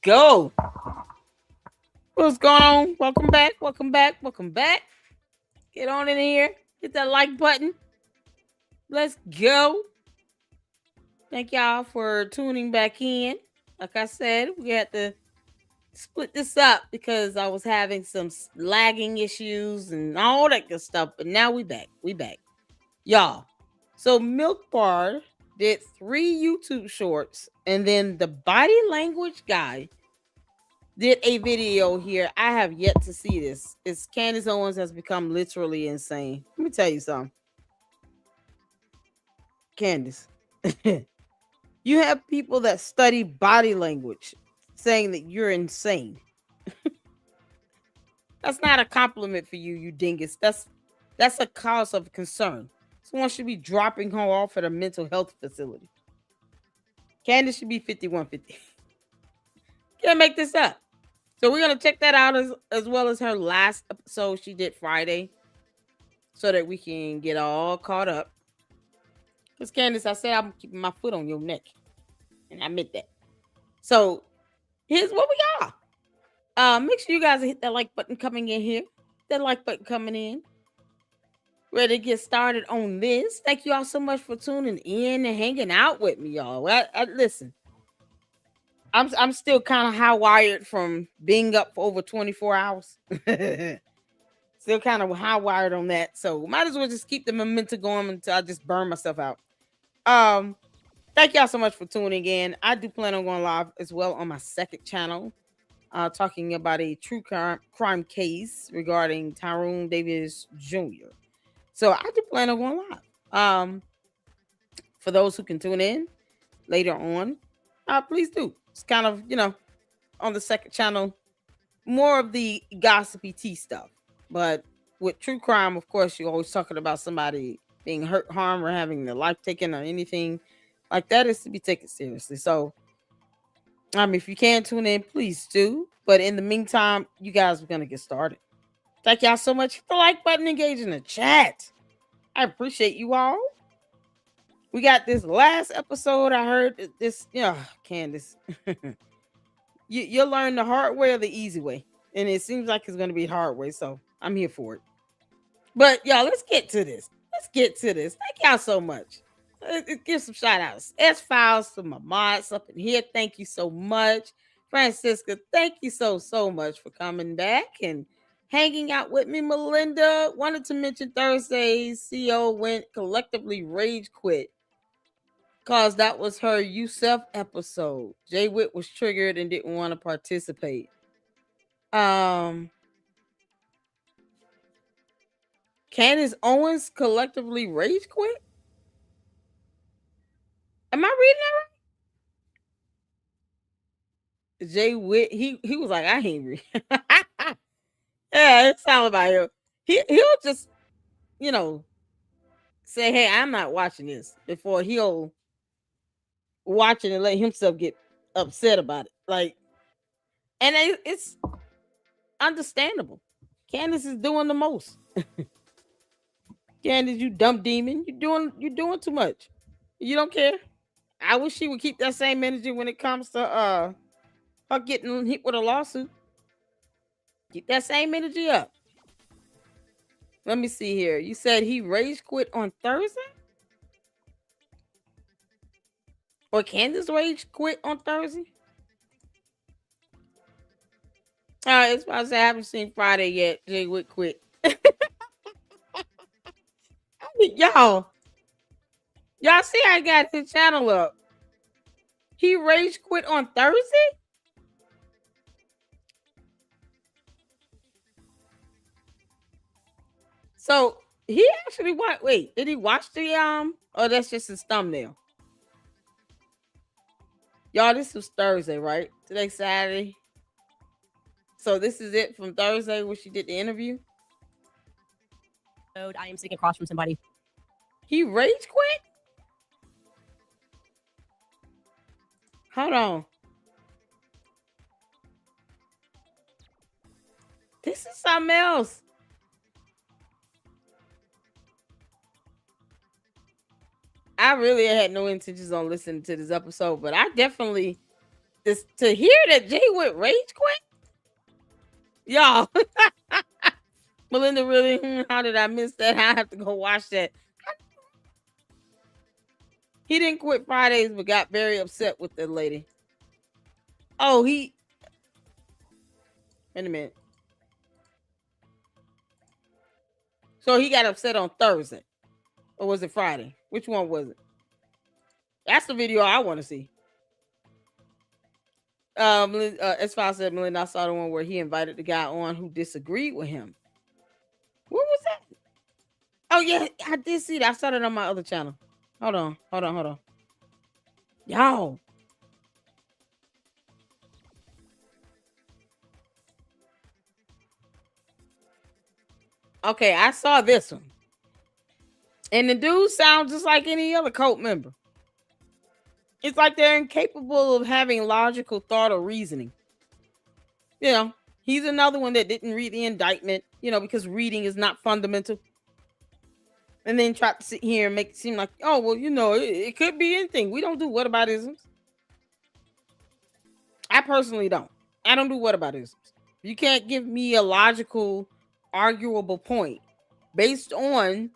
go. What's going on? Welcome back. Welcome back. Welcome back. Get on in here. Hit that like button. Let's go. Thank y'all for tuning back in. Like I said, we had to split this up because I was having some lagging issues and all that good stuff. But now we back. We back. Y'all. So Milk Bar did 3 YouTube shorts, and then the body language guy did a video here. I have yet to see this. It's Candace Owens has become literally insane. Let me tell you something. Candace, you have people that study body language saying that you're insane. That's not a compliment for you, you dingus. That's a cause of concern. Someone should be dropping her off at a mental health facility. Candace should be 5150. Can't make this up. So we're gonna check that out as well as her last episode she did Friday, so that we can get all caught up. Because Candace, I said I'm keeping my foot on your neck, and I meant that. So here's what we got. Make sure you guys hit that like button coming in here. That like button coming in. Ready to get started on this. Thank you all so much for tuning in and hanging out with me, y'all. Listen, I'm still kind of high wired from being up for over 24 hours. Still kind of high wired on that, so might as well just keep the momentum going until I just burn myself out. Thank y'all so much for tuning in. I do plan on going live as well on my second channel, talking about a true crime case regarding Tyrone Davis Jr. So I do plan on going live. For those who can tune in later on, please do. It's kind of, on the second channel, more of the gossipy tea stuff. But with true crime, of course, you're always talking about somebody being hurt, harmed, or having their life taken, or anything like that is to be taken seriously. So, if you can tune in, please do. But in the meantime, you guys are going to get started. Thank y'all so much. Hit the like button, engage in the chat. I appreciate you all. We got this last episode. I heard this, Candace. You'll learn the hard way or the easy way. And it seems like it's going to be the hard way. So I'm here for it. But y'all, let's get to this. Thank y'all so much. Let's give some shout outs. S Files to my mods up in here. Thank you so much. Francisca, thank you so much for coming back and hanging out with me. Melinda wanted to mention Thursday's CO went collectively rage quit because that was her Yusef episode. Jay Witt was triggered and didn't want to participate. Candace Owens collectively rage quit? Am I reading that right? Jay Witt, he was like, I ain't read. Yeah, it's all about him. He'll just, say, hey, I'm not watching this before he'll watch it and let himself get upset about it. Like, and it's understandable. Candace is doing the most. Candace, you dumb demon. You're doing too much. You don't care. I wish she would keep that same energy when it comes to her getting hit with a lawsuit. Keep that same energy up. Let me see here. You said he rage quit on Thursday? Or Candace rage quit on Thursday? All right, it's about to say I haven't seen Friday yet. Jay Witt quit. Y'all see I got his channel up. He rage quit on Thursday? So he actually wait, did he watch the or that's just his thumbnail? Y'all, this was Thursday, right? Today's Saturday. So this is it from Thursday where she did the interview? I am sitting across from somebody. He rage quit? Hold on. This is something else. I really had no intentions on listening to this episode, but I definitely This to hear that Jay went rage quit, y'all. Melinda really, how did I miss that? I have to go watch that. He didn't quit Fridays, but got very upset with the lady. Oh, wait a minute. So he got upset on Thursday, or was it Friday? Which one was it? That's the video I want to see. S5 said, Melinda, I saw the one where he invited the guy on who disagreed with him. What was that? Oh yeah, I did see that. I saw it on my other channel. Hold on. Y'all. Okay, I saw this one. And the dude sounds just like any other cult member. It's like they're incapable of having logical thought or reasoning. You know, he's another one that didn't read the indictment, because reading is not fundamental. And then try to sit here and make it seem like, oh, well, it could be anything. We don't do whataboutisms. I personally don't. I don't do whataboutisms. You can't give me a logical, arguable point based on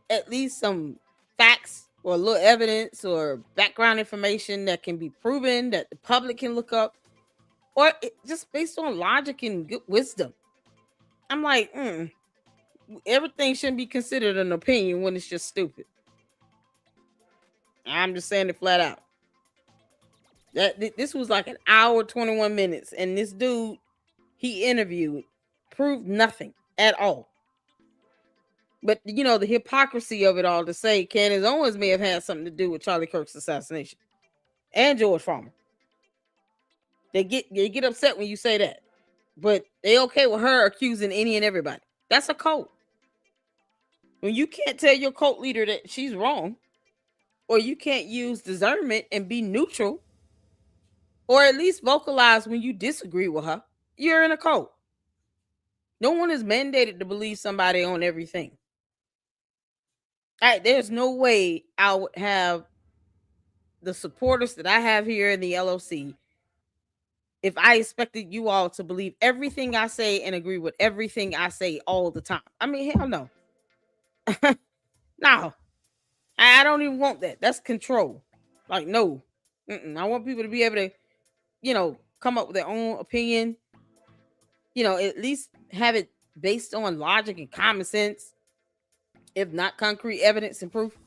at least some facts or a little evidence or background information that can be proven, that the public can look up, or just based on logic and good wisdom. I'm like, everything shouldn't be considered an opinion when it's just stupid. I'm just saying it flat out. This was like an hour, 21 minutes, and this dude he interviewed proved nothing at all. But the hypocrisy of it all to say Candace Owens may have had something to do with Charlie Kirk's assassination and George Farmer. They get upset when you say that, but they okay with her accusing any and everybody. That's a cult. When you can't tell your cult leader that she's wrong, or you can't use discernment and be neutral, or at least vocalize when you disagree with her, you're in a cult. No one is mandated to believe somebody on everything. There's no way I would have the supporters that I have here in the LOC if I expected you all to believe everything I say and agree with everything I say all the time. I mean, hell no. No. I don't even want that. That's control. Like, no. I want people to be able to, come up with their own opinion. At least have it based on logic and common sense, if not concrete evidence and proof.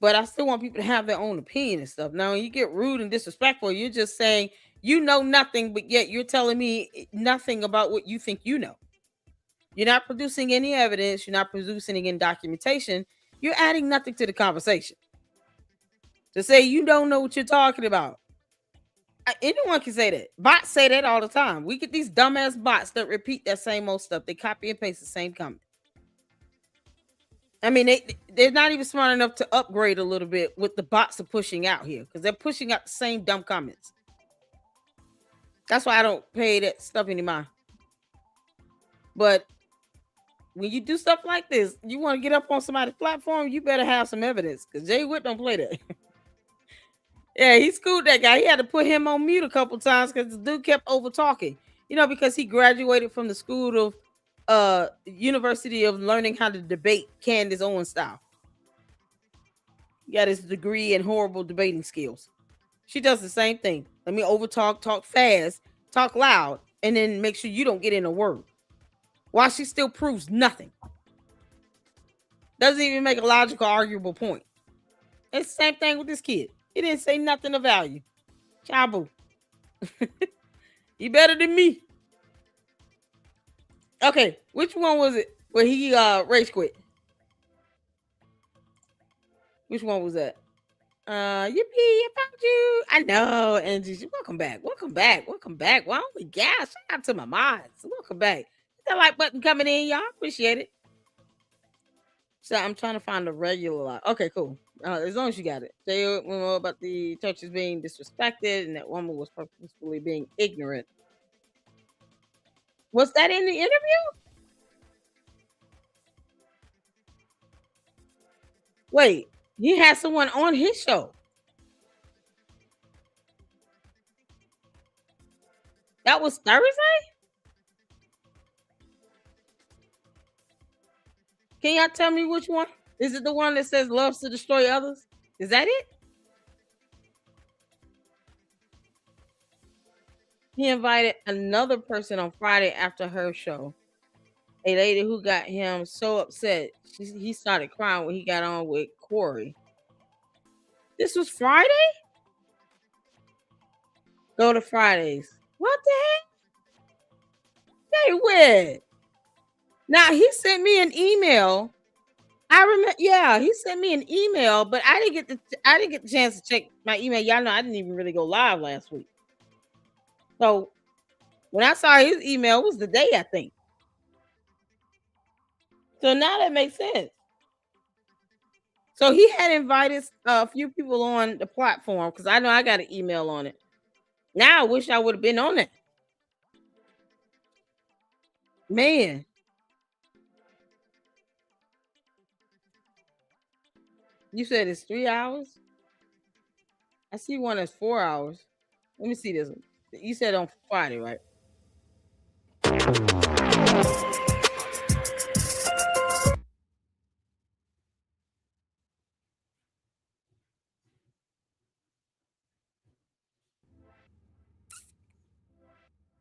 But I still want people to have their own opinion and stuff. Now, when you get rude and disrespectful, you're just saying you know nothing, but yet you're telling me nothing about what you think you know. You're not producing any evidence. You're not producing any documentation. You're adding nothing to the conversation. To say you don't know what you're talking about. Anyone can say that. Bots say that all the time. We get these dumbass bots that repeat that same old stuff. They copy and paste the same comment. I mean, they're not even smart enough to upgrade a little bit what the bots are pushing out here, because they're pushing out the same dumb comments. That's why I don't pay that stuff anymore. But when you do stuff like this, you want to get up on somebody's platform, you better have some evidence, because Jay Witt don't play that. Yeah, he schooled that guy. He had to put him on mute a couple times because the dude kept over talking. Because he graduated from the school of University of Learning How to Debate Candace Owens style. He got his degree in horrible debating skills. She does the same thing. Let me overtalk, talk fast, talk loud, and then make sure you don't get in a word. While she still proves nothing. Doesn't even make a logical, arguable point. It's the same thing with this kid. He didn't say nothing of value. Chabu. He better than me. Okay, which one was it where he race quit? Which one was that? Yippee, I found you. I know, Angie. Welcome back. Why don't we gas? Shout out to my mods. Welcome back. Hit that like button coming in, y'all. Appreciate it. So I'm trying to find the regular line. Okay, cool. As long as you got it. They know about the churches being disrespected and that woman was purposefully being ignorant. Was that in the interview? Wait, he had someone on his show. That was Thursday? Can y'all tell me which one? Is it the one that says loves to destroy others? Is that it? He invited another person on Friday after her show. A lady who got him so upset. He started crying when he got on with Corey. This was Friday? Go to Fridays. What the heck? Hey, what? Now he sent me an email. I remember, yeah, he sent me an email, but I didn't get the chance to check my email. Y'all know I didn't even really go live last week. So when I saw his email, it was the day, I think. So now that makes sense. So he had invited a few people on the platform because I know I got an email on it. Now I wish I would have been on it. Man, you said it's 3 hours? I see one that's 4 hours. Let me see this one. You said on Friday, right?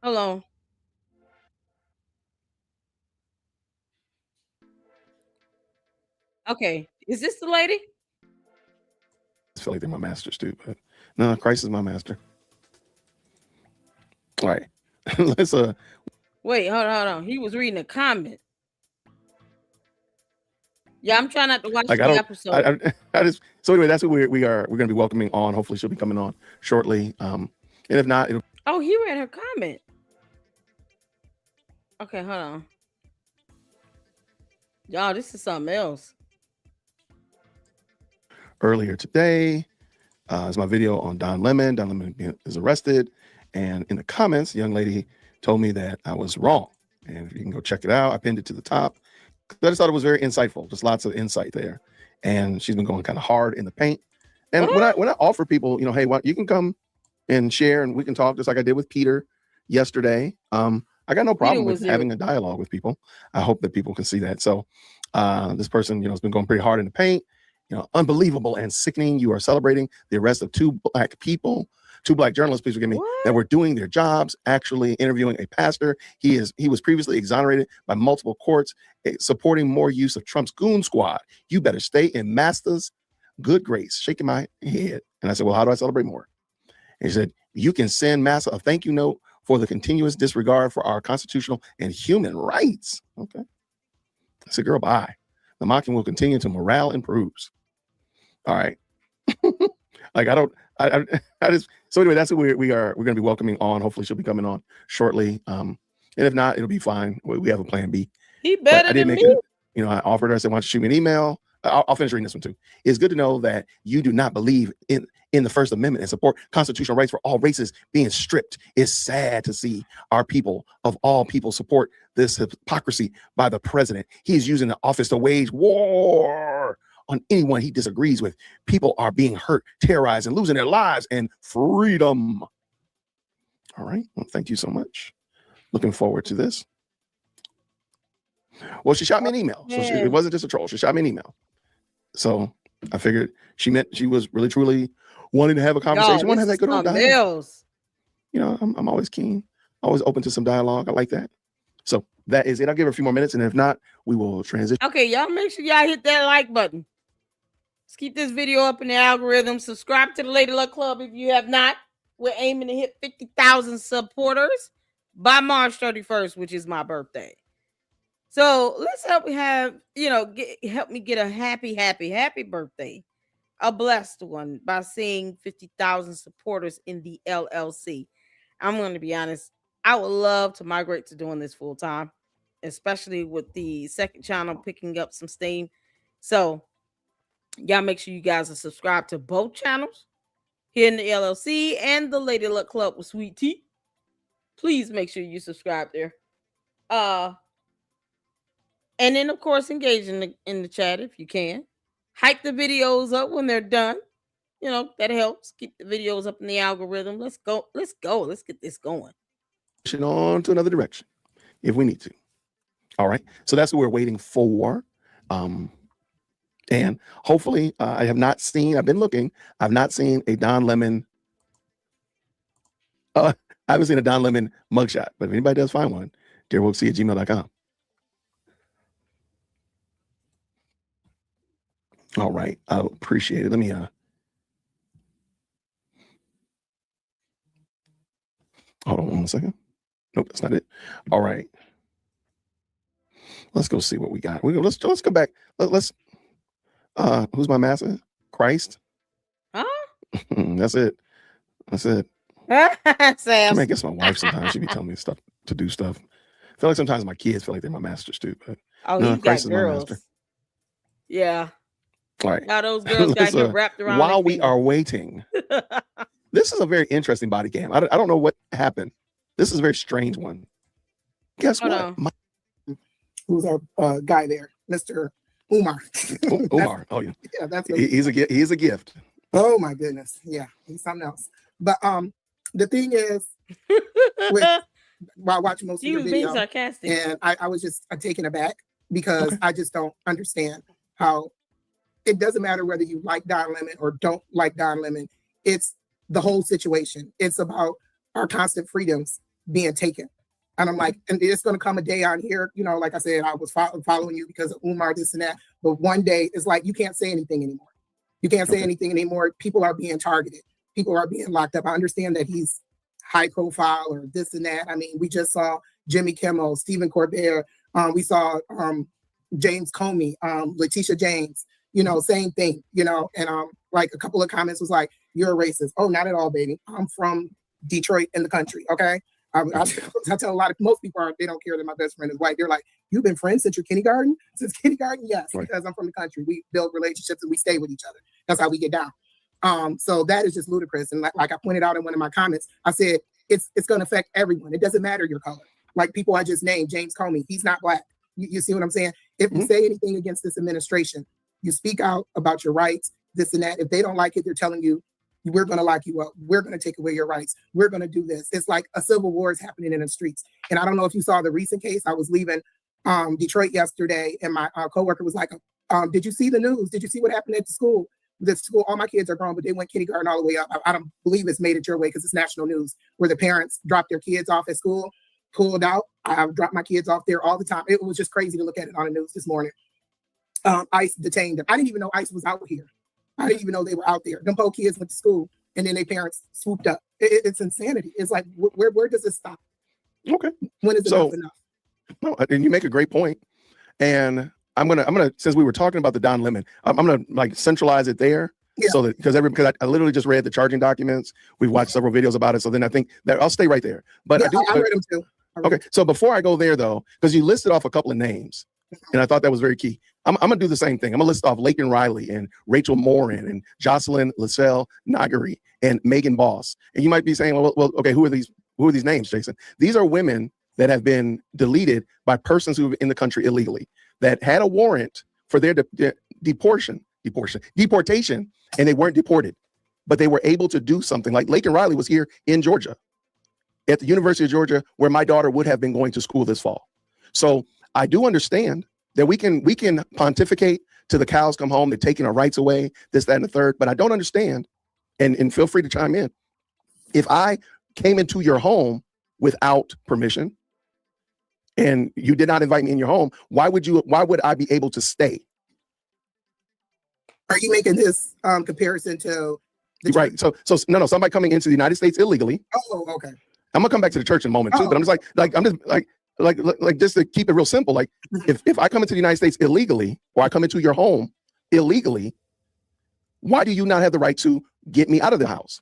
Hold on. Okay. Is this the lady? I feel like they're my masters too, but no, Christ is my master. All right. Let's Wait, hold on. He was reading a comment. Yeah, I'm trying not to watch like the episode. I just so anyway, that's what we're gonna be welcoming on. Hopefully she'll be coming on shortly. And if not, it'll Oh, he read her comment. Okay, hold on. Y'all, this is something else. earlier today. It's my video on Don Lemon. Don Lemon is arrested. And in the comments, the young lady told me that I was wrong. And you can go check it out. I pinned it to the top. I just thought it was very insightful. Just lots of insight there. And she's been going kind of hard in the paint. And when I offer people, hey, you can come and share and we can talk just like I did with Peter yesterday. I got no problem with having a dialogue with people. I hope that people can see that. So this person, has been going pretty hard in the paint. Unbelievable and sickening. You are celebrating the arrest of two black people, two black journalists, please forgive me, that were doing their jobs, actually interviewing a pastor. He was previously exonerated by multiple courts, supporting more use of Trump's goon squad. You better stay in master's good grace. Shaking my head. And I said, well, how do I celebrate more? And he said, you can send Massa a thank you note for the continuous disregard for our constitutional and human rights. Okay. I said, girl, bye. The mocking will continue until morale improves. All right. Like I just so anyway, that's what we're going to be welcoming on. Hopefully she'll be coming on shortly. And if not, it'll be fine. We have a plan B. He better than me. I offered her, I said, why don't you shoot me an email? I'll finish reading this one too. It's good to know that you do not believe in the First Amendment and support constitutional rights for all races being stripped. It's sad to see our people of all people support this hypocrisy by the president. He is using the office to wage war on anyone he disagrees with. People are being hurt, terrorized, and losing their lives and freedom. All right. Well, thank you so much. Looking forward to this. Well, she shot me an email. So it wasn't just a troll. She shot me an email. So I figured she meant she was really, truly wanting to have a conversation. Want to have that good old dialogue. I'm always keen, always open to some dialogue. I like that. So that is it. I'll give her a few more minutes. And if not, we will transition. Okay, y'all make sure y'all hit that like button. Let's keep this video up in the algorithm. Subscribe to the Lady Luck Club if you have not. We're aiming to hit 50,000 supporters by March 31st, which is my birthday. So let's help me get a happy birthday, a blessed one, by seeing 50,000 supporters in the LLC. I'm going to be honest. I would love to migrate to doing this full time, especially with the second channel picking up some steam. So y'all make sure you guys are subscribed to both channels here in the LLC and the Lady Luck Club with Sweet Tea. Please make sure you subscribe there. And then, of course, engage in the chat if you can. Hype the videos up when they're done. That helps keep the videos up in the algorithm. Let's go. Let's get this going. on to another direction if we need to. All right. So that's what we're waiting for. And hopefully, I've been looking, I've not seen a Don Lemon. I haven't seen a Don Lemon mugshot, but if anybody does find one, dearwokec@gmail.com. All right. I appreciate it. Let me, hold on 1 second. Nope, that's not it. All right. Let's go see what we got. Let's go back. Let's who's my master? Christ. Huh? That's it. Sam. I mean, I guess my wife sometimes she be telling me stuff to do stuff. I feel like sometimes my kids feel like they're my masters too. But no, you got girls. Yeah. All right. Now those girls got him wrapped around. While we are waiting, this is a very interesting body cam. I don't know what happened. This is a very strange one. Guess what? Who's our guy there, Mr. Umar? Umar. Oh yeah. Yeah, he's a gift. Oh my goodness. Yeah, he's something else. But the thing is, while watching most of your video, sarcastic. And I was just taken aback because I just don't understand how it doesn't matter whether you like Don Lemon or don't like Don Lemon. It's the whole situation. It's about our constant freedoms being taken. And I'm like, and it's going to come a day on here, you know, like I said, I was following you because of Umar, this and that. But one day it's like, you can't say anything anymore. You can't say anything anymore. People are being targeted. People are being locked up. I understand that he's high profile or this and that. I mean, we just saw Jimmy Kimmel, Stephen Colbert. We saw James Comey, Letitia James, you know, same thing, you know, and like a couple of comments was like, you're a racist. Oh, not at all, baby. I'm from Detroit in the country. Okay. I tell most people they don't care that my best friend is white. They're like, you've been friends since your kindergarten? Since kindergarten? Yes, right. Because I'm from the country. We build relationships and we stay with each other. That's how we get down. So that is just ludicrous. And like I pointed out in one of my comments, I said, it's going to affect everyone. It doesn't matter your color. Like people I just named, James Comey, he's not black. You see what I'm saying? If you say anything against this administration, you speak out about your rights, this and that. If they don't like it, they're telling you, we're going to lock you up. We're going to take away your rights. We're going to do this. It's like a civil war is happening in the streets. And I don't know if you saw the recent case. I was leaving Detroit yesterday, and my coworker was like, did you see the news? Did you see what happened at the school? The school, all my kids are grown, but they went kindergarten all the way up. I don't believe it's made it your way because it's national news, where the parents dropped their kids off at school, pulled out. I've dropped my kids off there all the time. It was just crazy to look at it on the news this morning. ICE detained them. I didn't even know ICE was out here. I didn't even know they were out there. Them poor kids went to school and then their parents swooped up. It's insanity. It's like, where does it stop? Okay. When is enough enough? No, and you make a great point. And I'm gonna since we were talking about the Don Lemon, I'm gonna like centralize it there. Yeah. So that because I literally just read the charging documents. We've watched several videos about it. So then I think that I'll stay right there. But yeah, I read them too. Okay. So before I go there though, because you listed off a couple of names. And I thought that was very key. I'm going to do the same thing. I'm going to list off Laken Riley and Rachel Morin and Jocelyn Lascelle Nagari and Megan Boss. And you might be saying, well, okay, who are these names, Jason? These are women that have been deleted by persons who are in the country illegally, that had a warrant for their deportation, and they weren't deported. But they were able to do something. Like Laken Riley was here in Georgia, at the University of Georgia, where my daughter would have been going to school this fall. So I do understand that we can pontificate till the cows come home. They're taking our rights away, this, that, and the third. But I don't understand, and feel free to chime in. If I came into your home without permission and you did not invite me in your home, why would I be able to stay? Are you making this comparison to right? So no, somebody coming into the United States illegally. Oh, okay. I'm gonna come back to the church in a moment too, but I'm just like just to keep it real simple, like if I come into the United States illegally, or I come into your home illegally, why do you not have the right to get me out of the house?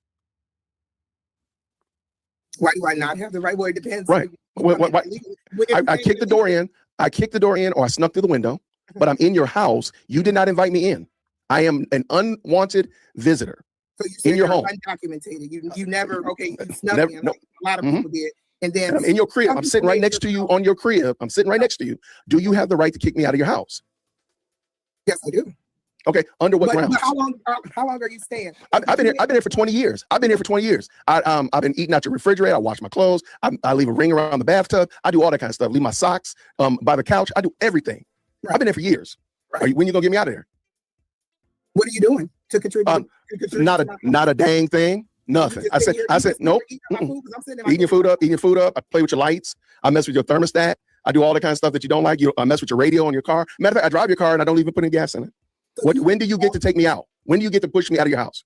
Why do I not have the right? Well, it depends. Right. I kicked the door in, or I snuck through the window, but I'm in your house. You did not invite me in. I am an unwanted visitor in your home. Undocumented. You never, okay, you snuck in, like a lot of people did. And then I'm in your crib. I'm sitting right next to you on your crib. I'm sitting right next to you. Do you have the right to kick me out of your house? Yes, I do. Okay, under what But grounds? how long are you staying? I've been here for 20 years. I've been here for 20 years. I've been eating out your refrigerator. I wash my clothes. I leave a ring around the bathtub. I do all that kind of stuff. Leave my socks by the couch. I do everything. Right. I've been there for years. Right. When you gonna get me out of there? What are you doing to contribute? Not a dang thing. Nothing. I said nope. Eating your food up. I play with your lights. I mess with your thermostat. I do all the kind of stuff that you don't like. I mess with your radio on your car. Matter of fact, I drive your car and I don't even put any gas in it. When do you get to take me out? When do you get to push me out of your house?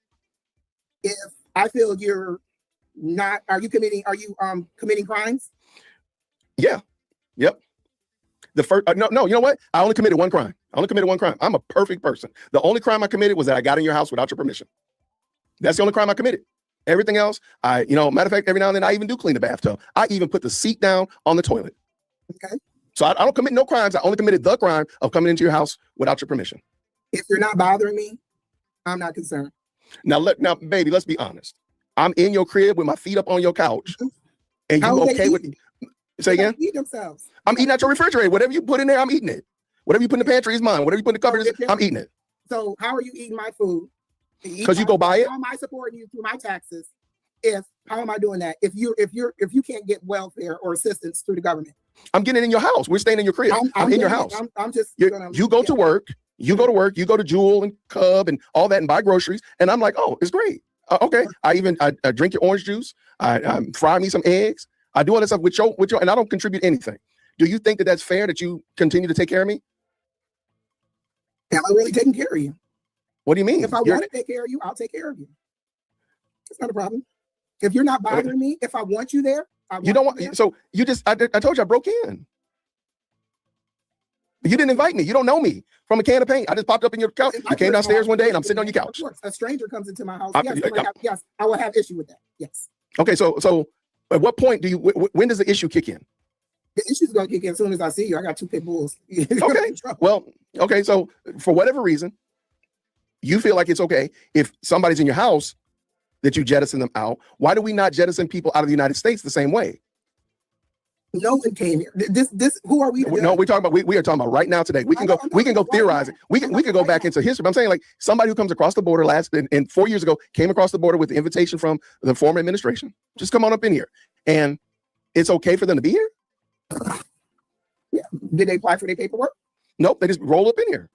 If I feel you're not, are you committing crimes? Yeah. Yep. The first, no, you know what? I only committed one crime. I'm a perfect person. The only crime I committed was that I got in your house without your permission. That's the only crime I committed. Everything else, matter of fact, every now and then I even do clean the bathtub. I even put the seat down on the toilet. Okay. So I don't commit no crimes. I only committed the crime of coming into your house without your permission. If you're not bothering me, I'm not concerned. Now, baby, let's be honest. I'm in your crib with my feet up on your couch, and you okay with? Say again? Eat themselves. I'm eating out your refrigerator. Whatever you put in there, I'm eating it. Whatever you put in the pantry is mine. Whatever you put in the cupboard, I'm eating it. So how are you eating my food? Because you go buy it. How am I supporting you through my taxes? How am I doing that? If you can't get welfare or assistance through the government, I'm getting it in your house. We're staying in your crib. I'm in your house. I'm just. You go to work. You go to work. You go to Jewel and Cub and all that and buy groceries. And I'm like, oh, it's great. Okay. I drink your orange juice. I fry me some eggs. I do all that stuff with your, and I don't contribute anything. Do you think that that's fair that you continue to take care of me? Am I really taking care of you? What do you mean? If I want to take care of you, I'll take care of you. It's not a problem. If you're not bothering me, if I want you there, you don't want. So you just, I told you I broke in. You didn't invite me. You don't know me from a can of paint. I just popped up in your couch. You came downstairs one day and I'm sitting on your couch. Of course, a stranger comes into my house. Yes, I will have issue with that. Yes. Okay, so at what point when does the issue kick in? The issue's gonna kick in as soon as I see you. I got 2 pit bulls. Okay. Well, okay. So for whatever reason, you feel like it's okay if somebody's in your house that you jettison them out. Why do we not jettison people out of the United States the same way? No one came here. This who are we? No, we are talking about right now today. We can go theorizing. We can go back into history. But I'm saying like somebody who comes across the border and 4 years ago came across the border with the invitation from the former administration. Just come on up in here. And it's okay for them to be here? Yeah. Did they apply for their paperwork? Nope, they just roll up in here.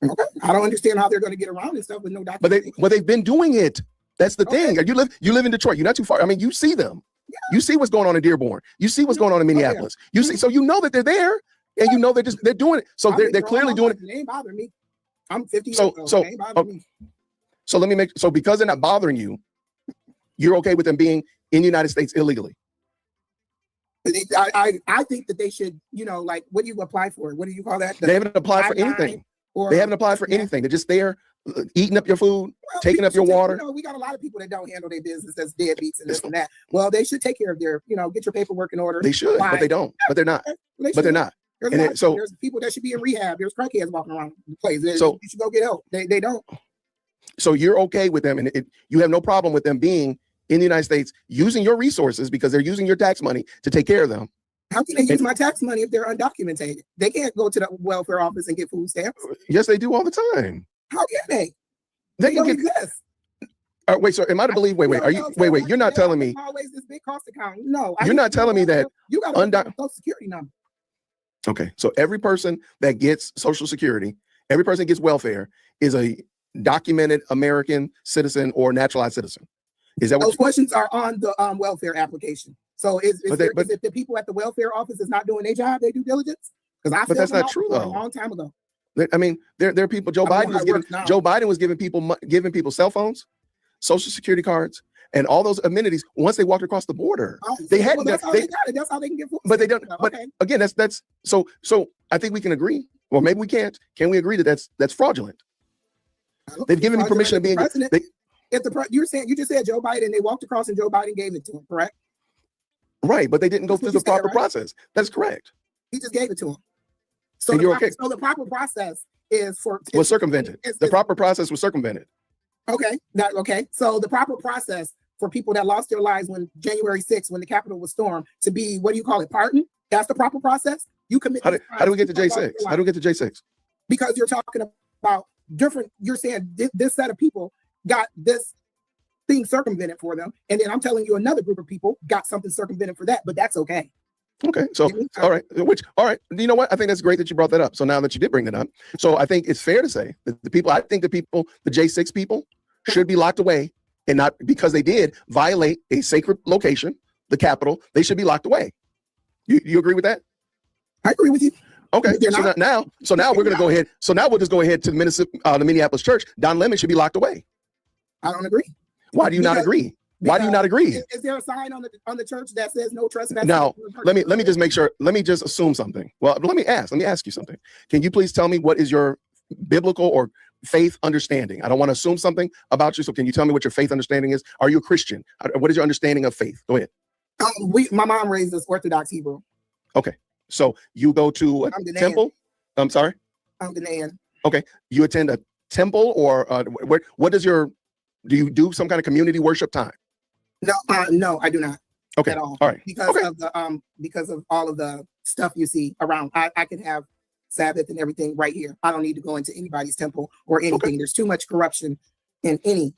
Okay. I don't understand how they're going to get around this stuff with no documentation. But they've been doing it. That's the thing. You live in Detroit. You're not too far. I mean, you see them. Yeah. You see what's going on in Dearborn. You see what's going on in Minneapolis. You see, so you know that they're there, and you know they're doing it. So they're clearly doing it. They ain't bothering me. I'm 50 years old. They ain't bothering me. So let me because they're not bothering you, you're okay with them being in the United States illegally. I think that they should, like, what do you apply for? What do you call that? They haven't applied for anything. They haven't applied for anything. They're just there eating up your food, taking up your water. We got a lot of people that don't handle their business as deadbeats and this and that. Well, they should take care of their, get your paperwork in order. They should, but they don't. But they're not. But they're not. There's people that should be in rehab. There's crackheads walking around the place. So you should go get help. They don't. So you're okay with them, and you have no problem with them being in the United States using your resources because they're using your tax money to take care of them. How can they use my tax money if they're undocumented? They can't go to the welfare office and get food stamps. Yes, they do all the time. How can they? They can exist. Wait, so am I to believe? Wait. You're not telling me. Always this big cost account. No, you're not telling me that you got a Social Security number. Okay, so every person that gets Social Security, every person that gets welfare is a documented American citizen or naturalized citizen. Is that what those questions are on the welfare application? So is it the people at the welfare office is not doing their job, their due diligence? Because but that's not true though. A long time ago. I mean, there are people. Joe Biden was giving people cell phones, Social Security cards, and all those amenities once they walked across the border. They had. Well, that's how they got it. That's how they can get food. But they don't. But again, that's so. I think we can agree, or maybe we can't. Can we agree that that's fraudulent? They've given me permission to be in president. You just said Joe Biden, they walked across and Joe Biden gave it to him, correct? Right, but they didn't go through the proper process. That's correct. He just gave it to him. So you're okay. So the proper process was circumvented. The proper process was circumvented. Okay. So the proper process for people that lost their lives when January 6th, when the Capitol was stormed, to be, what do you call it, pardoned? That's the proper process. You commit. How do we get to J6? How do we get to J6? Because you're talking about different. You're saying this set of people got this thing circumvented for them, and then I'm telling you another group of people got something circumvented for that, but that's okay. Okay, so all right, you know what? I think that's great that you brought that up. So now that you did bring that up, so I think it's fair to say that the J6 people should be locked away, and not because they did violate a sacred location, the Capitol. They should be locked away. You agree with that? I agree with you. Okay, so now we're gonna go ahead. So now we'll just go ahead to the Minneapolis church. Don Lemon should be locked away. I don't agree. Why do you not agree? Why do you not agree? Is there a sign on the church that says no trespassing? Now, let me just make sure. Let me just assume something. Well, let me ask you something. Can you please tell me what is your biblical or faith understanding? I don't want to assume something about you. So can you tell me what your faith understanding is? Are you a Christian? What is your understanding of faith? Go ahead. My mom raised us Orthodox Hebrew. Okay. So you go to a temple? I'm sorry? I'm Ghanaian. Okay. You attend a temple or what does do you do some kind of community worship time? No, I do not. Okay. At all. All right. Because of all of the stuff you see around. I can have Sabbath and everything right here. I don't need to go into anybody's temple or anything. Okay. There's too much corruption in any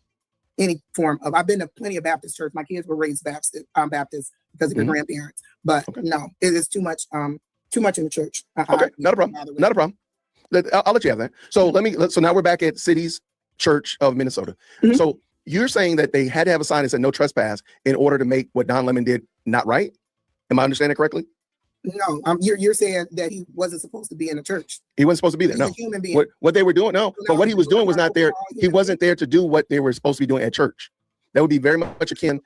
form of. I've been to plenty of Baptist church. My kids were raised Baptist because of their grandparents. But no, it is too much in the church. Okay, not a problem. Not a problem. I'll let you have that. So so now we're back at City's Church of Minnesota. Mm-hmm. So you're saying that they had to have a sign that said no trespass in order to make what Don Lemon did not right? Am I understanding correctly? No, you're saying that he wasn't supposed to be in the church. He wasn't supposed to be there. He's no, a human being. What they were doing, no. But what he was doing was not there. He wasn't there to do what they were supposed to be doing at church. That would be very much akin.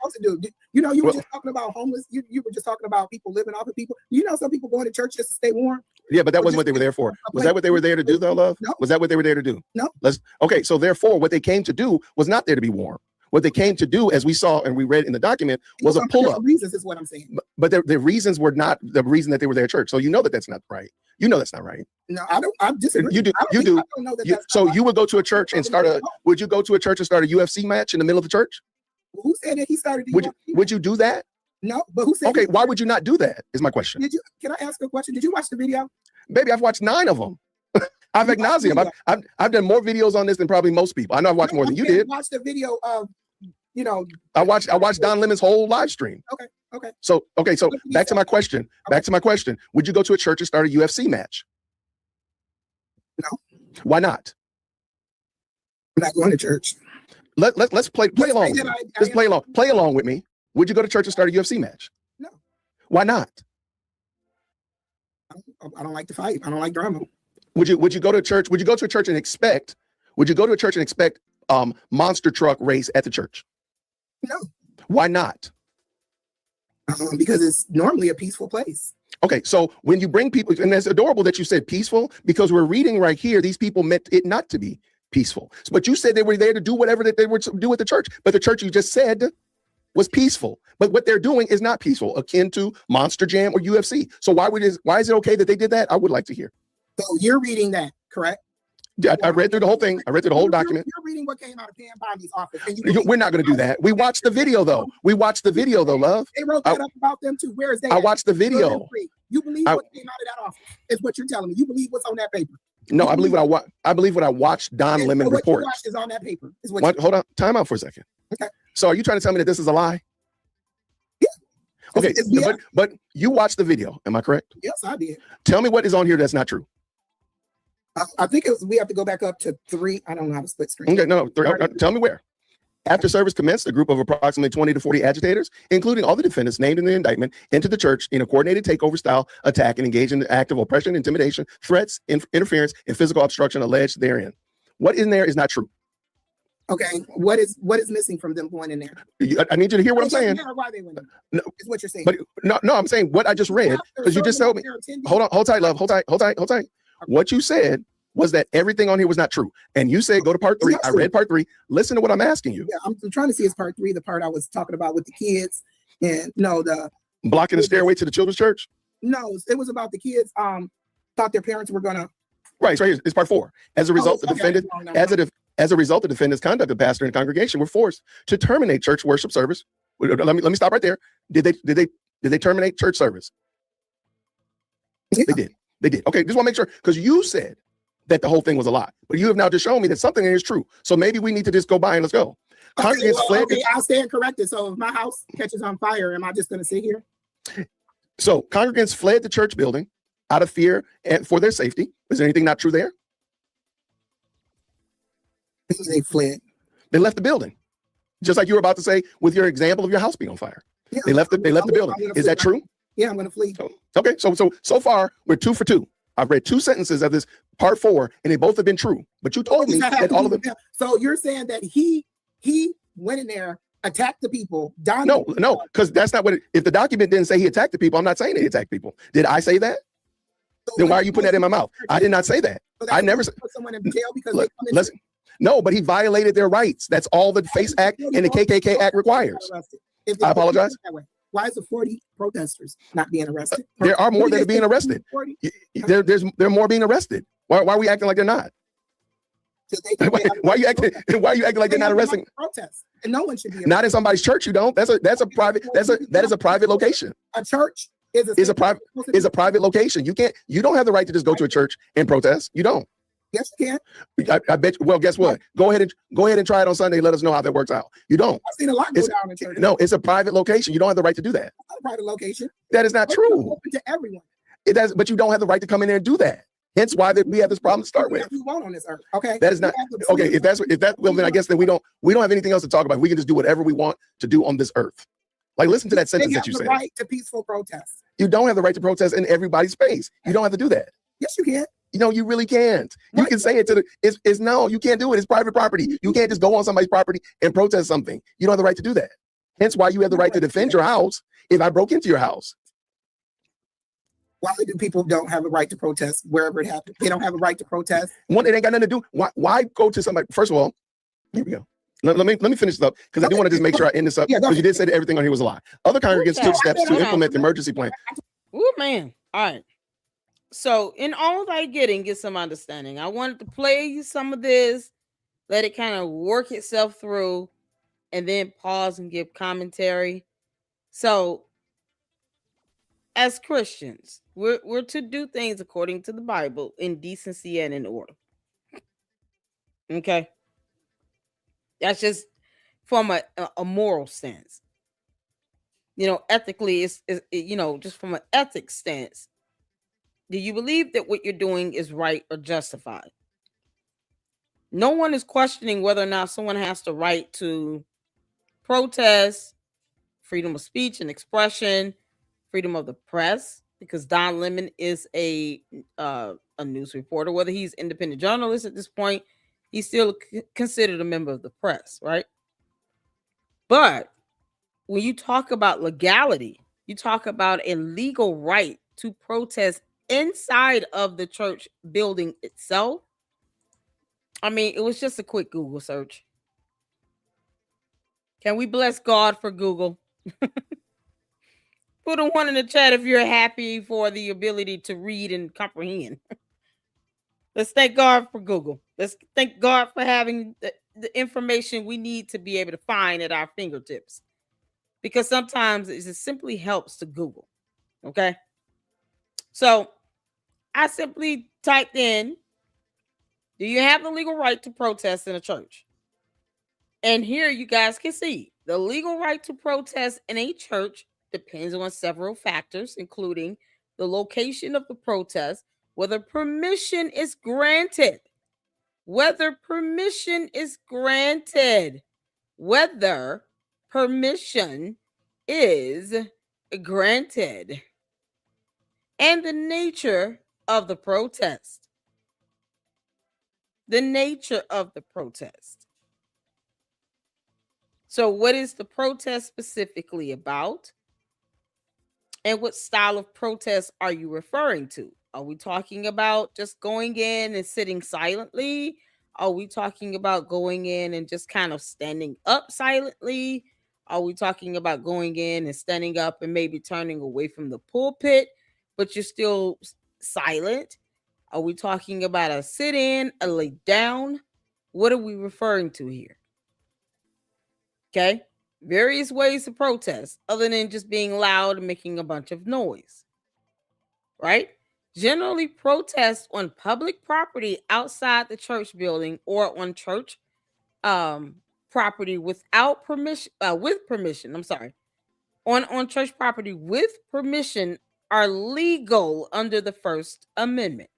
You were just talking about homeless. You were just talking about people living off of people. Some people going to church just to stay warm. Yeah, but that wasn't what they were there for. Was that what they were there to do, though, love? No. Was that what they were there to do? No. Okay, so therefore, what they came to do was not there to be warm. What they came to do, as we saw and we read in the document, was a pull-up. Reasons is what I'm saying. But the reasons were not the reason that they were there at church. So you know that that's not right. You know that's not right. No, I don't. I disagree. You do. I don't know that So you would go to a church and would you go to a church and start a UFC match in the middle of the church? Who said that he started? Would you do that? No, but who said? Okay, why would you not do that? Is my question. Can I ask a question? Did you watch the video? Baby, I've watched 9 of them. I've ad nauseum. I've done more videos on this than probably most people. I know I've watched more than you did. Watch the video of, I watched Don Lemon's whole live stream. Okay. So back to my question. Back to my question. Would you go to a church and start a UFC match? No. Why not? I'm not going to church. Let's play along. Let's play along. Play along with me. Would you go to church and start a UFC match? No. Why not? I don't like to fight. I don't like drama. Would you go to church? Would you go to a church and expect? Would you go to a church and expect monster truck race at the church? No. Why not? Because it's normally a peaceful place. Okay, so when you bring people, and it's adorable that you said peaceful, because we're reading right here, these people meant it not to be peaceful. But you said they were there to do whatever that they were to do at the church. But the church you just said was peaceful. But what they're doing is not peaceful, akin to Monster Jam or UFC. So why is it okay that they did that? I would like to hear. So you're reading that, correct? Yeah, I read through the whole thing. I read through the whole document. You're reading what came out of Pam Bondi's office. We're not going to do that. We watched the video, though. Love. They wrote that up about them, too. Where is that? I watched the video. You believe what came out of that office is what you're telling me. You believe what's on that paper. No, I believe what I watched Don Lemon report. What you watched is on that paper. Hold on. Time out for a second. Okay. So are you trying to tell me that this is a lie? Yeah. Okay. But you watched the video. Am I correct? Yes, I did. Tell me what is on here that's not true. I think we have to go back up to 3. I don't know how to split screen. Okay, no. Tell me where. After service commenced, a group of approximately 20 to 40 agitators, including all the defendants named in the indictment, entered the church in a coordinated takeover-style attack and engaged in the act of oppression, intimidation, threats, interference, and physical obstruction alleged therein. What in there is not true? Okay, what is missing from them going in there? I need you to hear what I'm saying. Why they went in. No, is what you're saying. But no, I'm saying what I just read, because you just told me. Hold tight, love. Hold tight. Okay. What you said was that everything on here was not true. And you said, go to part 3. I read part 3. Listen to what I'm asking you. Yeah, I'm trying to see is part 3, the part I was talking about with the kids. And no, the blocking the stairway to the children's church? No, it was about the kids thought their parents were gonna. Right, it's right here. It's part 4. As a result, the defendant's conduct of pastor and congregation were forced to terminate church worship service. Let me stop right there. Did they terminate church service? Yeah. They did. Okay, just want to make sure, because you said that the whole thing was a lie. But you have now just shown me that something is true. So maybe we need to just go by and let's go. Okay, well, okay, I'll stand corrected. So if my house catches on fire, am I just going to sit here? So congregants fled the church building out of fear and for their safety. Is there anything not true there? They fled. They left the building. Just like you were about to say with your example of your house being on fire. Yeah, they left the building. Is that true? Yeah, I'm going to flee. Okay, so far we're 2 for 2. I've read 2 sentences of this part 4, and they both have been true. But you told me that all of them. So you're saying that he went in there, attacked the people. No, because that's not what if the document didn't say he attacked the people, I'm not saying he attacked people. Did I say that? So then why are you putting that in my mouth? I did not say that. So I never said put someone in jail because listen. No, but he violated their rights. That's all the FACE Act and the KKK Act requires. I apologize. Why is the 40 protesters not being arrested? There are more that are being arrested. There are more being arrested. Why are we acting like they're not? Why are you acting like they're not arresting? Protest, and no one should be arrested. Not in somebody's church. You don't. That is a private location. A church is a private location. You don't have the right to just go to a church and protest. You don't. Yes, you can. I bet you. Well, guess what? Go ahead and try it on Sunday. Let us know how that works out. You don't. I've seen a lot go down in church. No, it's a private location. You don't have the right to do that. It's not a private location. That is not true. Open to everyone. It does, but you don't have the right to come in there and do that. Hence why we have this problem to start with. You want on this earth, okay? That is not okay. If that, well, then I guess then we don't have anything else to talk about. We can just do whatever we want to do on this earth. Like, listen to that sentence that you said. You have the right to peaceful protest. You don't have the right to protest in everybody's space. You don't have to do that. Yes, you can. You really can't. You can say it to it's no, you can't do it. It's private property. You can't just go on somebody's property and protest something. You don't have the right to do that. Hence why you have the right to defend your house if I broke into your house. Why do people don't have a right to protest wherever it happens? They don't have a right to protest. One, it ain't got nothing to do. Why go to somebody? First of all, here we go. Let me finish this up because I do want to just make sure I end this up because you did say that everything on here was a lie. Other congregants took steps to implement the emergency plan. Oh man! All right. So in all thy getting, get some understanding. I wanted to play some of this, let it kind of work itself through, and then pause and give commentary. So as Christians, we're to do things according to the Bible in decency and in order. Okay. That's just from a moral stance. Ethically, it's just from an ethics stance. Do you believe that what you're doing is right or justified? No one is questioning whether or not someone has the right to protest, freedom of speech and expression, freedom of the press, because Don Lemon is a news reporter. Whether he's independent journalist at this point, he's still considered a member of the press, right? But when you talk about legality, you talk about a legal right to protest inside of the church building itself. I mean, it was just a quick Google search. Can we bless God for Google? Put a 1 in the chat if you're happy for the ability to read and comprehend. Let's thank God for Google. Let's thank God for having the information we need to be able to find at our fingertips. Because sometimes it just simply helps to Google. Okay? So I simply typed in, do you have the legal right to protest in a church? And here you guys can see the legal right to protest in a church depends on several factors, including the location of the protest, whether permission is granted, whether permission is granted, whether permission is granted, and the nature of the protest. The nature of the protest. So what is the protest specifically about? And what style of protest are you referring to? Are we talking about just going in and sitting silently? Are we talking about going in and just kind of standing up silently? Are we talking about going in and standing up and maybe turning away from the pulpit, but you're still silent? Are we talking about a sit in, a lay down? What are we referring to here? Okay. Various ways to protest other than just being loud and making a bunch of noise. Right? generally protest on public property outside the church building or on church property without permission, with permission. I'm sorry. On church property with permission are legal under the First Amendment.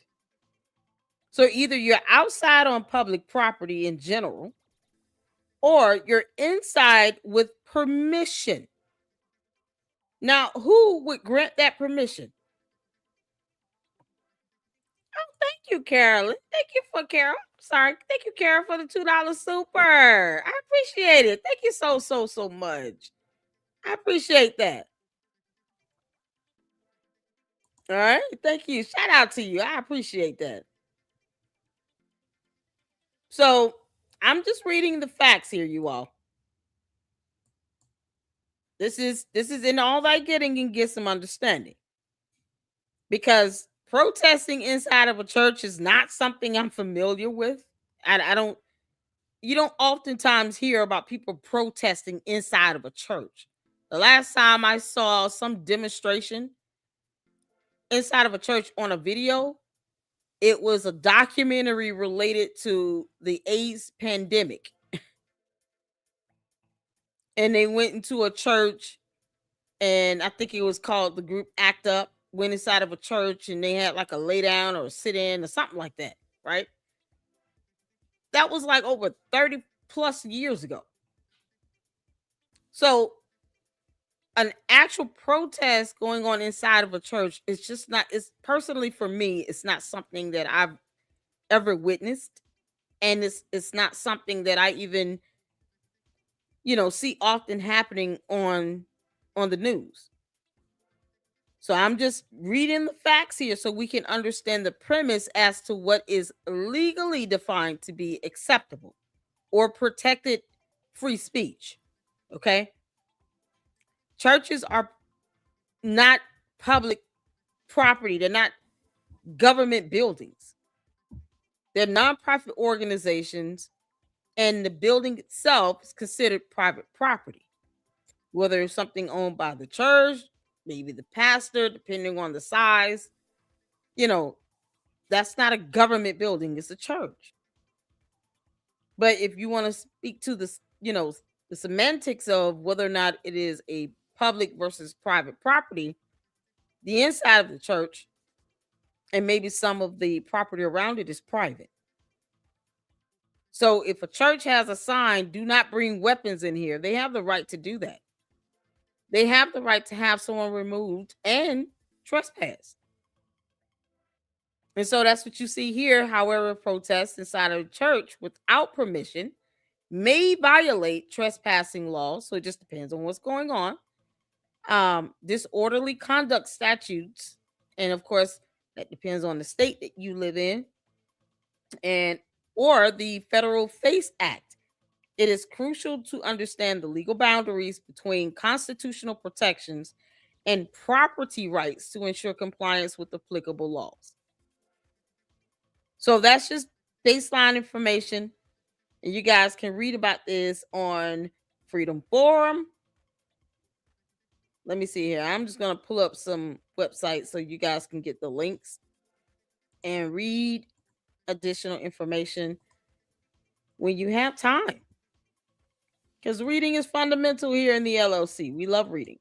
So either you're outside on public property in general, or you're inside with permission. Now, who would grant that permission? Oh, thank you, Carolyn. Thank you for Carol. Sorry. Thank you, Carol, for the $2 super. I appreciate it. Thank you so much. I appreciate that. All right. Thank you. Shout out to you. I appreciate that. So I'm just reading the facts here, you all. This is in all thy getting and get some understanding. Because protesting inside of a church is not something I'm familiar with. You don't oftentimes hear about people protesting inside of a church. The last time I saw some demonstration inside of a church on a video, it was a documentary related to the AIDS pandemic. And they went into a church, and I think it was called the group Act Up, went inside of a church, and they had like a lay down or a sit in or something like that, right? That was like over 30 plus years ago. So an actual protest going on inside of a church is just not, it's personally for me, it's not something that I've ever witnessed. And it's not something that I even, see often happening on the news. So I'm just reading the facts here so we can understand the premise as to what is legally defined to be acceptable or protected free speech. Okay? Churches are not public property. They're not government buildings. They're nonprofit organizations, and the building itself is considered private property. Whether it's something owned by the church, maybe the pastor, depending on the size, that's not a government building, it's a church. But if you want to speak to this, the semantics of whether or not it is a public versus private property, the inside of the church and maybe some of the property around it is private. So if a church has a sign, do not bring weapons in here, they have the right to do that. They have the right to have someone removed and trespass. And so that's what you see here. However, protests inside of a church without permission may violate trespassing laws. So it just depends on what's going on. Disorderly conduct statutes. And of course, that depends on the state that you live in. Or the Federal FACE Act. It is crucial to understand the legal boundaries between constitutional protections and property rights to ensure compliance with applicable laws. So that's just baseline information. And you guys can read about this on Freedom Forum. Let me see here. I'm just going to pull up some websites so you guys can get the links and read additional information when you have time. Because reading is fundamental here in the LLC. We love reading.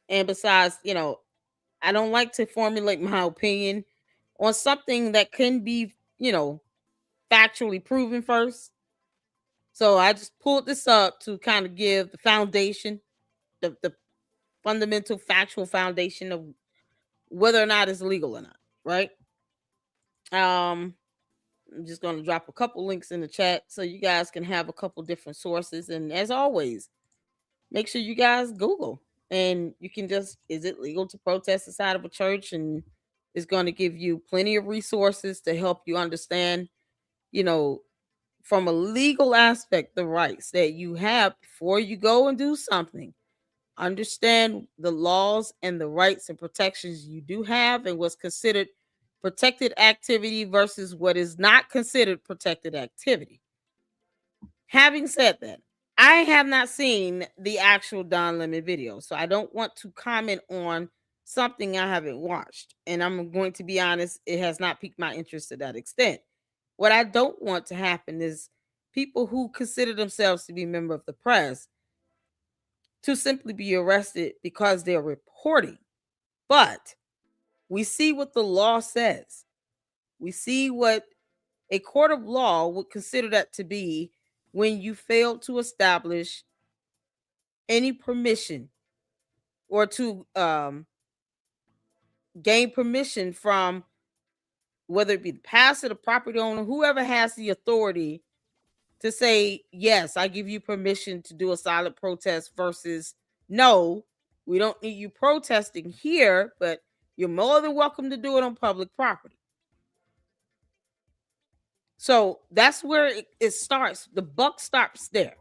And besides, I don't like to formulate my opinion on something that can be, factually proven first. So I just pulled this up to kind of give the foundation, the fundamental factual foundation of whether or not it's legal or not, right? I'm just going to drop a couple links in the chat so you guys can have a couple different sources. And as always, make sure you guys Google, and you can just, is it legal to protest inside of a church? And it's going to give you plenty of resources to help you understand, from a legal aspect, the rights that you have before you go and do something. Understand the laws and the rights and protections you do have and what's considered protected activity versus what is not considered protected activity. Having said that, I have not seen the actual Don Lemon video, so I don't want to comment on something I haven't watched. And I'm going to be honest, it has not piqued my interest to that extent. What I don't want to happen is people who consider themselves to be member of the press to simply be arrested because they're reporting. But we see what the law says. We see what a court of law would consider that to be when you fail to establish any permission or to gain permission from whether it be the pastor, the property owner, whoever has the authority to say, yes, I give you permission to do a silent protest versus no, we don't need you protesting here, but you're more than welcome to do it on public property. So that's where it starts. The buck stops there.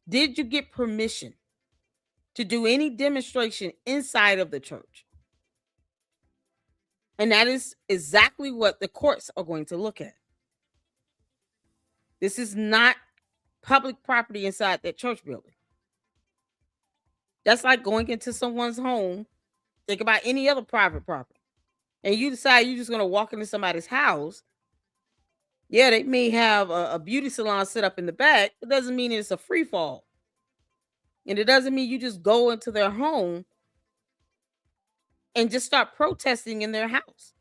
Did you get permission to do any demonstration inside of the church? And that is exactly what the courts are going to look at. This is not public property inside that church building. That's like going into someone's home. Think about any other private property. And you decide you're just going to walk into somebody's house. Yeah, they may have a beauty salon set up in the back. It doesn't mean it's a free fall. And it doesn't mean you just go into their home and just start protesting in their house,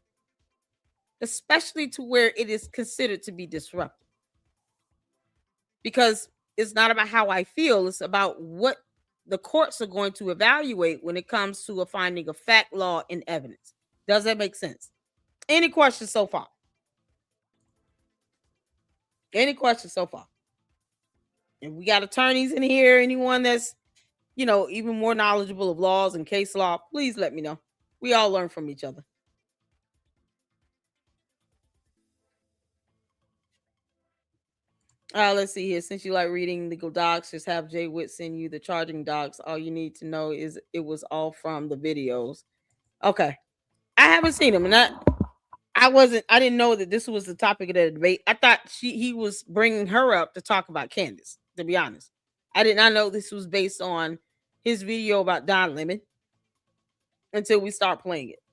especially to where it is considered to be disruptive. Because it's not about how I feel, it's about what the courts are going to evaluate when it comes to a finding of fact, law, and evidence. Does that make sense? Any questions so far? Any questions so far? And we got attorneys in here. Anyone that's, even more knowledgeable of laws and case law, please let me know. We all learn from each other. Let's see here. Since you like reading legal docs, just have Jay Witt send you the charging docs. All you need to know is it was all from the videos. Okay. I haven't seen them, and I didn't know that this was the topic of the debate. I thought he was bringing her up to talk about Candace, to be honest. I did not know this was based on his video about Don Lemon until we start playing it.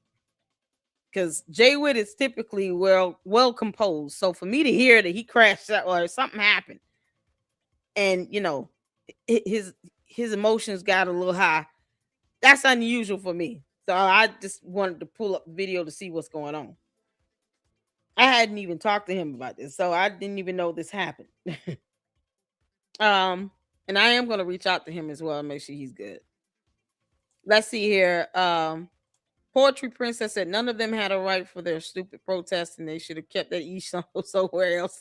Because Jay Witt is typically well composed. So for me to hear that he crashed out or something happened and, his emotions got a little high, that's unusual for me. So I just wanted to pull up the video to see what's going on. I hadn't even talked to him about this, so I didn't even know this happened. And I am going to reach out to him as well and make sure he's good. Let's see here. Poetry Princess said none of them had a right for their stupid protest and they should have kept that each somewhere else.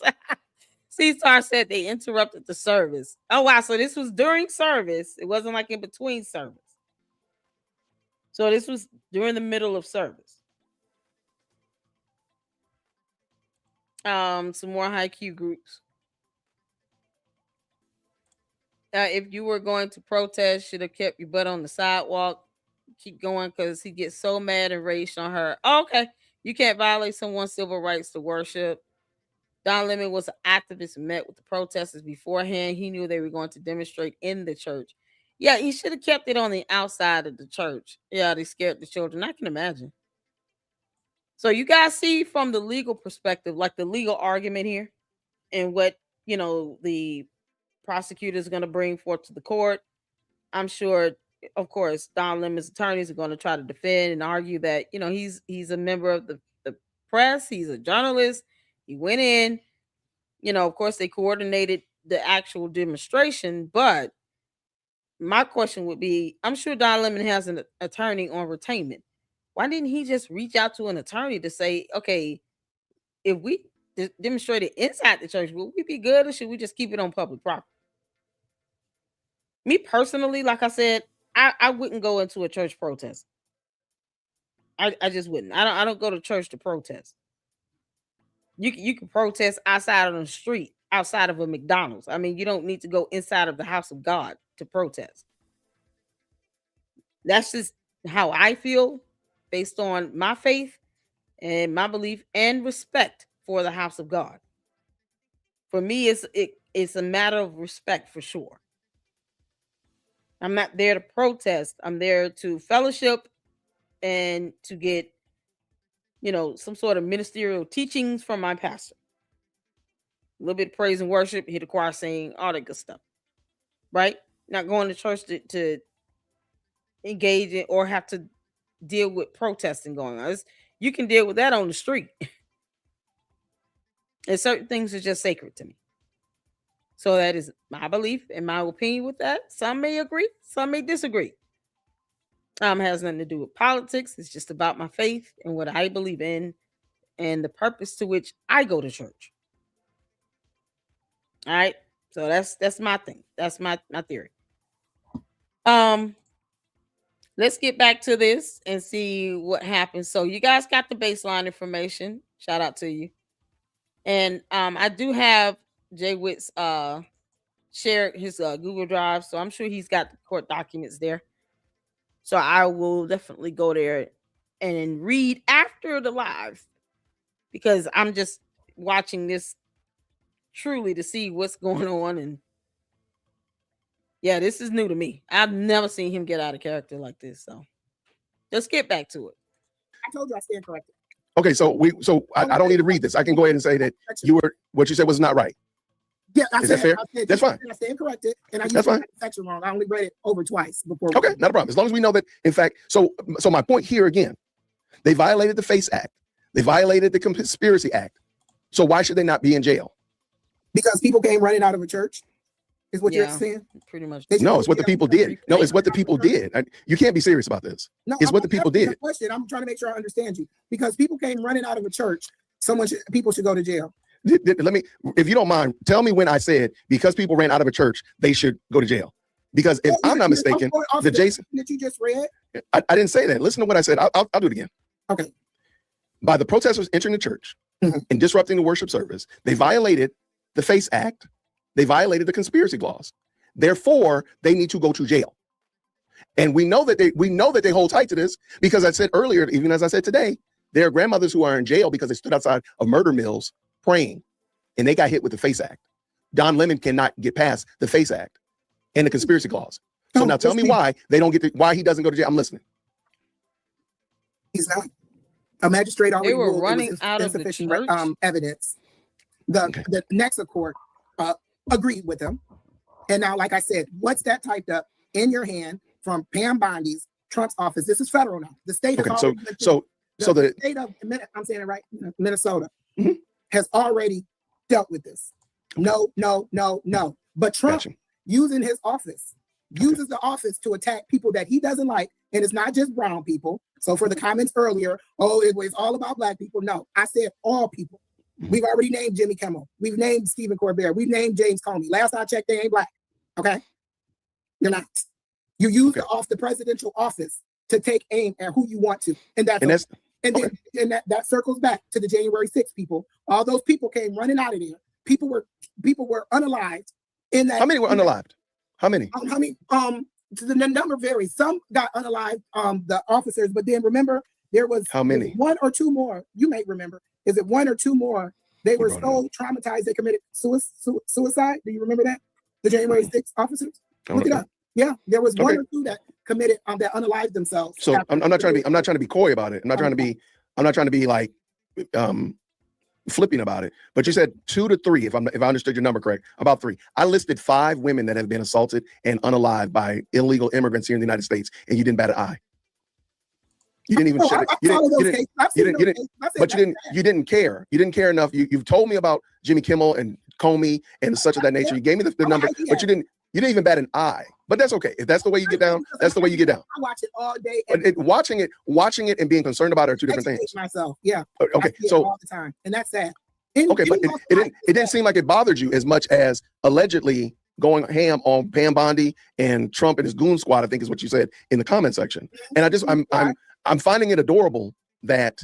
C-Star said they interrupted the service. Oh, wow. So this was during service. It wasn't like in between service. So this was during the middle of service. Some more high Q groups. If you were going to protest, should have kept your butt on the sidewalk. Keep going because he gets so mad and raged on her. Oh, okay. You can't violate someone's civil rights to worship. Don Lemon was an activist and met with the protesters beforehand. He knew they were going to demonstrate in the church. Yeah, he should have kept it on the outside of the church. Yeah, they scared the children. I can imagine. So you guys see from the legal perspective, like the legal argument here and what, the prosecutor is going to bring forth to the court. I'm sure, of course, Don Lemon's attorneys are going to try to defend and argue that, he's a member of the press. He's a journalist. He went in, of course, they coordinated the actual demonstration. But my question would be, I'm sure Don Lemon has an attorney on retainment. Why didn't he just reach out to an attorney to say, okay, if we demonstrated inside the church, will we be good or should we just keep it on public property? Me personally, like I said, I wouldn't go into a church protest. I just wouldn't. I don't go to church to protest. You can protest outside on the street, outside of a McDonald's. I mean, you don't need to go inside of the house of God to protest. That's just how I feel based on my faith and my belief and respect for the house of God. For me, it's a matter of respect for sure. I'm not there to protest. I'm there to fellowship and to get, some sort of ministerial teachings from my pastor. A little bit of praise and worship, hear the choir sing, all that good stuff. Right? Not going to church to engage in or have to deal with protesting going on. You can deal with that on the street. And certain things are just sacred to me. So that is my belief and my opinion with that. Some may agree, some may disagree. Has nothing to do with politics. It's just about my faith and what I believe in and the purpose to which I go to church. All right. So that's my thing. That's my theory. Let's get back to this and see what happens. So you guys got the baseline information. Shout out to you. And I do have Jay Witt's shared his Google Drive, so I'm sure he's got the court documents there. So I will definitely go there and read after the live, because I'm just watching this truly to see what's going on. And yeah, this is new to me. I've never seen him get out of character like this. So let's get back to it. I told you I stand corrected. Okay, so I don't need to read this. I can go ahead and say that what you said was not right. Yeah, is that fair? That's fine. I stand corrected, and I used That's fine. the section wrong. I only read it over twice before. Okay, not a problem. As long as we know that, in fact, so my point here again, they violated the FACE Act. They violated the Conspiracy Act. So why should they not be in jail? Because people came running out of a church, is what you're saying? Pretty much. No, it's what the people did. No, it's what the people did. You can't be serious about this. No, it's what the people did. Question. I'm trying to make sure I understand you. Because people came running out of a church, people should go to jail. Let me, if you don't mind, tell me when I said because people ran out of a church, they should go to jail. Because if I'm not mistaken, the Jason that you just read, I didn't say that. Listen to what I said. I'll do it again. Okay. By the protesters entering the church and disrupting the worship service, they violated the FACE Act. They violated the conspiracy clause. Therefore, they need to go to jail. And we know that they hold tight to this because I said earlier, even as I said today, there are grandmothers who are in jail because they stood outside of murder mills praying, and they got hit with the FACE Act. Don Lemon cannot get past the FACE Act and the conspiracy clause. So now tell me why they don't get why he doesn't go to jail. I'm listening. He's not. A magistrate already they were running out of the church. Evidence. The Nexa court agreed with him. And now, like I said, once that typed up in your hand from Pam Bondi's Trump's office, this is federal now. The state has already the state of, I'm saying it right, Minnesota has already dealt with this. No. But Trump using his office, uses the office to attack people that he doesn't like. And it's not just brown people. So for the comments earlier, it was all about black people. No, I said all people. We've already named Jimmy Kimmel. We've named Stephen Colbert. We've named James Comey. Last I checked, they ain't black. Okay? You're not. You use the presidential office to take aim at who you want to. And that circles back to the January 6th people. All those people came running out of there. People were unalived in that. How many were unalived? How many? The number varies. Some got unalived, the officers, but then remember there was how many? One or two more. You may remember. Is it one or two more? They were so traumatized they committed suicide. Do you remember that? The January 6th officers? Look it up. Yeah, there was one or two that committed that unalived themselves. So I'm not trying to be coy about it. I'm not trying to be like flipping about it. But you said 2 to 3, if I understood your number correct, about 3. I listed 5 women that have been assaulted and unalived by illegal immigrants here in the United States, and you didn't bat an eye. You didn't even shed it. You didn't care. You didn't care enough. You've told me about Jimmy Kimmel and Comey and such of that nature. You gave me the number, but you didn't even bat an eye. But that's okay. If that's the way you get down, that's the way you get down. I watch it all day. Watching it and being concerned about it are two different things. Myself, yeah. Okay, so all the time, and that's sad. Okay, but it didn't seem like it bothered you as much as allegedly going ham on Pam Bondi and Trump and his goon squad, I think is what you said in the comment section. And I'm finding it adorable that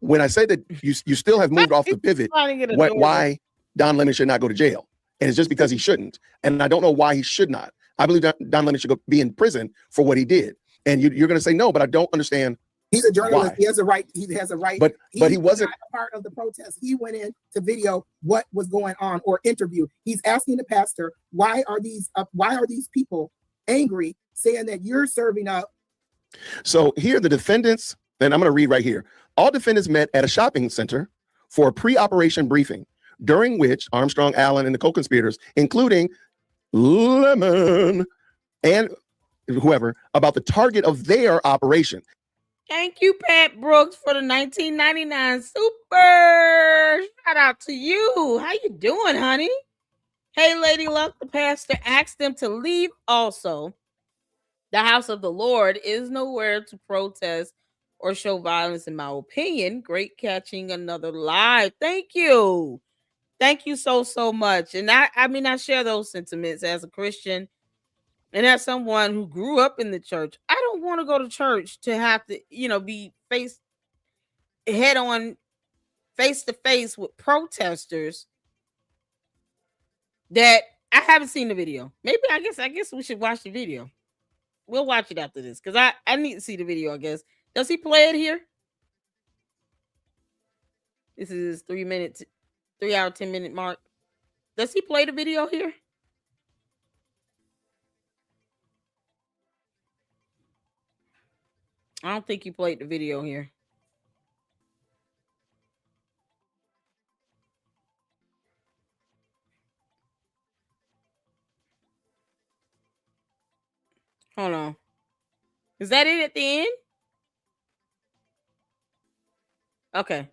when I say that you still have moved off the pivot, why Don Lemon should not go to jail. And it's just because he shouldn't. And I don't know why he should not. I believe Don Lemon should be in prison for what he did. And you're going to say no, but I don't understand. He's a journalist. Why? He has a right. He has a right. But he wasn't a part of the protest. He went in to video what was going on or interview. He's asking the pastor, why are these people angry, saying that you're serving up So here the defendants, and I'm going to read right here. All defendants met at a shopping center for a pre-operation briefing, during which Armstrong, Allen, and the co-conspirators, including Lemon and whoever, about the target of their operation. Thank you, Pat Brooks, for the 1999 super. Shout out to you. How you doing, honey? Hey, Lady Luck, the pastor asked them to leave also. The house of the Lord is nowhere to protest or show violence, in my opinion. Great catching another live. Thank you. Thank you so much. And I share those sentiments as a Christian and as someone who grew up in the church. I don't want to go to church to have to, be face to face with protesters that I haven't seen the video. Maybe I guess we should watch the video. We'll watch it after this because I need to see the video, I guess. Does he play it here? This is 3 hour, 10-minute mark. Does he play the video here? I don't think he played the video here. Hold on. Is that it at the end? Okay.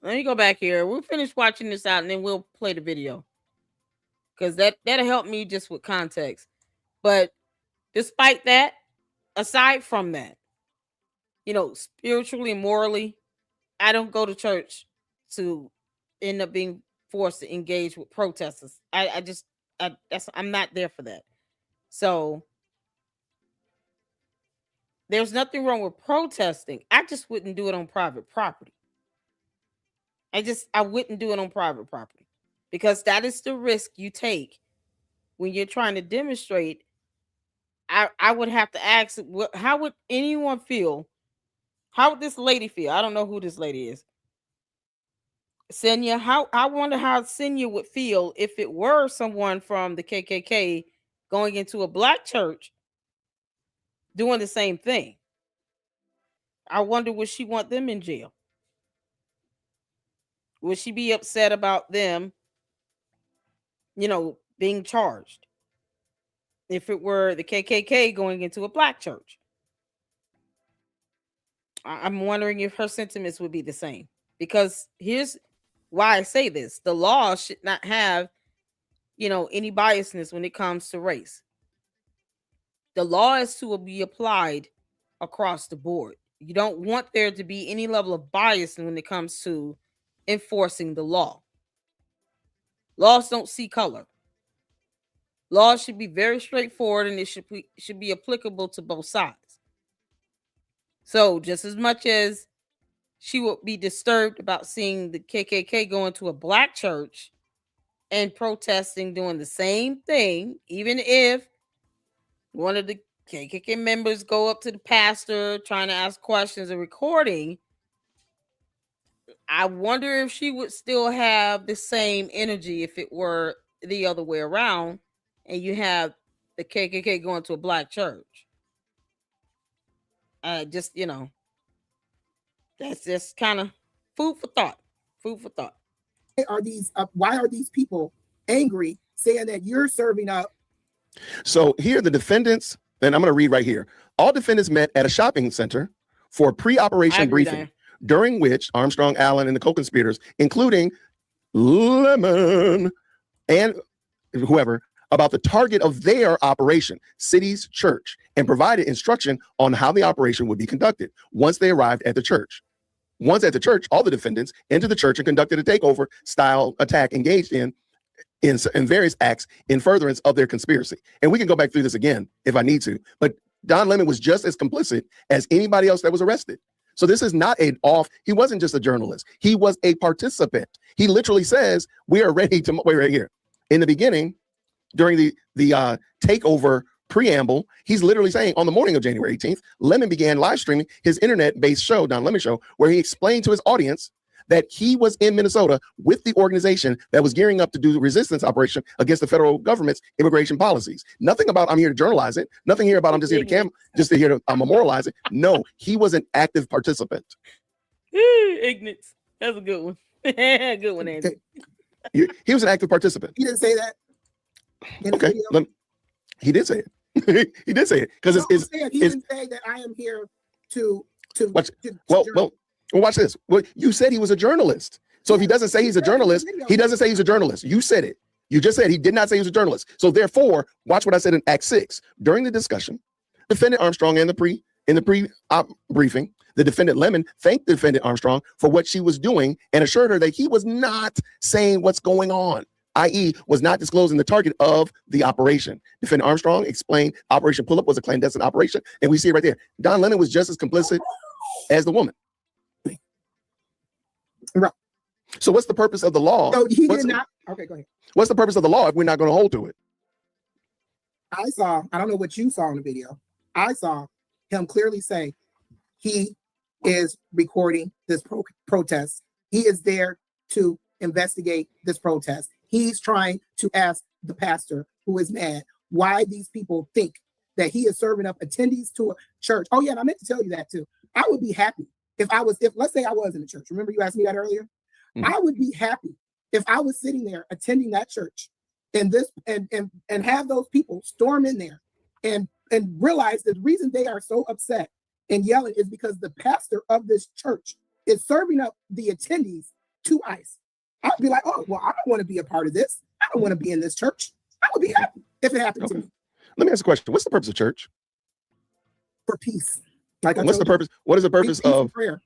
Let me go back here. We'll finish watching this out and then we'll play the video. Because that'll help me just with context. But despite that, aside from that, spiritually and morally, I don't go to church to end up being forced to engage with protesters. I'm not there for that. So there's nothing wrong with protesting. I just wouldn't do it on private property. I wouldn't do it on private property because that is the risk you take when you're trying to demonstrate. I would have to ask, how would anyone feel? How would this lady feel? I don't know who this lady is. Senya, I wonder how Senya would feel if it were someone from the KKK going into a black church doing the same thing. I wonder, would she want them in jail? Would she be upset about them, being charged? If it were the KKK going into a black church? I'm wondering if her sentiments would be the same. Because here's why I say this. The law should not have, any biasness when it comes to race. The law is to be applied across the board. You don't want there to be any level of bias when it comes to enforcing the law. Laws don't see color. Laws should be very straightforward and it should be applicable to both sides. So just as much as she would be disturbed about seeing the KKK go into a black church and protesting, doing the same thing, even if one of the KKK members go up to the pastor trying to ask questions and recording, I wonder if she would still have the same energy if it were the other way around and you have the KKK going to a black church. That's just kind of food for thought. Why are these people angry saying that you're serving up? So here the defendants, and I'm going to read right here. All defendants met at a shopping center for a pre-operation briefing, during which Armstrong, Allen, and the co-conspirators, including Lemon and whoever, about the target of their operation, city's church, and provided instruction on how the operation would be conducted once they arrived at the church. Once at the church, all the defendants entered the church and conducted a takeover style attack, engaged in various acts in furtherance of their conspiracy. And we can go back through this again if I need to, but Don Lemon was just as complicit as anybody else that was arrested. So this is not he wasn't just a journalist. He was a participant. He literally says, we are ready to, wait right here. In the beginning, during the takeover preamble, he's literally saying on the morning of January 18th, Lemon began live streaming his internet-based show, Don Lemon Show, where he explained to his audience that he was in Minnesota with the organization that was gearing up to do the resistance operation against the federal government's immigration policies. Nothing about I'm here to journalize it. Nothing here about I'm just here to memorialize it. No, he was an active participant. Ignorance. That's a good one. Good one, Andy. He was an active participant. He didn't say that. Okay, he did say it. He did say it because he didn't say that I am here to watch. Well, watch this. Well, you said he was a journalist. So if he doesn't say he's a journalist, he doesn't say he's a journalist. You said it. You just said he did not say he was a journalist. So therefore, watch what I said in Act 6. During the discussion, defendant Armstrong in the pre-op briefing, the defendant Lemon thanked the defendant Armstrong for what she was doing and assured her that he was not saying what's going on, i.e. was not disclosing the target of the operation. Defendant Armstrong explained Operation Pull-Up was a clandestine operation, and we see it right there. Don Lemon was just as complicit as the woman. Right. So what's the purpose of the law? So he did not. Okay, go ahead. What's the purpose of the law if we're not going to hold to it? I don't know what you saw in the video. I saw him clearly say he is recording this protest. He is there to investigate this protest. He's trying to ask the pastor who is mad why these people think that he is serving up attendees to a church. Oh yeah, and I meant to tell you that too. I would be happy if let's say I was in the church. Remember you asked me that earlier? Mm-hmm. I would be happy if I was sitting there attending that church and have those people storm in there and realize that the reason they are so upset and yelling is because the pastor of this church is serving up the attendees to ICE. I'd be like, oh, well, I don't want to be a part of this. I don't want to be in this church. I would be happy if it happened to me. Let me ask a question. What's the purpose of church? For peace. Like what's the purpose? What is the purpose of prayer?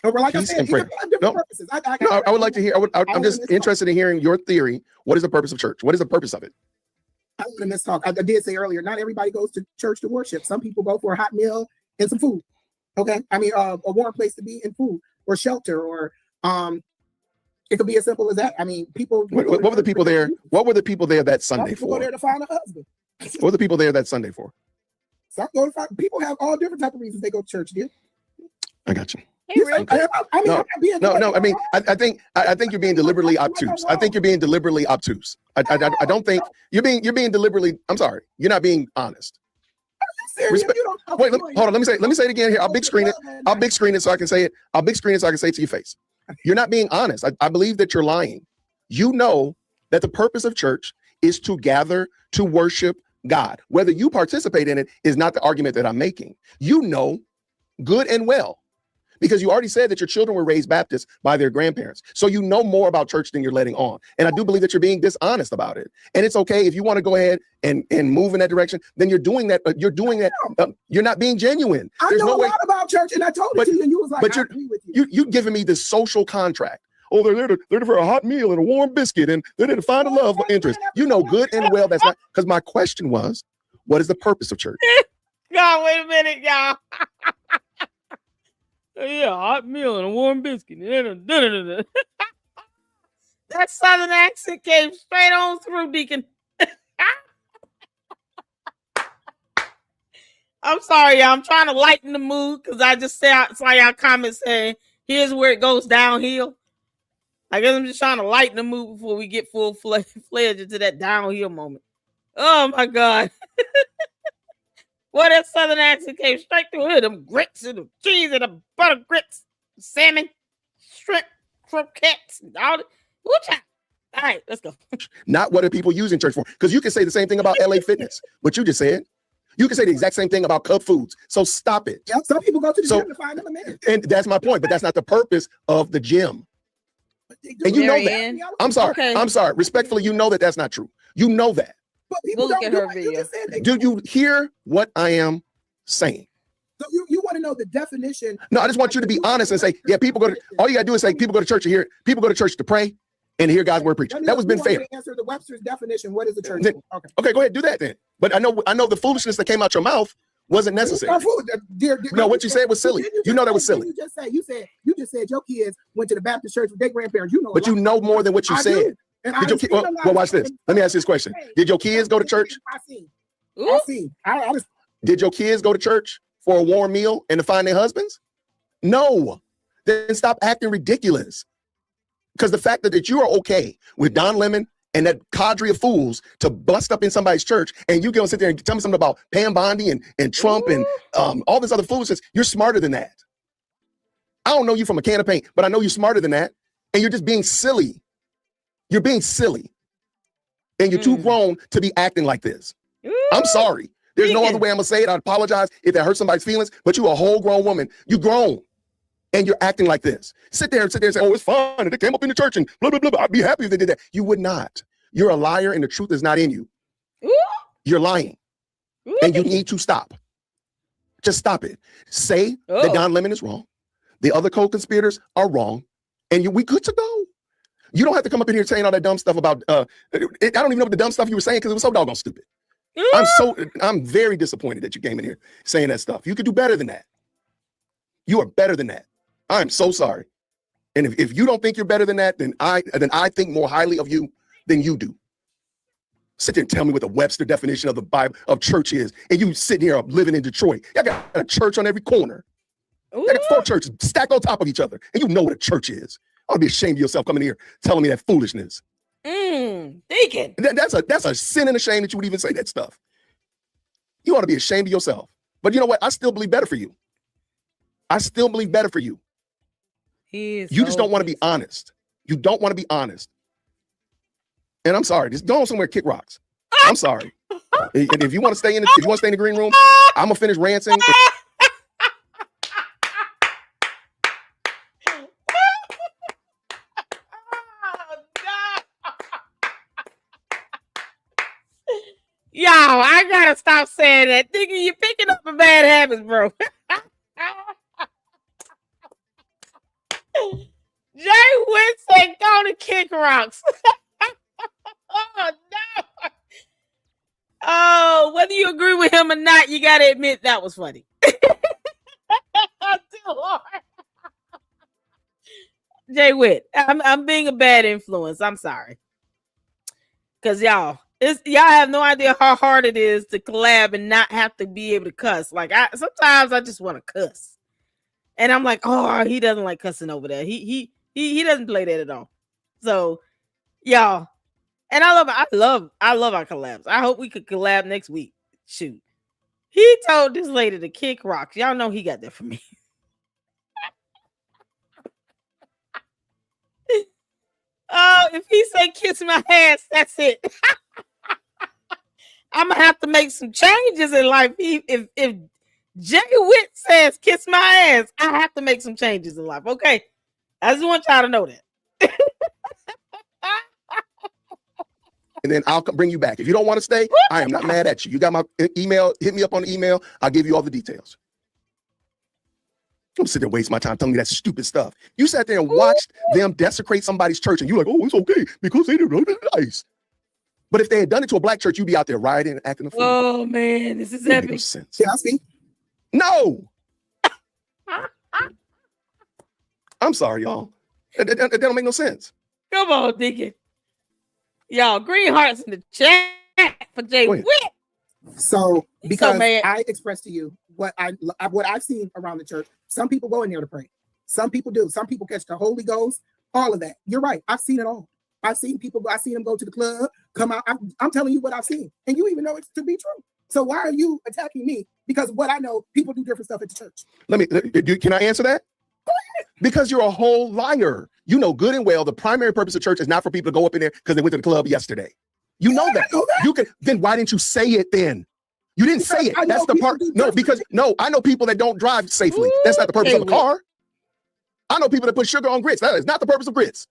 Or like peace I said, and prayer? Purposes. I would like to hear. I'm just interested in hearing your theory. What is the purpose of church? What is the purpose of it? I don't want to mistalk. I did say earlier, not everybody goes to church to worship. Some people go for a hot meal and some food. Okay, I mean a warm place to be and food or shelter or it could be as simple as that. I mean, people. What were the people there? What were the people there that Sunday people for? Go there to find a husband. What were the people there that Sunday for? Some go to find, people have all different type of reasons they go to church, dude. I got you. Hey, okay. I think you're being deliberately obtuse. I think you're being deliberately obtuse. I don't think you're being deliberately. I'm sorry. You're not being honest. Wait, hold on. Let me say it again here. I'll big screen it so I can say it. I'll big screen it so I can say it to your face. You're not being honest. I believe that you're lying. You know that the purpose of church is to gather to worship God. Whether you participate in it is not the argument that I'm making. You know good and well, because you already said that your children were raised Baptist by their grandparents. So you know more about church than you're letting on. And I do believe that you're being dishonest about it. And it's okay if you want to go ahead and move in that direction, then you're doing that. You're not being genuine. I know a lot about church, and I told it to you, and you was like, I agree with you. You're giving me this social contract. Oh, they're there for a hot meal and a warm biscuit, and they're there to find a love interest. You know good and well that's not, because my question was, what is the purpose of church? God, wait a minute, y'all. Yeah, a hot meal and a warm biscuit. That southern accent came straight on through, Deacon. I'm sorry, y'all. I'm trying to lighten the mood because I just saw y'all comments saying, here's where it goes downhill. I guess I'm just trying to lighten the mood before we get full-fledged into that downhill moment. Oh, my God. Well, that southern accent came straight through here. Them grits and the cheese and the butter grits, salmon, shrimp cats, and all that. All right, let's go. Not what are people using church for? Because you can say the same thing about LA Fitness, what you just said. You can say the exact same thing about Cub Foods. So stop it. Yep, some people go to the gym to find them a man. And that's my point, but that's not the purpose of the gym. And you know that. I'm sorry. Okay. I'm sorry. Respectfully, you know that that's not true. You know that. But people look at her video. Do you hear what I am saying? So you want to know the definition? No, I just want you to be honest and say, yeah, people go to, all you gotta do is say people go to church to hear, people go to church to pray and hear God's word preached. That was been fair. Answer the Webster's definition. What is the church? Okay, go ahead, do that then. But I know the foolishness that came out your mouth wasn't necessary. No, what you said was silly. You know that was silly. You just said your kids went to the Baptist church with their grandparents. You know, but you know more than what you said. Well, watch this. Let me ask you this question. Did your kids go to church? I see. Did your kids go to church for a warm meal and to find their husbands? No. then stop acting ridiculous. Because the fact that you are okay with Don Lemon and that cadre of fools to bust up in somebody's church, and you go sit there and tell me something about Pam Bondi and Trump and all this other foolishness, you're smarter than that. I don't know you from a can of paint, but I know you're smarter than that. And you're just being silly. You're being silly. And you're too grown to be acting like this. I'm sorry. There's no other way I'm going to say it. I apologize if that hurts somebody's feelings, but you're a whole grown woman. You grown. And you're acting like this. Sit there and say, oh, it's fine. And they came up in the church and blah, blah, blah. I'd be happy if they did that. You would not. You're a liar and the truth is not in you. You're lying. And you need to stop. Just stop it. Say that Don Lemon is wrong. The other co-conspirators are wrong. And we good to go. You don't have to come up in here saying all that dumb stuff about, I don't even know what the dumb stuff you were saying because it was so doggone stupid. I'm very disappointed that you came in here saying that stuff. You could do better than that. You are better than that. I'm so sorry. And if you don't think you're better than that, then I think more highly of you than you do. Sit there and tell me what the Webster definition of the Bible of church is. And you sitting here living in Detroit. Y'all got a church on every corner. Y'all got 4 churches stacked on top of each other. And you know what a church is. I'll be ashamed of yourself coming here telling me that foolishness. Deacon. That's a sin and a shame that you would even say that stuff. You ought to be ashamed of yourself. But you know what? I still believe better for you. I still believe better for you. You just don't want to be honest. You don't want to be honest. And I'm sorry. Just go on somewhere, kick rocks. I'm sorry. And if you want to stay in the green room, I'm gonna finish ranting. Y'all, I gotta stop saying that. Thinking you're picking up a bad habits, bro. Jay Winston gonna kick rocks. Oh no. Oh, whether you agree with him or not, you gotta admit that was funny. Jay Witt, I'm being a bad influence. I'm sorry. Cause y'all have no idea how hard it is to collab and not have to be able to cuss. Like sometimes I just want to cuss. And I'm like, oh, he doesn't like cussing over there. He doesn't play that at all. So, y'all, and I love our collabs. I hope we could collab next week. Shoot, he told this lady to kick rocks. Y'all know he got that from me. Oh, if he say kiss my ass, that's it. I'm gonna have to make some changes in life. If Jay Witt says kiss my ass, I have to make some changes in life. Okay, I just want y'all to know that. And then I'll bring you back. If you don't want to stay, I am not mad at you. You got my email. Hit me up on the email. I'll give you all the details. Don't sit there and waste my time telling me that stupid stuff. You sat there and watched them desecrate somebody's church, and you're like, oh, it's okay because they did it nice. But if they had done it to a black church, you'd be out there rioting and acting a fool. Oh man, this is epic. No sense. Yeah, I see. No. I'm sorry, y'all. That don't make no sense. Come on, Deacon. Y'all, green hearts in the chat for Jay Witt. So because mad. I expressed to you what I've seen around the church. Some people go in there to pray. Some people do. Some people catch the Holy Ghost. All of that. You're right. I've seen it all. I've seen them go to the club, come out. I'm telling you what I've seen, and you even know it's to be true. So why are you attacking me? Because what I know, people do different stuff at the church. Can I answer that? Because you're a whole liar. You know good and well the primary purpose of church is not for people to go up in there because they went to the club yesterday. You know that. You can. Then why didn't you say it then? You didn't say it. That's the part. No, I know people that don't drive safely. That's not the purpose of a car. I know people that put sugar on grits. That is not the purpose of grits.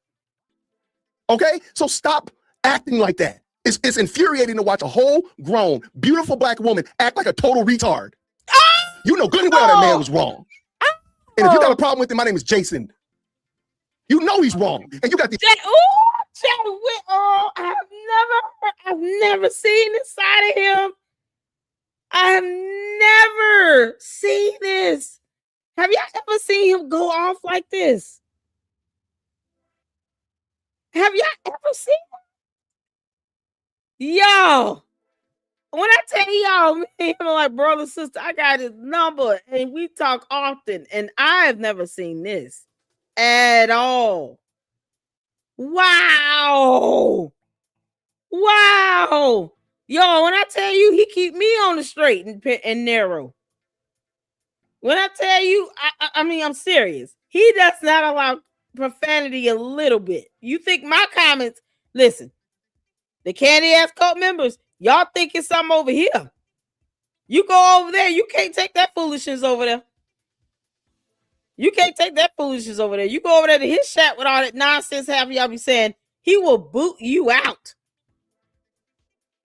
Okay? So stop acting like that. It's infuriating to watch a whole grown, beautiful black woman act like a total retard. You know good and well that man was wrong. And if you got a problem with him, my name is Jason. You know he's wrong. And you got the I've never seen this side of him. I have never seen this. Have y'all ever seen him go off like this? Have y'all ever seen him? Yo, when I tell y'all, me and him are like brother, sister, I got his number and we talk often, and I have never seen this. At all. Wow. Wow. Yo, when I tell you he keep me on the straight and narrow. When I tell you, I mean, I'm serious. He does not allow profanity a little bit. You think my comments, listen, the candy ass cult members, y'all think it's something over here. You go over there, you can't take that foolishness over there. You can't take that foolishness over there. You go over there to his chat with all that nonsense half of y'all be saying, he will boot you out.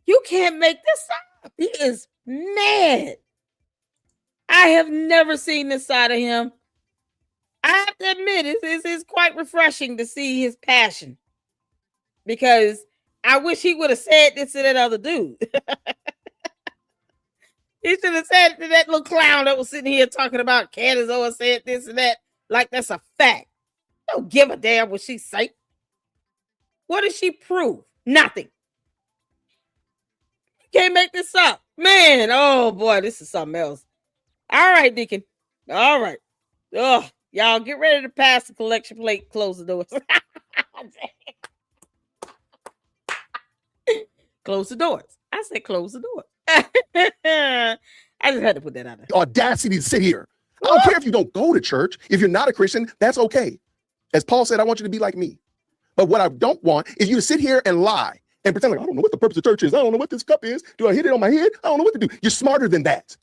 You can't make this up. He is mad. I have never seen this side of him. I have to admit, it's quite refreshing to see his passion. Because I wish he would have said this to that other dude. He should have said it to that little clown that was sitting here talking about Candace Owens said this and that. Like that's a fact. Don't give a damn what she say. What did she prove? Nothing. You can't make this up. Man, oh boy, this is something else. All right, Deacon. All right. Oh, y'all get ready to pass the collection plate. Close the doors. Close the doors. I said close the door. I just had to put that out there. Audacity to sit here. I don't care if you don't go to church. If you're not a Christian, that's okay. As Paul said, I want you to be like me. But what I don't want is you to sit here and lie and pretend like, I don't know what the purpose of church is. I don't know what this cup is. Do I hit it on my head? I don't know what to do. You're smarter than that.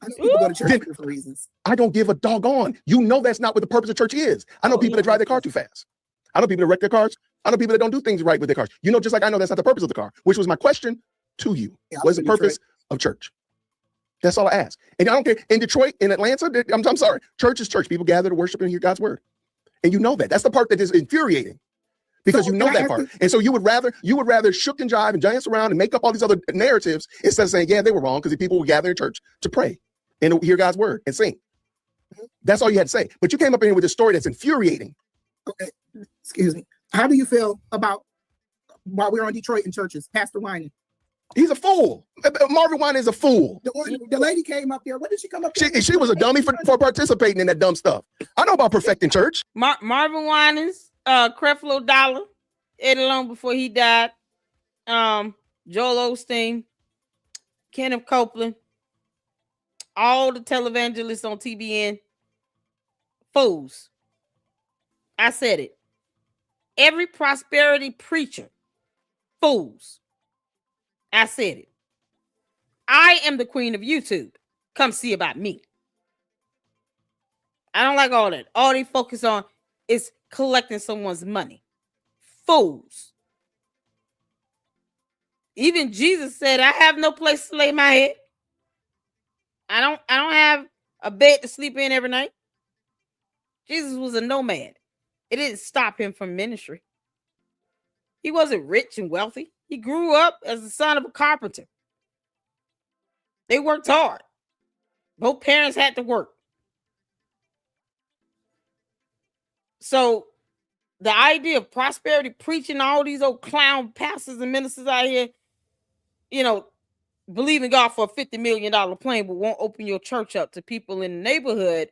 I know people go to church for different reasons. I don't give a doggone. You know that's not what the purpose of church is. I know people that drive their car too fast. I know people that wreck their cars. I know people that don't do things right with their cars. You know, just like I know that's not the purpose of the car, which was my question to you. What is the purpose of church? That's all I ask. And I don't care. In Detroit, in Atlanta, I'm sorry. Church is church. People gather to worship and hear God's word. And you know that. That's the part that is infuriating. Because you know that part. And so you would rather shook and jive and dance around and make up all these other narratives instead of saying, yeah, they were wrong, because the people would gather in church to pray and hear God's word and sing. That's all you had to say. But you came up in here with a story that's infuriating. Okay, excuse me. How do you feel about, while we're on Detroit in churches, Pastor Winan? He's a fool. Marvin Wine is a fool. The lady came up there. What did she come up there? She was a dummy for participating in that dumb stuff. I know about perfecting church. Marvin Winans, Creflo Dollar, Ed Alone before he died, Joel Osteen, Kenneth Copeland, all the televangelists on TBN, fools. I said it. Every prosperity preacher, fools. I said it. I am the queen of YouTube. Come see about me. I don't like all that. All they focus on is collecting someone's money. Fools. Even Jesus said, I have no place to lay my head. I don't have a bed to sleep in every night. Jesus was a nomad. It didn't stop him from ministry. He wasn't rich and wealthy. He grew up as the son of a carpenter. They worked hard. Both parents had to work. So the idea of prosperity preaching, all these old clown pastors and ministers out here, you know, believe in God for a $50 million plane, but won't open your church up to people in the neighborhood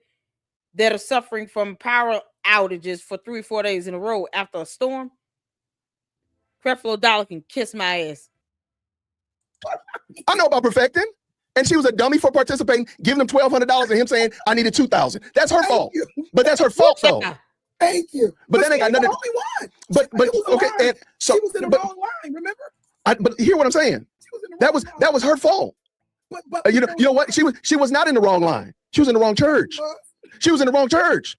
that are suffering from power outages for 3 or 4 days in a row after a storm. Creflo Dollar can kiss my ass. I know about perfecting. And she was a dummy for participating, giving him $1,200 and him saying, I needed $2,000. That's her fault. But that's her fault, though. Thank you. But that ain't got nothing. But okay. And so, she was in the wrong line, remember? But hear what I'm saying. That was her fault. But you know what? She was not in the wrong line. She was in the wrong church. She was in the wrong church.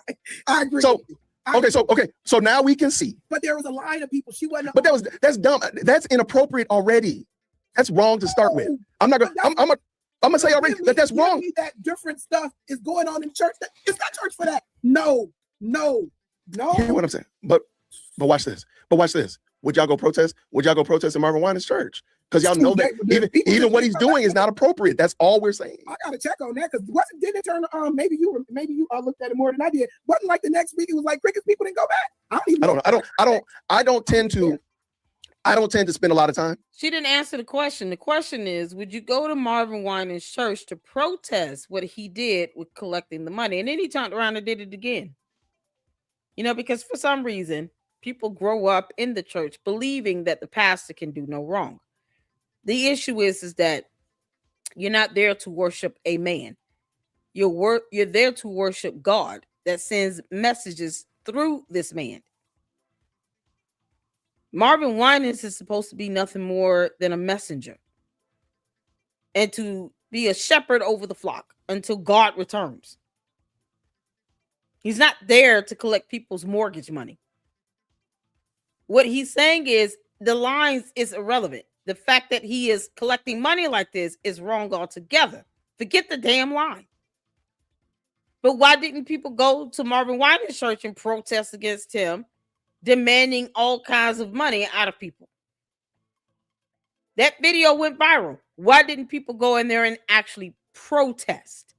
Right. I agree. So now we can see. But there was a line of people. She wasn't. But that's dumb. That's inappropriate already. That's wrong to start with. I'm gonna say already that's wrong. That different stuff is going on in church. It's not church for that. No. Hear what I'm saying? But watch this. Would y'all go protest? Would y'all go protest in Marvin Winans' church? Because y'all know that even what he's doing is not appropriate. That's all we're saying. I gotta check on that, because didn't it turn? Maybe you looked at it more than I did. Wasn't like the next week it was like crickets. People didn't go back. I don't tend to spend a lot of time. She didn't answer the question. The question is, would you go to Marvin Winans' church to protest what he did with collecting the money? And then he turned around and did it again. Because for some reason, people grow up in the church believing that the pastor can do no wrong. The issue is that you're not there to worship a man. You're there to worship God that sends messages through this man. Marvin Winans is supposed to be nothing more than a messenger and to be a shepherd over the flock until God returns. He's not there to collect people's mortgage money. What he's saying is the lines is irrelevant. The fact that he is collecting money like this is wrong altogether. Forget the damn line. But why didn't people go to Marvin Winans' church and protest against him, demanding all kinds of money out of people? That video went viral. Why didn't people go in there and actually protest?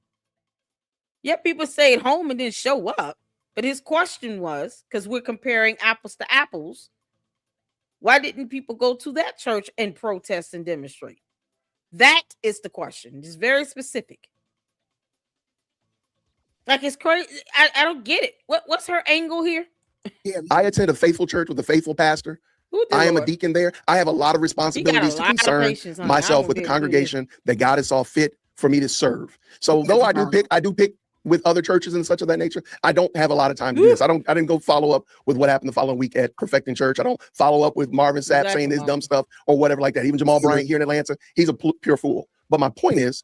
Yet people stayed home and didn't show up. But his question was, because we're comparing apples to apples, why didn't people go to that church and protest and demonstrate? That is the question. It's very specific. Like, it's crazy. I don't get it. What's her angle here? Yeah, I attend a faithful church with a faithful pastor. I am a deacon there. I have a lot of responsibilities to concern myself with the congregation that God has saw fit for me to serve. So though I do pick with other churches and such of that nature, I don't have a lot of time to do this. I didn't go follow up with what happened the following week at Perfecting Church. I don't follow up with Marvin Sapp saying this dumb stuff or whatever like that. Even Jamal Bryant here in Atlanta, he's a pure fool. But my point is,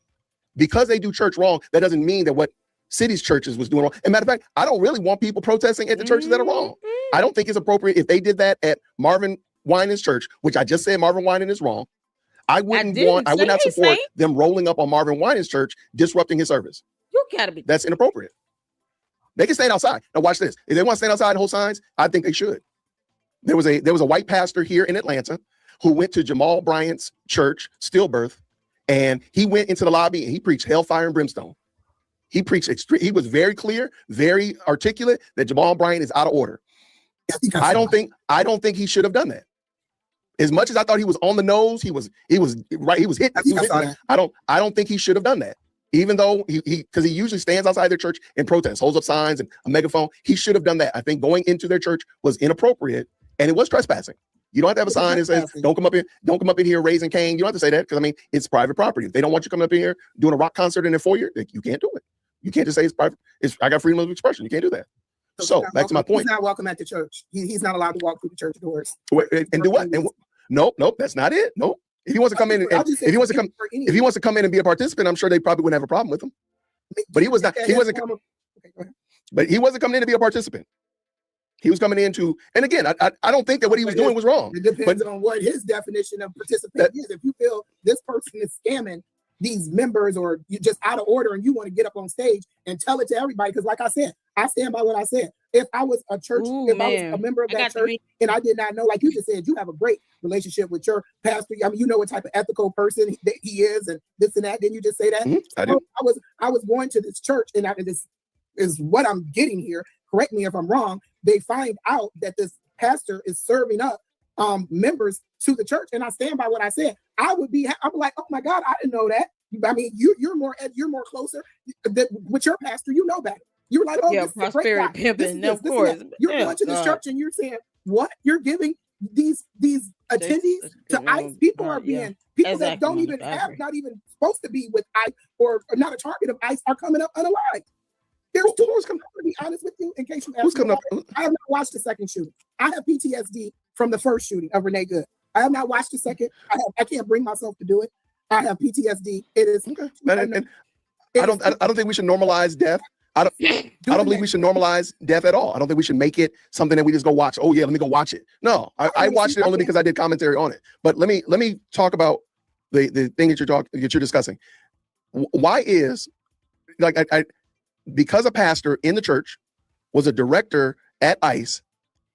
because they do church wrong, that doesn't mean that what city's churches was doing wrong. And matter of fact, I don't really want people protesting at the churches that are wrong. I don't think it's appropriate if they did that at Marvin Winans' church, which I just said Marvin Winans is wrong. I would not support them rolling up on Marvin Winans' church, disrupting his service. You gotta be. That's inappropriate. They can stand outside. Now watch this. If they want to stand outside and hold signs, I think they should. There was a white pastor here in Atlanta who went to Jamal Bryant's church, Stillbirth, and he went into the lobby and he preached hellfire and brimstone. He preached extreme. He was very clear, very articulate that Jamal Bryant is out of order. I don't think he should have done that. As much as I thought he was on the nose, he was right. He was hit. I don't think he should have done that. Even though because he usually stands outside their church and protests, holds up signs and a megaphone. He should have done that. I think going into their church was inappropriate and it was trespassing. You don't have to have a sign that says, don't come up in here raising Cain. You don't have to say that because I mean it's private property. If they don't want you coming up in here doing a rock concert in their foyer, you can't do it. You can't just say it's private. I got freedom of expression. You can't do that. So back to my point. He's not welcome at the church. He's not allowed to walk through the church doors. And do what? Nope, that's not it. Nope. If he wants to come in if he wants to come in and be a participant, I'm sure they probably wouldn't have a problem with him. But he wasn't coming in to be a participant. He was coming in to, and again, I don't think that what he was doing was wrong. It depends on what his definition of participant is. If you feel this person is scamming these members or you're just out of order and you want to get up on stage and tell it to everybody, because like I said, I stand by what I said. If I was a church, I was a member of that church and I did not know, like you just said, you have a great relationship with your pastor. I mean, you know what type of ethical person that he is and this and that. Didn't you just say that? I did. I was going to this church and this is what I'm getting here. Correct me if I'm wrong. They find out that this pastor is serving up members to the church, and I stand by what I said. I'm like, oh my God, I didn't know that. I mean, you're more closer with your pastor. You know better. You're like, oh, this prosperity pimping. Of course, you're going to this church and you're saying what? You're giving these attendees to ICE. People are being people that don't even have, not even supposed to be with ICE or not a target of ICE are coming up unalive. There's two who's coming up, to be honest with you, in case you ask me. I have not watched the second shooting. I have PTSD from the first shooting of Renee Good. I have not watched the second. I can't bring myself to do it. I have PTSD. It is okay. I don't think we should normalize death. I don't believe we should normalize death at all. I don't think we should make it something that we just go watch. Oh yeah, let me go watch it. No, I watched it only because I did commentary on it. But let me talk about the thing that you're discussing. Why is because a pastor in the church was a director at ICE,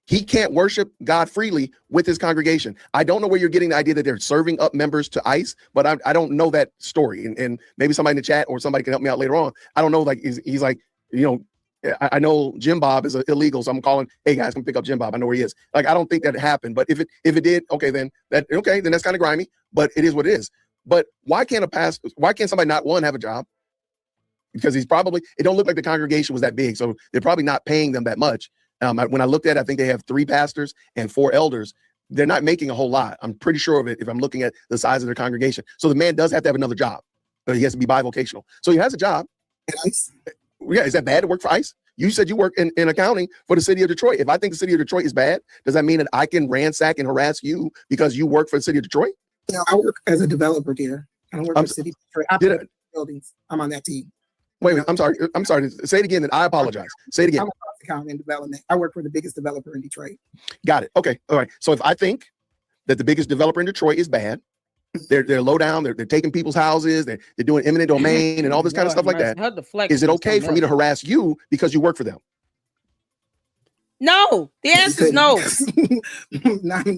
he can't worship God freely with his congregation. I don't know where you're getting the idea that they're serving up members to ICE, but I don't know that story. And maybe somebody in the chat or somebody can help me out later on. I don't know. Like he's like, I know Jim Bob is illegal, so I'm calling, hey guys, come pick up Jim Bob. I know where he is. Like I don't think that happened, but if it did, then that's kind of grimy. But it is what it is. But why can't somebody not have a job? Because it don't look like the congregation was that big, so they're probably not paying them that much. When I looked at it, I think they have 3 pastors and 4 elders. They're not making a whole lot. I'm pretty sure of it if I'm looking at the size of their congregation. So the man does have to have another job. He has to be bivocational. So he has a job. ICE. Yeah, is that bad to work for ICE? You said you work in accounting for the city of Detroit. If I think the city of Detroit is bad, does that mean that I can ransack and harass you because you work for the city of Detroit? No, I work as a developer, dear. I don't work for the city of Detroit. I work in buildings. I'm on that team. Wait, I'm sorry. I'm sorry. Say it again, and I apologize. Say it again. I'm a cost accountant in development. I work for the biggest developer in Detroit. Got it. Okay. All right. So if I think that the biggest developer in Detroit is bad, they're low down, they're taking people's houses, they're doing eminent domain and all this kind of stuff like that. Is it okay for me to harass you because you work for them? No, the answer is no.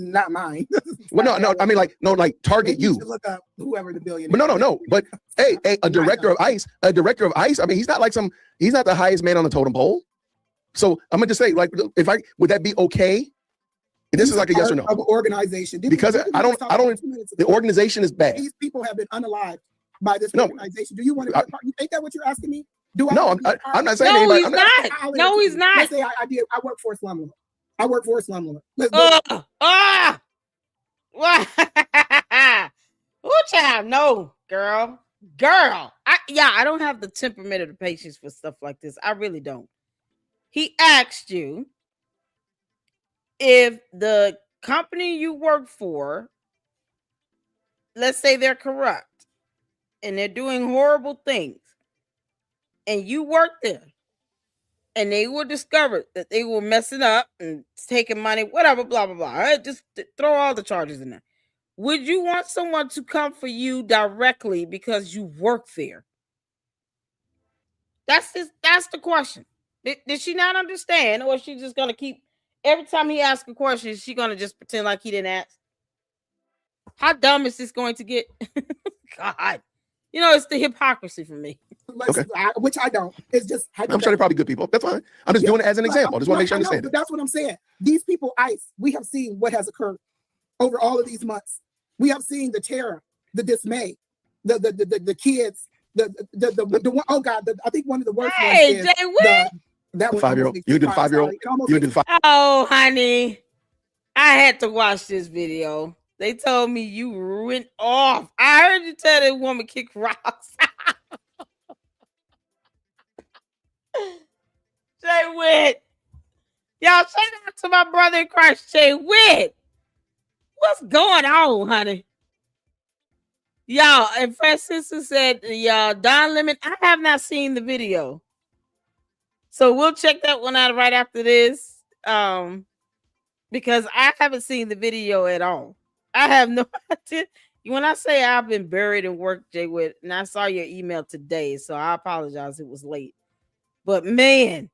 not mine. Well, no. I mean, like target Maybe you. should look up whoever the billionaire. But no. But hey, a director of ICE. I mean, he's not the highest man on the totem pole. So I'm gonna just say, like, would that be okay? And this is like a yes or no. Of organization. Because the organization is bad. These people have been unalived by this organization. Do you want to? Ain't that what you're asking me? No, I'm not saying no, anybody. No, he's not. Let's say I did. I work for a slumlord. I work for a slumlord. Let's go. Oh, child, no, girl. I don't have the temperament or the patience for stuff like this. I really don't. He asked you if the company you work for, let's say they're corrupt and they're doing horrible things, and you work there, and they were discovered that they were messing up and taking money, whatever, blah, blah, blah. Right? Just throw all the charges in there. Would you want someone to come for you directly because you work there? That's the question. Did she not understand, or is she just gonna keep every time he asks a question, is she gonna just pretend like he didn't ask? How dumb is this going to get? God, it's the hypocrisy for me. Okay. Which I don't. It's just. I'm sure they're probably good people. That's fine. I'm just doing it as an example. I just want to make sure I understand it. But that's what I'm saying. These people, ICE, we have seen what has occurred over all of these months. We have seen the terror, the dismay, the kids, the one. Oh God, I think one of the worst ones is that 5-year-old. You did the 5-year-old. You did the 5. Oh, honey, I had to watch this video. They told me you went off. I heard you tell that woman kick rocks. Jay Witt. Y'all, shout out to my brother in Christ, Jay Witt. What's going on, honey? Y'all, and Francisco said, Don Lemon, I have not seen the video. So we'll check that one out right after this. Because I haven't seen the video at all. I have no idea. When I say I've been buried in work, Jay Witt, and I saw your email today, so I apologize. It was late. But man,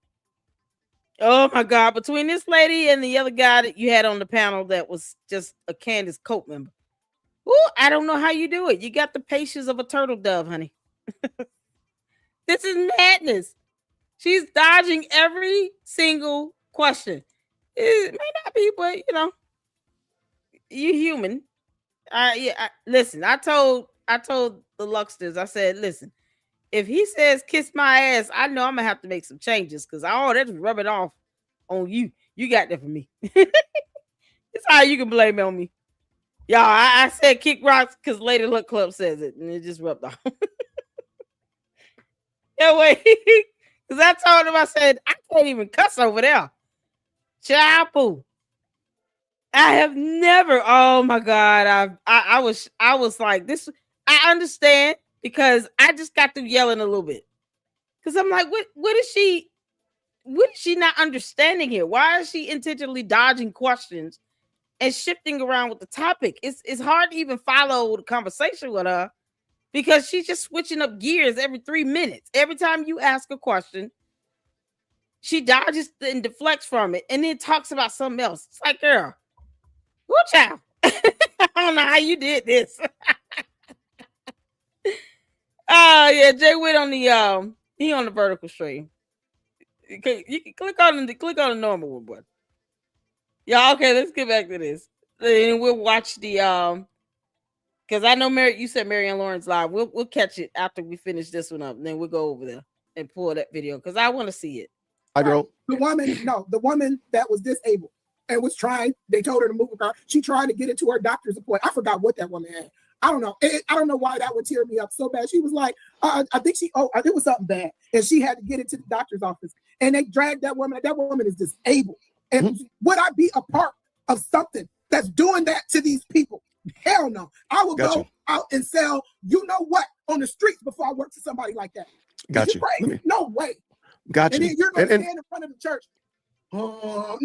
oh my God, between this lady and the other guy that you had on the panel that was just a Candace Cope member. Ooh, I don't know how you do it. You got the patience of a turtle dove, honey. This is madness. She's dodging every single question. It may not be, but you human. Listen, I told the Luxters, I said, listen, if he says kiss my ass, I know I'm gonna have to make some changes because that's rubbing off on you. You got that for me. It's how you can blame it on me. Y'all, I said kick rocks because Lady Luck Club says it, and it just rubbed off. Yeah, wait. Because I told him, I said, I can't even cuss over there. Chapu. I have never, oh my God. I was like, this, I understand because I just got through yelling a little bit. Because I'm like, what is she not understanding here? Why is she intentionally dodging questions and shifting around with the topic? It's hard to even follow the conversation with her because she's just switching up gears every 3 minutes. Every time you ask a question, she dodges and deflects from it and then talks about something else. It's like, girl, watch out. I don't know how you did this. Oh, yeah, Jay Witt on the he on the vertical stream. You can click on the normal one, bud. Yeah, okay, let's get back to this. And we'll watch the because I know you said Marianne Lawrence live. We'll catch it after we finish this one up, and then we'll go over there and pull that video because I want to see it. 5-year-old. The woman that was disabled and was trying, they told her to move her car. She tried to get into her doctor's appointment. I forgot what that woman had. I don't know. I don't know why that would tear me up so bad. She was like, I think it was something bad. And she had to get into the doctor's office. And they dragged that woman. That woman is disabled. And would I be a part of something that's doing that to these people? Hell no. I will go out and sell, you know what, on the streets before I work for somebody like that. Got you. No way. Got you. And then you're going to stand in front of the church. No.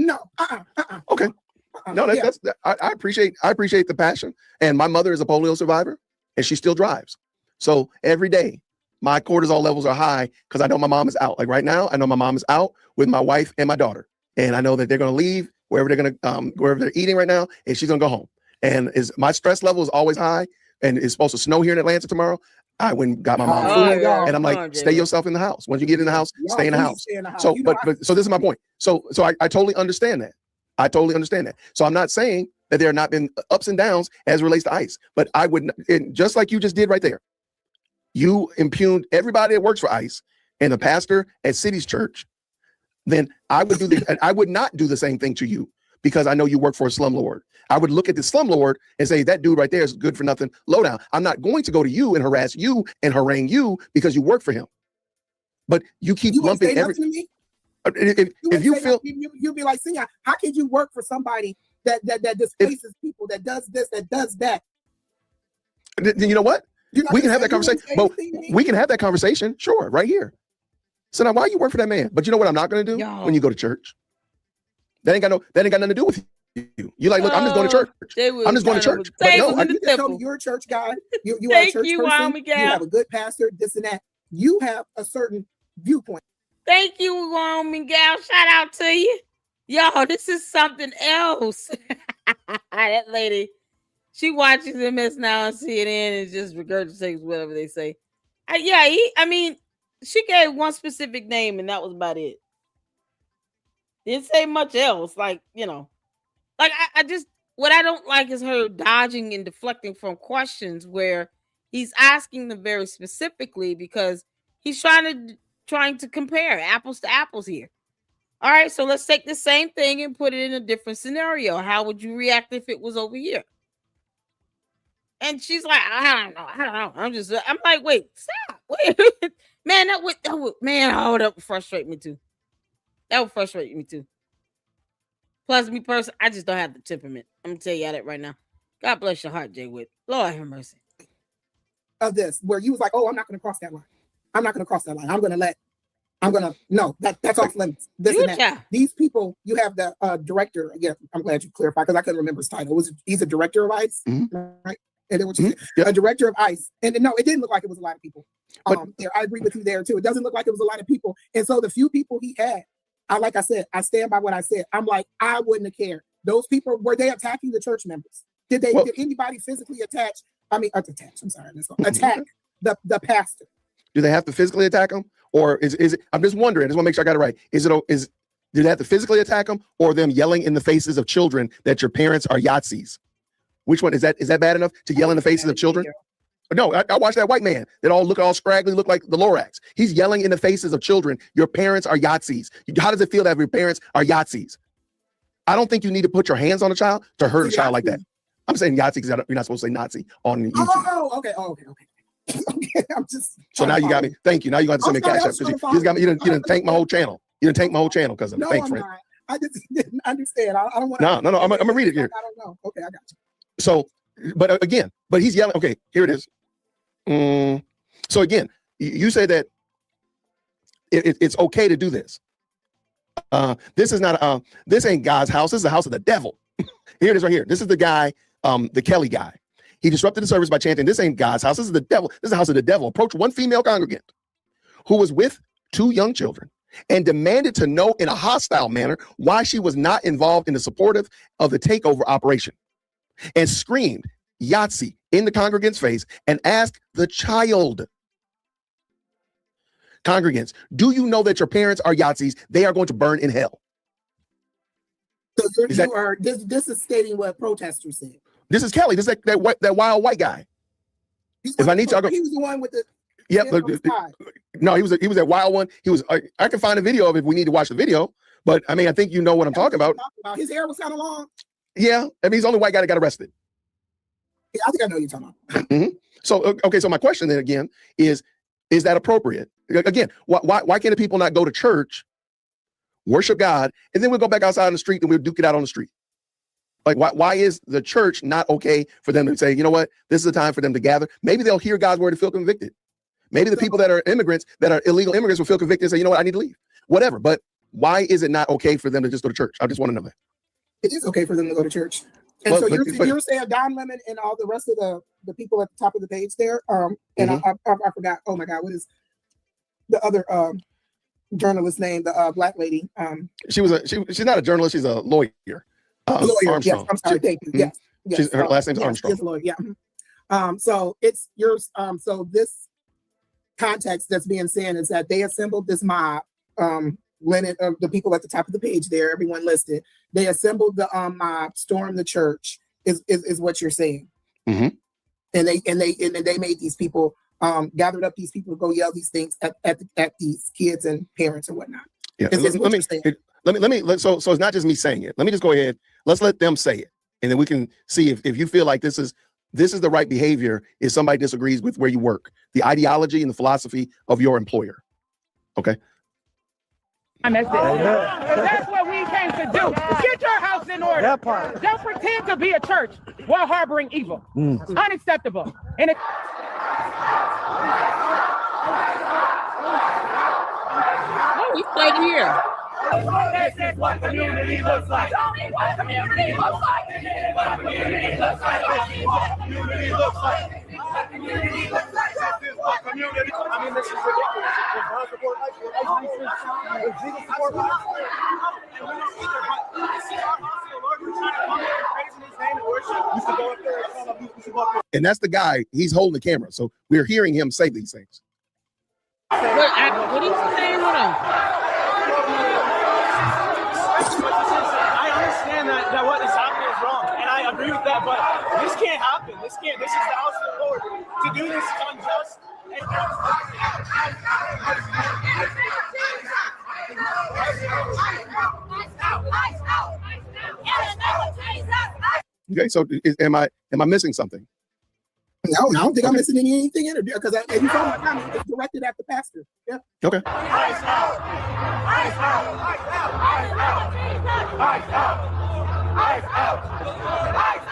Okay. No, I appreciate the passion. And my mother is a polio survivor, and she still drives. So every day, my cortisol levels are high because I know my mom is out. Like right now, I know my mom is out with my wife and my daughter, and I know that they're going to leave wherever they're eating right now, and she's going to go home. And my stress level is always high, and it's supposed to snow here in Atlanta tomorrow. I went and got my mom food, and I'm like, stay yourself in the house. Once you get in the house, stay in the house. So, so this is my point. So I totally understand that. I totally understand that. So I'm not saying that there have not been ups and downs as it relates to ICE, but I would, just like you just did right there, you impugned everybody that works for ICE and the pastor at City's Church. Then I would not do the same thing to you because I know you work for a slumlord. I would look at the slumlord and say, that dude right there is good for nothing, low down. I'm not going to go to you and harass you and harangue you because you work for him. But you keep lumping everything. If you feel, you'd be like, Senor, how can you work for somebody that displaces people, that does this, that does that? You know what? We can have that conversation. But we can have that conversation, sure, right here. So now, why you work for that man? But you know what I'm not going to do when you go to church? That ain't got nothing to do with you. You like, look, I'm just going to church. I'm just going to church. But no, you're a church guy. You are a church person. You have a good pastor. This and that. You have a certain viewpoint. Thank you, woman, gal. Shout out to you. Yo, this is something else. That lady, she watches MS now and CNN and just regurgitates whatever they say. She gave one specific name and that was about it. Didn't say much else. Like, what I don't like is her dodging and deflecting from questions where he's asking them very specifically because he's trying to compare apples to apples here. All right, so let's take the same thing and put it in a different scenario. How would you react if it was over here? And she's like, I don't know. I'm like, wait, stop. Wait. Man, that would frustrate me too. That would frustrate me too. Plus, me personally, I just don't have the temperament. I'm gonna tell you that right now. God bless your heart, Jay Witt. Lord have mercy. Of this, where you was like, oh, I'm not gonna cross that line. I'm not gonna cross that line. That's off limits. This and that. These people, you have the director. Again, I'm glad you clarified because I couldn't remember his title. He's a director of ICE, right? And then what you said, a director of ICE. And no, it didn't look like it was a lot of people. There, I agree with you there too. It doesn't look like it was a lot of people. And so the few people he had, like I said, I stand by what I said. I'm like, I wouldn't have cared. Those people, were they attacking the church members? Did anybody physically attack the pastor? Do they have to physically attack him? Or is it, I'm just wondering, I just want to make sure I got it right. Do they have to physically attack them or them yelling in the faces of children that your parents are Yahtzees? Which one is that bad enough to yell in the faces of children? No, I watched that white man that look all scraggly, look like the Lorax. He's yelling in the faces of children. Your parents are Yahtzees. How does it feel that your parents are Yahtzees? I don't think you need to put your hands on a child to hurt a child like that. I'm saying Yahtzee because you're not supposed to say Nazi on YouTube. Okay. I'm just. So now you got me. Thank you. Now you got to send me cash up because you got me. You didn't tank my whole channel. You didn't tank my whole channel because of it. Thanks, friend. I just didn't understand. I don't want. No. I'm gonna read it here. I don't know. Okay, I got you. So, but he's yelling. Okay, here it is. So again, you say that it's okay to do this. This is not. This ain't God's house. This is the house of the devil. Here it is right here. This is the guy, the Kelly guy. He disrupted the service by chanting, "This ain't God's house. This is the devil. This is the house of the devil." Approached one female congregant who was with 2 young children and demanded to know in a hostile manner why she was not involved in the supportive of the takeover operation, and screamed Yahtzee in the congregant's face and asked the child, "Congregants, do you know that your parents are Yahtzees? They are going to burn in hell." So this is stating what protesters said. This is Kelly. This is that wild white guy. If I need to, he was the one with the. Yeah, but no, he was at Wild One. He was. I can find a video of it if we need to watch the video. But I mean, I think you know what I'm talking about. His hair was kind of long. Yeah, I mean, he's the only white guy that got arrested. Yeah, I think I know what you're talking about. Mm-hmm. So okay, so my question then again is that appropriate? Again, why can't the people not go to church, worship God, and then we'll go back outside on the street and we'll duke it out on the street? Like, why is the church not okay for them to say, you know what, this is the time for them to gather? Maybe they'll hear God's word and feel convicted. Maybe the people that are immigrants, that are illegal immigrants, will feel convicted and say, you know what, I need to leave. Whatever. But why is it not okay for them to just go to church? I just want to know that. It is okay for them to go to church. And so you're saying Don Lemon and all the rest of the people at the top of the page there. And I forgot. Oh my God, what is the other journalist name? The black lady. She's not a journalist. She's a lawyer. Lawyer. Armstrong. Yes, I'm sorry. Thank you. Yes. Her last name's Armstrong. Yes, lawyer. Yeah. So it's yours. So this context that's being said is that they assembled this mob. Lennon, the people at the top of the page there, everyone listed, they assembled the mob, stormed the church, is what you're saying. Mm-hmm. And they made these people, gathered up these people to go yell these things at these kids and parents and whatnot. Yeah. Let me. So it's not just me saying it. Let me just go ahead. Let's let them say it, and then we can see if you feel like this is the right behavior if somebody disagrees with where you work, the ideology and the philosophy of your employer. Okay. And that's what we came to do. Get your house in order. That part. Don't pretend to be a church while harboring evil. It's unacceptable. And we played here. This is what community looks like. Tell me what community looks like. What community looks like. What community looks like. What community looks like. This is what community. I mean, this is ridiculous. If God support ISIS, if Jesus support ISIS, and we don't either. But this is our gospel, Lord. We're trying to come here and praise in His name and worship. We should go up there and tell them we should go up there. And that's the guy. He's holding the camera, so we're hearing him say these things. What are you saying? Hold on. I understand that what is happening is wrong, and I agree with that, but this can't happen. This is the house of the Lord. To do this is unjust. Okay, so am I missing something? No, I don't think I'm missing anything in it because if you saw my comment, it's directed at the pastor. Yeah. Okay. Ice out. Ice out. Ice out. Ice out. Ice out. Ice out.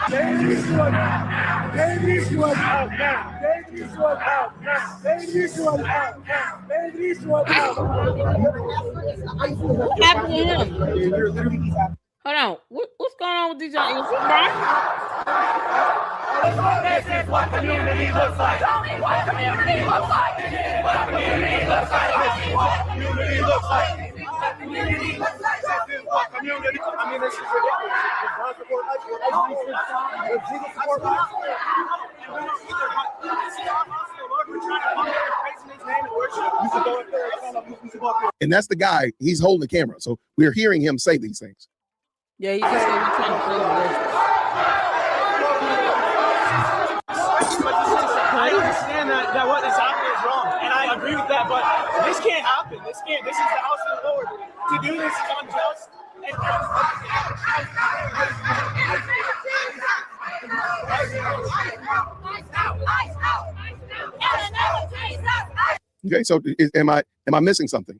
They need to out. They need to out now. They need to out now. They need to out now. They need to out. What happened to him? Hold on. What's going on with these young? Is he crying? This is what community looks like. Tell me what community looks like. What community looks like. What community looks like. What community looks like. This is what community. I mean, this is ridiculous. If God support ISIS, if Jesus support ISIS, and we don't either. But this is our gospel, Lord. We're trying to come here and praise in His name and worship. We should go up there and tell them we should go up there. And that's the guy. He's holding the camera, so we're hearing him say these things. Yeah, he just said he's trying to play the worship. I understand that what is happening is wrong, and I agree with that, but this can't happen. This is the house of the Lord. To do this is unjust. Okay, so am I missing something?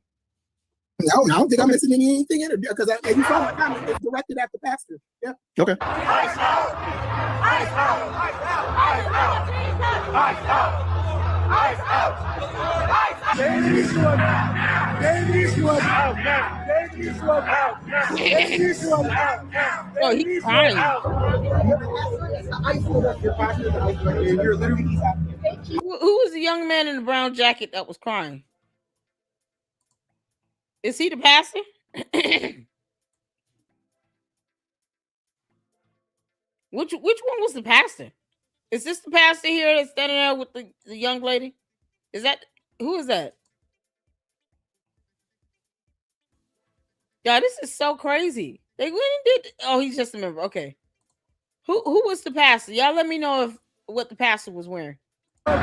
No, I don't think I'm missing anything in it because if you saw my comment, it's directed at the pastor. Yeah. Okay. Ice out. Ice out. Ice out. Ice out. Ice out. Ice out. They need to out now. They need to out now. They need to out now. They need to out now. Oh, he's crying. Who was the young man in the brown jacket that was crying? Is he the pastor? Which one was the pastor? Is this the pastor here that's standing there with the young lady? Who is that? Yeah, this is so crazy. They went and did. Oh, he's just a member. Okay. Who was the pastor? Y'all let me know what the pastor was wearing. Secret.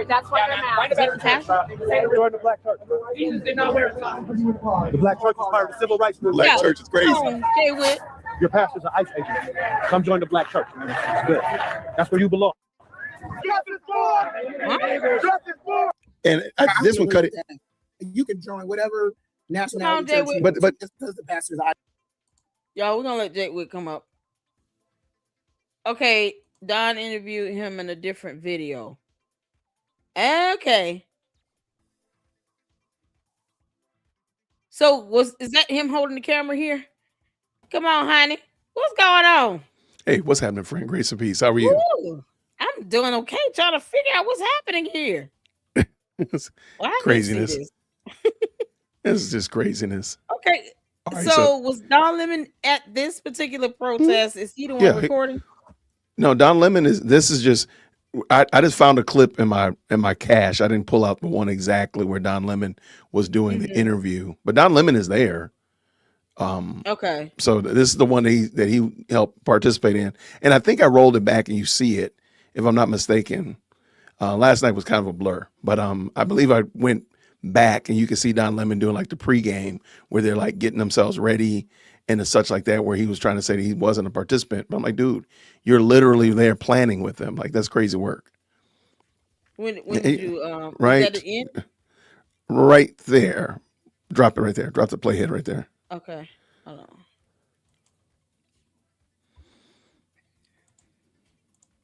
That's why they're mad. Join the Black Church. Jesus did not wear a tie. The Black Church is part of the civil rights movement. Black church is crazy. Jay Witt. Your pastor's an ICE agent. Come join the Black Church. It's good. That's where you belong. And this one cut it. You can join whatever nationality church you but just because the pastor's eye. Y'all, we're gonna let Jay Witt come up. Okay, Don interviewed him in a different video. Okay. So is that him holding the camera here? Come on, honey. What's going on? Hey, what's happening, friend? Grace and peace. How are you? Ooh, I'm doing okay, trying to figure out what's happening here. Well, Craziness. This is just craziness. Okay. Right, so was Don Lemon at this particular protest? Is he the one recording? No, Don Lemon this is just I just found a clip in my cache. I didn't pull out the one exactly where Don Lemon was doing the interview, but Don Lemon is there. Okay. So this is the one that he helped participate in, and I think I rolled it back and you see it, if I'm not mistaken. Last night was kind of a blur, but I believe I went back and you can see Don Lemon doing like the pregame where they're like getting themselves ready and such like that, where he was trying to say that he wasn't a participant. But I'm like, dude, you're literally there planning with them. Like, that's crazy work. When did you right, at the end? Right there. Drop it right there. Drop the playhead right there. Okay. Hold on.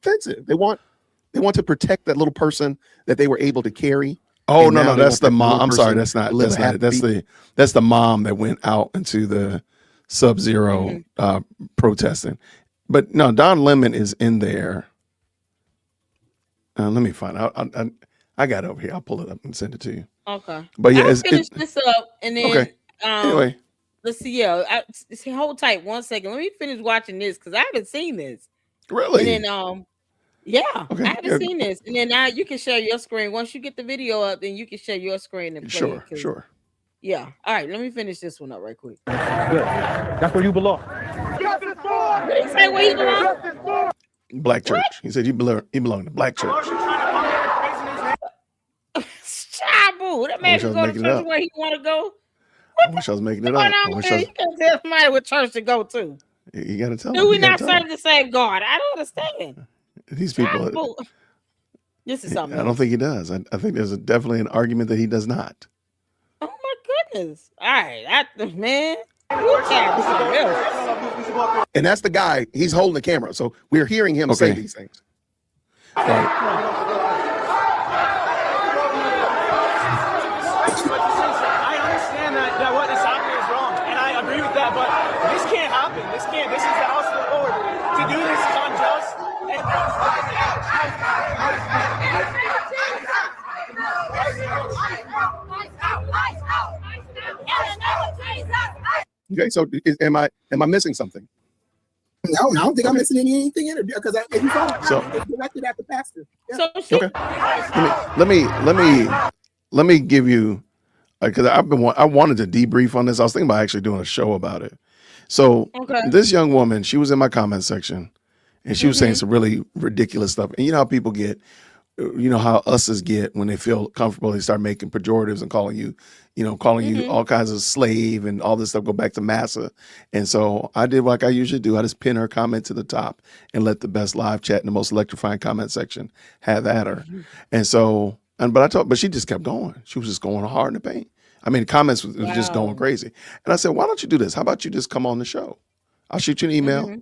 That's it. They want to protect that little person that they were able to carry. Oh, no, that's the mom. I'm sorry, that's not it. That's the mom that went out into the Sub-Zero protesting. But no, Don Lemon is in there. Let me find out. I got it over here. I'll pull it up and send it to you. Okay. But yeah, I'll finish this up and then okay. Anyway, let's see. Yeah, hold tight 1 second. Let me finish watching this because I haven't seen this. Really? And then yeah, okay, I haven't seen this. And then now you can share your screen. Once you get the video up, then you can share your screen and play it. Sure. Yeah. All right, let me finish this one up right quick. Good. That's where you belong. Did he say where he belongs? Black church. What? He said he belonged to Black church. Chabu, that man can go to church where he want to go. I wish I was making it up. You can tell somebody what church to go to. You got to tell Do we not serve the same God? I don't understand. These people. This is something. I don't think he does. I think there's definitely an argument that he does not. Oh my goodness! All right, man. And that's the guy. He's holding the camera, so we're hearing him say these things. Right. This is the house of the Lord. To do this is unjust. Okay, so am I missing something? No, I don't think I'm missing anything in it because if you saw it's directed at the pastor. Yeah. Okay. Let me give you, because I wanted to debrief on this. I was thinking about actually doing a show about it. So this young woman, she was in my comment section and she was saying some really ridiculous stuff. And you know how people get, you know how us's get when they feel comfortable, they start making pejoratives and calling you all kinds of slave and all this stuff, go back to massa. And so I did like I usually do. I just pin her comment to the top and let the best live chat in the most electrifying comment section have at her. And so, but she just kept going. She was just going hard in the paint. I mean, the comments was just going crazy. And I said, why don't you do this? How about you just come on the show? I'll shoot you an email.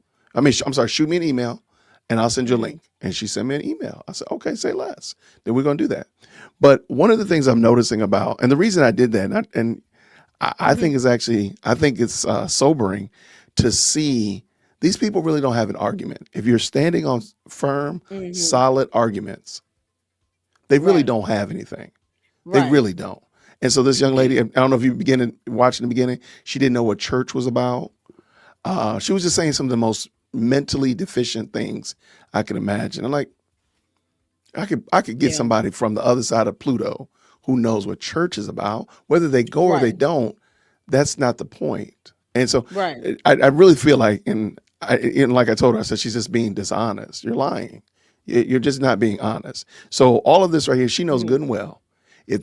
Shoot me an email and I'll send you a link. And she sent me an email. I said, okay, say less. Then we're going to do that. But one of the things I'm noticing about, and the reason I did that, I think it's sobering to see these people really don't have an argument. If you're standing on firm, solid arguments, they really don't have anything. They really don't. And so this young lady, I don't know if you began watching the beginning, she didn't know what church was about. She was just saying some of the most mentally deficient things I could imagine. I'm like, I could get somebody from the other side of Pluto who knows what church is about. Whether they go or they don't, that's not the point. And so Right. I really feel like, and like I told her, I said, she's just being dishonest. You're lying. You're just not being honest. So all of this right here, she knows good and well. If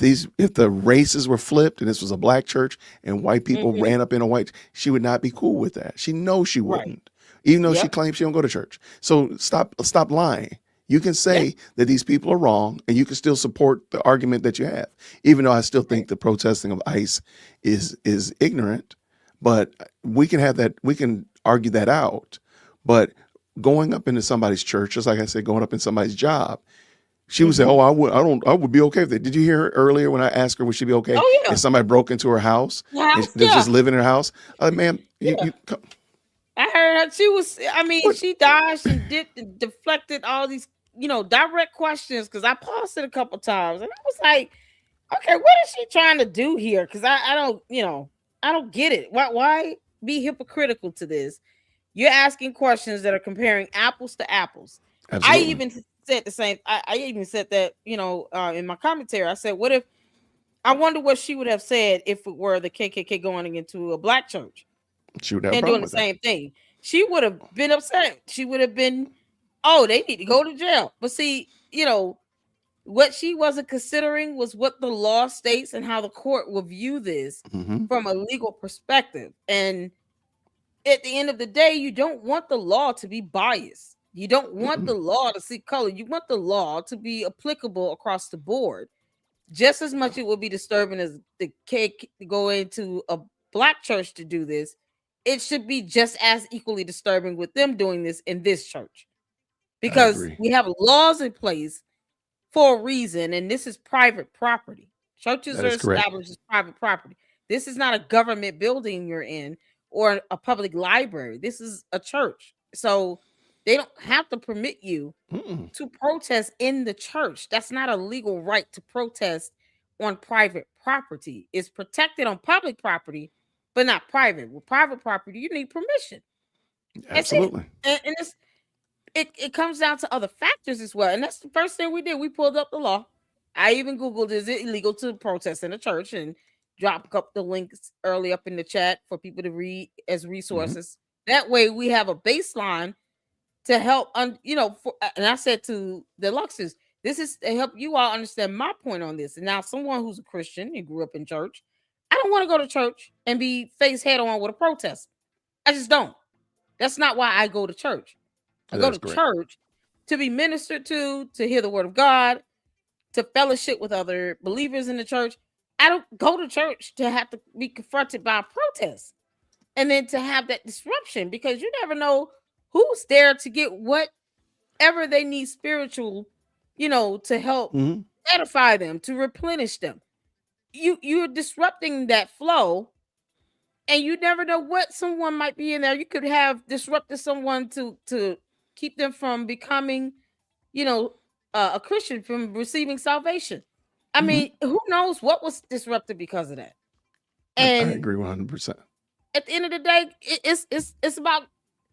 the races were flipped and this was a black church and white people ran up in a white, she would not be cool with that. She knows she wouldn't, even though she claims she don't go to church. So stop lying. You can say that these people are wrong, and you can still support the argument that you have, even though I still think the protesting of ICE is ignorant. But we can have that. We can argue that out. But going up into somebody's church, just like I said, going up in somebody's job, she would say, "Oh, I would be okay with it." Did you hear her earlier when I asked her would she be okay if somebody broke into her house and just live in her house? Ma'am, you I heard her. She was. I mean, she dodged and deflected all these, direct questions. Because I paused it a couple times, and I was like, "Okay, what is she trying to do here?" Because I don't, I don't get it. Why be hypocritical to this? You're asking questions that are comparing apples to apples. Absolutely. I even said the same. I even said that, in my commentary. I said, "What if?" I wonder what she would have said if it were the KKK going into a black church. She would have And doing the same thing. She would have been upset. She would have been, oh, they need to go to jail. But see, what she wasn't considering was what the law states and how the court will view this from a legal perspective. And at the end of the day, you don't want the law to be biased. You don't want the law to see color. You want the law to be applicable across the board. Just as much it would be disturbing as the cake to go into a black church to do this. It should be just as equally disturbing with them doing this in this church, because we have laws in place for a reason, and this is private property. Churches are established as private property. This is not a government building you're in or a public library. This is a church, so they don't have to permit you to protest in the church. That's not a legal right to protest on private property. It's protected on public property, but not private. With private property, you need permission. Absolutely. And it comes down to other factors as well. And that's the first thing we did. We pulled up the law. I even Googled, is it illegal to protest in a church? And dropped up the links early up in the chat for people to read as resources. That way we have a baseline to help, and I said to the Luxes, this is to help you all understand my point on this. And now someone who's a Christian and grew up in church, I don't want to go to church and be face head on with a protest. I just don't. That's not why I go to church. I go to church to be ministered to hear the word of God, to fellowship with other believers in the church. I don't go to church to have to be confronted by a protest and then to have that disruption, because you never know who's there to get whatever they need spiritual, to help edify them, to replenish them. You're disrupting that flow, and you never know what someone might be in there. You could have disrupted someone to keep them from becoming, a Christian, from receiving salvation. I mean, who knows what was disrupted because of that? And I agree 100%. At the end of the day,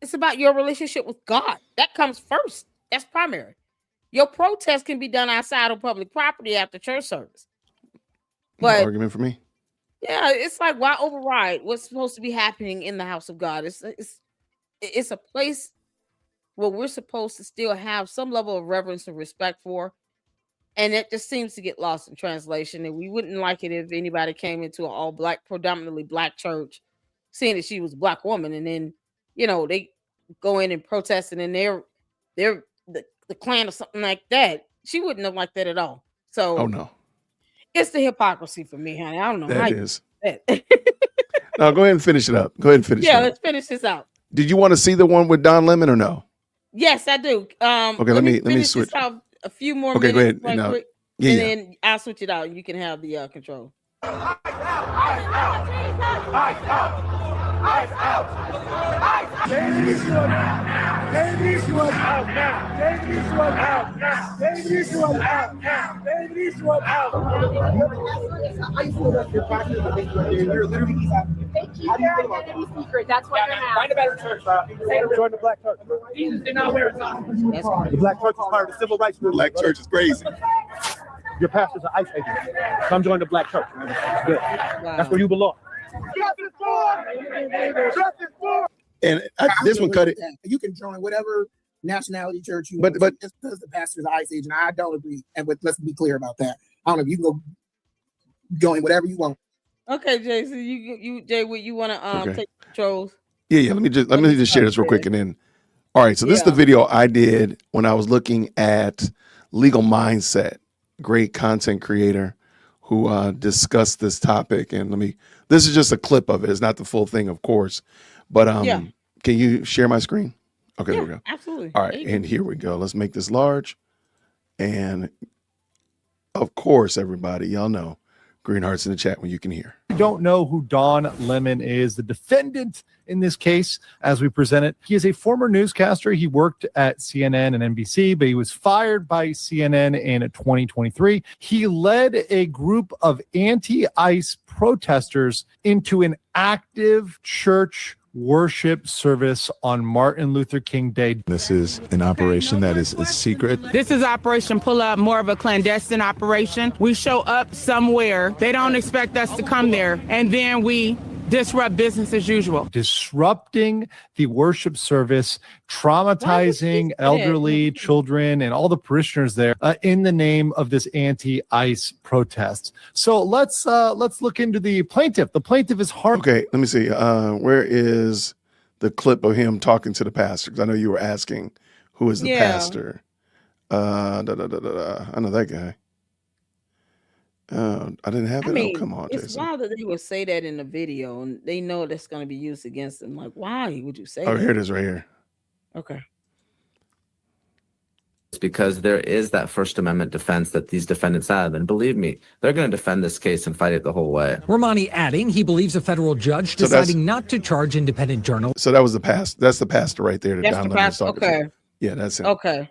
it's about your relationship with God. That comes first. That's primary. Your protest can be done outside of public property after church service. But no argument for me. Yeah, it's like, why override what's supposed to be happening in the house of God? It's a place where we're supposed to still have some level of reverence and respect for. And it just seems to get lost in translation. And we wouldn't like it if anybody came into an all black, predominantly black church, seeing that she was a black woman, and then, they go in and protest, and then they're the Klan or something like that. She wouldn't have liked that at all. So, oh no, it's the hypocrisy for me, honey. I don't know. That is. No, go ahead and finish it up. Go ahead and finish it up. Let's finish this out. Did you want to see the one with Don Lemon or no? Yes, I do. Okay, let me switch. A few more minutes. Go ahead. Right no. quick, and then I'll switch it out. You can have the control. Ice out! Ice out! Ice out! Ladies one out! Ladies one out now! Ladies one out now! Ladies one out now! Ladies one out! They keep their identity secret. That's why they're mad. Find a better church, bro. Join the black church. Jesus did not wear a tie. The black church is part of the civil rights movement. Black church is crazy. Your pastor's an ICE agent. Come join the black church. Good. Wow. That's where you belong. And this one cut it. You can join whatever nationality church you But want. Just because the pastor's Ice Age, and I don't agree. And let's be clear about that. I don't know if you can go join whatever you want. Okay, Jay. So Jay, what you want to take controls? Yeah. Let me just share this real quick, and then. All right. So this is the video I did when I was looking at Legal Mindset, great content creator who discussed this topic. And this is just a clip of it. It's not the full thing, of course. But can you share my screen? Okay, there we go. Absolutely. All right, and here we go. Let's make this large. And of course, everybody, y'all know, green hearts in the chat when you can hear. We don't know who Don Lemon is, the defendant in this case, as we present it. He is a former newscaster. He worked at CNN and NBC, but he was fired by CNN in 2023. He led a group of anti-ICE protesters into an active church worship service on Martin Luther King Day. This is an operation that is secret. This is Operation Pull Up, more of a clandestine operation. We show up somewhere. They don't expect us to come there, and then we disrupt business as usual. Disrupting the worship service, traumatizing elderly children and all the parishioners there in the name of this anti-ICE protest. So let's look into the plaintiff. The plaintiff is harmed. Okay, let me see. Where is the clip of him talking to the pastor? Because I know you were asking who is the pastor. I know that guy. I didn't have it. I mean, come on, it's Jason. wild that they would say that in the video, and they know that's going to be used against them. Like, why would you say that? Here it is right here. Okay. It's because there is that First Amendment defense that these defendants have. And believe me, they're going to defend this case and fight it the whole way. Romani adding he believes a federal judge deciding not to charge independent journalists. So that was the pastor. That's the pastor right there. That's the pastor. Okay. Yeah, that's him. Okay.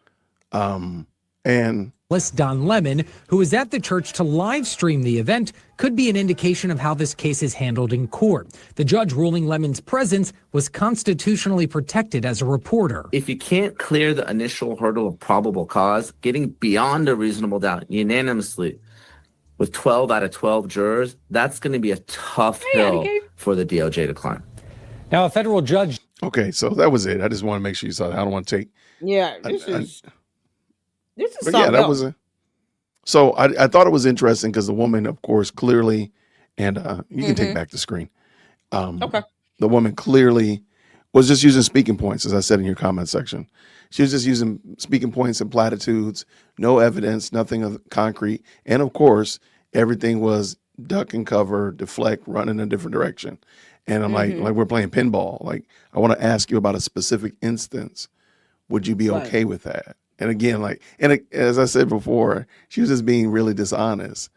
And Don Lemon, who was at the church to live stream the event, could be an indication of how this case is handled in court. The judge ruling Lemon's presence was constitutionally protected as a reporter. If you can't clear the initial hurdle of probable cause, getting beyond a reasonable doubt unanimously with 12 out of 12 jurors, that's going to be a tough hill for the DOJ to climb. Now, a federal judge. Okay, so that was it. I just want to make sure you saw that. I don't want to take. Yeah, this is that was it. So I thought it was interesting because the woman, of course, clearly, and you can take back the screen. The woman clearly was just using speaking points, as I said in your comment section. She was just using speaking points and platitudes, no evidence, nothing of concrete. And of course, everything was duck and cover, deflect, run in a different direction. And I'm like we're playing pinball. Like, I want to ask you about a specific instance. Would you be okay with that? And again, as I said before, she was just being really dishonest.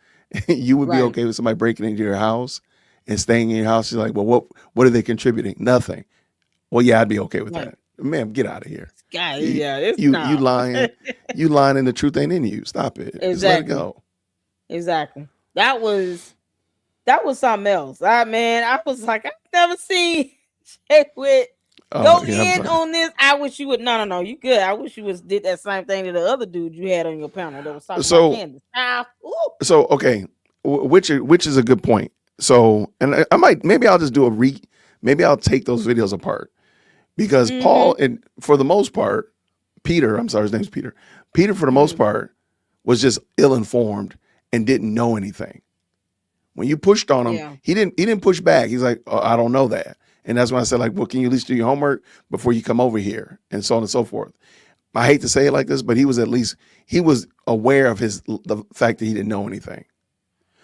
You would be okay with somebody breaking into your house and staying in your house? She's like, well, what are they contributing? Nothing. Well, yeah, I'd be okay with that. Man, get out of here. You lying. You lying and the truth ain't in you. Stop it. Exactly. Just let it go. Exactly. That was something else. I was like, I've never seen Jay with go in on this. I wish you would. No, you good. I wish you did that same thing to the other dude you had on your panel that was talking about Candace. So okay, which is a good point. So, and maybe I'll just do maybe I'll take those videos apart because Paul, and for the most part, Peter, I'm sorry, his name's Peter. Peter, for the most part, was just ill-informed and didn't know anything. When you pushed on him, he didn't push back. He's like, oh, I don't know that. And that's when I said, like, well, can you at least do your homework before you come over here, and so on and so forth. I hate to say it like this, but he was aware of the fact that he didn't know anything.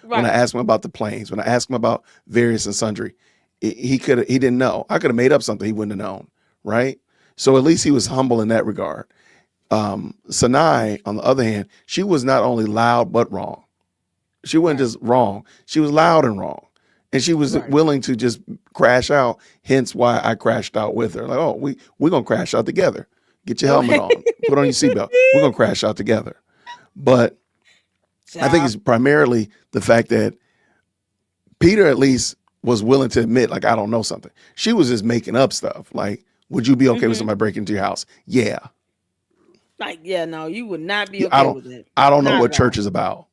Right. When I asked him about the planes, when I asked him about various and sundry, he didn't know. I could have made up something he wouldn't have known, right? So at least he was humble in that regard. Sanai, on the other hand, she was not only loud but wrong. She wasn't just wrong; she was loud and wrong. And she was willing to just crash out, hence why I crashed out with her. Like, oh, we're going to crash out together. Get your helmet on. Put on your seatbelt. We're going to crash out together. But I think it's primarily the fact that Peter at least was willing to admit, like, I don't know something. She was just making up stuff. Like, would you be okay with somebody breaking into your house? Yeah. Like, no, you would not be okay with it. I don't know what church is about.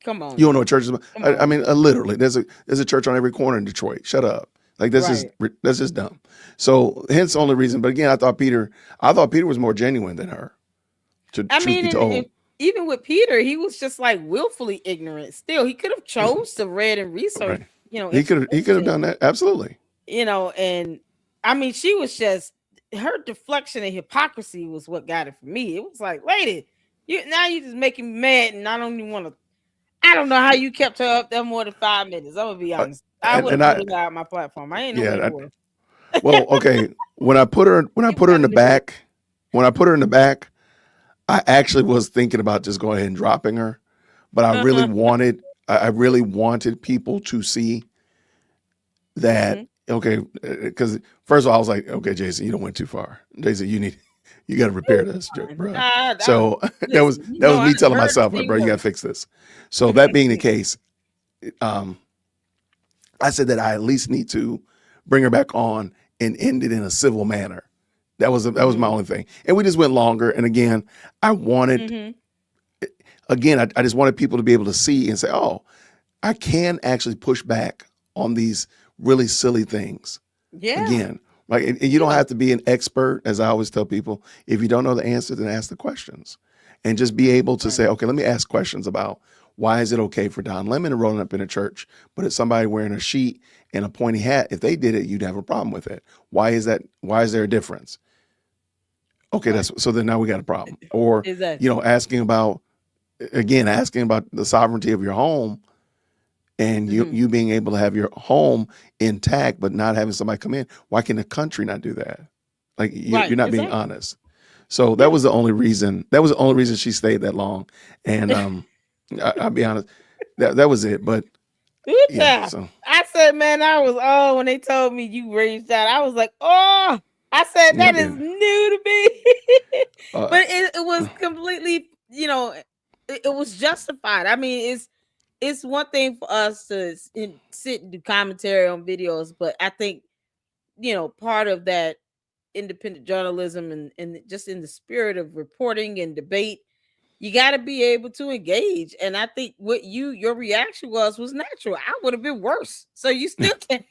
Come on. You don't know what church is about? Come I on. mean, literally, there's a church on every corner in Detroit. Shut up. Like that's just dumb. So hence the only reason. But again, I thought Peter was more genuine than her. I mean, and even with Peter, he was just like willfully ignorant. Still, he could have chose to read and research. Right. You know, He could have done that. Absolutely. You know, and I mean, she was just her deflection and hypocrisy was what got it for me. It was like, lady, you just making me mad, and I don't even want to. I don't know how you kept her up there more than 5 minutes. I'm gonna be honest. I would have put her out my platform. I ain't know where you were. Well, okay. When I put her in the back, I actually was thinking about just going ahead and dropping her, but I really wanted people to see that. Okay, because first of all, I was like, okay, Jason, you don't went too far. Jason, you got to repair this, bro. So that was me telling myself, like, bro, you got to fix this. So that being the case, I said that I at least need to bring her back on and end it in a civil manner. That was my only thing. And we just went longer. And again, I wanted, I just wanted people to be able to see and say, oh, I can actually push back on these really silly things. Yeah. Again, like, and you don't have to be an expert, as I always tell people. If you don't know the answer, then ask the questions, and just be able to say, okay, let me ask questions about why is it okay for Don Lemon rolling up in a church, but it's somebody wearing a sheet and a pointy hat? If they did it, you'd have a problem with it. Why is that? Why is there a difference? Okay, so then now we got a problem. Or asking about the sovereignty of your home. And you being able to have your home intact, but not having somebody come in. Why can the country not do that? Like you're not being honest. So that was the only reason. That was the only reason she stayed that long. And I'll be honest, that was it. But so. I said, man, when they told me you raised out, I was like, oh, I said that is new to me. But it was completely, it was justified. I mean, it's one thing for us to sit and do commentary on videos, but I think, part of that independent journalism and just in the spirit of reporting and debate, you got to be able to engage. And I think what your reaction was natural. I would have been worse. So you still can.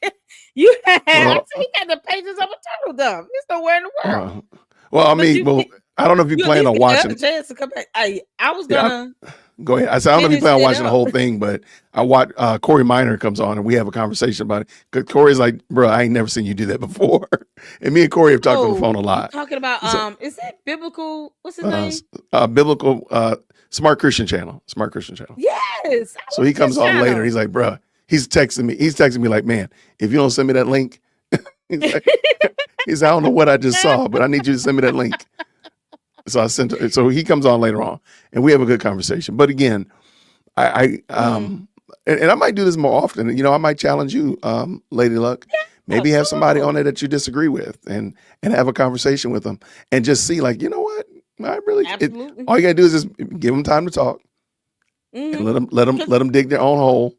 You got the pages of a turtle dove. There's nowhere in the world. I mean, I don't know if you plan on watching. Chance to come back. I was gonna. Go ahead. I said, I don't know if you plan on watching the whole thing, but I watch Corey Minor comes on and we have a conversation about it. Because Corey's like, bro, I ain't never seen you do that before. And me and Corey have talked on the phone a lot. Talking about is that biblical? What's his name? Biblical Smart Christian Channel. Smart Christian Channel. Yes. So he comes on later. He's like, bro, he's texting me like, man, if you don't send me that link, he's like, I don't know what I just saw, but I need you to send me that link. So I sent it. So he comes on later on, and we have a good conversation. But again, and I might do this more often. I might challenge you, Lady Luck. Maybe have somebody on there that you disagree with, and have a conversation with them, and just see, like, you know what? I really, all you gotta do is just give them time to talk, and let them dig their own hole.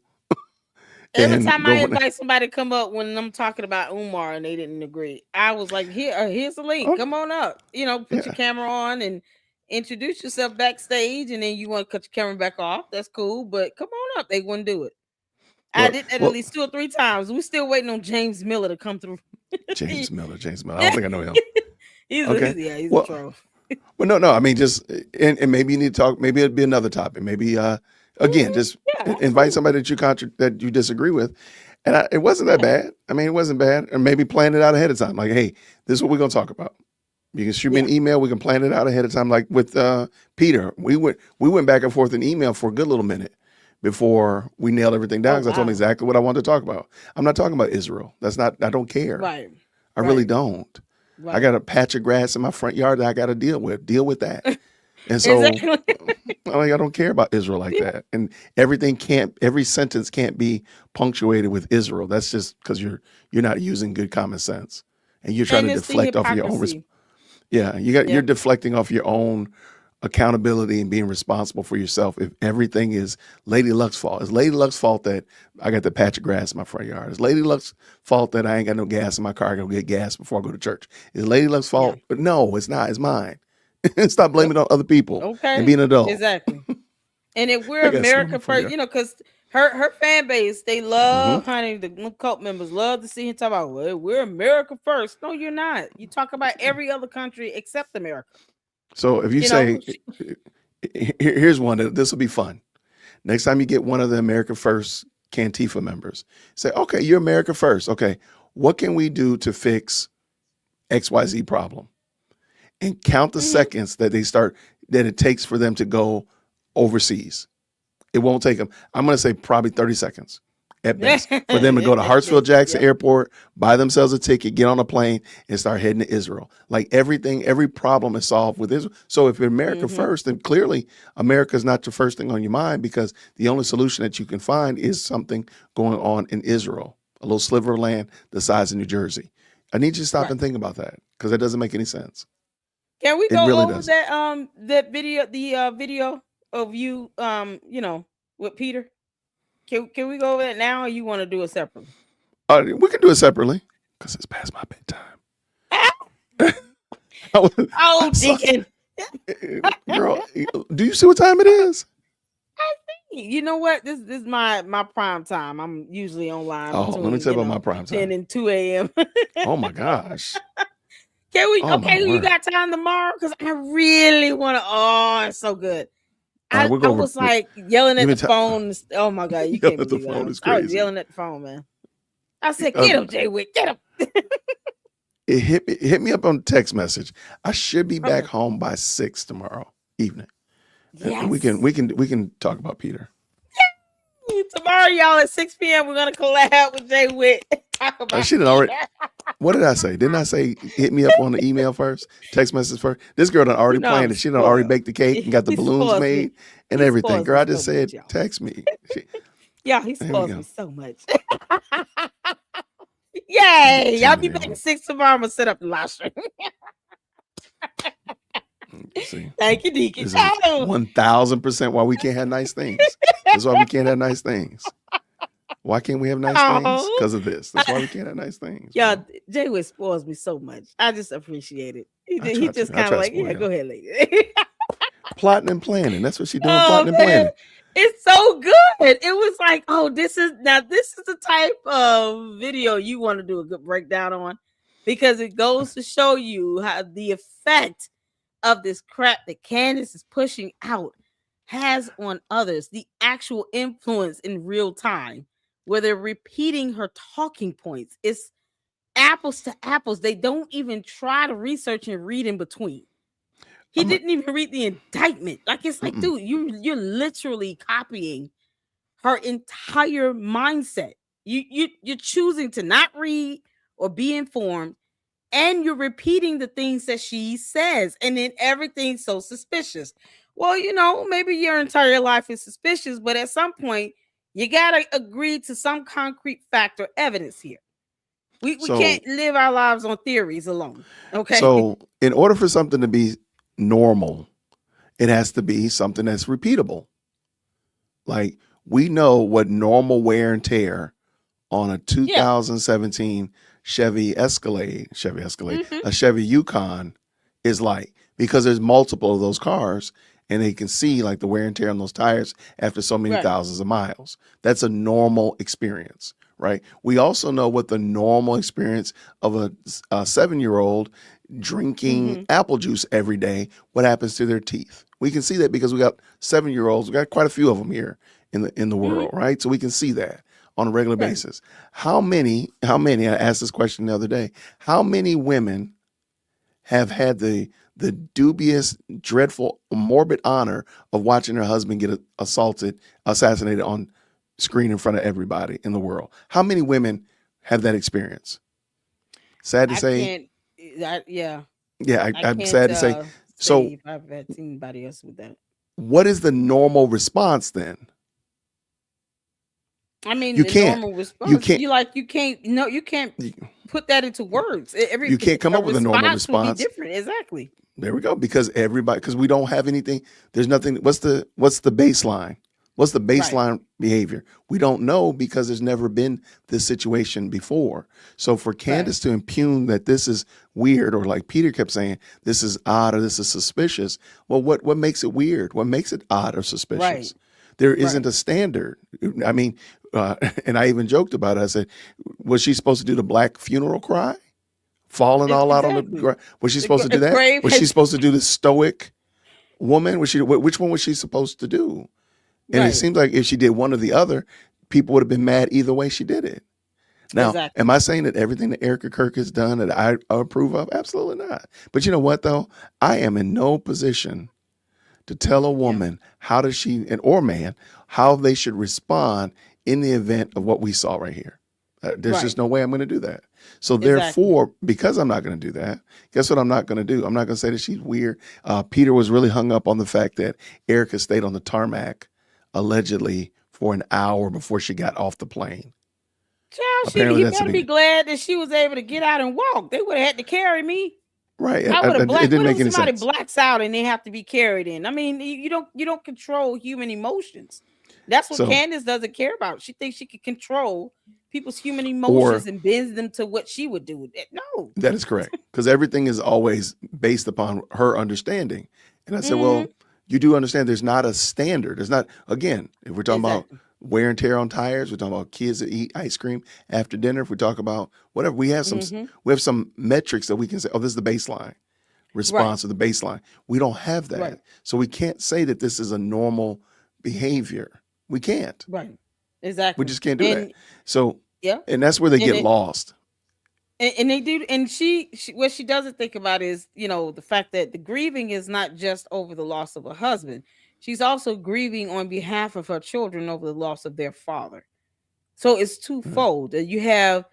Every time I invite somebody to come up when I'm talking about Umar and they didn't agree, I was like, here's the link. Come on up. Put your camera on and introduce yourself backstage, and then you want to cut your camera back off. That's cool, but come on up. They wouldn't do it. I did that at least 2 or 3 times. We're still waiting on James Miller to come through. James Miller. I don't think I know him. He's a troll. Well, no. I mean, just and maybe you need to talk. Maybe it'd be another topic. Maybe again, just invite somebody that you disagree with, and it wasn't that bad. I mean, it wasn't bad. Or maybe plan it out ahead of time. Like, hey, this is what we're gonna talk about. You can shoot me an email. We can plan it out ahead of time. Like with Peter, we went back and forth in email for a good little minute before we nailed everything down. Because I told him exactly what I wanted to talk about. I'm not talking about Israel. That's not. I don't care. Right. I really don't. Right. I got a patch of grass in my front yard that I got to deal with. Deal with that. And so I don't care about Israel like that. And every sentence can't be punctuated with Israel. That's just because you're not using good common sense. And you're trying to deflect off of your own. You're deflecting off your own accountability and being responsible for yourself. If everything is Lady Luck's fault, it's Lady Luck's fault that I got the patch of grass in my front yard. It's Lady Luck's fault that I ain't got no gas in my car. I gotta get gas before I go to church. It's Lady Luck's fault. No, it's not. It's mine. Stop blaming it on other people and being an adult. Exactly. And if I we're got America something for first, you. you know, because her fan base, they love, honey, the cult members love to see him talk about, well, we're America first. No, you're not. You talk about every other country except America. So if you say, here's one, this will be fun. Next time you get one of the America First Cantifa members, say, okay, you're America First. Okay, what can we do to fix XYZ problem? And count the seconds that it takes for them to go overseas. It won't take them, I'm going to say probably 30 seconds at best for them to go to Hartsfield-Jackson Airport, buy themselves a ticket, get on a plane, and start heading to Israel. Like every problem is solved with Israel. So if you're America first, then clearly America is not the first thing on your mind, because the only solution that you can find is something going on in Israel, a little sliver of land the size of New Jersey. I need you to stop and think about that, because that doesn't make any sense. Can we It go really over doesn't. that video, the video of you, with Peter? Can we go over that now, or you want to do it separately? We can do it separately because it's past my bedtime. Oh, Deacon. Girl, do you see what time it is? You know what? This is my prime time. I'm usually online. Oh, let me tell you about my prime 10 time. and 2 a.m. Oh my gosh. Can we? Oh, my Okay, you word. got time tomorrow? Because I really want to. Oh, it's so good. I was like yelling at the phone. Oh my God, you can't Yelling at the believe phone it. is I was crazy. yelling at the phone, man. I said, "Get him, Jay Wick, get him." It hit me up on text message. I should be back home by 6 tomorrow evening. Yes. And we can talk about Peter. Tomorrow, y'all at 6 p.m. We're gonna collab with Jay Witt. Talk about. She didn't already. What did I say? Didn't I say hit me up on the email first, text message first? This girl done already planned it. She done already baked the cake and got the balloons made and everything. Girl, I just said text me. Yeah, he spoils me so much. Yay! Y'all be back at 6 tomorrow. I'm gonna set up the live stream. See, thank you, Deacon. 1,000% why we can't have nice things. That's why we can't have nice things. Why can't we have nice things? Because of this. That's why we can't have nice things. Yeah, Jay Witt spoils me so much. I just appreciate it. He just kind of like, yeah, go ahead, lady. Plotting and planning. That's what she's doing. Plotting and planning. It's so good. It was like, oh, this is the type of video you want to do a good breakdown on, because it goes to show you how the effect of this crap that Candace is pushing out has on others, the actual influence in real time, where they're repeating her talking points. It's apples to apples. They don't even try to research and read in between. He didn't even read the indictment. Like, it's like, dude, you're literally copying her entire mindset. You're choosing to not read or be informed, and you're repeating the things that she says, and then everything's so suspicious. Well, maybe your entire life is suspicious, but at some point, you gotta agree to some concrete fact or evidence here. We can't live our lives on theories alone. Okay. So in order for something to be normal, it has to be something that's repeatable. Like, we know what normal wear and tear on a 2017 Chevy Escalade, a Chevy Yukon is like, because there's multiple of those cars and they can see like the wear and tear on those tires after so many thousands of miles. That's a normal experience, right? We also know what the normal experience of a 7-year-old drinking apple juice every day, what happens to their teeth. We can see that because we got 7-year-olds. We got quite a few of them here in the world, right? So we can see that on a regular basis. How many, I asked this question the other day, how many women have had the dubious, dreadful, morbid honor of watching their husband get assassinated on screen in front of everybody in the world? How many women have that experience? Sad to say. I'm sad to say. So if I've had anybody else with that. What is the normal response then? I mean, you the can't. normal response. You can't. You can't put that into words. You can't come up with a normal response. Would be different, exactly. There we go. Because we don't have anything. There's nothing. What's the baseline? What's the baseline behavior? We don't know because there's never been this situation before. So for Candace to impugn that this is weird, or like Peter kept saying, this is odd or this is suspicious. Well, what makes it weird? What makes it odd or suspicious? Right. There isn't a standard. I mean, and I even joked about it. I said, was she supposed to do the black funeral cry? Falling all out on the ground? Was she supposed to do that? Was she supposed to do the stoic woman? Which one was she supposed to do? And it seems like if she did one or the other, people would have been mad either way she did it. Now, am I saying that everything that Erika Kirk has done that I approve of? Absolutely not. But you know what, though? I am in no position to tell a woman how does she, or man, how they should respond in the event of what we saw right here. There's just no way I'm going to do that. So therefore, because I'm not going to do that, guess what I'm not going to do? I'm not going to say that she's weird. Peter was really hung up on the fact that Erika stayed on the tarmac allegedly for an hour before she got off the plane. Child, he better be glad that she was able to get out and walk. They would have had to carry me. Right. It didn't make any somebody sense. blacks out and they have to be carried in. I mean, you don't control human emotions. That's what Candace doesn't care about. She thinks she can control people's human emotions and bends them to what she would do. No. That is correct. Because everything is always based upon her understanding. And I said, well, you do understand there's not a standard. There's not, again, if we're talking about wear and tear on tires, we're talking about kids that eat ice cream after dinner, if we talk about whatever, we have some metrics that we can say, oh, this is the baseline response to the baseline. We don't have that. So we can't say that this is a normal behavior. We can't. Right. Exactly. We just can't do that. So and that's where they get lost. And they do, and she what she doesn't think about is, the fact that the grieving is not just over the loss of a husband. She's also grieving on behalf of her children over the loss of their father. So it's twofold. You have,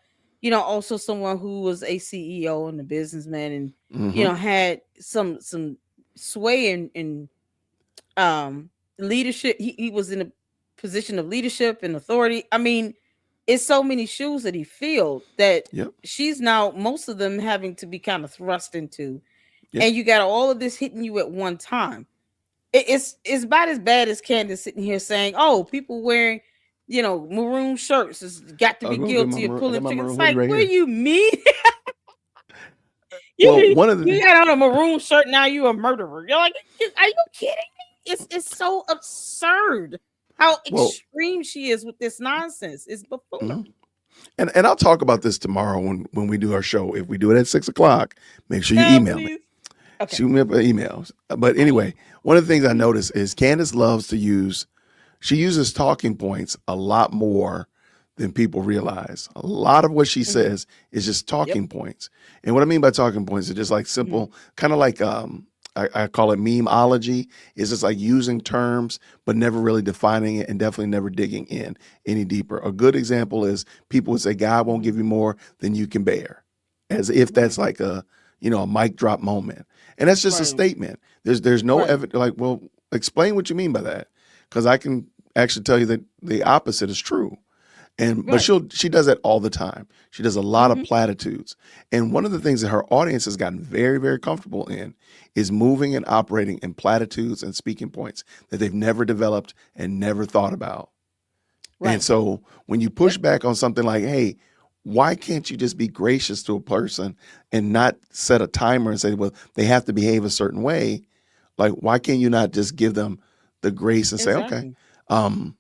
also someone who was a CEO and a businessman and, had some sway in leadership. He was in a position of leadership and authority. I mean, it's so many shoes that he filled that she's now, most of them having to be kind of thrust into. And you got all of this hitting you at one time. It's about as bad as Candace sitting here saying, oh, people wearing, maroon shirts has got to be guilty of pulling chickens. It's like, what do you mean? You got on a maroon shirt, now you're a murderer. You're like, are you kidding me? It's so absurd how extreme she is with this nonsense. It's buffoon. And I'll talk about this tomorrow when we do our show. If we do it at 6:00, make sure you email me. Okay. Shoot me up an email. But anyway, one of the things I noticed is Candace loves to uses talking points a lot more than people realize. A lot of what she says is just talking points. And what I mean by talking points is just like simple, kind of like I call it memeology. It's just like using terms, but never really defining it and definitely never digging in any deeper. A good example is people would say, God won't give you more than you can bear, as if that's like a mic drop moment. And that's just a statement. There's no evidence. Like, well, explain what you mean by that. Because I can actually tell you that the opposite is true. But she does that all the time. She does a lot of platitudes. And one of the things that her audience has gotten very, very comfortable in is moving and operating in platitudes and speaking points that they've never developed and never thought about. And so when you push back on something like, hey, why can't you just be gracious to a person and not set a timer and say, well, they have to behave a certain way? Like, why can't you not just give them the grace and say, okay. And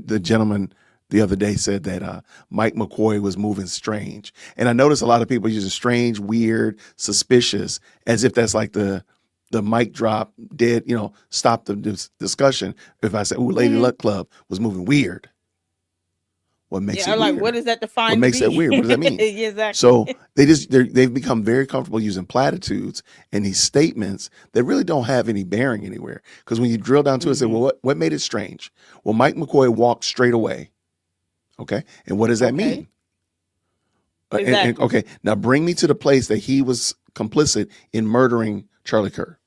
the gentleman the other day said that Mike McCoy was moving strange. And I noticed a lot of people using strange, weird, suspicious, as if that's like the mic drop, dead, stop the discussion. If I say, ooh, Lady Luck Club was moving weird. What makes it weird? Like, what does that define? What makes that weird? What does that mean? Exactly. So they've become very comfortable using platitudes and these statements that really don't have any bearing anywhere. Because when you drill down to it and say, well, what made it strange? Well, Mike McCoy walked straight away. Okay. And what does that mean? Exactly. Okay. Now bring me to the place that he was complicit in murdering Charlie Kirk.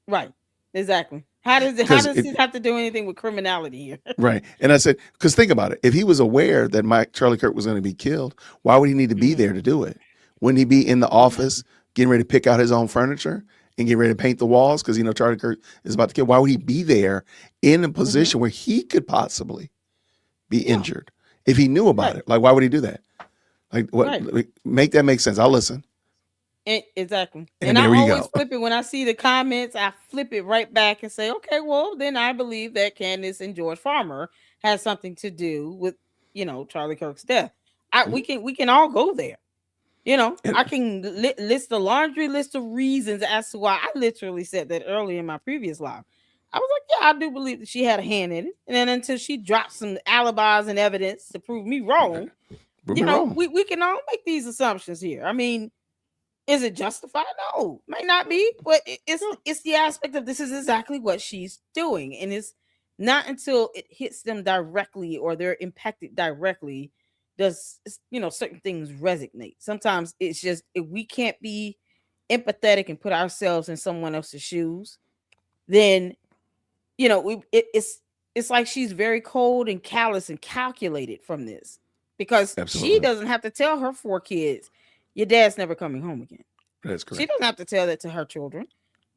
Right. Exactly. How does this have to do anything with criminality here? Right. And I said, because think about it. If he was aware that Charlie Kirk was going to be killed, why would he need to be there to do it? Wouldn't he be in the office getting ready to pick out his own furniture and get ready to paint the walls because Charlie Kirk is about to kill? Why would he be there in a position where he could possibly be injured if he knew about it. Like, why would he do that? Like, what? Make that make sense. I'll listen. Exactly. And I there we always go. flip it when I see the comments. I flip it right back and say, okay, well, then I believe that Candace and George Farmer has something to do with, Charlie Kirk's death. We can all go there. I can list a laundry list of reasons as to why. I literally said that earlier in my previous live. I was like, yeah, I do believe that she had a hand in it. And then until she dropped some alibis and evidence to prove me wrong, we can all make these assumptions here. I mean, is it justified? No, may not be, but it's the aspect of this is exactly what she's doing. And it's not until it hits them directly or they're impacted directly does certain things resonate. Sometimes it's just if we can't be empathetic and put ourselves in someone else's shoes, then it's like she's very cold and callous and calculated from this, because she doesn't have to tell her 4 kids, your dad's never coming home again. That's correct. She doesn't have to tell that to her children.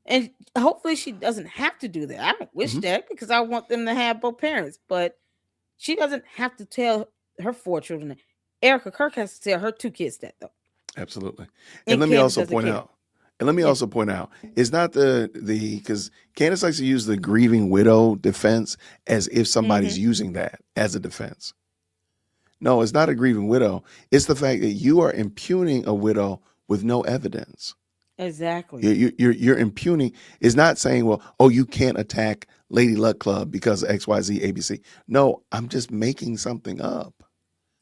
And hopefully she doesn't have to do that. I don't wish that, because I want them to have both parents, but she doesn't have to tell her 4 children that. Erika Kirk has to tell her 2 kids that, though. Absolutely. And let me also point out, it's not because Candace likes to use the grieving widow defense as if somebody's using that as a defense. No, it's not a grieving widow. It's the fact that you are impugning a widow with no evidence. Exactly. You're impugning. It's not saying, well, you can't attack Lady Luck Club because of XYZ ABC. No, I'm just making something up.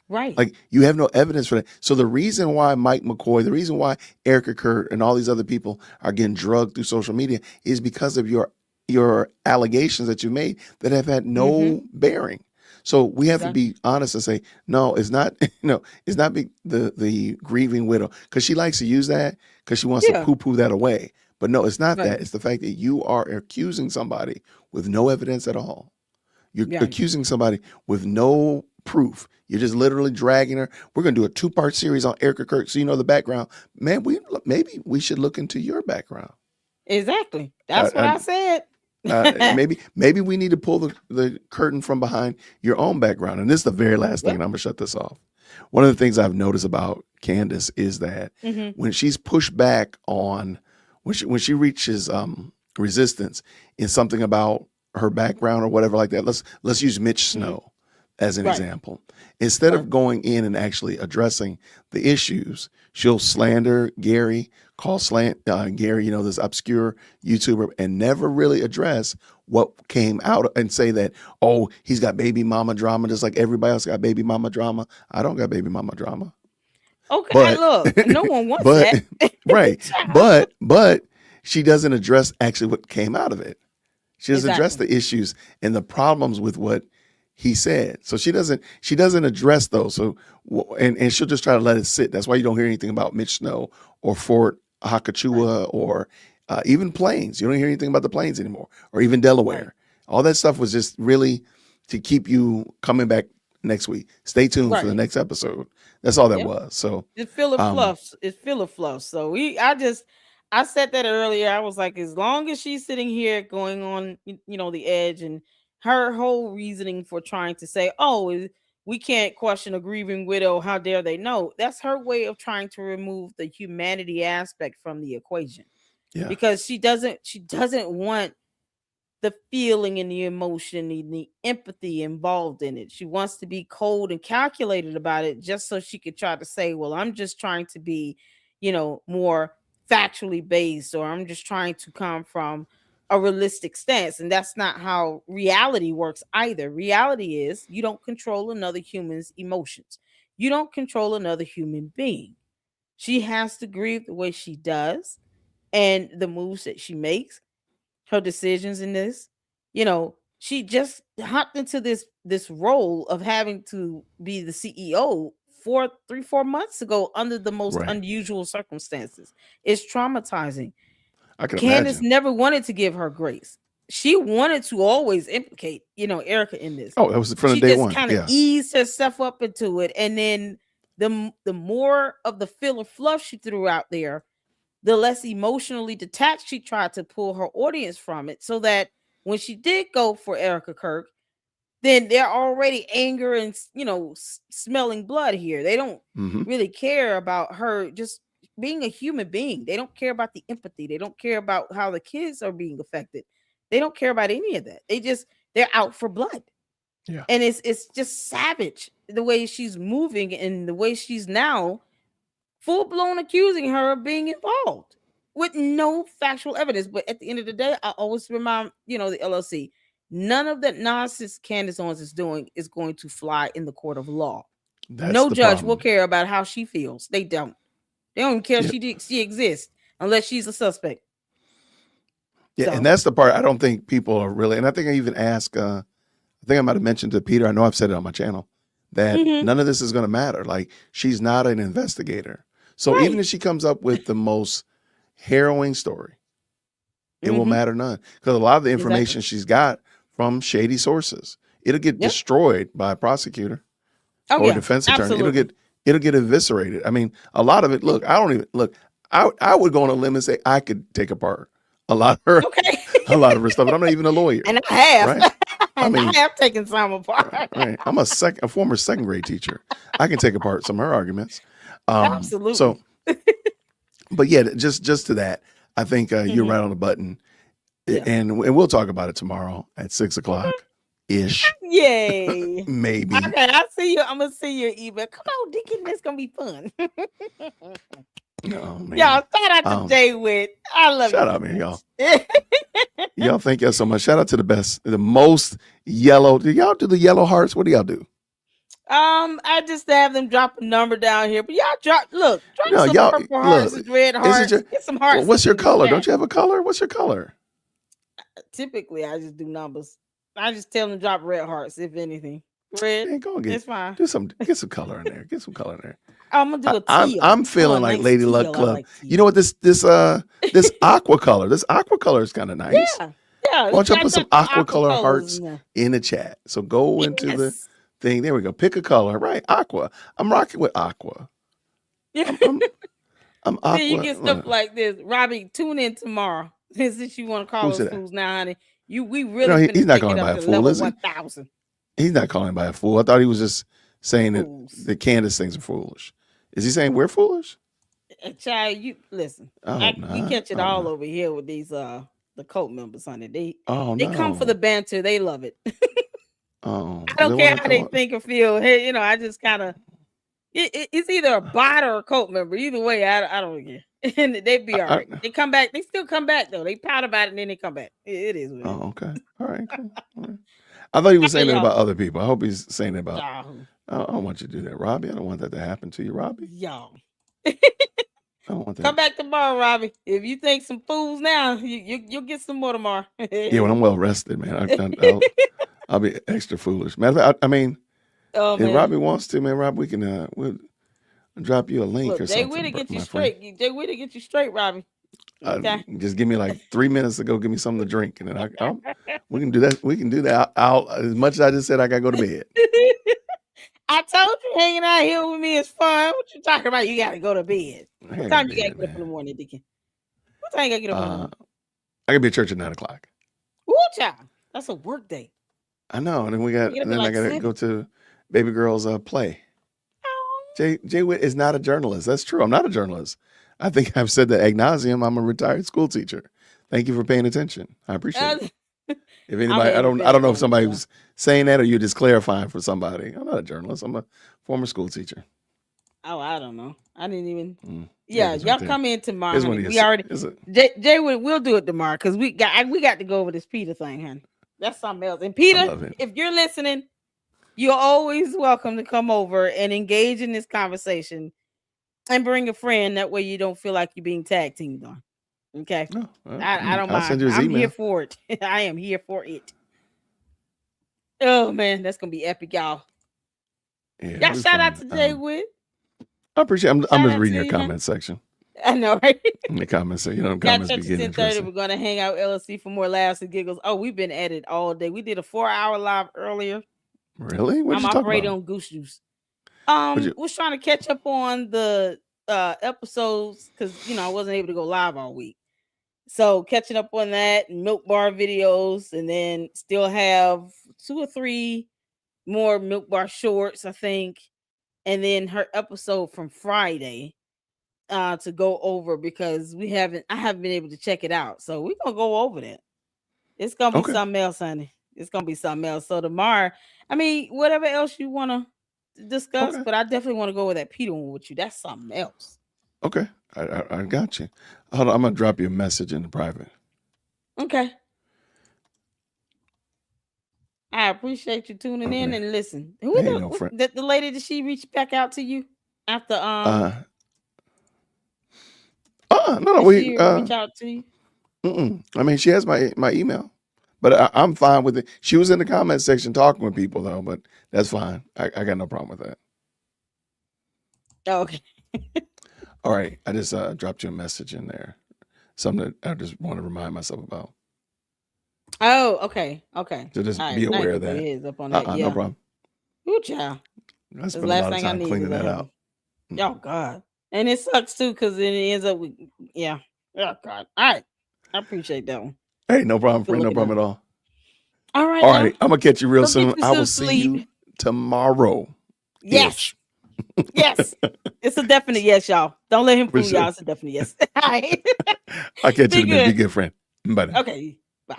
Right. Like, you have no evidence for that. So the reason why Mike McCoy, the reason why Erika Kirk and all these other people are getting drugged through social media is because of your allegations that you made that have had no bearing. So we have to be honest and say, no, it's not, it's not the grieving widow, because she likes to use that because she wants to poo-poo that away. But no, it's not that. It's the fact that you are accusing somebody with no evidence at all. You're accusing somebody with no proof. You're just literally dragging her. We're going to do a 2-part series on Erika Kirk, so you know the background. Man, maybe we should look into your background. Exactly. That's what I said. Maybe we need to pull the curtain from behind your own background. And this is the very last thing, and I'm going to shut this off. One of the things I've noticed about Candace is that when she's pushed back on, when she reaches resistance in something about her background or whatever like that, let's use Mitch Snow as an example. Instead of going in and actually addressing the issues, she'll slander Gary, call Gary, this obscure YouTuber, and never really address what came out and say that, he's got baby mama drama just like everybody else got baby mama drama. I don't got baby mama drama. Okay, look, no one wants that. Right. But she doesn't address actually what came out of it. She doesn't address the issues and the problems with what he said. So she doesn't address those. So, and she'll just try to let it sit. That's why you don't hear anything about Mitch Snow or Fort Hakachua or even Plains. You don't hear anything about the Plains anymore, or even Delaware. All that stuff was just really to keep you coming back next week. Stay tuned for the next episode. That's all that was. So it's full of fluff. It's full of fluff. So I said that earlier. I was like, as long as she's sitting here going on, the edge, and her whole reasoning for trying to say, we can't question a grieving widow, how dare they? No, that's her way of trying to remove the humanity aspect from the equation. Yeah. Because she doesn't want the feeling and the emotion and the empathy involved in it. She wants to be cold and calculated about it just so she could try to say, well, I'm just trying to be, more factually based, or I'm just trying to come from a realistic stance. And that's not how reality works either. Reality is you don't control another human's emotions. You don't control another human being. She has to grieve the way she does, and the moves that she makes, her decisions in this. She just hopped into this role of having to be the CEO 4 months ago under the most unusual circumstances. It's traumatizing. Candace never wanted to give her grace. She wanted to always implicate, Erika in this. That was from day one. She just kind of eased herself up into it. And then the more of the filler fluff she threw out there, the less emotionally detached she tried to pull her audience from it, so that when she did go for Erika Kirk, then they're already anger and smelling blood here. They don't really care about her just being a human being. They don't care about the empathy. They don't care about how the kids are being affected. They don't care about any of that. They're out for blood. Yeah. And it's just savage the way she's moving and the way she's now full-blown accusing her of being involved with no factual evidence. But at the end of the day, I always remind the LLC, none of that nonsense Candace Owens is doing is going to fly in the court of law. No judge will care about how she feels. They don't even care if she exists unless she's a suspect. Yeah, and that's the part I don't think people are really, and I think I even asked, I think I might have mentioned to Peter, I know I've said it on my channel, that none of this is going to matter. Like, she's not an investigator. So even if she comes up with the most harrowing story, it will matter none. Because a lot of the information she's got from shady sources, it'll get destroyed by a prosecutor or defense attorney. It'll get eviscerated. I mean, a lot of it, look, I would go on a limb and say I could take apart a lot of her, a lot of her stuff, but I'm not even a lawyer. And I have. Right? I have taken some apart. Right. I'm a former second grade teacher. I can take apart some of her arguments. Absolutely. So, but yeah, just to that, I think you're right on the button, and we'll talk about it tomorrow at 6:00 ish. Yay! Maybe. Okay, I see you. I'm gonna see your email. Come on, Deacon. This gonna be fun. Oh, man. Y'all, shout out to Jay Witt. I love shout out, man, y'all. Y'all, thank y'all so much. Shout out to the most yellow. Do y'all do the yellow hearts? What do y'all do? I just have them drop a number down here, but y'all drop some purple hearts and red hearts. Get some hearts. Well, what's your color? Don't you have a color? What's your color? Typically, I just do numbers. I just tell them to drop red hearts, if anything. Red. Man, go get, it's fine. Get some color in there. Get some color in there. I'm gonna do a teal. I'm feeling like Lady Luck Club. Like you know what? This aqua color. This aqua color is kind of nice. Yeah. Why don't you put some aqua color hearts in the chat? So go into the thing. There we go. Pick a color. Right. Aqua. I'm rocking with aqua. I'm aqua. Then you get stuff like this. Robbie, tune in tomorrow. Since you want to call us fools now, honey. We really he's not calling by a fool, is he? 1,000. He's not calling by a fool. I thought he was just saying that Candace things are foolish. Is he saying we're foolish? Child, you listen. We catch it all over here with these the cult members, honey. They come for the banter. They love it. I don't care how they think or feel. Hey, I just kind of it's either a bot or a cult member. Either way, I don't care. And they'd be all right. They come back. They still come back though. They pout about it and then they come back. It is. Oh, okay. All right. Cool. All right. I thought he was saying it about other people. I hope he's saying it about. I don't want you to do that, Robbie. I don't want that to happen to you, Robbie. Y'all. I don't want that. Come back tomorrow, Robbie. If you think some fools now, you'll get some more tomorrow. Yeah, when I'm well rested, man, I'll be extra foolish. Matter of fact, I mean, if Robbie wants to, man, Robbie, we can we'll drop you a link or something. Jay Witt get you straight. Jay Witt get you straight, Robbie. Okay. Just give me like 3 minutes to go give me something to drink, and then we can do that. We can do that. I'll as much as I just said, I gotta go to bed. I told you hanging out here with me is fun. What you talking about? You gotta go to bed. What time you gotta get up in the morning, Deacon? What time you gotta get up in the morning? I gotta be at church at 9:00. Ooh, child. That's a work day. I know, and then I gotta go to baby girl's play. Jay Witt is not a journalist. That's true. I'm not a journalist. I think I've said that ad nauseum. I'm a retired school teacher. Thank you for paying attention. I appreciate it. If anybody, I don't know if somebody was saying that or you're just clarifying for somebody. I'm not a journalist. I'm a former school teacher. Oh, I don't know. I didn't even. Yeah, y'all come in tomorrow. Honey. We already. Jay, we'll do it tomorrow because we got to go over this Peter thing, honey. That's something else. And Peter, if you're listening, you're always welcome to come over and engage in this conversation. And bring a friend. That way you don't feel like you're being tag teamed on. Okay. No, I don't mind. I'm here for it. I am here for it. Oh man, that's gonna be epic, y'all. Yeah, y'all shout out to Jay Witt. I appreciate I'm just reading your comment section. I know, right? In the comments, so comments be getting 10:30. We're gonna hang out LLC for more laughs and giggles. Oh, we've been at it all day. We did a 4-hour live earlier. Really? I'm operating on Goose Juice. Was trying to catch up on the episodes because I wasn't able to go live all week. So catching up on that, milk bar videos, and then still have 2 or 3 more milk bar shorts, I think. And then her episode from Friday to go over because I haven't been able to check it out. So we're gonna go over that. It's gonna be Okay. something else, honey. It's gonna be something else. So tomorrow, I mean, whatever else you wanna discuss, Okay. but I definitely want to go with that Peter one with you. That's something else. Okay. I got you. Hold on. I'm gonna drop you a message in the private. Okay. I appreciate you tuning in Okay. and listen. Hey, no friend. The lady, did she reach back out to you after No, did we she reach out to you? I mean, she has my email, but I'm fine with it. She was in the comment section talking with people though, but that's fine. I got no problem with that. Oh, okay. All right, I just dropped you a message in there, something that I just want to remind myself about. Oh, okay. Okay. So just All right. be Now you aware can of put your that. heads up on that. No Yeah. problem. Good child. I That's the spent a last lot of thing I time need cleaning is that that out. Oh God. And it sucks too because then it ends up with yeah. Oh God. All right. I appreciate that one. Hey, no problem, Good friend. No looking problem out. at all. All right. All Now, right, I'm gonna catch you real go soon. get you I some will see sleep. you tomorrow. Yes. Yes. It's a definite yes, y'all. Don't let him For fool y'all. sure. It's a definite yes. All right. I'll catch you Be in a minute. Be good. good, friend. Bye now. Okay. Bye.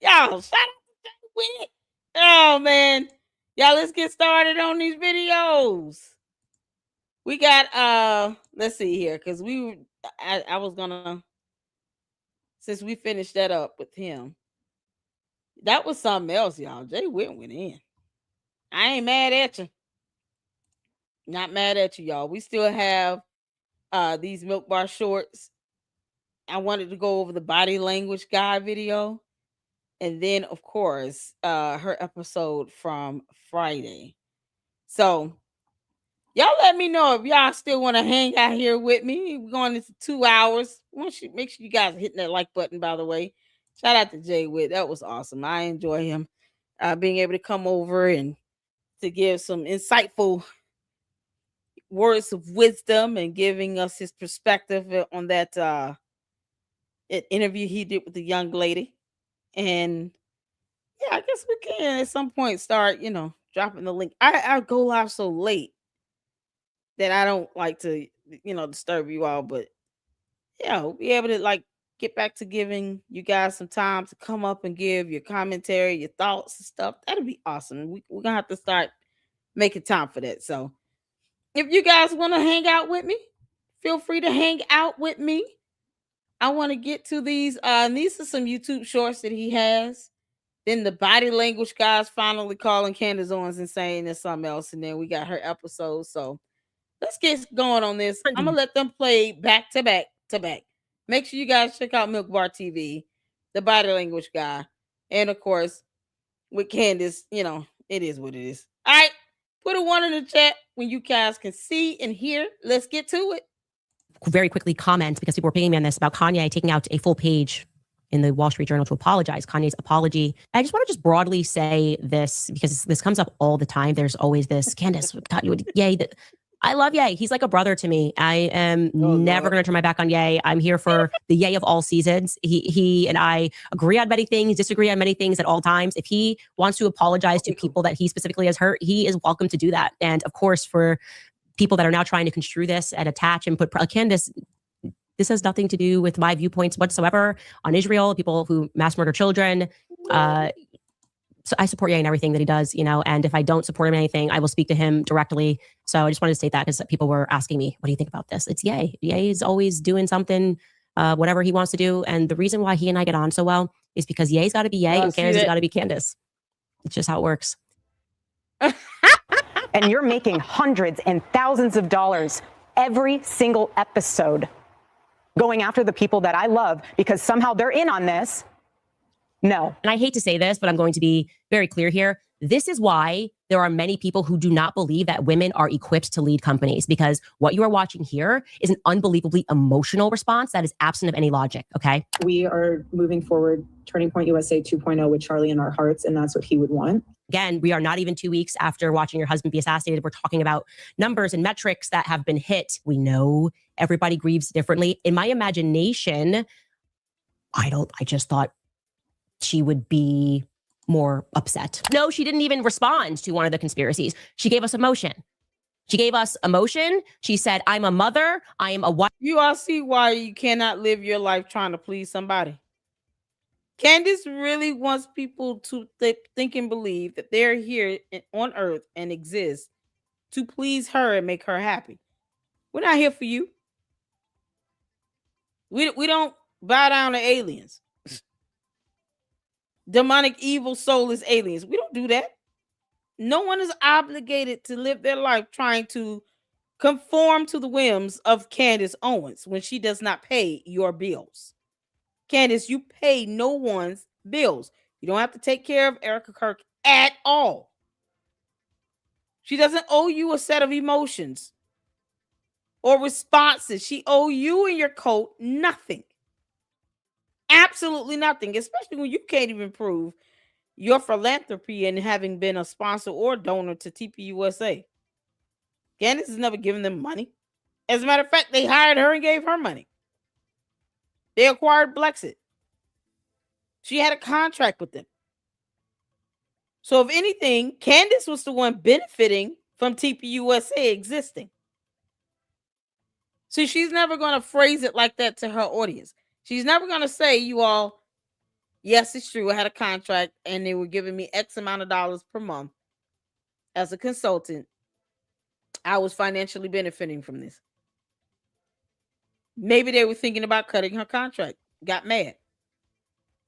Y'all, shout out to Jay Witt. Oh man. Y'all, let's get started on these videos. We got let's see here, because I was gonna, since we finished that up with him. That was something else, y'all. Jay Witt went in. I ain't mad at you. Not mad at you, y'all. We still have these milk bar shorts. I wanted to go over the body language guy video. And then of course, her episode from Friday. So y'all let me know if y'all still want to hang out here with me. We're going into 2 hours. Make sure you guys are hitting that like button, by the way. Shout out to Jay Witt. That was awesome. I enjoy him being able to come over and to give some insightful words of wisdom and giving us his perspective on that interview he did with the young lady. And yeah, I guess we can at some point start, dropping the link. I go live so late that I don't like to, disturb you all, but be able to like get back to giving you guys some time to come up and give your commentary, your thoughts and stuff. That'd be awesome. We're gonna have to start making time for that. So if you guys want to hang out with me, feel free to hang out with me. I want to get to these. These are some YouTube shorts that he has. Then the body language guys finally calling Candace Owens and saying there's something else. And then we got her episode. So let's get going on this. I'm gonna let them play back to back to back. Make sure you guys check out Milk Bar TV, the body language guy, and of course with Candace. It is what it is. All right, put a 1 in the chat when you guys can see and hear. Let's get to it. Very quickly comment, because people were pinging me on this, about Kanye taking out a full page in the Wall Street Journal to apologize. Kanye's apology. I just want to broadly say this, because this comes up all the time. There's always this, Candace, Ye. I love Ye. He's like a brother to me. I am never going to turn my back on Ye. I'm here for the Ye of all seasons. He and I agree on many things, disagree on many things at all times. If he wants to apologize to people that he specifically has hurt, he is welcome to do that. And of course, for people that are now trying to construe this and attach and put Candace, this has nothing to do with my viewpoints whatsoever on Israel, people who mass murder children. So I support Ye in everything that he does, and if I don't support him in anything, I will speak to him directly. So I just wanted to state that, because people were asking me, what do you think about this? It's Ye. Ye is always doing something, whatever he wants to do. And the reason why he and I get on so well is because Ye's got to be Ye and Candace has got to be Candace. It's just how it works. And you're making hundreds and thousands of dollars every single episode going after the people that I love because somehow they're in on this. No. And I hate to say this, but I'm going to be very clear here. This is why there are many people who do not believe that women are equipped to lead companies, because what you are watching here is an unbelievably emotional response that is absent of any logic, okay? We are moving forward, Turning Point USA 2.0 with Charlie in our hearts, and that's what he would want. Again, we are not even 2 weeks after watching your husband be assassinated. We're talking about numbers and metrics that have been hit. We know everybody grieves differently. In my imagination, I just thought she would be more upset. No, she didn't even respond to one of the conspiracies. She gave us emotion. She said, I'm a mother. I am a wife. You all see why you cannot live your life trying to please somebody. Candace really wants people to think and believe that they're here on earth and exist to please her and make her happy. We're not here for you. We don't bow down to aliens. Demonic, evil, soulless aliens. We don't do that. No one is obligated to live their life trying to conform to the whims of Candace Owens when she does not pay your bills. Candace, you pay no one's bills. You don't have to take care of Erika Kirk at all. She doesn't owe you a set of emotions or responses. She owe you and your coat nothing. Absolutely nothing, especially when you can't even prove your philanthropy and having been a sponsor or donor to TPUSA. Candace has never given them money. As a matter of fact, they hired her and gave her money. They acquired Blexit. She had a contract with them. So if anything, Candace was the one benefiting from TPUSA existing. See, she's never going to phrase it like that to her audience. She's never going to say, you all, yes, it's true. I had a contract and they were giving me X amount of dollars per month as a consultant. I was financially benefiting from this. Maybe they were thinking about cutting her contract, got mad.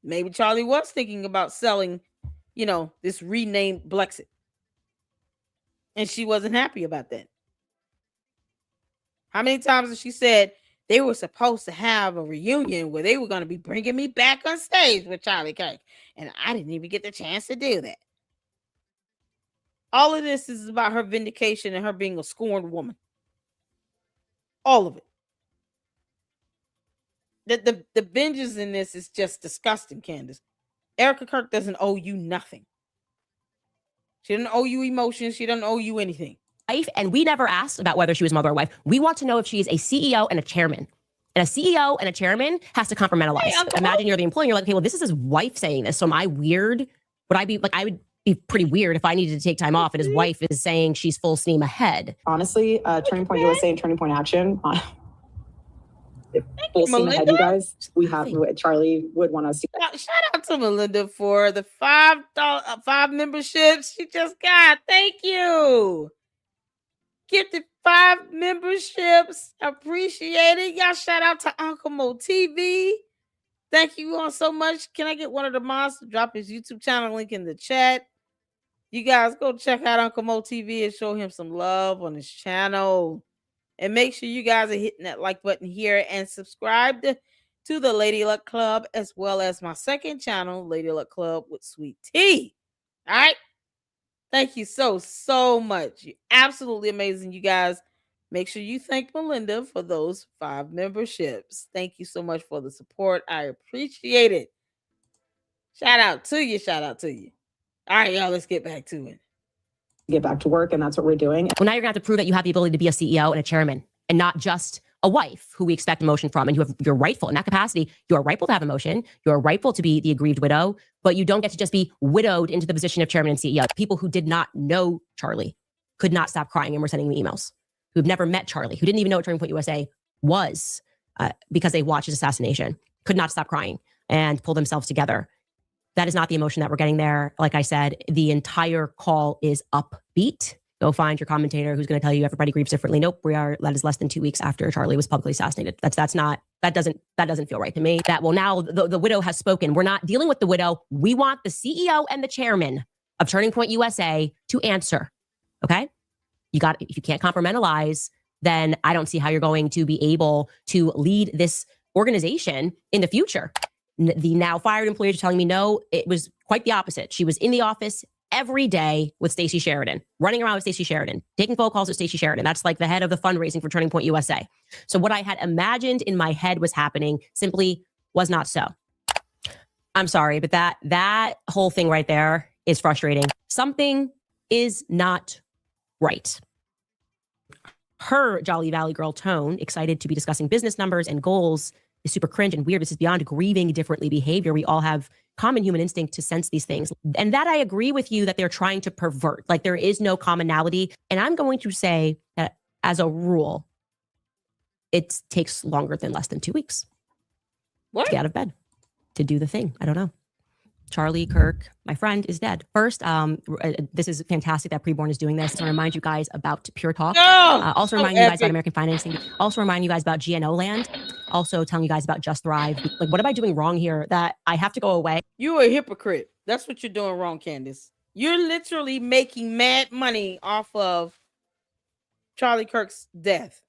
Maybe Charlie was thinking about selling, this renamed Blexit. And she wasn't happy about that. How many times has she said they were supposed to have a reunion where they were going to be bringing me back on stage with Charlie Kirk, and I didn't even get the chance to do that. All of this is about her vindication and her being a scorned woman. All of it. The vengeance in this is just disgusting, Candace. Erika Kirk doesn't owe you nothing. She doesn't owe you emotions. She doesn't owe you anything. And we never asked about whether she was mother or wife. We want to know if she is a CEO and a chairman. And a CEO and a chairman has to compartmentalize. Hey, imagine you're the employee. You're like, okay, well, this is his wife saying this. So am I weird? Would I be like, I would be pretty weird if I needed to take time off and his wife is saying she's full steam ahead. Honestly, Turning Point USA and Turning Point Action, full steam ahead, you guys. We have Charlie would want us to. Shout out to Melinda for the $5 memberships she just got. Thank you. Get the 5 memberships. Appreciate it. Y'all shout out to Uncle Mo TV. Thank you all so much. Can I get one of the mods to drop his YouTube channel link in the chat? You guys go check out Uncle Mo TV and show him some love on his channel. And make sure you guys are hitting that like button here and subscribe to the Lady Luck Club as well as my second channel, Lady Luck Club with Sweet Tea. All right. Thank you so much. You're absolutely amazing, you guys. Make sure you thank Melinda for those 5 memberships. Thank you so much for the support. I appreciate it. Shout out to you. Shout out to you. All right, y'all, let's get back to it. Get back to work, and that's what we're doing. Well, now you're going to have to prove that you have the ability to be a CEO and a chairman and not just a wife who we expect emotion from. And you're rightful in that capacity. You are rightful to have emotion. You are rightful to be the aggrieved widow, but you don't get to just be widowed into the position of chairman and CEO. People who did not know Charlie could not stop crying and were sending me emails, who've never met Charlie, who didn't even know what Turning Point USA was because they watched his assassination, could not stop crying and pull themselves together. That is not the emotion that we're getting there. Like I said, the entire call is upbeat. Go find your commentator who's going to tell you everybody grieves differently. Nope, that is less than 2 weeks after Charlie was publicly assassinated. That doesn't feel right to me. That, well, now the widow has spoken. We're not dealing with the widow. We want the CEO and the chairman of Turning Point USA to answer. Okay? If you can't compartmentalize, then I don't see how you're going to be able to lead this organization in the future. The now fired employees are telling me, no, it was quite the opposite. She was in the office every day with Stacey Sheridan, running around with Stacey Sheridan, taking phone calls with Stacey Sheridan. That's like the head of the fundraising for Turning Point USA. So what I had imagined in my head was happening simply was not so. I'm sorry, but that whole thing right there is frustrating. Something is not right. Her Jolly Valley girl tone, excited to be discussing business numbers and goals, is super cringe and weird. This is beyond grieving differently behavior. We all have common human instinct to sense these things. And that I agree with you that they're trying to pervert. Like there is no commonality. And I'm going to say that as a rule, it takes longer than less than 2 weeks to get out of bed, to do the thing. I don't know. Charlie Kirk, my friend, is dead. First, this is fantastic that Preborn is doing this. To remind you guys about Pure Talk. Also remind you guys about American Financing. Also remind you guys about GNO Land. Also telling you guys about Just Thrive. Like, what am I doing wrong here that I have to go away? You're a hypocrite. That's what you're doing wrong, Candace. You're literally making mad money off of Charlie Kirk's death.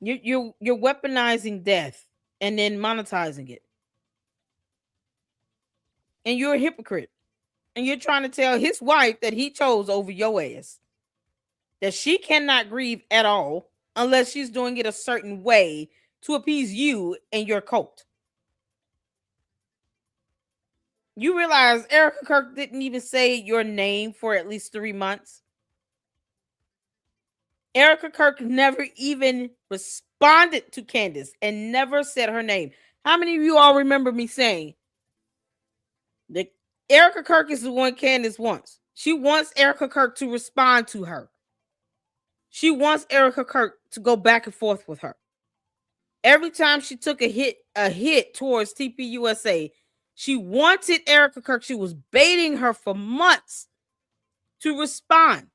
You're weaponizing death and then monetizing it. And you're a hypocrite. And you're trying to tell his wife that he chose over your ass. That she cannot grieve at all unless she's doing it a certain way to appease you and your cult. You realize Erika Kirk didn't even say your name for at least 3 months. Erika Kirk never even responded to Candace and never said her name. How many of you all remember me saying that Erika Kirk is the one Candace wants? She wants Erika Kirk to respond to her. She wants Erika Kirk to go back and forth with her. Every time she took a hit towards TPUSA, she wanted Erika Kirk. She was baiting her for months to respond.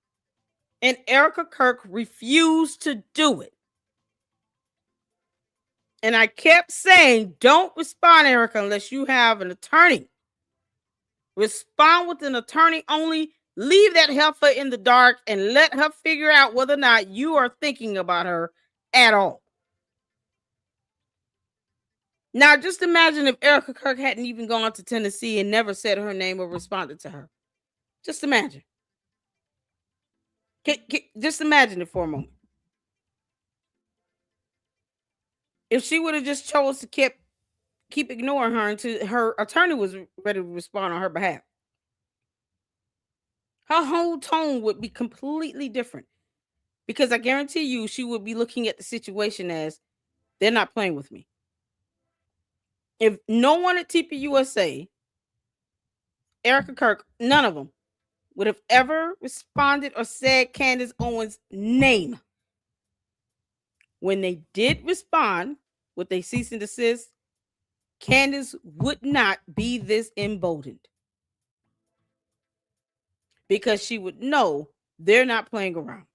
And Erika Kirk refused to do it. And I kept saying, don't respond, Erika, unless you have an attorney. Respond with an attorney only. Leave that heifer in the dark and let her figure out whether or not you are thinking about her at all. Now, just imagine if Erika Kirk hadn't even gone to Tennessee and never said her name or responded to her. Just imagine. Just imagine it for a moment. If she would have just chose to keep ignoring her until her attorney was ready to respond on her behalf, her whole tone would be completely different. Because I guarantee you, she would be looking at the situation as, they're not playing with me. If no one at TPUSA, Erika Kirk, none of them would have ever responded or said Candace Owens' name. When they did respond with a cease and desist, Candace would not be this emboldened. Because she would know they're not playing around.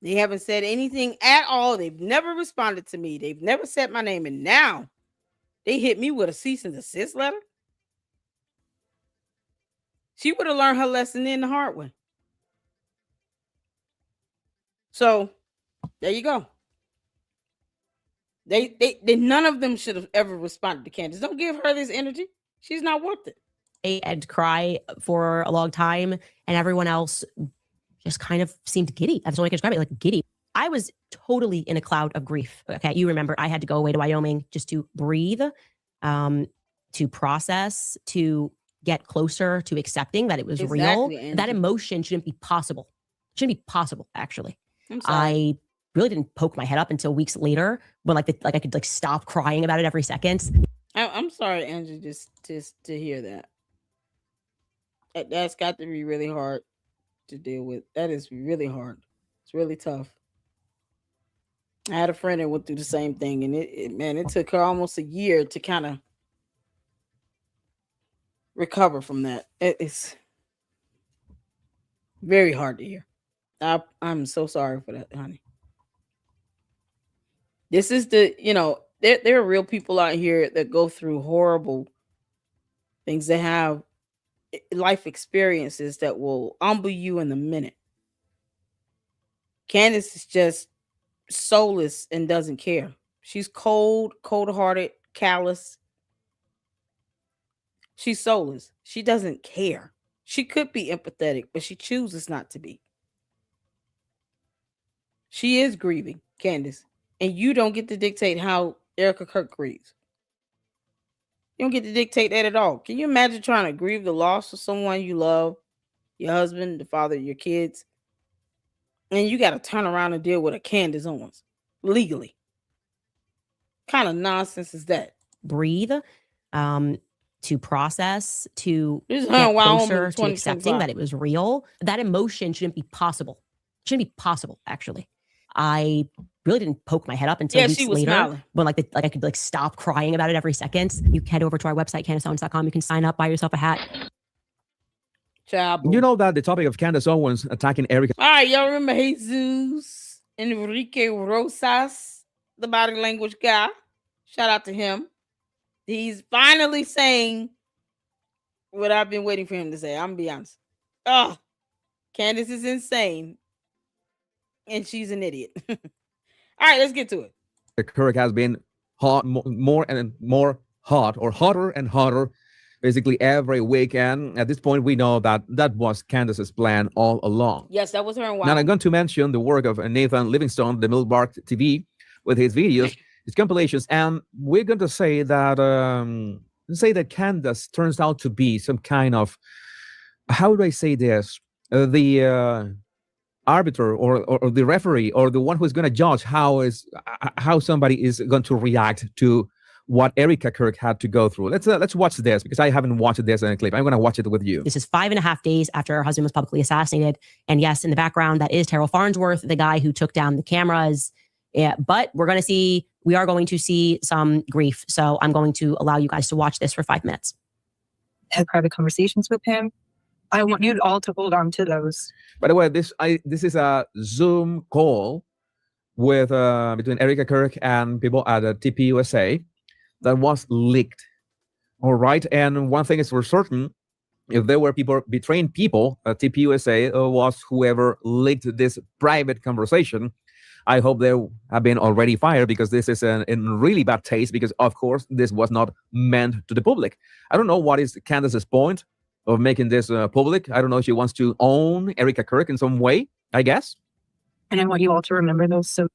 They haven't said anything at all. They've never responded to me. They've never said my name. And now they hit me with a cease and desist letter. She would have learned her lesson in the hard way. So there you go. They none of them should have ever responded to Candace. Don't give her this energy. She's not worth it. And cry for a long time, and everyone else just kind of seemed giddy. That's the only way I can describe it, like giddy. I was totally in a cloud of grief. Okay, you remember I had to go away to Wyoming just to breathe, to process, to get closer to accepting that it was real. Angie. That emotion shouldn't be possible. Shouldn't be possible, actually. I really didn't poke my head up until weeks later when I could stop crying about it every second. I'm sorry, Angie, just to hear that. That's got to be really hard to deal with. That is really hard. It's really tough. I had a friend that went through the same thing, and it took her almost a year to kind of recover from that. It's very hard to hear. I'm so sorry for that, honey. This is there are real people out here that go through horrible things, that have life experiences that will humble you in a minute. Candace is just soulless and doesn't care. She's cold-hearted, callous. She's soulless. She doesn't care. She could be empathetic, but she chooses not to be. She is grieving, Candace, and you don't get to dictate how Erika Kirk grieves. You don't get to dictate that at all. Can you imagine trying to grieve the loss of someone you love, your husband, the father of your kids, and you got to turn around and deal with a Candace Owens legally? kind of nonsense is that? Breathe, to process, to This is get Wyoming, closer to accepting 2025. that it was real. That emotion shouldn't be possible. Shouldn't be possible, actually. I really didn't poke my head up until Yeah, weeks she was later smiling. when I could stop crying about it every second. You head over to our website, CandaceOwens.com. You can sign up, buy yourself a hat. Child. That the topic of Candace Owens attacking Erika. All right, y'all remember Jesus Enrique Rosas, the body language guy? Shout out to him. He's finally saying what I've been waiting for him to say. I'm gonna be honest. Oh, Candace is insane, and she's an idiot. All right, let's get to it. Kirk has been hot, more and more hot, or hotter and hotter, basically every weekend. At this point, we know that that was Candace's plan all along. Yes, that was her and Now, I'm Wyoming. going to mention the work of Nathan Livingstone, the Millbark TV, with his videos, his compilations, and we're going to say that Candace turns out to be some kind of, how do I say this, the arbiter or the referee or the one who is going to judge how somebody is going to react to what Erika Kirk had to go through. Let's watch this, because I haven't watched this in a clip. I'm going to watch it with you. This is 5.5 days after her husband was publicly assassinated. And yes, in the background, that is Terrell Farnsworth, the guy who took down the cameras. Yeah, but we are going to see some grief. So I'm going to allow you guys to watch this for 5 minutes. Had private conversations with him. I want you all to hold on to those. By the way, this is a Zoom call with between Erika Kirk and people at TPUSA that was leaked. All right, and one thing is for certain: if there were people betraying people, TPUSA was whoever leaked this private conversation. I hope they have been already fired, because this is in really bad taste, because of course this was not meant to the public. I don't know what is Candace's point of making this public. I don't know if she wants to own Erika Kirk in some way, I guess. And I want you all to remember those. So,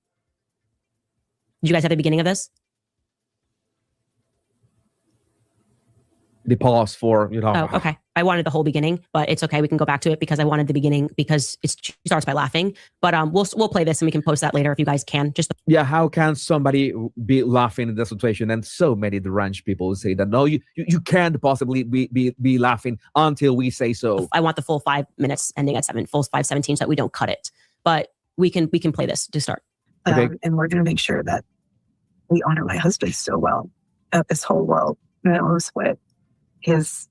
Did you guys have the beginning of this? The pause for, Oh, okay. I wanted the whole beginning, but it's okay. We can go back to it because I wanted the beginning, because she starts by laughing. But we'll play this and we can post that later if you guys can. Yeah, how can somebody be laughing in the situation? And so many deranged people say that no, you can't possibly be laughing until we say so. I want the full 5 minutes ending at 5:17 so that we don't cut it. But we can play this to start. Okay. And we're going to make sure that we honor my husband so well, that this whole world knows what his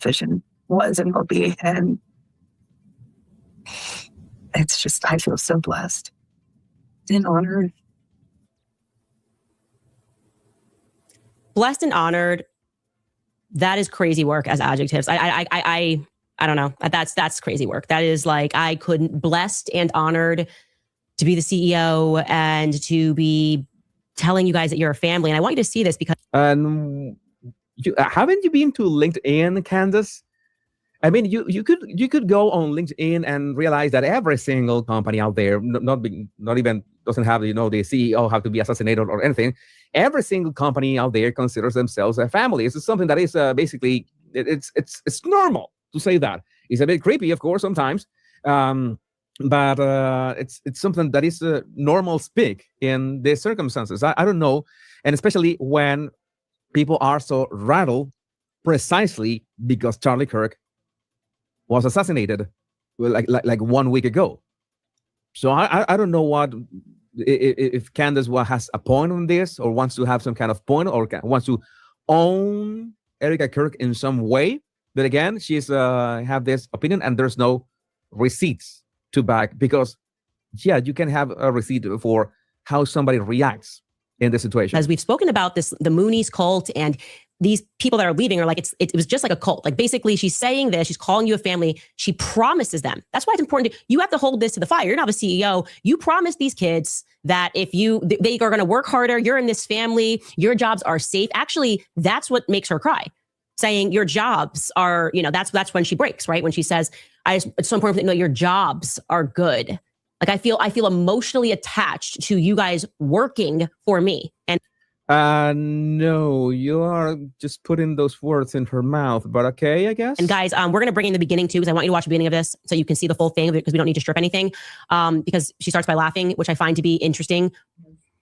vision was and will be. And it's just, I feel so blessed and honored. Blessed and honored. That is crazy work as adjectives. I don't know. That's crazy work. That is like, I couldn't, blessed and honored to be the CEO and to be telling you guys that you're a family. And I want you to see this because haven't you been to LinkedIn, Candace? I mean, you could go on LinkedIn and realize that every single company out there, not even doesn't have the CEO have to be assassinated or anything. Every single company out there considers themselves a family. It's something that is basically it's normal to say that. It's a bit creepy, of course, sometimes, but it's something that is normal speak in these circumstances. I don't know, and especially when people are so rattled precisely because Charlie Kirk was assassinated like 1 week ago. So I don't know what if Candace has a point on this, or wants to have some kind of point, or wants to own Erika Kirk in some way. But again, she's have this opinion, and there's no receipts to back, because you can have a receipt for how somebody reacts in this situation. As we've spoken about this, the Moonies cult, and these people that are leaving are like, it was just like a cult. Like, basically, she's saying this, she's calling you a family. She promises them. That's why it's important. You have to hold this to the fire. You're not a CEO. You promise these kids that if they are going to work harder, you're in this family, your jobs are safe. Actually, that's what makes her cry. Saying your jobs are, that's when she breaks, right? When she says, it's so important to know your jobs are good. Like, I feel emotionally attached to you guys working for me. And no, you are just putting those words in her mouth, but okay, I guess. And guys, we're going to bring in the beginning too, because I want you to watch the beginning of this so you can see the full thing of it, because we don't need to strip anything. Because she starts by laughing, which I find to be interesting.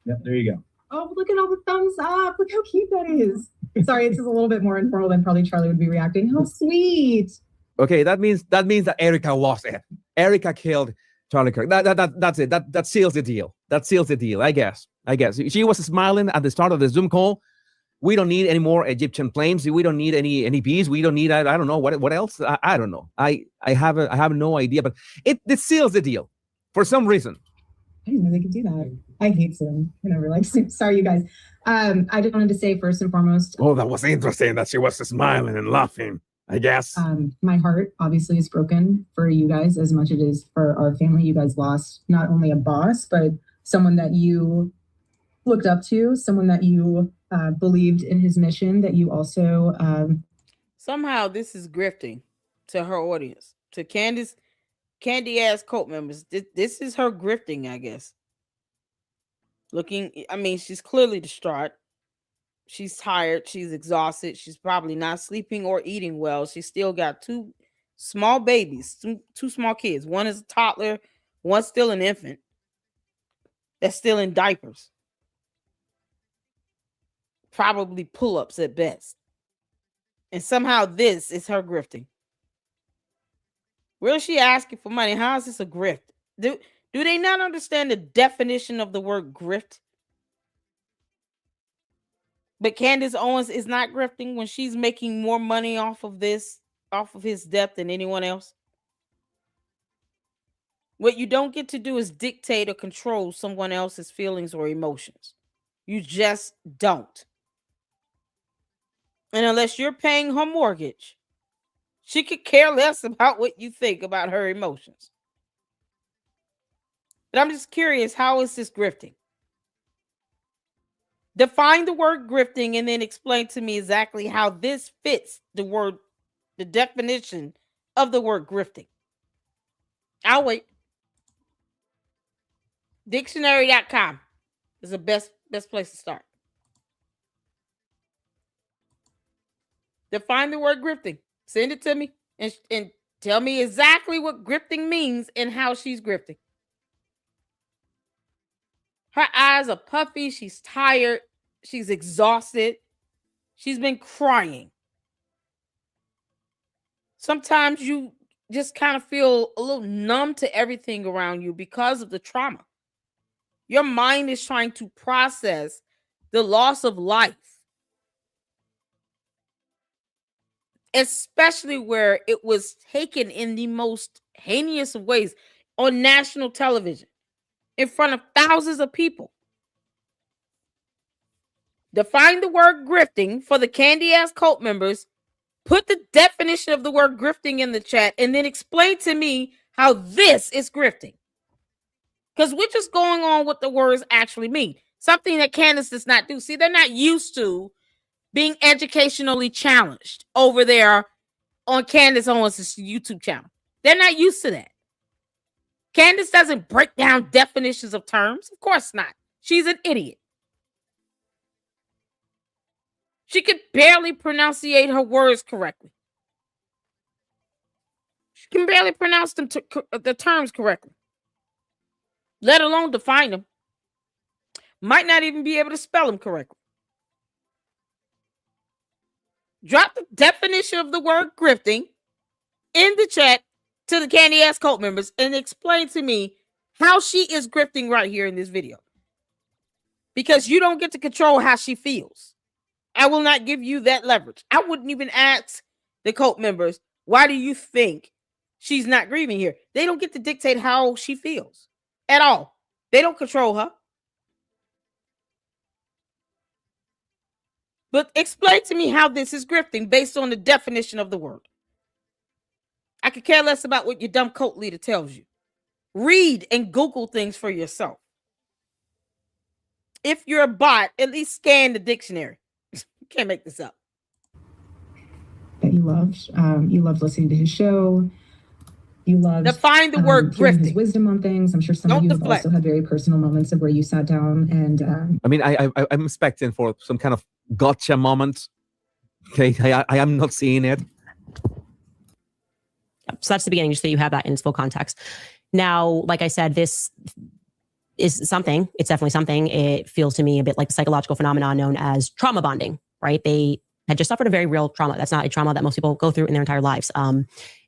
Yeah, there you go. Oh, look at all the thumbs up. Look how cute that is. Sorry, it's just a little bit more informal than probably Charlie would be reacting. How sweet. Okay, that means that Erika was it. Erika killed Charlie Kirk. That's it. That seals the deal. That seals the deal, I guess. She was smiling at the start of the Zoom call. We don't need any more Egyptian planes. We don't need any bees. We don't need I don't know what else. I don't know. I have no idea, but it seals the deal for some reason. I didn't know they could do that. I hate Zoom. I never like Zoom. Sorry, you guys. I just wanted to say first and foremost. Oh, that was interesting that she was smiling and laughing, I guess. My heart obviously is broken for you guys as much as it is for our family. You guys lost not only a boss, but someone that you looked up to, someone that you believed in his mission, that you also... Somehow this is grifting to her audience, to Candace, candy ass cult members. This is her grifting, I guess. She's clearly distraught. She's tired. She's exhausted. She's probably not sleeping or eating well. She's still got two small babies, two small kids. One is a toddler. One's still an infant that's still in diapers. Probably pull-ups at best. And somehow this is her grifting. Where is she asking for money? How is this a grift? Do they not understand the definition of the word grift? But Candace Owens is not grifting when she's making more money off of his death than anyone else. What you don't get to do is dictate or control someone else's feelings or emotions. You just don't. And unless you're paying her mortgage, she could care less about what you think about her emotions. But I'm just curious, how is this grifting? Define the word grifting and then explain to me exactly how this fits the definition of the word grifting. I'll wait. Dictionary.com is the best place to start. Define the word grifting. Send it to me and tell me exactly what grifting means and how she's grifting. Her eyes are puffy. She's tired. She's exhausted. She's been crying. Sometimes you just kind of feel a little numb to everything around you because of the trauma. Your mind is trying to process the loss of life, especially where it was taken in the most heinous of ways on national television in front of thousands of people. Define the word grifting for the candy ass cult members. Put the definition of the word grifting in the chat and then explain to me how this is grifting. Because we're just going on what the words actually mean. Something that Candace does not do. See, they're not used to being educationally challenged over there on Candace Owens' YouTube channel. They're not used to that. Candace doesn't break down definitions of terms. Of course not. She's an idiot. She could barely pronunciate her words correctly. She can barely pronounce the terms correctly, let alone define them. Might not even be able to spell them correctly. Drop the definition of the word grifting in the chat to the candy ass cult members and explain to me how she is grifting right here in this video. Because you don't get to control how she feels. I will not give you that leverage. I wouldn't even ask the cult members, why do you think she's not grieving here? They don't get to dictate how she feels at all. They don't control her. But explain to me how this is grifting based on the definition of the word. I could care less about what your dumb cult leader tells you. Read and Google things for yourself. If you're a bot, at least scan the dictionary. You can't make this up. That you loved. You loved listening to his show. You loved define the word grifting. His wisdom on things. I'm sure some of you have also had very personal moments of where you sat down and. I mean, I'm expecting for some kind of gotcha moment. Okay, I am not seeing it. So that's the beginning, just so you have that in its full context. Now, like I said, this is something. It's definitely something. It feels to me a bit like a psychological phenomenon known as trauma bonding, right? They had just suffered a very real trauma. That's not a trauma that most people go through in their entire lives.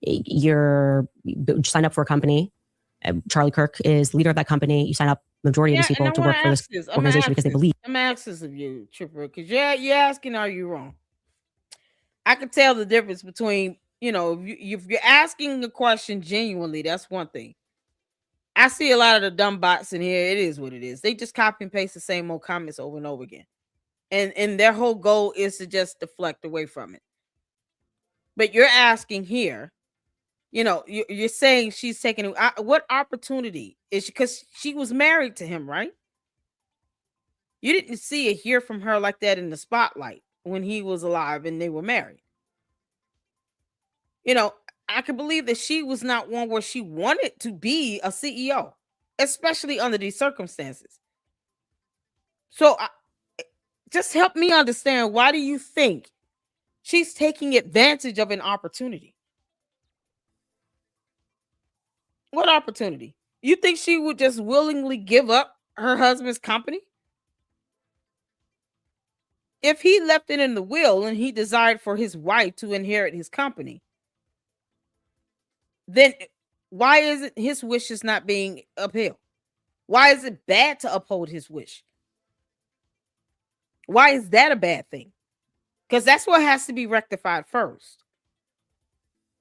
You sign up for a company. Charlie Kirk is leader of that company. You sign up, majority of these people, to work for this organization because they believe. I'm asking of you, Tripper, because you're asking, are you wrong? I can tell the difference between, if you're asking a question genuinely, that's one thing. I see a lot of the dumb bots in here. It is what it is. They just copy and paste the same old comments over and over again. And their whole goal is to just deflect away from it. But you're asking here, you're saying she's taking what opportunity is because she was married to him, right? You didn't see or hear from her like that in the spotlight when he was alive and they were married. I can believe that she was not one where she wanted to be a CEO, especially under these circumstances. So just help me understand, why do you think she's taking advantage of an opportunity? What opportunity? You think she would just willingly give up her husband's company? If he left it in the will and he desired for his wife to inherit his company, then why is it his wish is not being upheld? Why is it bad to uphold his wish? Why is that a bad thing? Because that's what has to be rectified first.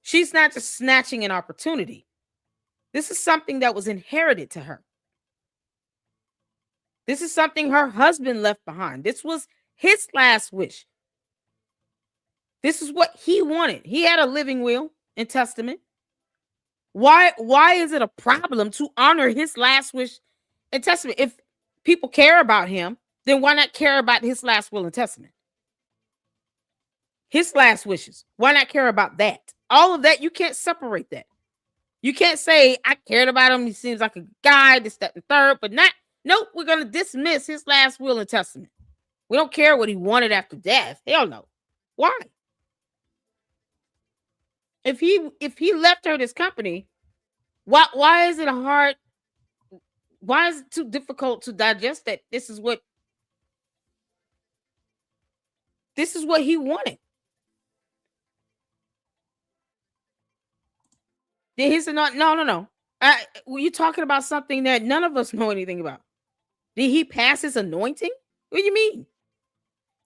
She's not just snatching an opportunity. This is something that was inherited to her. This is something her husband left behind. This was his last wish. This is what he wanted. He had a living will and testament. Why is it a problem to honor his last wish and testament? If people care about him, then why not care about his last will and testament? His last wishes. Why not care about that? All of that, you can't separate that. You can't say, I cared about him. He seems like a guy, this, that, and third, but not, nope, we're going to dismiss his last will and testament. We don't care what he wanted after death. Hell no. Why? If he left her this company, why is it why is it too difficult to digest that this is what he wanted? Did he say no? Were you talking about something that none of us know anything about? Did he pass his anointing? What do you mean?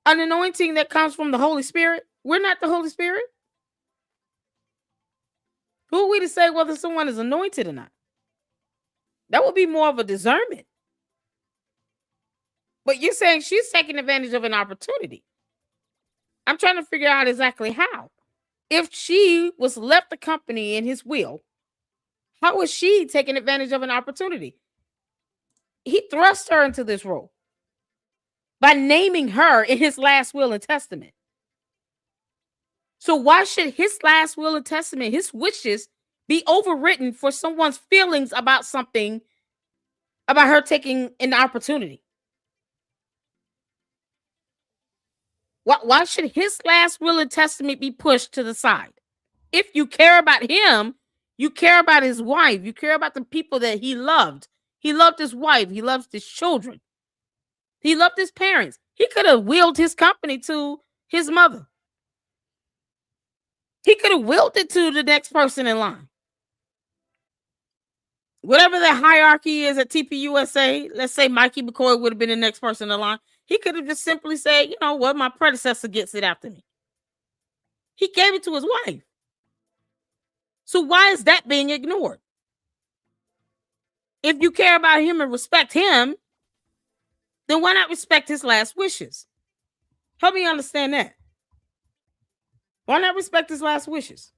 An anointing that comes from the Holy Spirit? We're not the Holy Spirit. Who are we to say whether someone is anointed or not? That would be more of a discernment. But you're saying she's taking advantage of an opportunity. I'm trying to figure out exactly how. If she was left the company in his will, how was she taking advantage of an opportunity? He thrust her into this role by naming her in his last will and testament. So why should his last will and testament, his wishes, be overwritten for someone's feelings about something, about her taking an opportunity? Why should his last will and testament be pushed to the side? If you care about him, you care about his wife. You care about the people that he loved. He loved his wife. He loved his children. He loved his parents. He could have willed his company to his mother. He could have willed it to the next person in line. Whatever the hierarchy is at TPUSA, let's say Mikey McCoy would have been the next person in line. He could have just simply said, you know what, my predecessor gets it after me. He gave it to his wife. So why is that being ignored? If you care about him and respect him, then why not respect his last wishes? Help me understand that. Why not respect his last wishes?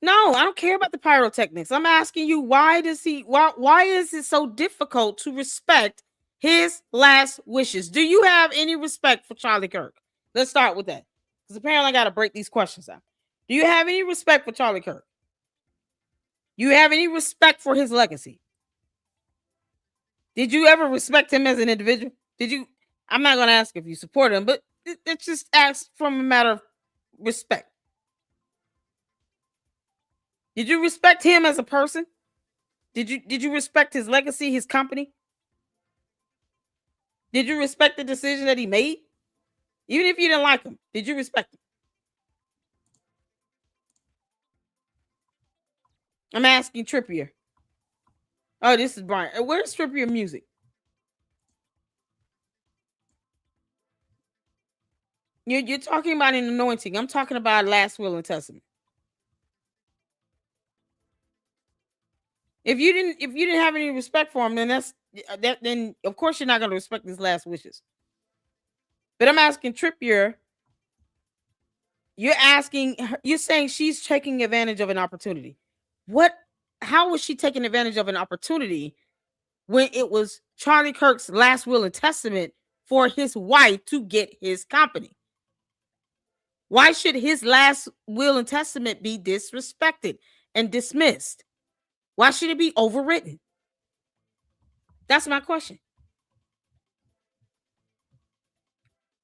No, I don't care about the pyrotechnics. I'm asking you, why is it so difficult to respect his last wishes? Do you have any respect for Charlie Kirk? Let's start with that. Because apparently I got to break these questions out. Do you have any respect for Charlie Kirk? Do you have any respect for his legacy? Did you ever respect him as an individual? Did you? I'm not going to ask if you support him, but it's just asked from a matter of respect. Did you respect him as a person? Did you respect his legacy, his company? Did you respect the decision that he made? Even if you didn't like him, did you respect him? I'm asking Trippier. Oh, this is Brian. Where's Trippier music? You're talking about an anointing. I'm talking about last will and testament. If you didn't have any respect for him, then then of course you're not going to respect his last wishes. But I'm asking Trippier. You're saying she's taking advantage of an opportunity. How was she taking advantage of an opportunity when it was Charlie Kirk's last will and testament for his wife to get his company? Why should his last will and testament be disrespected and dismissed? Why should it be overwritten? That's my question.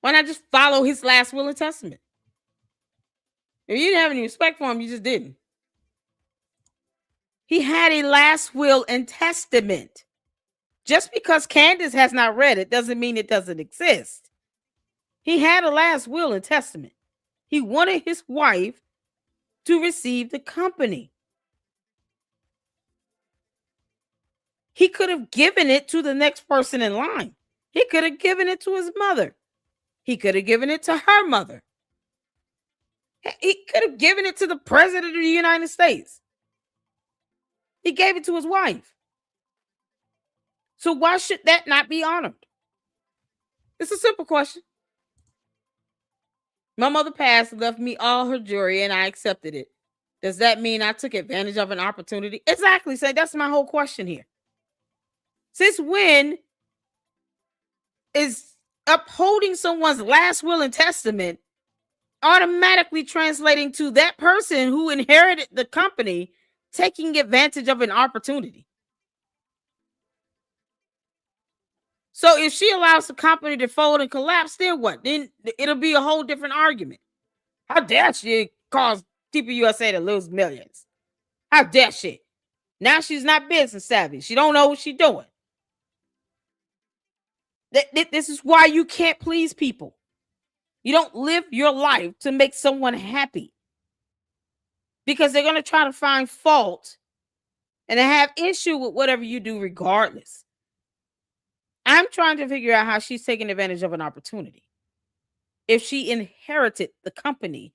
Why not just follow his last will and testament? If you didn't have any respect for him, you just didn't. He had a last will and testament. Just because Candace has not read it doesn't mean it doesn't exist. He had a last will and testament. He wanted his wife to receive the company. He could have given it to the next person in line. He could have given it to his mother. He could have given it to her mother. He could have given it to the president of the United States. He gave it to his wife. So why should that not be honored? It's a simple question. My mother passed and left me all her jewelry and I accepted it. Does that mean I took advantage of an opportunity? Exactly. So that's my whole question here. Since when is upholding someone's last will and testament automatically translating to that person who inherited the company taking advantage of an opportunity? So if she allows the company to fold and collapse, then what? Then it'll be a whole different argument. How dare she cause TPUSA to lose millions? How dare she? Now she's not business savvy. She don't know what she's doing. This is why you can't please people. You don't live your life to make someone happy. Because they're going to try to find fault and have issue with whatever you do regardless. I'm trying to figure out how she's taking advantage of an opportunity. If she inherited the company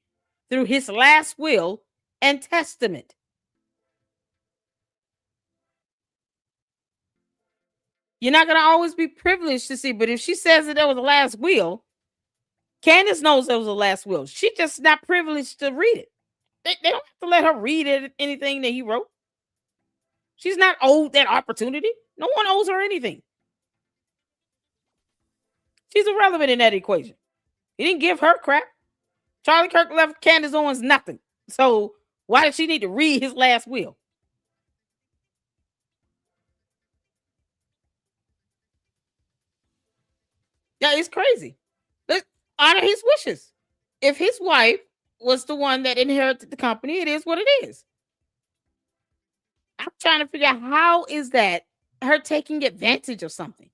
through his last will and testament. You're not going to always be privileged to see, but if she says that there was a last will, Candace knows there was a last will. She's just not privileged to read it. They don't have to let her read anything that he wrote. She's not owed that opportunity. No one owes her anything. She's irrelevant in that equation. He didn't give her crap. Charlie Kirk left Candace Owens nothing. So why did she need to read his last will? Yeah, it's crazy. Let's honor his wishes. If his wife was the one that inherited the company, it is what it is. I'm trying to figure out how is that her taking advantage of something.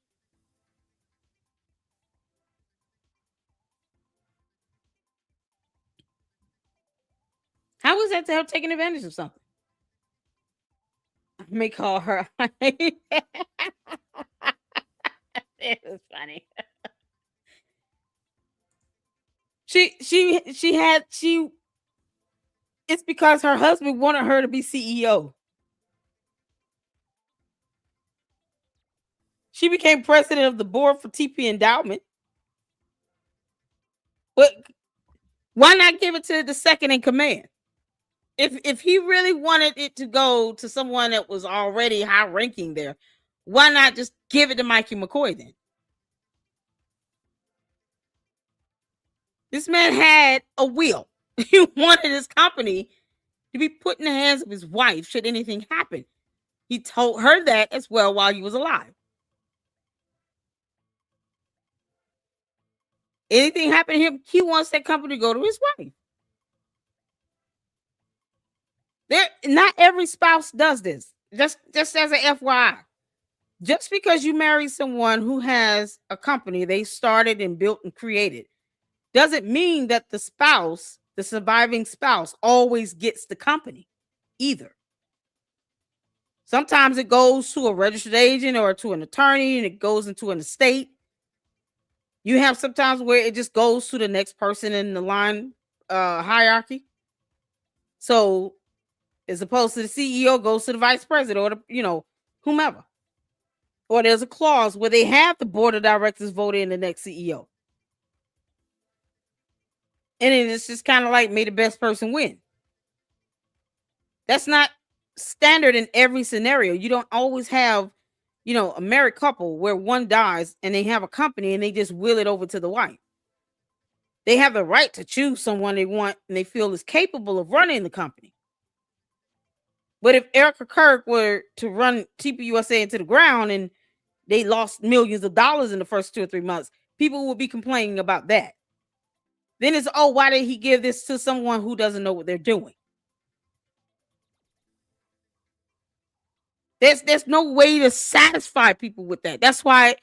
How is that her taking advantage of something? I may call her. It was funny. It's because her husband wanted her to be CEO. She became president of the board for TP Endowment. But why not give it to the second in command? If he really wanted it to go to someone that was already high ranking there, why not just give it to Mikey McCoy then? This man had a will. He wanted his company to be put in the hands of his wife should anything happen. He told her that as well while he was alive. Anything happen to him, he wants that company to go to his wife. Not every spouse does this. Just as an FYI, just because you marry someone who has a company they started and built and created, doesn't mean that the spouse, the surviving spouse, always gets the company either. Sometimes it goes to a registered agent or to an attorney, and it goes into an estate. You have sometimes where it just goes to the next person in the line hierarchy. So as opposed to the CEO goes to the vice president or the, whomever. Or there's a clause where they have the board of directors vote in the next CEO. And then it's just kind of like may the best person win. That's not standard in every scenario. You don't always have, a married couple where one dies and they have a company and they just will it over to the wife. They have the right to choose someone they want and they feel is capable of running the company. But if Erika Kirk were to run TPUSA into the ground and they lost millions of dollars in the first 2 or 3 months, people would be complaining about that. Then it's, why did he give this to someone who doesn't know what they're doing? There's no way to satisfy people with that. That's why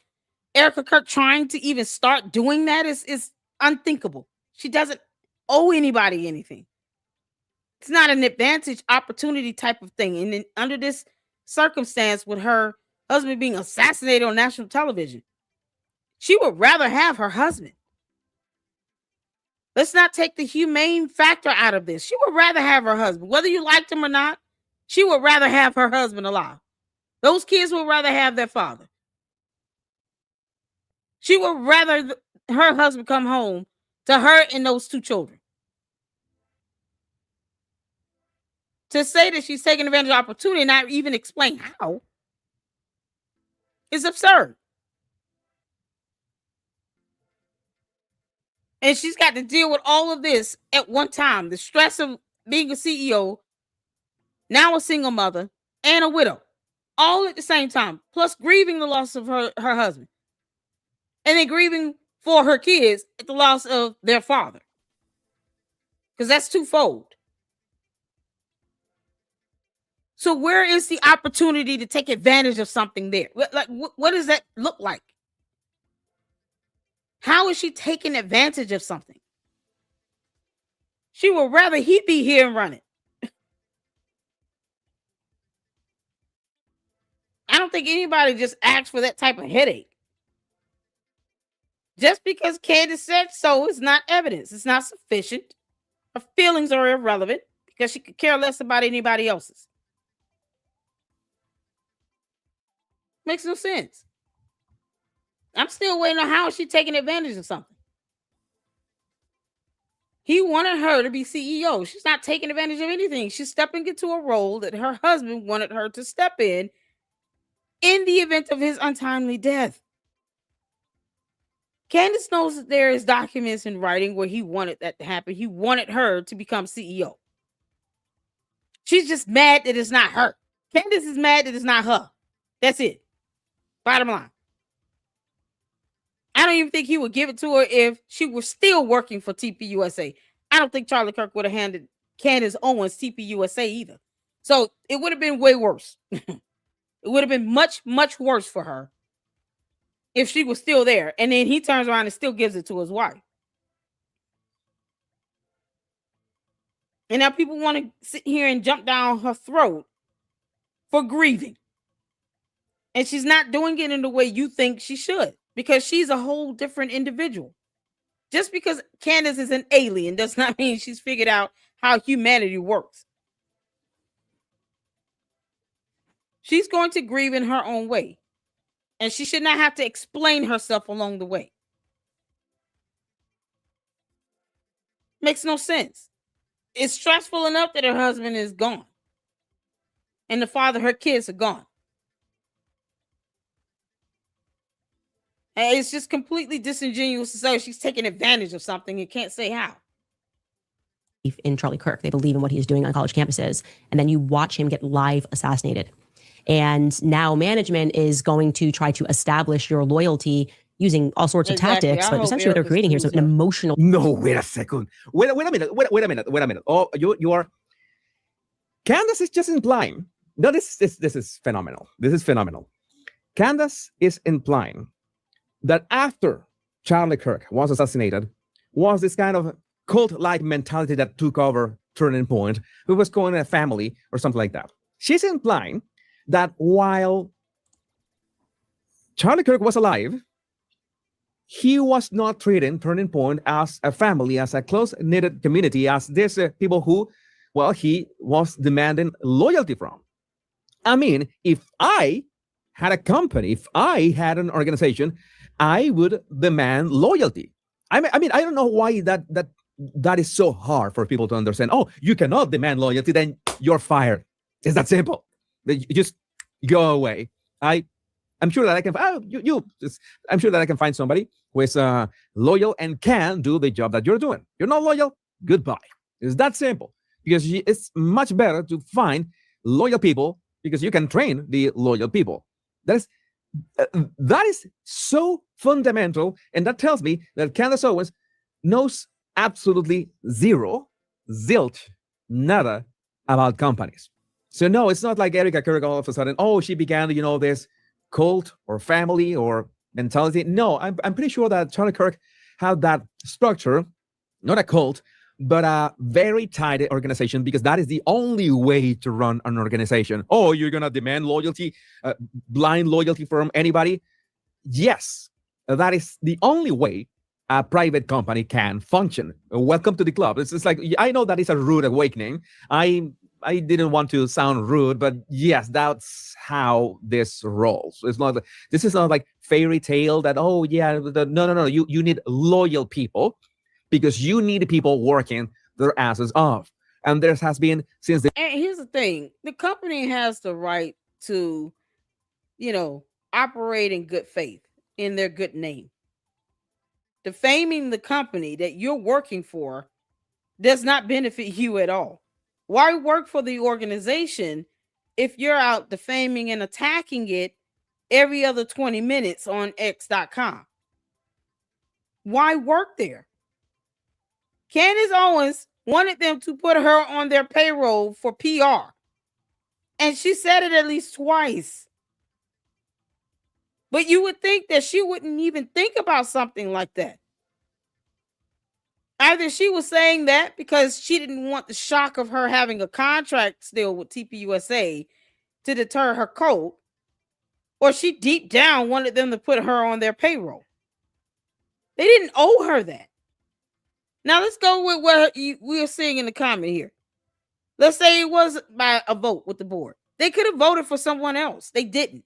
Erika Kirk trying to even start doing that is unthinkable. She doesn't owe anybody anything. It's not an advantage opportunity type of thing. And then under this circumstance with her husband being assassinated on national television, she would rather have her husband. Let's not take the humane factor out of this. She would rather have her husband. Whether you liked him or not, she would rather have her husband alive. Those kids would rather have their father. She would rather her husband come home to her and those 2 children. To say that she's taking advantage of opportunity and not even explain how is absurd. And she's got to deal with all of this at one time. The stress of being a CEO, now a single mother, and a widow. All at the same time. Plus grieving the loss of her husband. And then grieving for her kids at the loss of their father. Because that's twofold. So where is the opportunity to take advantage of something there? Like, what does that look like? How is she taking advantage of something? She would rather he be here and run it. I don't think anybody just asks for that type of headache. Just because Candace said so is not evidence. It's not sufficient. Her feelings are irrelevant because she could care less about anybody else's. Makes no sense. I'm still waiting on how is she taking advantage of something. He wanted her to be CEO. She's not taking advantage of anything. She's stepping into a role that her husband wanted her to step in the event of his untimely death. Candace knows that there is documents in writing where he wanted that to happen. He wanted her to become CEO. She's just mad that it's not her. Candace is mad that it's not her. That's it. Bottom line. I don't even think he would give it to her if she were still working for TPUSA. I don't think Charlie Kirk would have handed Candace Owens TPUSA either. So it would have been way worse. It would have been much, much worse for her if she was still there. And then he turns around and still gives it to his wife. And now people want to sit here and jump down her throat for grieving. And she's not doing it in the way you think she should, because she's a whole different individual. Just because Candace is an alien does not mean she's figured out how humanity works. She's going to grieve in her own way. And she should not have to explain herself along the way. Makes no sense. It's stressful enough that her husband is gone. And the father, her kids are gone. And it's just completely disingenuous to say she's taking advantage of something. You can't say how. In Charlie Kirk, they believe in what he's doing on college campuses. And then you watch him get live assassinated. And now management is going to try to establish your loyalty using all sorts of tactics. But essentially what they're creating here is an emotional... No, wait a second. Wait a minute. Oh, you are... Candace is just implying No, this is phenomenal. This is phenomenal. Candace is implying that after Charlie Kirk was assassinated, was this kind of cult-like mentality that took over Turning Point, who was going to a family or something like that. She's implying that while Charlie Kirk was alive, he was not treating Turning Point as a family, as a close-knit community, as these people who, well, he was demanding loyalty from. I mean, if I had a company, if I had an organization, I would demand loyalty. I mean, I don't know why that is so hard for people to understand. Oh, you cannot demand loyalty, then you're fired. It's that simple. You just go away. I'm sure that I can. I'm sure that I can find somebody who is loyal and can do the job that you're doing. You're not loyal. Goodbye. It's that simple. Because it's much better to find loyal people because you can train the loyal people. That is so fundamental, and that tells me that Candace Owens knows absolutely zero, zilch, nada about companies. So no, it's not like Erika Kirk all of a sudden, oh, she began, this cult or family or mentality. No, I'm pretty sure that Charlie Kirk had that structure, not a cult, but a very tight organization, because that is the only way to run an organization. Oh, you're going to demand loyalty, blind loyalty from anybody? Yes, that is the only way a private company can function. Welcome to the club. It's like, I know that is a rude awakening. I didn't want to sound rude, but yes, that's how this rolls. This is not like fairy tale that, oh yeah, no. You need loyal people, because you need people working their asses off. And there has been since the... And here's the thing. The company has the right to, operate in good faith, in their good name. Defaming the company that you're working for does not benefit you at all. Why work for the organization if you're out defaming and attacking it every other 20 minutes on X.com? Why work there? Candace Owens wanted them to put her on their payroll for PR. And she said it at least twice. But you would think that she wouldn't even think about something like that. Either she was saying that because she didn't want the shock of her having a contract still with TPUSA to deter her cult, or she deep down wanted them to put her on their payroll. They didn't owe her that. Now let's go with what we're seeing in the comment here. Let's say it was by a vote with the board. They could have voted for someone else. They didn't.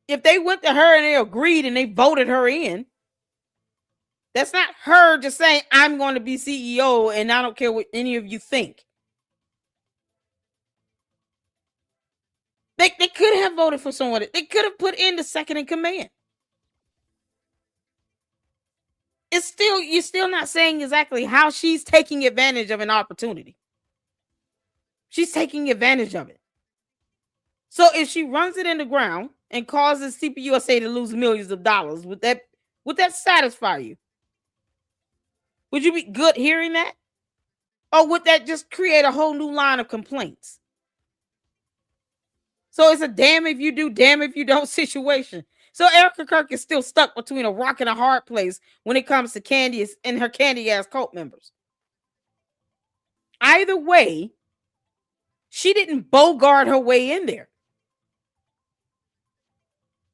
If they went to her and they agreed and they voted her in, that's not her just saying, I'm going to be CEO and I don't care what any of you think. They could have voted for someone. They could have put in the second in command. You're still not saying exactly how she's taking advantage of an opportunity. She's taking advantage of it. So if she runs it in the ground and causes TPUSA to lose millions of dollars, would that satisfy you? Would you be good hearing that? Or would that just create a whole new line of complaints? So it's a damn if you do, damn if you don't situation. So Erika Kirk is still stuck between a rock and a hard place when it comes to Candace and her candy-ass cult members. Either way, she didn't bogart her way in there.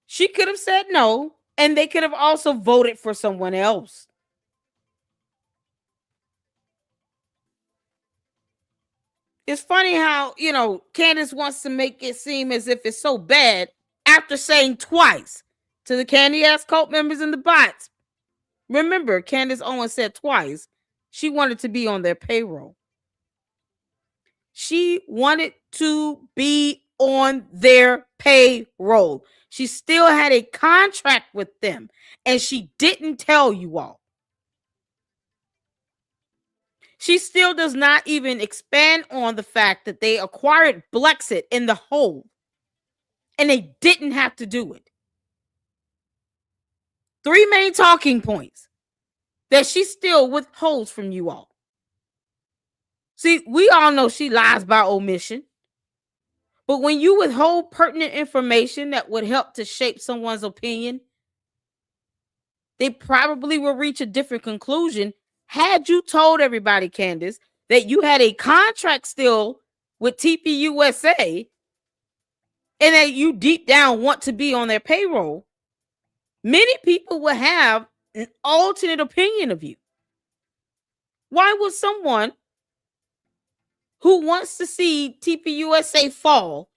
She could have said no, and they could have also voted for someone else. It's funny how, Candace wants to make it seem as if it's so bad after saying twice to the candy-ass cult members and the bots. Remember, Candace Owens said twice she wanted to be on their payroll. She wanted to be on their payroll. She still had a contract with them, and she didn't tell you all. She still does not even expand on the fact that they acquired Blexit in the whole, and they didn't have to do it. 3 main talking points that she still withholds from you all. See, we all know she lies by omission. But when you withhold pertinent information that would help to shape someone's opinion, they probably will reach a different conclusion had you told everybody, Candace, that you had a contract still with TPUSA and that you deep down want to be on their payroll. Many people will have an alternate opinion of you. Why would someone who wants to see TPUSA fall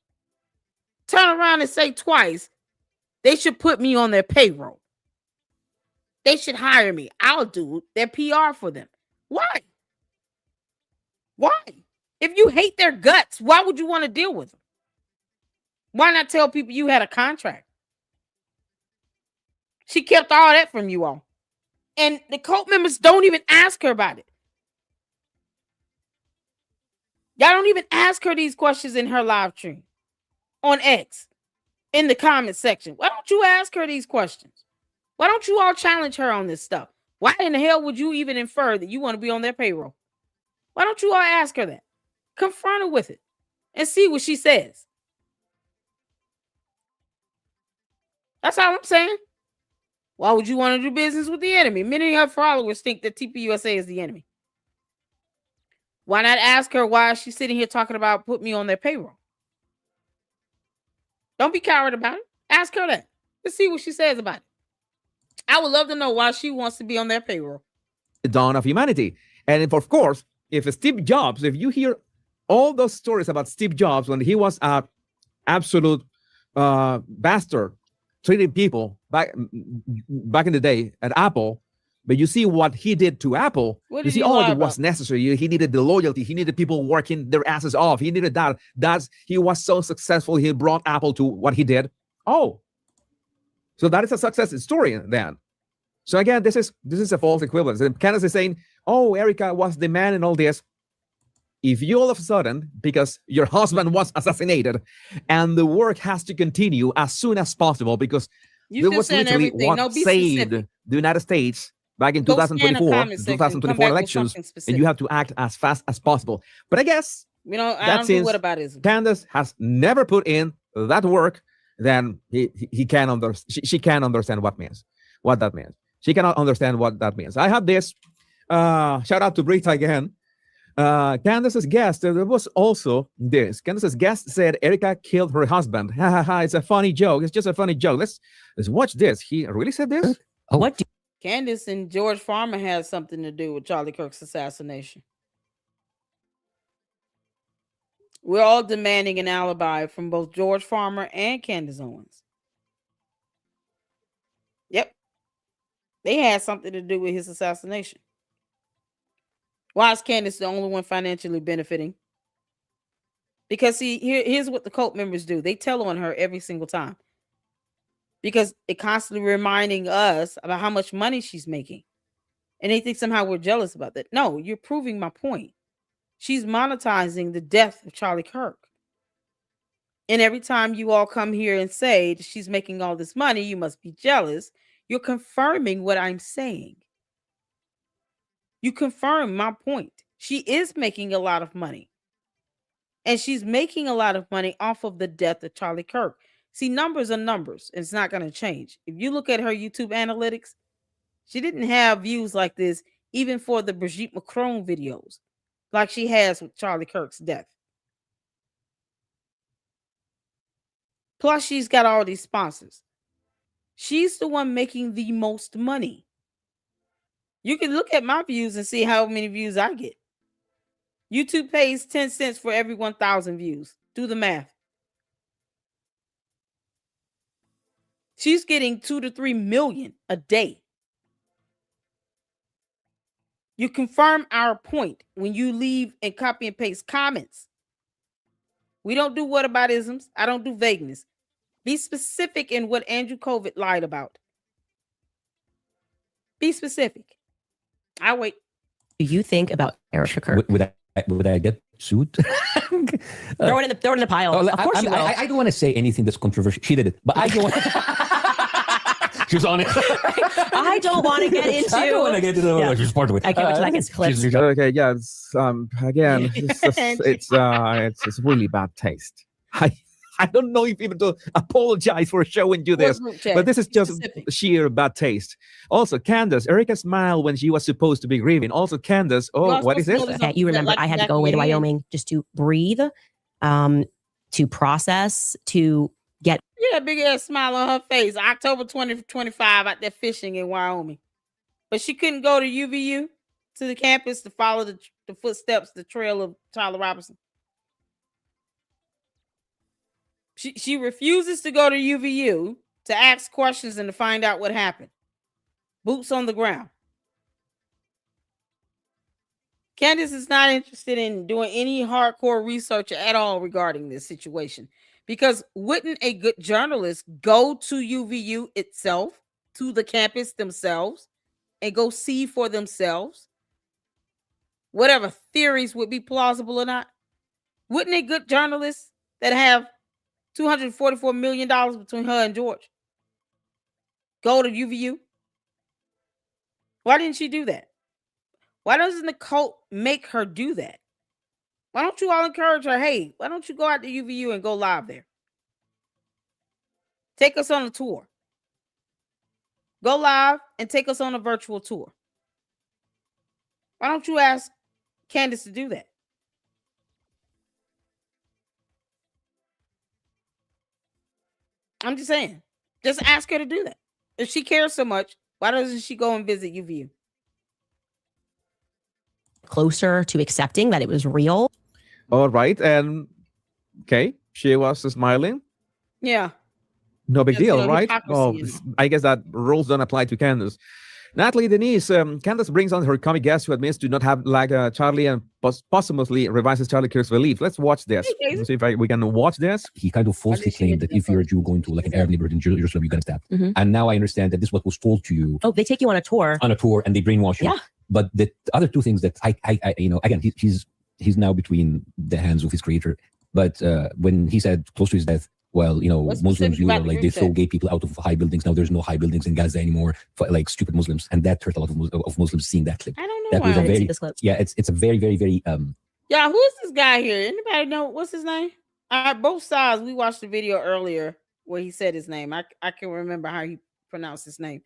turn around and say twice, they should put me on their payroll? They should hire me. I'll do their PR for them. Why? Why? If you hate their guts, why would you want to deal with them? Why not tell people you had a contract? She kept all that from you all. And the cult members don't even ask her about it. Y'all don't even ask her these questions in her live stream on X in the comment section. Why don't you ask her these questions? Why don't you all challenge her on this stuff? Why in the hell would you even infer that you want to be on their payroll? Why don't you all ask her that? Confront her with it and see what she says. That's all I'm saying. Why would you want to do business with the enemy? Many of her followers think that TPUSA is the enemy. Why not ask her why she's sitting here talking about put me on their payroll? Don't be coward about it. Ask her that. Let's see what she says about it. I would love to know why she wants to be on their payroll. The dawn of humanity. And if, of course, if Steve Jobs, if you hear all those stories about Steve Jobs when he was an absolute bastard, treating people back in the day at Apple, but you see what he did to Apple, you see, oh, it was necessary. He needed the loyalty. He needed people working their asses off. He needed that. He was so successful. He brought Apple to what he did. Oh, so that is a success story then. So again, this is a false equivalence. And Candace is saying, oh, Erika was the man and all this. If you all of a sudden, because your husband was assassinated and the work has to continue as soon as possible because there was literally what saved the United States back in 2024 elections, and you have to act as fast as possible. But I guess I don't do whataboutism. Candace has never put in that work, then she can't understand what that means. She cannot understand what that means. I have this shout out to Brita again. Candace's guest, there was also this. Candace's guest said Erika killed her husband. Ha ha ha! It's a funny joke. It's just a funny joke. Let's watch this. He really said this. Oh. What? Candace and George Farmer had something to do with Charlie Kirk's assassination. We're all demanding an alibi from both George Farmer and Candace Owens. Yep, they had something to do with his assassination. Why is Candace the only one financially benefiting? Because see, here's what the cult members do. They tell on her every single time. Because it constantly reminding us about how much money she's making. And they think somehow we're jealous about that. No, you're proving my point. She's monetizing the death of Charlie Kirk. And every time you all come here and say that she's making all this money, you must be jealous. You're confirming what I'm saying. You confirm my point. She is making a lot of money. And she's making a lot of money off of the death of Charlie Kirk. See, numbers are numbers. It's not going to change. If you look at her YouTube analytics, she didn't have views like this even for the Brigitte Macron videos like she has with Charlie Kirk's death. Plus, she's got all these sponsors. She's the one making the most money. You can look at my views and see how many views I get. YouTube pays 10 cents for every 1,000 views. Do the math. She's getting 2 to 3 million a day. You confirm our point when you leave and copy and paste comments. We don't do whataboutisms. I don't do vagueness. Be specific in what Andrew Covid lied about. Be specific. I wait. Do you think about Erika Kirk? Would I get sued? Throw it in the pile. Of course you will. I don't want to say anything that's controversial. She did it, but I don't want She was on it. I don't want to get into. I don't want to get into Yeah. she's part of it. I can't wait till that gets clipped. Okay, yeah, it's again, it's really bad taste. I don't know if even to apologize for showing you this, but this is just sheer bad taste. Also, Candace, Erika smiled when she was supposed to be grieving. Also, Candace, what is this? Okay, you remember I had to go away to Wyoming just to breathe, to process, to get. Yeah, big ass smile on her face. October 2025 out there fishing in Wyoming. But she couldn't go to UVU, to the campus, to follow the footsteps, the trail of Tyler Robinson. She refuses to go to UVU to ask questions and to find out what happened. Boots on the ground. Candace is not interested in doing any hardcore research at all regarding this situation, because wouldn't a good journalist go to UVU itself, to the campus themselves, and go see for themselves whatever theories would be plausible or not? Wouldn't a good journalist that have $244 million between her and George go to UVU? Why didn't she do that? Why doesn't the cult make her do that? Why don't you all encourage her? Hey, why don't you go out to UVU and go live there? Take us on a tour. Go live and take us on a virtual tour. Why don't you ask Candace to do that? I'm just saying. Just ask her to do that. If she cares so much, why doesn't she go and visit UVU? Closer to accepting that it was real. All right, and okay, she was smiling. Yeah. No big deal, right? hypocrisy, I guess that rules don't apply to Candace. Natalie Denise, Candace brings on her comic guest who admits to not have like Charlie and posthumously revises Charlie Kirk's belief. Let's watch this. Let's see if we can watch this. He kind of falsely claimed that if you're a Jew going to like an Arab neighborhood in Jerusalem, you're going to stab. And now I understand that this is what was told to you. Oh, they take you on a tour. On a tour, and they brainwash you. Yeah. But the other two things that I again, he's now between the hands of his creator. But when he said close to his death, well, Muslims, like they throw gay people out of high buildings. Now there's no high buildings in Gaza anymore, for, like stupid Muslims, and that hurt a lot of Muslims seeing that clip. I don't know. That was why. a very, it's a very, very, very Yeah, who is this guy here? Anybody know what's his name? Both sides. We watched the video earlier where he said his name. I can remember how he pronounced his name.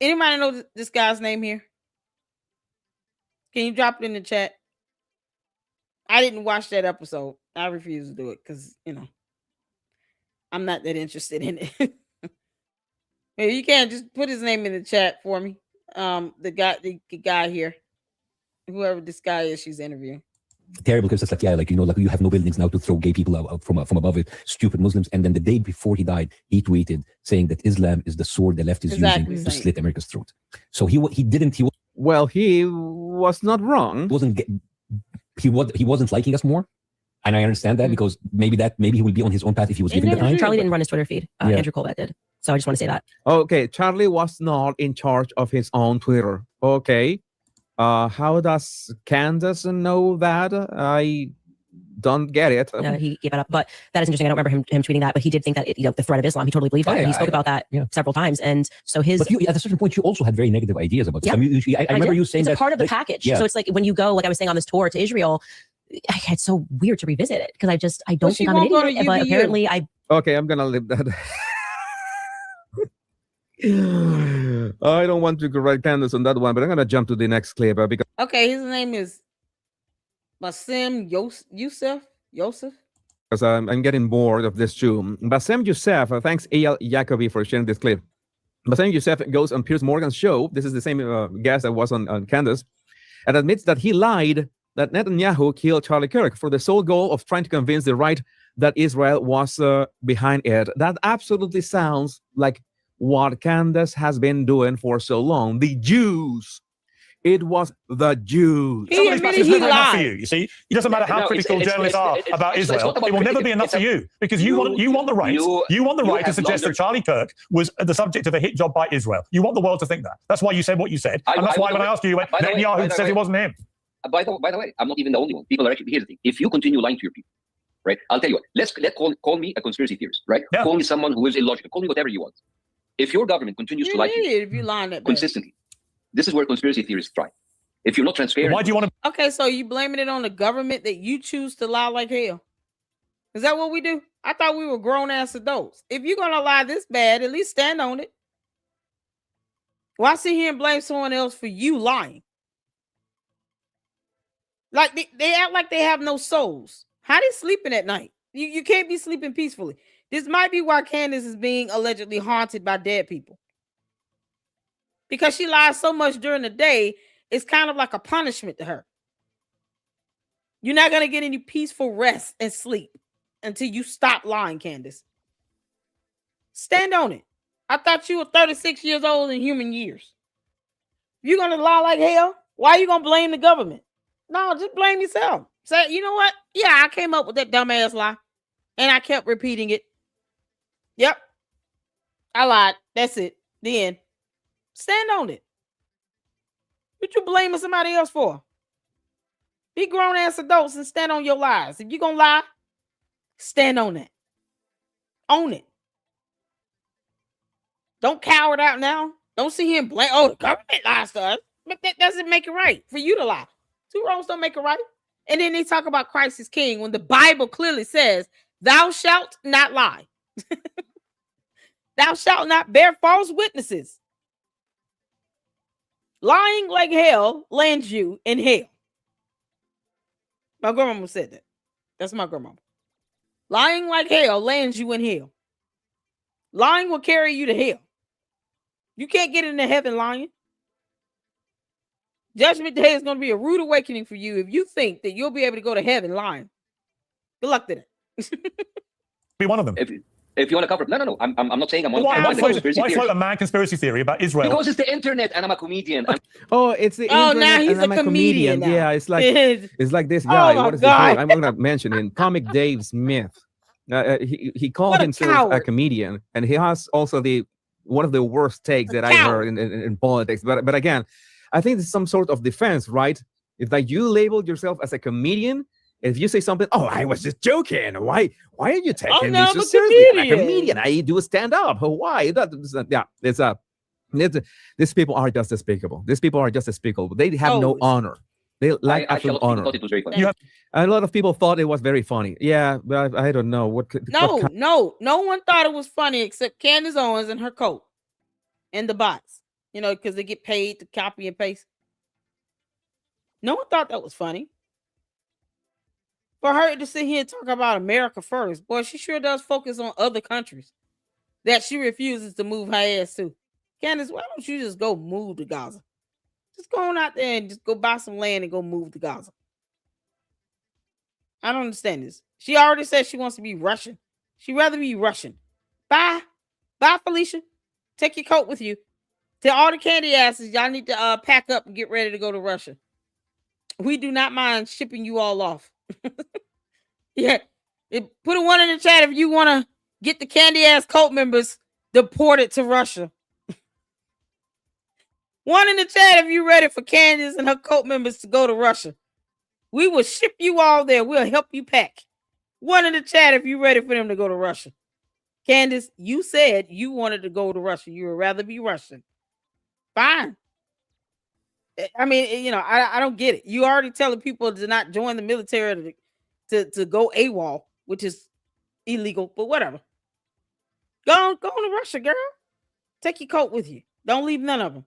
Anybody know this guy's name here? Can you drop it in the chat? I didn't watch that episode. I refuse to do it because I'm not that interested in it. Hey, you can't just put his name in the chat for me. The guy here, whoever this guy is, she's interviewing. terrible because it's like, yeah, like, you have no buildings now to throw gay people out from above it, stupid Muslims. And then the day before he died, he tweeted saying that Islam is the sword the left is using to slit America's throat. So he was not wrong. He wasn't liking us more. And I understand that because maybe he would be on his own path if he was given the time. Charlie didn't run his Twitter feed. Andrew Colbert did. So I just want to say that. Okay, Charlie was not in charge of his own Twitter. Okay. How does Candace know that? I don't get it. He gave it up. But that is interesting. I don't remember him tweeting that, but he did think that the threat of Islam, he totally believed that. And he spoke about that several times. And so his... But at a certain point, you also had very negative ideas about this. Yeah. I remember you saying it's a part of the package. So it's like when you go, like I was saying on this tour to Israel, it's so weird to revisit it because I don't think I'm an idiot, but apparently Okay, I'm gonna leave that. I don't want to correct Candace on that one, but I'm gonna jump to the next clip because his name is Bassem Youssef. Because I'm getting bored of this too. Bassem Youssef, thanks A.L. Jacobi for sharing this clip. Bassem Youssef goes on Piers Morgan's show. This is the same guest that was on Candace, and admits that he lied that Netanyahu killed Charlie Kirk for the sole goal of trying to convince the right that Israel was behind it. That absolutely sounds like what Candace has been doing for so long. The Jews. It was the Jews. It's never enough for you. You see, it doesn't matter how critical journalists are about Israel. It will never be enough for you because you want the right. You want the right to suggest that Charlie Kirk was the subject of a hit job by Israel. You want the world to think that. That's why you said what you said, and that's why when I asked you, Netanyahu says it wasn't him. By the way, I'm not even the only one. People are actually, here's the thing. If you continue lying to your people, right? I'll tell you what, let's call me a conspiracy theorist, right? Yeah. Call me someone who is illogical. Call me whatever you want. If your government continues to lie to you if you lying that bad. consistently, this is where conspiracy theorists thrive. If you're not transparent, Why do you want to? Okay, so you blaming it on the government that you choose to lie like hell? Is that what we do? I thought we were grown-ass adults. If you're going to lie this bad, at least stand on it. Why sit here and blame someone else for you lying? Like they act like they have no souls. How they sleeping at night? You can't be sleeping peacefully. This might be why Candace is being allegedly haunted by dead people. Because she lies so much during the day, it's kind of like a punishment to her. You're not going to get any peaceful rest and sleep until you stop lying, Candace. Stand on it. I thought you were 36 years old in human years. If you're going to lie like hell, why are you going to blame the government? No, just blame yourself. Say, you know what? Yeah, I came up with that dumbass lie. And I kept repeating it. Yep. I lied. That's it. The end. Stand on it. What you blaming somebody else for? Be grown-ass adults and stand on your lies. If you're going to lie, stand on that. Own it. Don't cower it out now. Don't sit here and blame, the government lies to us. But that doesn't make it right for you to lie. Two wrongs don't make it right. And then they talk about Christ is king when the Bible clearly says, thou shalt not lie. Thou shalt not bear false witnesses. Lying like hell lands you in hell. My grandmama said that. That's my grandmama. Lying like hell lands you in hell. Lying will carry you to hell. You can't get into heaven lying. Judgment Day is going to be a rude awakening for you if you think that you'll be able to go to heaven lying. Good luck to that. Be one of them. If you want to cover, no. I'm not saying I'm one. Why float a mad conspiracy theory about Israel? Because it's the internet, and I'm a comedian. It's the internet, now he's and I'm a comedian. Yeah, it's like this guy. my What is God. his name? I'm going to mention him. Comic Dave Smith. He called What a himself a coward. comedian, and he has also one of the worst takes that I heard in politics. But again, I think it's some sort of defense, right? If like you labeled yourself as a comedian, if you say something, I was just joking. Why are you taking me so seriously? I'm a comedian. I do stand up. Why? These people are just despicable. These people are just despicable. They have no honor. They lack absolute honor. Thought it was very funny. A lot of people thought it was very funny. Yeah, but I don't know No one thought it was funny except Candace Owens and her coat and the bots. Because they get paid to copy and paste. No one thought that was funny. For her to sit here and talk about America first, boy, she sure does focus on other countries that she refuses to move her ass to. Candace, why don't you just go move to Gaza? Just go on out there and just go buy some land and go move to Gaza. I don't understand this. She already said she wants to be Russian. She'd rather be Russian. Bye, Felicia. Take your coat with you. Tell all the candy asses, y'all need to pack up and get ready to go to Russia. We do not mind shipping you all off. Yeah. Put a one in the chat if you want to get the candy ass cult members deported to Russia. One in the chat if you're ready for Candace and her cult members to go to Russia. We will ship you all there. We'll help you pack. One in the chat if you're ready for them to go to Russia. Candace, you said you wanted to go to Russia. You would rather be Russian. Fine. I mean, I don't get it. You already telling people to not join the military to go AWOL, which is illegal, but whatever. Go on to Russia, girl. Take your coat with you. Don't leave none of them.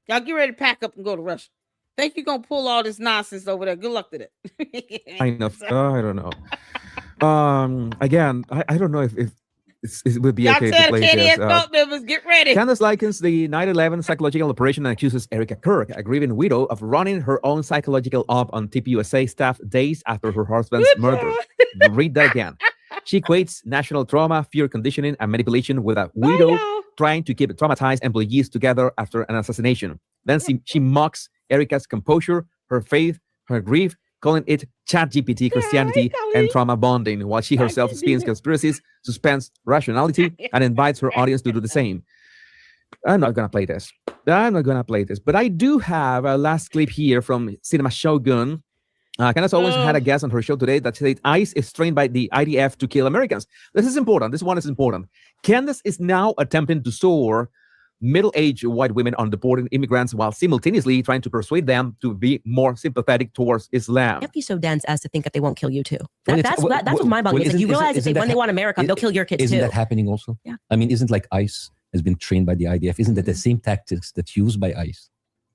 Y'all get ready to pack up and go to Russia. Think you're going to pull all this nonsense over there. Good luck to that. I don't know. Again, I don't know if it would be Y'all okay tell to play KDS this. cult members, get ready. Candace likens the 9/11 psychological operation and accuses Erika Kirk, a grieving widow, of running her own psychological op on TPUSA staff days after her husband's murder. Read that again. She equates national trauma, fear conditioning, and manipulation with a widow trying to keep traumatized employees together after an assassination. Then she mocks Erika's composure, her faith, her grief, calling it ChatGPT Christianity and trauma bonding, while she herself spins conspiracies, suspends rationality, and invites her audience to do the same. I'm not going to play this. But I do have a last clip here from Cinema Shogun. Candace Owens had a guest on her show today that said ICE is trained by the IDF to kill Americans. This is important. This one is important. Candace is now attempting to soar middle-aged white women on deported immigrants while simultaneously trying to persuade them to be more sympathetic towards Islam. Can't be so dense as to think that they won't kill you too. That's what's mind-boggling. It's like you realize if when they want America, they'll kill your kids isn't too. That happening also? Yeah. I mean, isn't like ICE has been trained by the IDF? Isn't that the same tactics that's used by ICE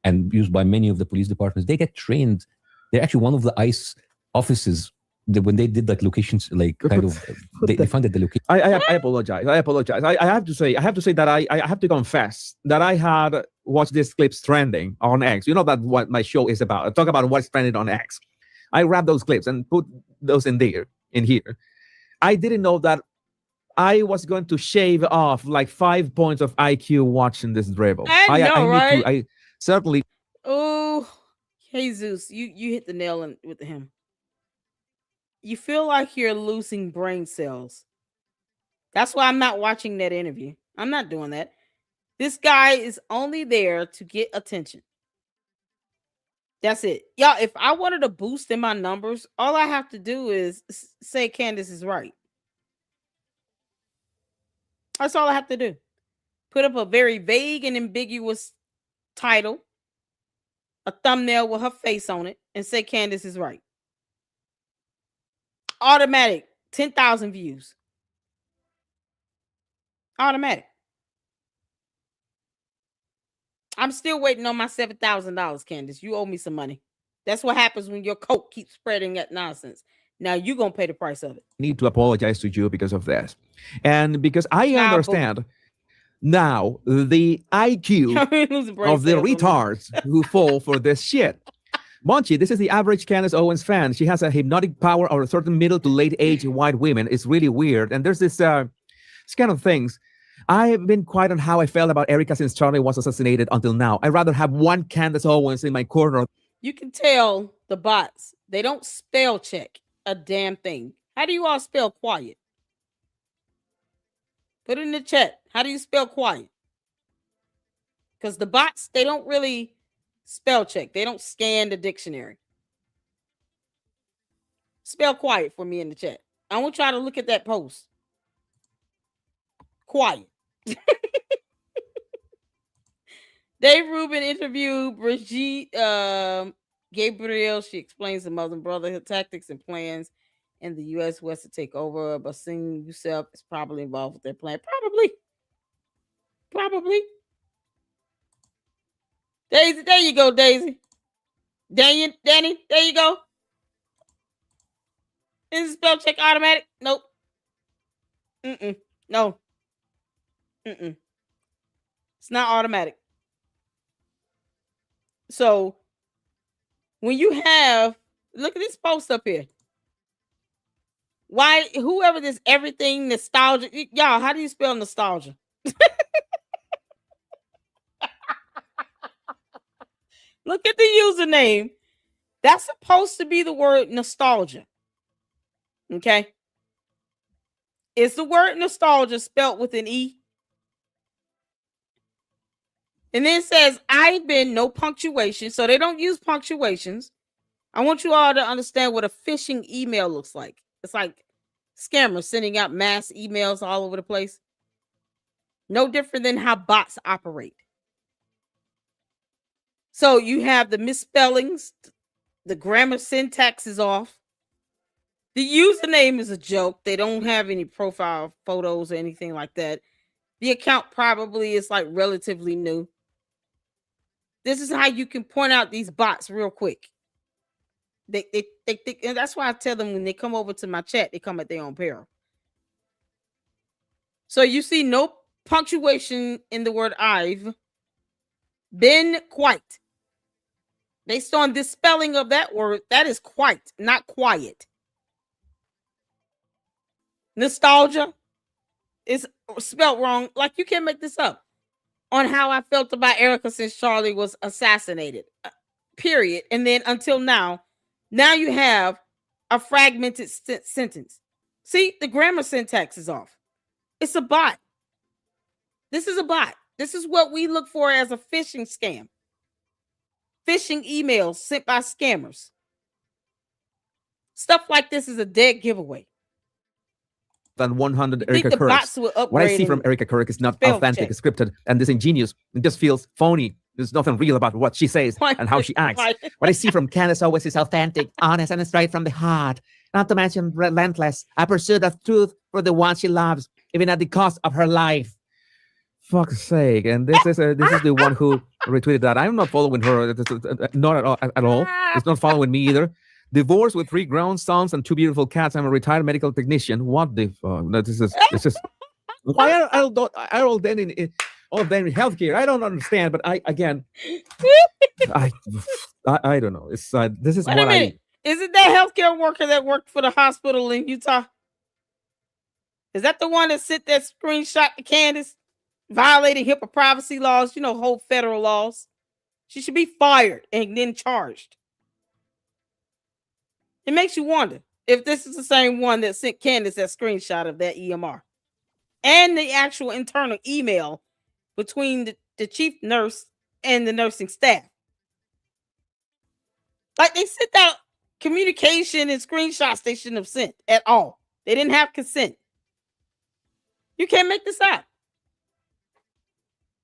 and used by many of the police departments? They get trained. They're actually one of the ICE offices when they did like locations, like kind of, they funded the location. I apologize. I apologize. I have to say that I have to confess that I had watched these clips trending on X. You know that what my show is about. I talk about what's trending on X. I grabbed those clips and put those in here. I didn't know that I was going to shave off like 5 points of IQ watching this dribble. I know, right? I certainly. Oh, Jesus, you hit the nail with him. You feel like you're losing brain cells. That's why I'm not watching that interview. I'm not doing that. This guy is only there to get attention. That's it. Y'all, if I wanted to boost in my numbers, all I have to do is say Candace is right. That's all I have to do. Put up a very vague and ambiguous title, a thumbnail with her face on it, and say Candace is right. Automatic 10,000 views. Automatic. I'm still waiting on my $7,000, Candace. You owe me some money. That's what happens when your coat keeps spreading that nonsense. Now you're going to pay the price of it. Need to apologize to you because of this. And because I understand now the IQ of the retards who fall for this shit. Monchi, this is the average Candace Owens fan. She has a hypnotic power over certain middle to late age white women. It's really weird. And there's this kind of things. I've been quiet on how I felt about Erika since Charlie was assassinated until now. I'd rather have one Candace Owens in my corner. You can tell the bots, they don't spell check a damn thing. How do you all spell quiet? Put it in the chat. How do you spell quiet? Because the bots, they don't really spell check. They don't scan the dictionary. Spell quiet for me in the chat. I want y'all to look at that post. Quiet. Dave Rubin interviewed Brigitte Gabriel. She explains the Muslim Brotherhood tactics and plans in the U.S. West to take over. Bassem Youssef is probably involved with their plan. Probably. Daisy, there you go, Daisy. Danny, there you go. Is spell check automatic? Nope. No. It's not automatic. So when you have, look at this post up here. Why, whoever this everything nostalgia, y'all, how do you spell nostalgia? Look at the username. That's supposed to be the word nostalgia. Okay. Is the word nostalgia spelled with an E? And then it says, I've been no punctuation. So they don't use punctuations. I want you all to understand what a phishing email looks like. It's like scammers sending out mass emails all over the place. No different than how bots operate. So you have the misspellings, the grammar syntax is off. The username is a joke. They don't have any profile photos or anything like that. The account probably is like relatively new. This is how you can point out these bots real quick. They and that's why I tell them when they come over to my chat, they come at their own peril. So you see no punctuation in the word I've been quite. Based on this spelling of that word, that is quite, not quiet. Nostalgia is spelled wrong. Like you can't make this up. On how I felt about Erika since Charlie was assassinated. Period. And then until now you have a fragmented sentence. See, the grammar syntax is off. It's a bot. This is a bot. This is what we look for as a phishing scam. Phishing emails sent by scammers. Stuff like this is a dead giveaway. Than 100 You think Erika the Kirks. bots will What I upgrade see from and Erika Kirk is not spell authentic, check. scripted, and disingenuous. It just feels phony. There's nothing real about what she says and how she acts. What I see from Candace Owens is authentic, honest, and straight from the heart. Not to mention relentless. A pursuit of truth for the one she loves, even at the cost of her life. Fuck's sake! And this is the one who retweeted that. I'm not following her. Not at all. It's not following me either. Divorced with 3 grown sons and 2 beautiful cats. I'm a retired medical technician. What the fuck? No, this is why are all then in healthcare? I don't understand. But I don't know. It's this is Wait what a minute. Is it that healthcare worker that worked for the hospital in Utah? Is that the one that sent that screenshot to Candace, violating HIPAA privacy laws? Whole federal laws. She should be fired and then charged. It makes you wonder if this is the same one that sent Candace that screenshot of that EMR and the actual internal email between the chief nurse and the nursing staff. Like, they sent out communication and screenshots they shouldn't have sent at all. They didn't have consent. You can't make this up.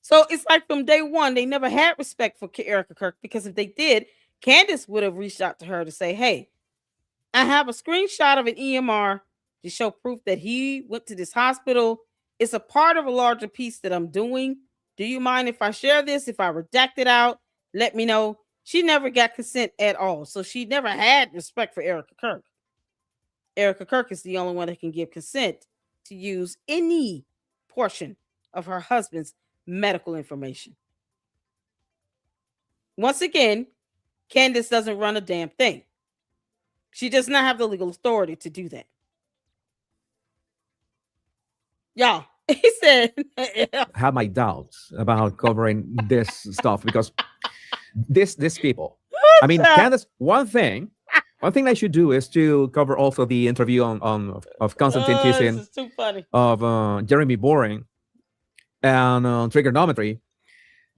So it's like from day one, they never had respect for Erika Kirk, because if they did, Candace would have reached out to her to say, hey, I have a screenshot of an EMR to show proof that he went to this hospital. It's a part of a larger piece that I'm doing. Do you mind if I share this? If I redact it out, let me know. She never got consent at all. So she never had respect for Erika Kirk. Erika Kirk is the only one that can give consent to use any portion of her husband's medical information. Once again, Candace doesn't run a damn thing. She does not have the legal authority to do that. Y'all, he said, have my doubts about covering this stuff, because these people. I mean, Candace, one thing I should do is to cover also the interview of Constantine Kissin, this is too funny. of Jeremy Boring, and trigonometry,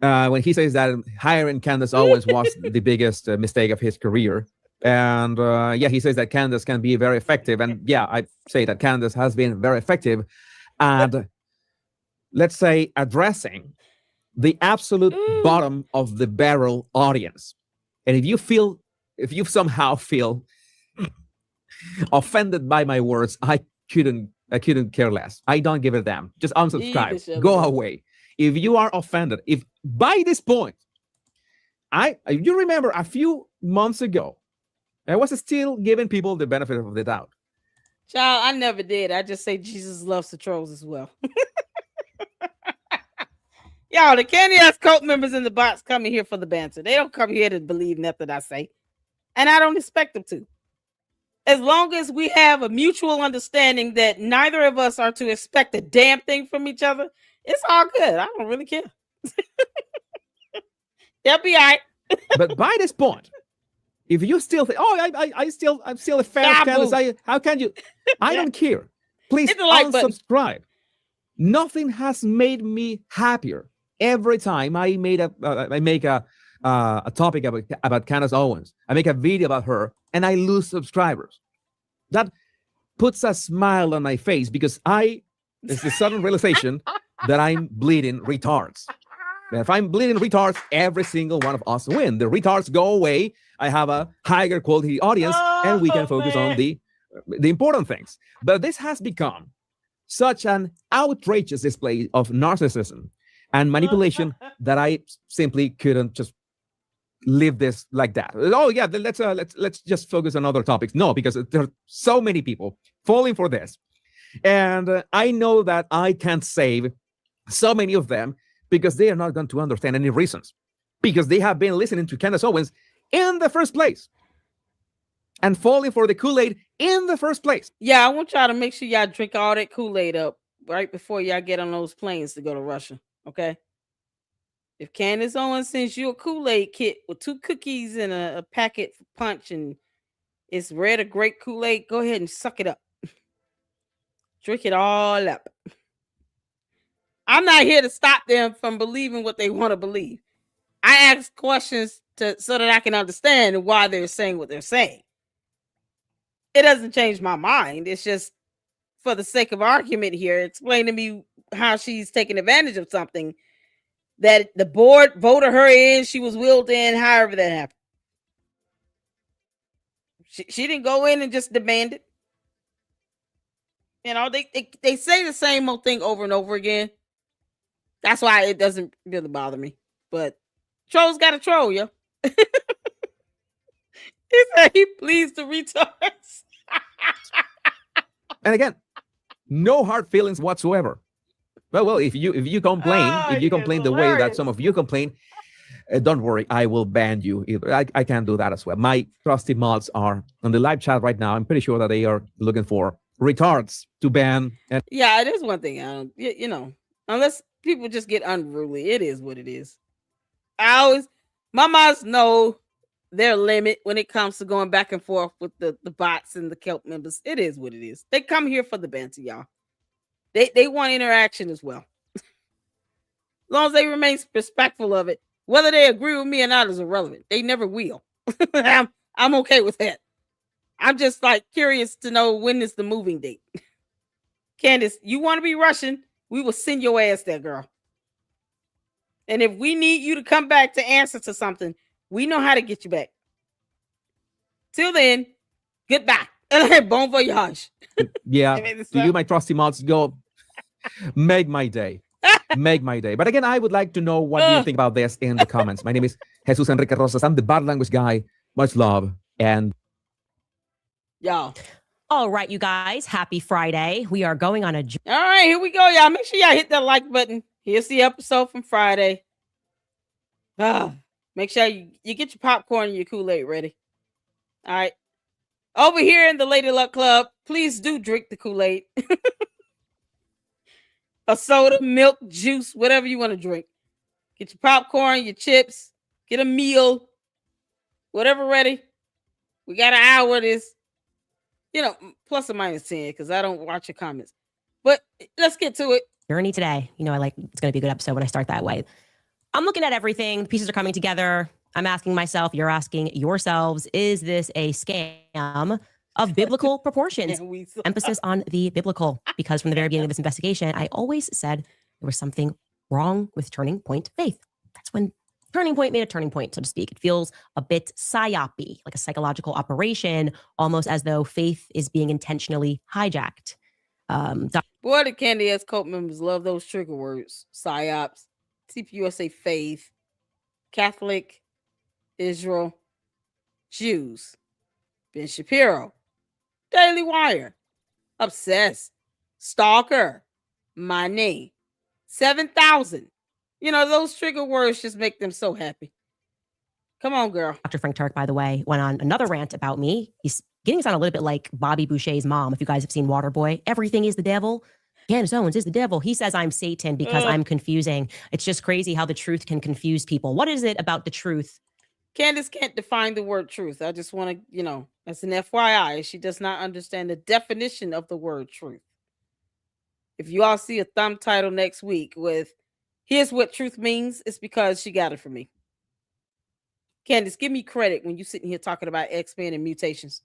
when he says that hiring Candace Owens was the biggest mistake of his career. And he says that Candace can be very effective. And I say that Candace has been very effective at, let's say, addressing the absolute bottom of the barrel audience. And if you somehow feel offended by my words, I couldn't care less. I don't give a damn. Just unsubscribe. Go away. If you are offended, if by this point, you remember a few months ago, I was still giving people the benefit of the doubt. Child, I never did. I just say Jesus loves the trolls as well. Y'all, the candy ass cult members in the box come in here for the banter. They don't come here to believe nothing I say. And I don't expect them to. As long as we have a mutual understanding that neither of us are to expect a damn thing from each other, it's all good. I don't really care. They'll be all right. But by this point, if you still think, I'm still a fan of Candace, how can you? I don't care. Please unsubscribe. Nothing has made me happier every time I make a topic about Candace Owens. I make a video about her and I lose subscribers. That puts a smile on my face, because it's the sudden realization that I'm bleeding retards. And if I'm bleeding retards, every single one of us win. The retards go away. I have a higher quality audience, and we can focus on the important things. But this has become such an outrageous display of narcissism and manipulation that I simply couldn't just leave this like that. Oh yeah, let's just focus on other topics. No, because there are so many people falling for this, and I know that I can't save so many of them, because they are not going to understand any reasons, because they have been listening to Candace Owens in the first place and falling for the Kool-Aid in the first place. Yeah, I want y'all to make sure y'all drink all that Kool-Aid up right before y'all get on those planes to go to Russia, okay? If Candace Owens sends you a Kool-Aid kit with 2 cookies and a packet for punch, and it's red or grape Kool-Aid, go ahead and suck it up. Drink it all up. I'm not here to stop them from believing what they want to believe. I ask questions so that I can understand why they're saying what they're saying. It doesn't change my mind. It's just for the sake of argument here, explain to me how she's taking advantage of something that the board voted her in, she was willed in, however that happened. She didn't go in and just demand it. You know, they say the same old thing over and over again. That's why it doesn't really bother me. But trolls got to troll, yo. He said he pleased the retards. And again, no hard feelings whatsoever. Well, if you complain the way that some of you complain, don't worry, I will ban you. I can do that as well. My trusty mods are on the live chat right now. I'm pretty sure that they are looking for retards to ban. And yeah, it is one thing. You know, unless people just get unruly, it is what it is. My mods know their limit when it comes to going back and forth with the bots and the Kelp members. It is what it is. They come here for the banter, y'all. They want interaction as well. As long as they remain respectful of it, whether they agree with me or not is irrelevant. They never will. I'm okay with that. I'm just like curious to know when is the moving date. Candace, you want to be Russian? We will send your ass there, girl. And if we need you to come back to answer to something, we know how to get you back. Till then, goodbye. Bon voyage. Yeah, to you, my trusty mods, go make my day. Make my day. But again, I would like to know what you think about this in the comments. My name is Jesus Enrique Rosas. I'm the bad language guy. Much love. And y'all. All right, you guys. Happy Friday. We are going on a... All right, here we go, y'all. Make sure y'all hit that like button. Here's the episode from Friday. Make sure you get your popcorn and your Kool-Aid ready. All right. Over here in the Lady Luck Club, please do drink the Kool-Aid. A soda, milk, juice, whatever you want to drink. Get your popcorn, your chips, get a meal, whatever ready. We got an hour of this. You know, plus or minus 10, because I don't watch your comments. But let's get to it. Journey today. You know, it's going to be a good episode when I start that way. I'm looking at everything. The pieces are coming together. I'm asking myself, you're asking yourselves, is this a scam of biblical proportions? Emphasis on the biblical, because from the very beginning of this investigation, I always said there was something wrong with Turning Point Faith. That's when Turning Point made a turning point, so to speak. It feels a bit psyop-y, like a psychological operation, almost as though faith is being intentionally hijacked. Boy, the Candace cult members love those trigger words. PsyOps, TPUSA faith, Catholic, Israel, Jews, Ben Shapiro, Daily Wire, Obsessed, Stalker, Money, 7,000. You know, those trigger words just make them so happy. Come on, girl. Dr. Frank Turk, by the way, went on another rant about me. He's getting us on a little bit like Bobby Boucher's mom. If you guys have seen Waterboy, everything is the devil. Candace Owens is the devil. He says I'm Satan because I'm confusing. It's just crazy how the truth can confuse people. What is it about the truth? Candace can't define the word truth. I just want to, you know, as an FYI, she does not understand the definition of the word truth. If you all see a thumb title next week with "Here's what truth means," it's because she got it from me. Candace, give me credit when you sitting here talking about X-Men and mutations.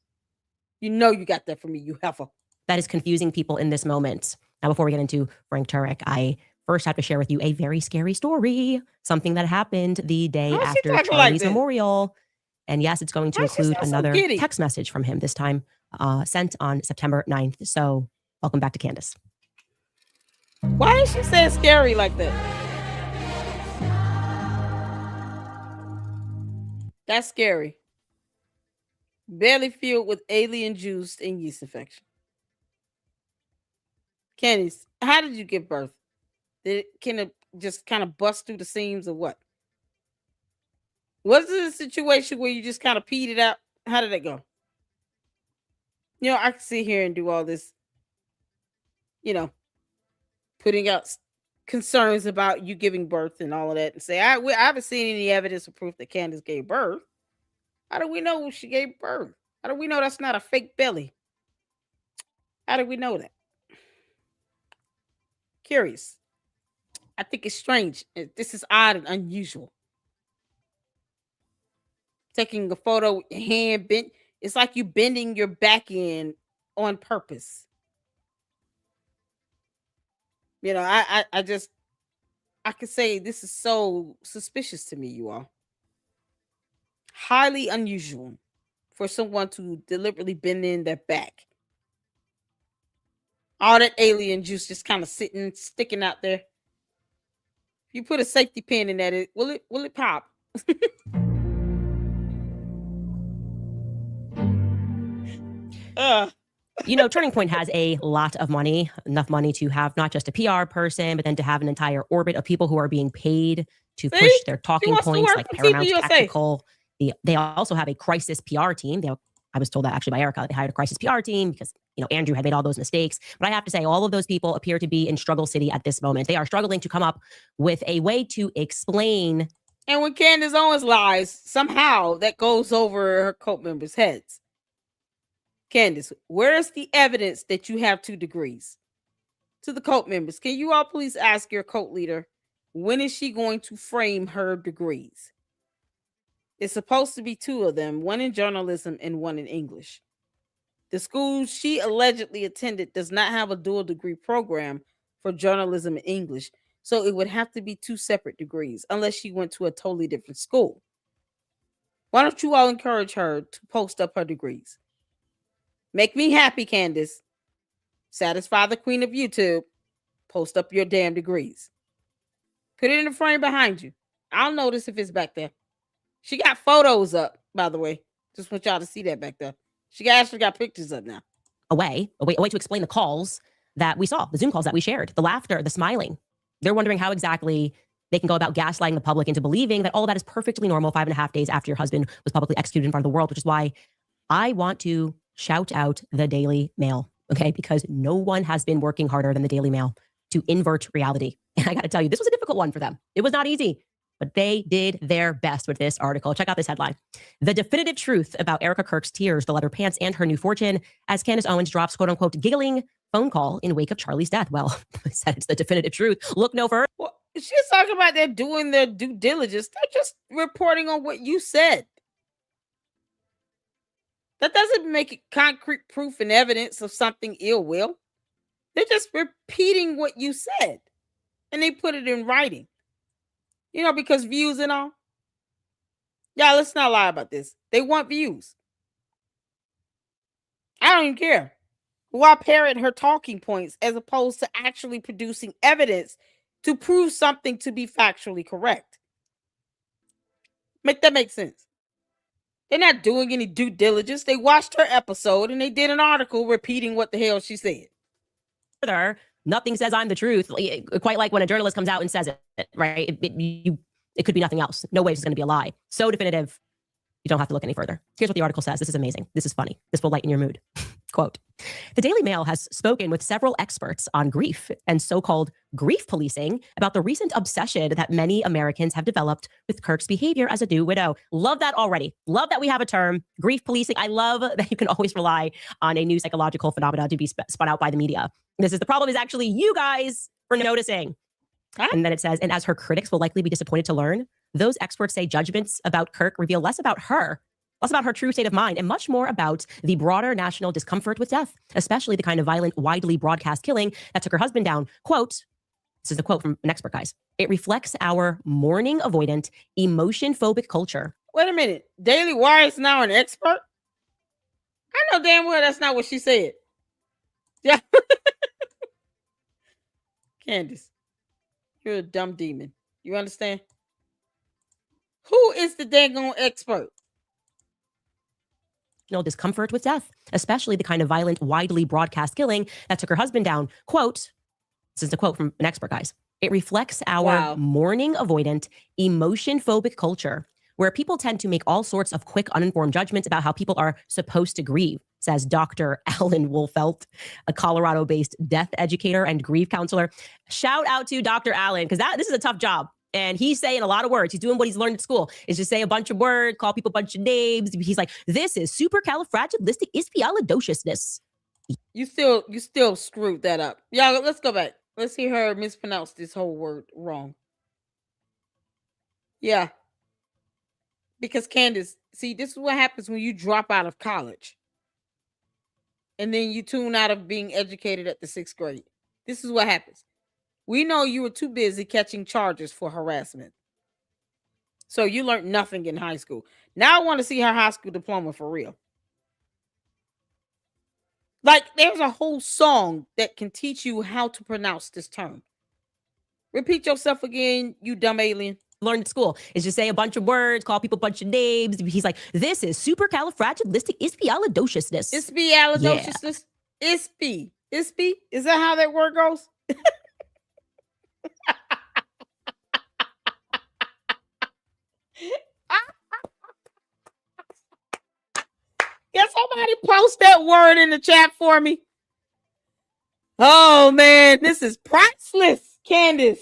You know you got that from me, you heifer. That is confusing people in this moment. Now, before we get into Frank Turek, I first have to share with you a very scary story. Something that happened the day after Charlie's memorial. And yes, it's going to include another text message from him, this time sent on September 9th. So welcome back to Candace. Why is she saying scary like that? That's scary. Barely filled with alien juice and yeast infection. Candace, how did you give birth? Can it just kind of bust through the seams or what? Was it a situation where you just kind of peed it out? How did it go? You know, I can sit here and do all this, you know, putting out concerns about you giving birth and all of that and say, I haven't seen any evidence or proof that Candace gave birth. How do we know she gave birth? How do we know that's not a fake belly? How do we know that? Curious. I think it's strange. This is odd and unusual. Taking a photo with your hand bent. It's like you bending your back end on purpose. You know, I could say this is so suspicious to me, you all. Highly unusual for someone to deliberately bend in their back. All that alien juice just kind of sticking out there. If you put a safety pin in that, will it pop? You know, Turning Point has a lot of money, enough money to have not just a PR person, but then to have an entire orbit of people who are being paid to push their talking points, like Paramount TPUSA. Tactical. They also have a crisis PR team. I was told that actually by Erika. They hired a crisis PR team because, you know, Andrew had made all those mistakes. But I have to say, all of those people appear to be in struggle city at this moment. They are struggling to come up with a way to explain. And when Candace Owens lies, somehow that goes over her cult members' heads. Candace, where's the evidence that you have 2 degrees? To the cult members, can you all please ask your cult leader, when is she going to frame her degrees? It's supposed to be 2 of them, one in journalism and one in English. The school she allegedly attended does not have a dual degree program for journalism and English, so it would have to be 2 separate degrees, unless she went to a totally different school. Why don't you all encourage her to post up her degrees? Make me happy, Candace. Satisfy the queen of YouTube. Post up your damn degrees. Put it in the frame behind you. I'll notice if it's back there. She got photos up, by the way. Just want y'all to see that back there. She actually got pictures up now. A way to explain the calls that we saw, the Zoom calls that we shared, the laughter, the smiling. They're wondering how exactly they can go about gaslighting the public into believing that all of that is perfectly normal 5.5 days after your husband was publicly executed in front of the world, which is why I want to shout out the Daily Mail, okay? Because no one has been working harder than the Daily Mail to invert reality. And I got to tell you, this was a difficult one for them. It was not easy, but they did their best with this article. Check out this headline. The definitive truth about Erika Kirk's tears, the leather pants, and her new fortune as Candace Owens drops, quote unquote, giggling phone call in wake of Charlie's death. Well, I said it's the definitive truth. Look no further. Well, she's talking about they're doing their due diligence. They're just reporting on what you said. That doesn't make it concrete proof and evidence of something ill will. They're just repeating what you said. And they put it in writing. You know, because views and all. Yeah, let's not lie about this. They want views. I don't even care. Why parrot her talking points as opposed to actually producing evidence to prove something to be factually correct? Make that make sense? They're not doing any due diligence. They watched her episode and they did an article repeating what the hell she said. Nothing says I'm the truth. Quite like when a journalist comes out and says it, right? It could be nothing else. No way it's going to be a lie. So definitive, you don't have to look any further. Here's what the article says. This is amazing. This is funny. This will lighten your mood. Quote, the Daily Mail has spoken with several experts on grief and so-called grief policing about the recent obsession that many Americans have developed with Kirk's behavior as a new widow. Love that already. Love that we have a term, grief policing. I love that you can always rely on a new psychological phenomenon to be spun out by the media. This is the problem is actually you guys for noticing. And then it says, and as her critics will likely be disappointed to learn, those experts say judgments about Kirk reveal less about her true state of mind, and much more about the broader national discomfort with death, especially the kind of violent, widely broadcast killing that took her husband down. Quote, this is the quote from an expert, guys. It reflects our mourning avoidant, emotion-phobic culture. Wait a minute. Daily Wire is now an expert? I know damn well that's not what she said. Yeah. Candace, you're a dumb demon. You understand? Who is the daggone expert? Discomfort with death, especially the kind of violent, widely broadcast killing that took her husband down. Quote, this is a quote from an expert, guys. It reflects our mourning avoidant, emotion-phobic culture, where people tend to make all sorts of quick, uninformed judgments about how people are supposed to grieve, says Dr. Alan Wolfelt, a Colorado-based death educator and grief counselor. Shout out to Dr. Alan, because this is a tough job. And he's saying a lot of words. He's doing what he's learned at school, is just say a bunch of words, call people a bunch of names. He's like, this is supercalifragilisticexpialidociousness. You still screwed that up. Y'all, let's go back. Let's hear her mispronounce this whole word wrong. Yeah. Because Candace, see, this is what happens when you drop out of college. And then you tune out of being educated at the 6th grade. This is what happens. We know you were too busy catching charges for harassment. So you learned nothing in high school. Now I want to see her high school diploma for real. Like, there's a whole song that can teach you how to pronounce this term. Repeat yourself again, you dumb alien. Learned at school is just say a bunch of words, call people a bunch of names. He's like, this is supercalifragilisticexpialidociousness. Expialidociousness. Ispi. Ispi? Is that how that word goes? Can somebody post that word in the chat for me? Oh, man, this is priceless, Candace.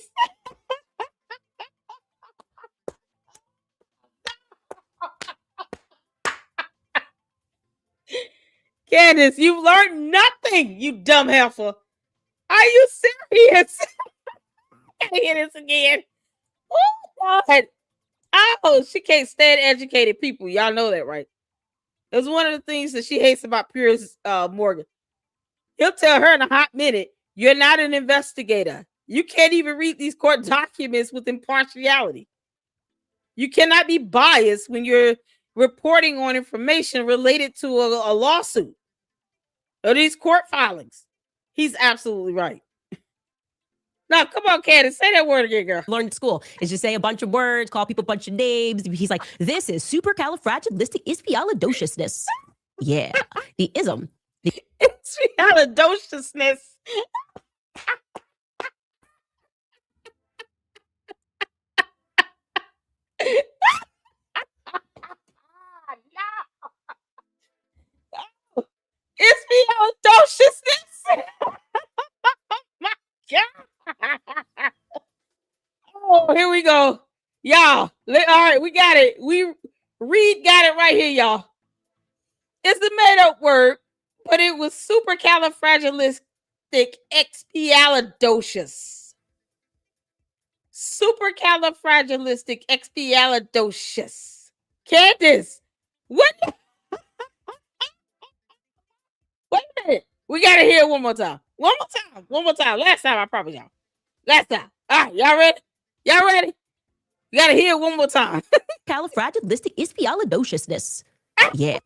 Candace, you've learned nothing, you dumb heifer. Are you serious? I hear this again. Oh, God. Oh, she can't stand educated people. Y'all know that, right? That's one of the things that she hates about Piers Morgan. He'll tell her in a hot minute, you're not an investigator. You can't even read these court documents with impartiality. You cannot be biased when you're reporting on information related to a lawsuit or these court filings. He's absolutely right. Now, come on, Candace, say that word again, girl. Learned at school is just say a bunch of words, call people a bunch of names. He's like, this is supercalifragilisticexpialidociousness. Yeah, the ism. Expialidociousness. Expialidociousness. My God. Oh, here we go. Y'all. All right, we got it. Reed got it right here, y'all. It's a made-up word, but it was supercalifragilisticexpialidocious. Supercalifragilisticexpialidocious. Candace, what? Wait a minute. We got to hear it one more time. One more time. Last time, I promise y'all. Last time. All right, y'all ready? Y'all ready? You got to hear it one more time. Califragilisticexpialidociousness. Yeah.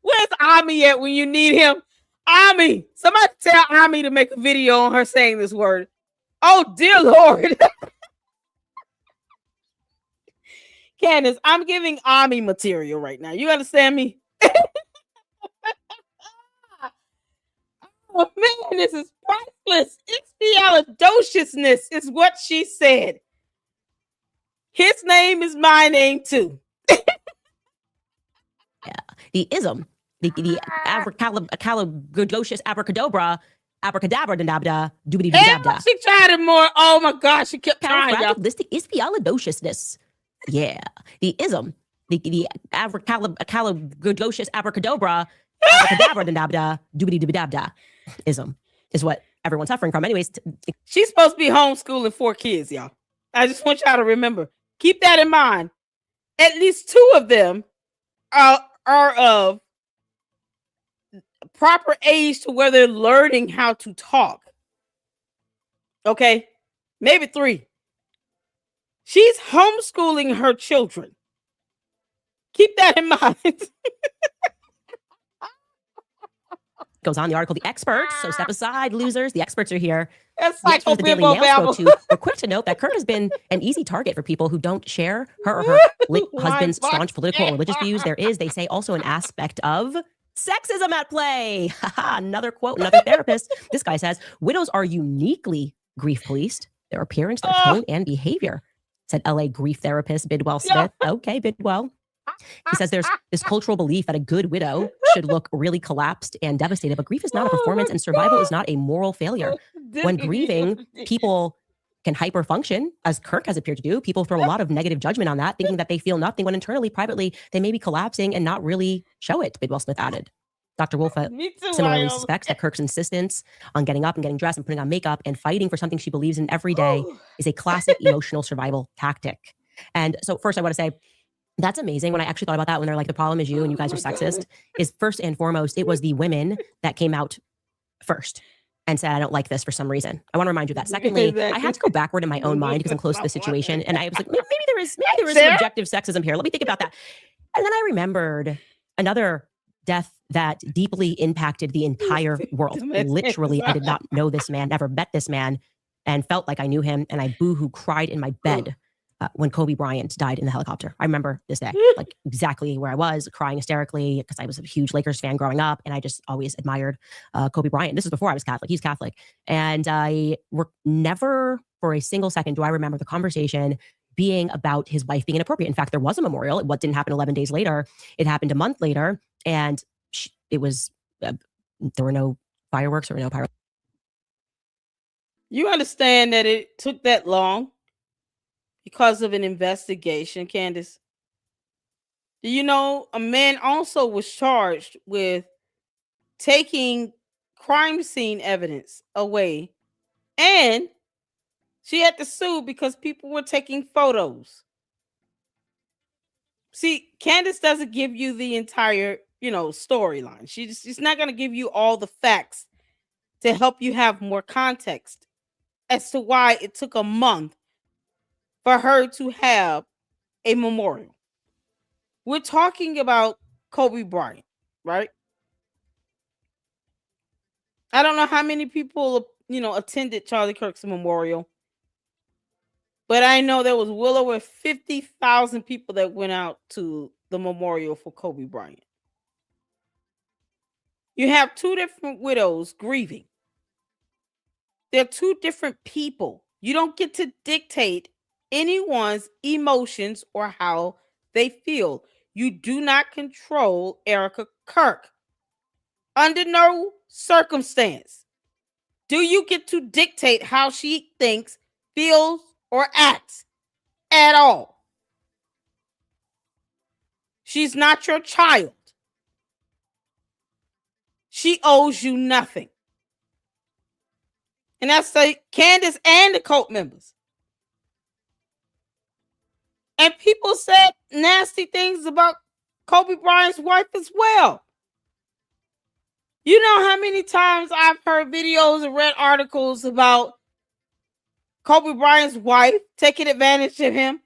Where's Ami at when you need him? Ami, somebody tell Ami to make a video on her saying this word. Oh, dear Lord. Candace, I'm giving Ami material right now. You understand me? Oh, man, this is priceless. Expialidociousness is what she said. His name is my name, too. Yeah, the ism. The abracalabrodocious abracadabra, abracadabra, dabda, doobity dabda. She tried it more. Oh my gosh, she kept trying. Califragilisticexpialidociousness. Yeah, the ism. The abracalabrodocious abracadabra, abracadabra, dabda, doobity dabda. Ism is what everyone's suffering from. Anyways, she's supposed to be homeschooling 4 kids, y'all. I just want y'all to remember. Keep that in mind. At least 2 of them are of proper age to where they're learning how to talk. Okay, maybe 3. She's homeschooling her children. Keep that in mind. Goes on the article, the experts. So step aside, losers. The experts are here. That's the experts the Daily Mail spoke to were quick to note that Kirk has been an easy target for people who don't share her or her husband's staunch political or religious views. There is, they say, also an aspect of sexism at play. Another quote, another therapist. This guy says, widows are uniquely grief policed. Their appearance, their tone, and behavior, said LA grief therapist Bidwell Smith. Okay, Bidwell. He says there's this cultural belief that a good widow should look really collapsed and devastated, but grief is not a performance and survival is not a moral failure. When grieving, people can hyperfunction, as Kirk has appeared to do. People throw a lot of negative judgment on that, thinking that they feel nothing, when internally, privately, they may be collapsing and not really show it, Bidwell Smith added. Dr. Wolf similarly suspects that Kirk's insistence on getting up and getting dressed and putting on makeup and fighting for something she believes in every day is a classic emotional survival tactic. And so first I want to say, that's amazing. When I actually thought about that, when they're like, the problem is you and you guys are sexist, is first and foremost, it was the women that came out first and said, I don't like this for some reason. I want to remind you of that. Secondly, I had to go backward in my own mind because I'm close to the situation. And I was like, maybe there is some objective sexism here. Let me think about that. And then I remembered another death that deeply impacted the entire world. Literally, I did not know this man, never met this man, and felt like I knew him. And I boo-hoo cried in my bed when Kobe Bryant died in the helicopter. I remember this day, like exactly where I was, crying hysterically because I was a huge Lakers fan growing up. And I just always admired Kobe Bryant. This is before I was Catholic. He's Catholic. And I never for a single second do I remember the conversation being about his wife being inappropriate. In fact, there was a memorial. What didn't happen 11 days later, it happened a month later. And it was, there were no fireworks or no pyro. You understand that it took that long because of an investigation, Candace? Do you know a man also was charged with taking crime scene evidence away, and she had to sue because people were taking photos. See, Candace doesn't give you the entire, storyline. She's not going to give you all the facts to help you have more context as to why it took a month for her to have a memorial. We're talking about Kobe Bryant, right? I don't know how many people, attended Charlie Kirk's memorial, but I know there was well over 50,000 people that went out to the memorial for Kobe Bryant. You have two different widows grieving. They're two different people. You don't get to dictate anyone's emotions or how they feel. You do not control Erika Kirk. Under no circumstance do you get to dictate how she thinks, feels, or acts at all. She's not your child. She owes you nothing. And that's Candace and the cult members. And people said nasty things about Kobe Bryant's wife as well. You know how many times I've heard videos and read articles about Kobe Bryant's wife taking advantage of him,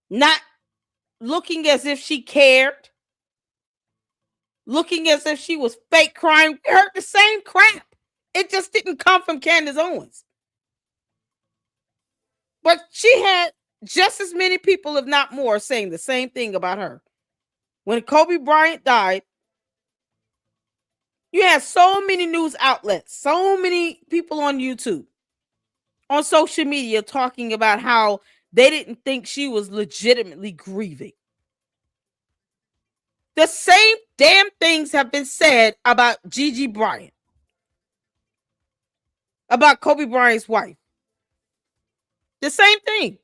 not looking as if she cared, looking as if she was fake crying. We heard the same crap. It just didn't come from Candace Owens. But she had just as many people, if not more, saying the same thing about her. When Kobe Bryant died, you had so many news outlets, so many people on YouTube, on social media talking about how they didn't think she was legitimately grieving. The same damn things have been said about Gigi Bryant, about Kobe Bryant's wife. The same thing.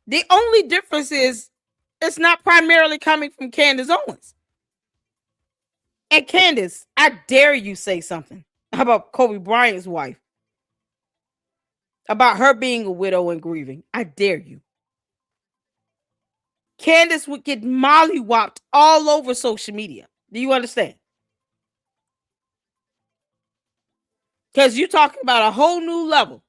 The only difference is it's not primarily coming from Candace Owens. And Candace, I dare you say something about Kobe Bryant's wife, about her being a widow and grieving. I dare you. Candace would get mollywopped all over social media. Do you understand? Because you're talking about a whole new level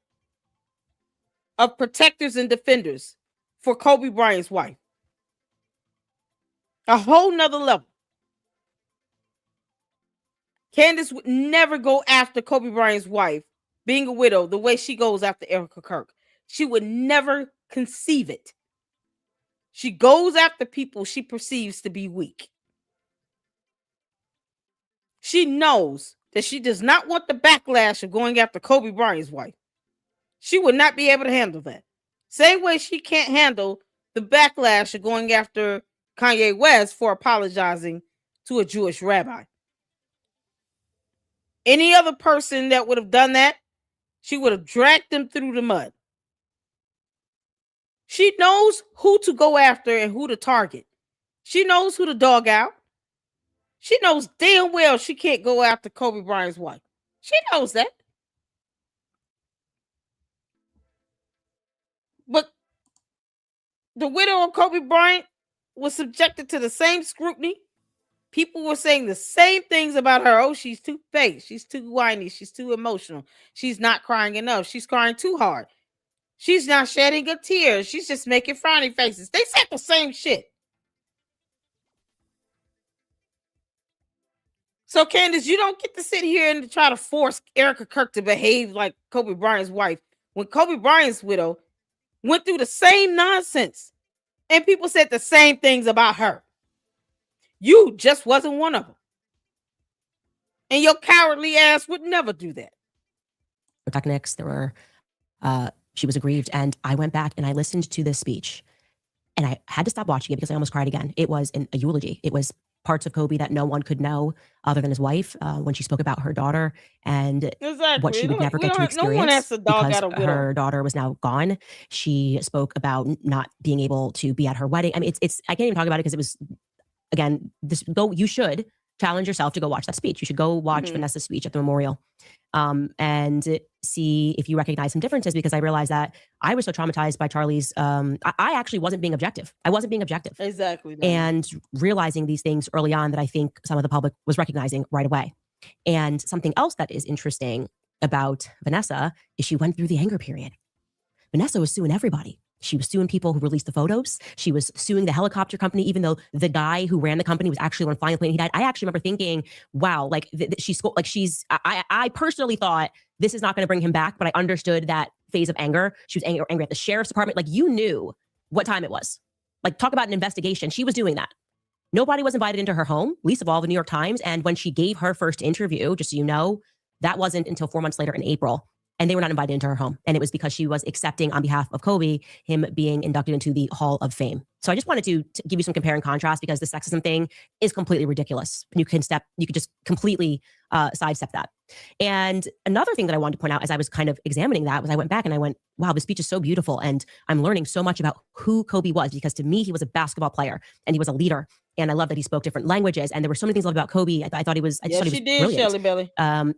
of protectors and defenders for Kobe Bryant's wife. A whole nother level. Candace would never go after Kobe Bryant's wife being a widow the way she goes after Erika Kirk. She would never conceive it. She goes after people she perceives to be weak. She knows that she does not want the backlash of going after Kobe Bryant's wife. She would not be able to handle that. Same way she can't handle the backlash of going after Kanye West for apologizing to a Jewish rabbi. Any other person that would have done that, she would have dragged them through the mud. She knows who to go after and who to target. She knows who to dog out. She knows damn well she can't go after Kobe Bryant's wife. She knows that. But the widow of Kobe Bryant was subjected to the same scrutiny. People were saying the same things about her. Oh, she's too fake. She's too whiny. She's too emotional. She's not crying enough. She's crying too hard. She's not shedding a tear. She's just making frowny faces. They said the same shit. So, Candace, you don't get to sit here and try to force Erika Kirk to behave like Kobe Bryant's wife when Kobe Bryant's widow went through the same nonsense and people said the same things about her. You just wasn't one of them. And your cowardly ass would never do that. Technics, there were, she was aggrieved. And I went back and I listened to this speech and I had to stop watching it because I almost cried again. It was a eulogy. It was parts of Kobe that no one could know other than his wife when she spoke about her daughter and what she would never get to experience no one has to dog because out a widow. her daughter was now gone. She spoke about not being able to be at her wedding. I mean, it's I can't even talk about it because it was, again, you should challenge yourself to go watch that speech. You should go watch Vanessa's speech at the memorial and see if you recognize some differences, because I realized that I was so traumatized by Charlie's, I actually wasn't being objective. I wasn't being objective. Exactly. And realizing these things early on that I think some of the public was recognizing right away. And something else that is interesting about Vanessa is she went through the anger period. Vanessa was suing everybody. She was suing people who released the photos. She was suing the helicopter company, even though the guy who ran the company was actually on flying the plane. He died. I actually remember thinking, wow, like I personally thought this is not going to bring him back, but I understood that phase of anger. She was angry at the sheriff's department. Like, you knew what time it was. Like, talk about an investigation. She was doing that. Nobody was invited into her home, least of all the New York Times. And when she gave her first interview, just so you know, that wasn't until 4 months later in April. And they were not invited into her home. And it was because she was accepting on behalf of Kobe, him being inducted into the Hall of Fame. So I just wanted to give you some compare and contrast, because the sexism thing is completely ridiculous. You could just completely sidestep that. And another thing that I wanted to point out as I was kind of examining that was I went back and I went, wow, this speech is so beautiful. And I'm learning so much about who Kobe was, because to me, he was a basketball player and he was a leader. And I love that he spoke different languages. And there were so many things I loved about Kobe. I thought he was, I just thought he was brilliant. Shelly Belly. But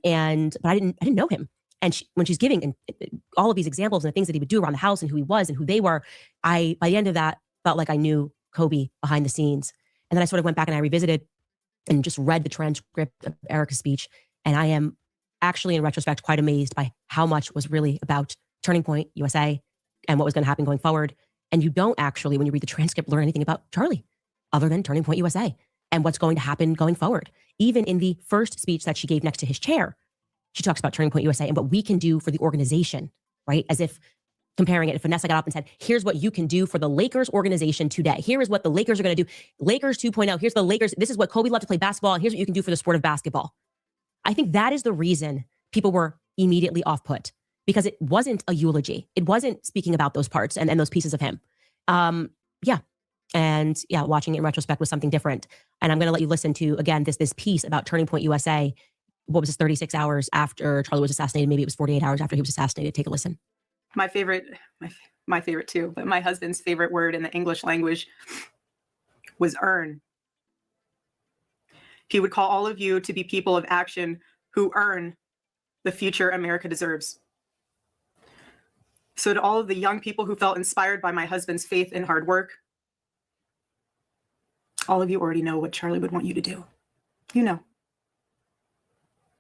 I didn't know him. And when she's giving all of these examples and the things that he would do around the house and who he was and who they were, by the end of that, felt like I knew Kobe behind the scenes. And then I sort of went back and I revisited and just read the transcript of Erika's speech. And I am actually, in retrospect, quite amazed by how much was really about Turning Point USA and what was going to happen going forward. And you don't actually, when you read the transcript, learn anything about Charlie other than Turning Point USA and what's going to happen going forward. Even in the first speech that she gave next to his chair, she talks about Turning Point USA and what we can do for the organization, right? As if comparing it, if Vanessa got up and said, here's what you can do for the Lakers organization today. Here is what the Lakers are going to do. Lakers 2.0. Here's the Lakers. This is what Kobe loved to play basketball. And here's what you can do for the sport of basketball. I think that is the reason people were immediately off put, because it wasn't a eulogy. It wasn't speaking about those parts and those pieces of him. Watching it in retrospect was something different. And I'm going to let you listen to, again, this piece about Turning Point USA. What was this, 36 hours after Charlie was assassinated? Maybe it was 48 hours after he was assassinated. Take a listen. My favorite too, but my husband's favorite word in the English language was earn. He would call all of you to be people of action who earn the future America deserves. So to all of the young people who felt inspired by my husband's faith and hard work, all of you already know what Charlie would want you to do. You know.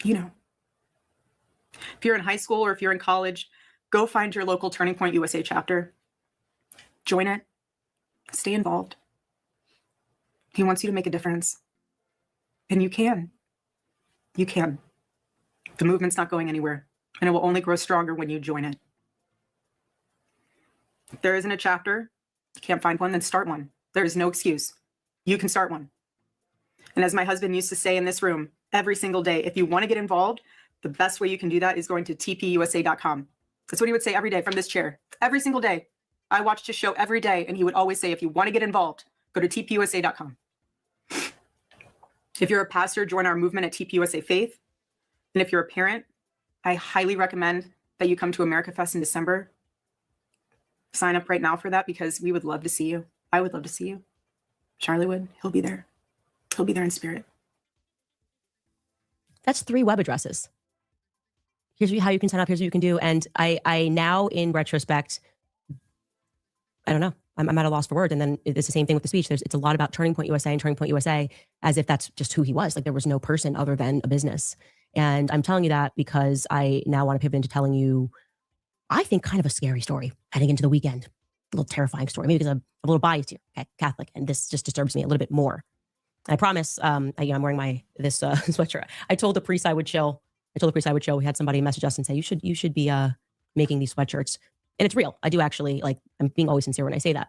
If you're in high school or if you're in college, go find your local Turning Point USA chapter. Join it. Stay involved. He wants you to make a difference. And you can. You can. The movement's not going anywhere, and it will only grow stronger when you join it. If there isn't a chapter, you can't find one, then start one. There is no excuse. You can start one. And as my husband used to say in this room, every single day, if you want to get involved, the best way you can do that is going to TPUSA.com. That's what he would say every day from this chair. Every single day. I watched his show every day, and he would always say, if you want to get involved, go to TPUSA.com. If you're a pastor, join our movement at TPUSA Faith. And if you're a parent, I highly recommend that you come to America Fest in December. Sign up right now for that because we would love to see you. I would love to see you. Charlie would. He'll be there. He'll be there in spirit. That's 3 web addresses. Here's how you can sign up. Here's what you can do. And I now, in retrospect, I don't know. I'm at a loss for words. And then it's the same thing with the speech. It's a lot about Turning Point USA and Turning Point USA as if that's just who he was. Like there was no person other than a business. And I'm telling you that because I now want to pivot into telling you, I think, kind of a scary story heading into the weekend. A little terrifying story. Maybe because I'm a little biased here, okay, Catholic, and this just disturbs me a little bit more. I promise. I'm wearing this sweatshirt. I told the priest I would chill. We had somebody message us and say you should be making these sweatshirts, and it's real. I do actually I'm being always sincere when I say that.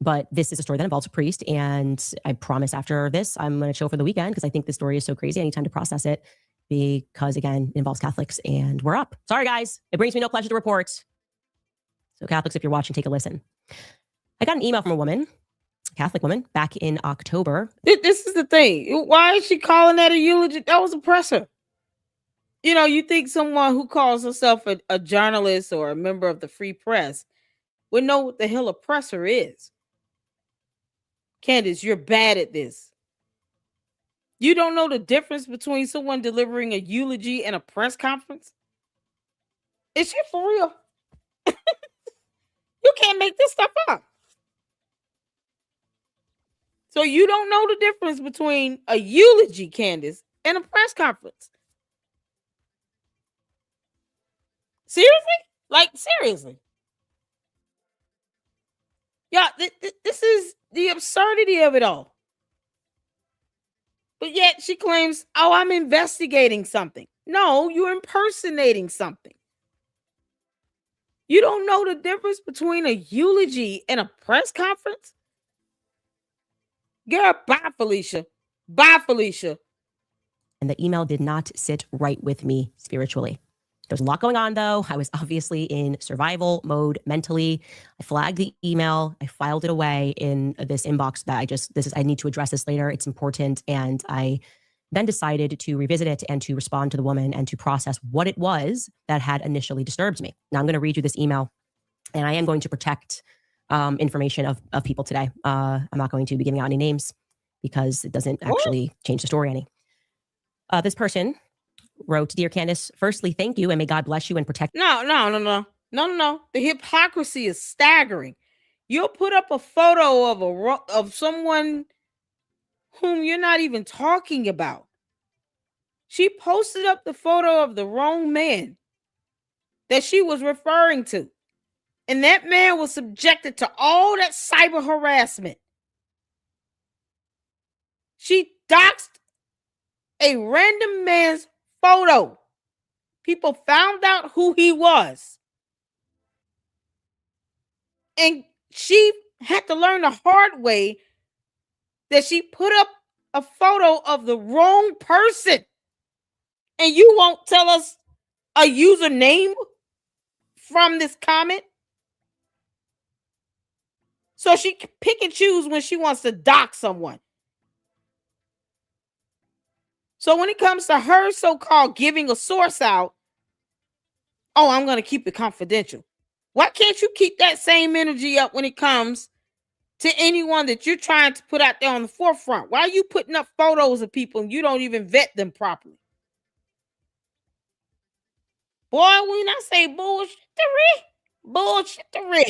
But this is a story that involves a priest, and I promise after this I'm going to chill for the weekend because I think this story is so crazy. I need time to process it because again, it involves Catholics, and we're up. Sorry guys, it brings me no pleasure to report. So Catholics, if you're watching, take a listen. I got an email from a woman, a Catholic woman, back in October. This is the thing. Why is she calling that a eulogy? That was oppressor. You know, you think someone who calls herself a journalist or a member of the free press would know what the hell oppressor is. Candace, you're bad at this. You don't know the difference between someone delivering a eulogy and a press conference? Is she for real? You can't make this stuff up. So you don't know the difference between a eulogy, Candace, and a press conference. Seriously? Like, seriously. Yeah, this is the absurdity of it all. But yet she claims, oh, I'm investigating something. No, you're impersonating something. You don't know the difference between a eulogy and a press conference? Girl, bye, Felicia. Bye, Felicia. And the email did not sit right with me spiritually. There's a lot going on, though. I was obviously in survival mode mentally. I flagged the email. I filed it away in this inbox that I need to address this later. It's important. And I then decided to revisit it and to respond to the woman and to process what it was that had initially disturbed me. Now I'm going to read you this email, and I am going to protect information of people today. I'm not going to be giving out any names because it doesn't actually change the story any. This person wrote, "Dear Candace, firstly, thank you and may God bless you and protect." No. The hypocrisy is staggering. You'll put up a photo of someone whom you're not even talking about. She posted up the photo of the wrong man that she was referring to. And that man was subjected to all that cyber harassment. She doxed a random man's photo. People found out who he was. And she had to learn the hard way that she put up a photo of the wrong person. And you won't tell us a username from this comment? So she can pick and choose when she wants to dox someone. So when it comes to her so-called giving a source out, oh, I'm going to keep it confidential. Why can't you keep that same energy up when it comes to anyone that you're trying to put out there on the forefront? Why are you putting up photos of people and you don't even vet them properly? Boy, when I say bullshittery,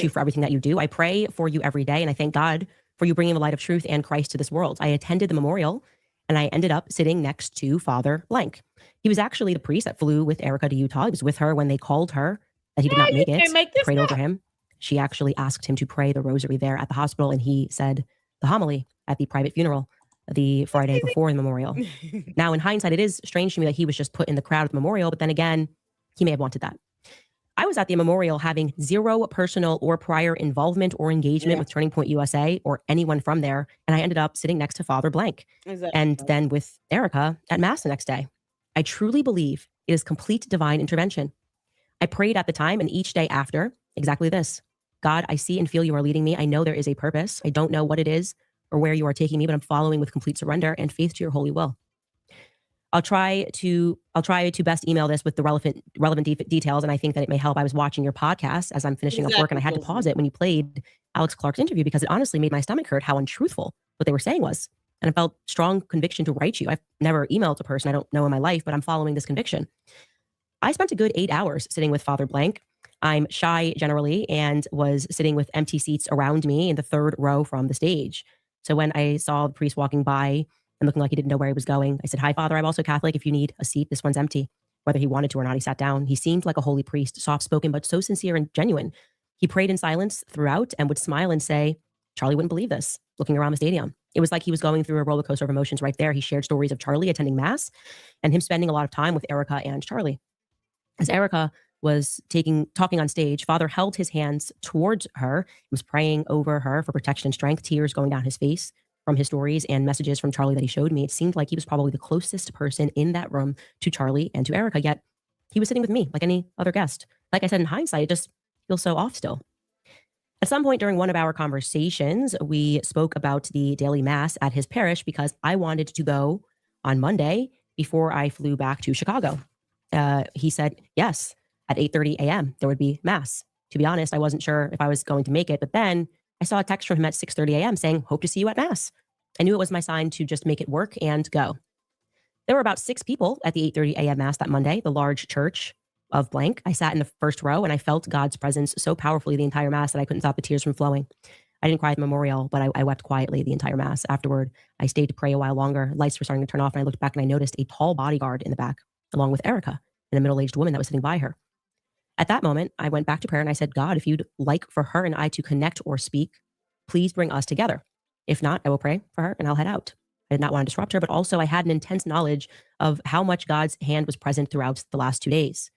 you for everything that you do. I pray for you every day, and I thank God for you bringing the light of truth and Christ to this world. I attended the memorial, and I ended up sitting next to Father Blank. He was actually the priest that flew with Erika to Utah. He was with her when they called her that he did not make it. Prayed over him. She actually asked him to pray the rosary there at the hospital, and he said the homily at the private funeral the Friday before the memorial. Now, in hindsight, it is strange to me that he was just put in the crowd at the memorial, but then again, he may have wanted that. I was at the memorial having zero personal or prior involvement or engagement with Turning Point USA or anyone from there, and I ended up sitting next to Father Blank and then with Erika at Mass the next day. I truly believe it is complete divine intervention. I prayed at the time and each day after exactly this. God, I see and feel you are leading me. I know there is a purpose. I don't know what it is or where you are taking me, but I'm following with complete surrender and faith to your holy will. I'll try to best email this with the relevant details, and I think that it may help. I was watching your podcast as I'm finishing up work, and I had to pause it when you played Alex Clark's interview because it honestly made my stomach hurt how untruthful what they were saying was. And I felt strong conviction to write you. I've never emailed a person I don't know in my life, but I'm following this conviction. I spent a good 8 hours sitting with Father Blank. I'm shy generally and was sitting with empty seats around me in the third row from the stage. So when I saw the priest walking by and looking like he didn't know where he was going, I said, "Hi, Father, I'm also Catholic. If you need a seat, this one's empty." Whether he wanted to or not, he sat down. He seemed like a holy priest, soft-spoken, but so sincere and genuine. He prayed in silence throughout and would smile and say, "Charlie wouldn't believe this," looking around the stadium. It was like he was going through a roller coaster of emotions right there. He shared stories of Charlie attending Mass and him spending a lot of time with Erika and Charlie. As Erika was talking on stage, Father held his hands towards her, was praying over her for protection and strength, tears going down his face from his stories and messages from Charlie that he showed me. It seemed like he was probably the closest person in that room to Charlie and to Erika, yet he was sitting with me like any other guest. Like I said, in hindsight, it just feels so off still. At some point during one of our conversations, we spoke about the daily Mass at his parish because I wanted to go on Monday before I flew back to Chicago. He said, yes, at 8:30 a.m. there would be Mass. To be honest, I wasn't sure if I was going to make it, but then I saw a text from him at 6:30 a.m. saying, "Hope to see you at Mass." I knew it was my sign to just make it work and go. There were about 6 people at the 8:30 a.m. Mass that Monday, the large church of blank. I sat in the first row and I felt God's presence so powerfully the entire Mass that I couldn't stop the tears from flowing. I didn't cry at the memorial, but I wept quietly the entire Mass. Afterward, I stayed to pray a while longer. Lights were starting to turn off and I looked back and I noticed a tall bodyguard in the back, along with Erika and a middle-aged woman that was sitting by her. At that moment, I went back to prayer and I said, "God, if you'd like for her and I to connect or speak, please bring us together. If not, I will pray for her and I'll head out." I did not want to disrupt her, but also I had an intense knowledge of how much God's hand was present throughout the last 2 days.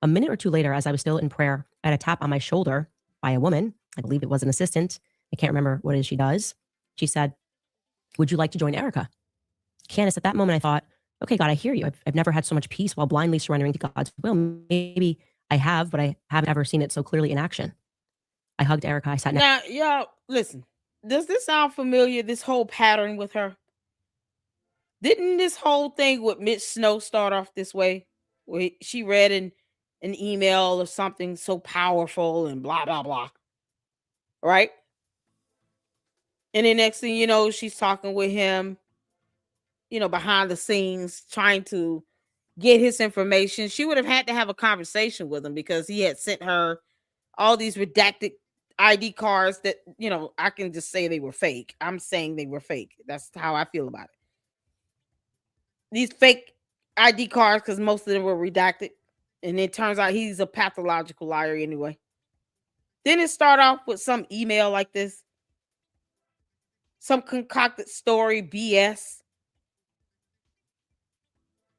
A minute or two later, as I was still in prayer, I had a tap on my shoulder by a woman. I believe it was an assistant. I can't remember what it is she does. She said, "Would you like to join Erika?" Candace, at that moment, I thought, okay, God, I hear you. I've never had so much peace while blindly surrendering to God's will. Maybe I have, but I haven't ever seen it so clearly in action. I hugged Erika. I sat next. Now, y'all, listen. Does this sound familiar, this whole pattern with her? Didn't this whole thing with Mitch Snow start off this way? Where she read an email or something so powerful and blah, blah, blah. Right? And then next thing you know, she's talking with him, behind the scenes, trying to get his information. She would have had to have a conversation with him because he had sent her all these redacted ID cards that, I can just say they were fake. I'm saying they were fake. That's how I feel about it. These fake ID cards, because most of them were redacted. And it turns out he's a pathological liar anyway. Then it start off with some email like this. Some concocted story BS.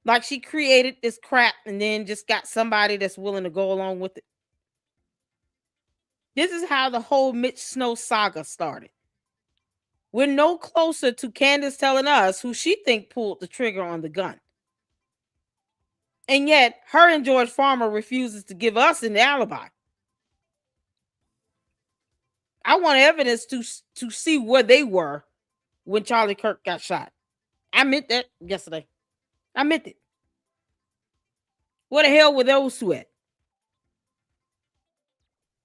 Like she created this crap and then just got somebody that's willing to go along with it. This is how the whole Mitch Snow saga started. We're no closer to Candace telling us who she think pulled the trigger on the gun. And yet, her and George Farmer refuses to give us an alibi. I want evidence to see where they were when Charlie Kirk got shot. I meant that yesterday. I meant it. Where the hell were those two at?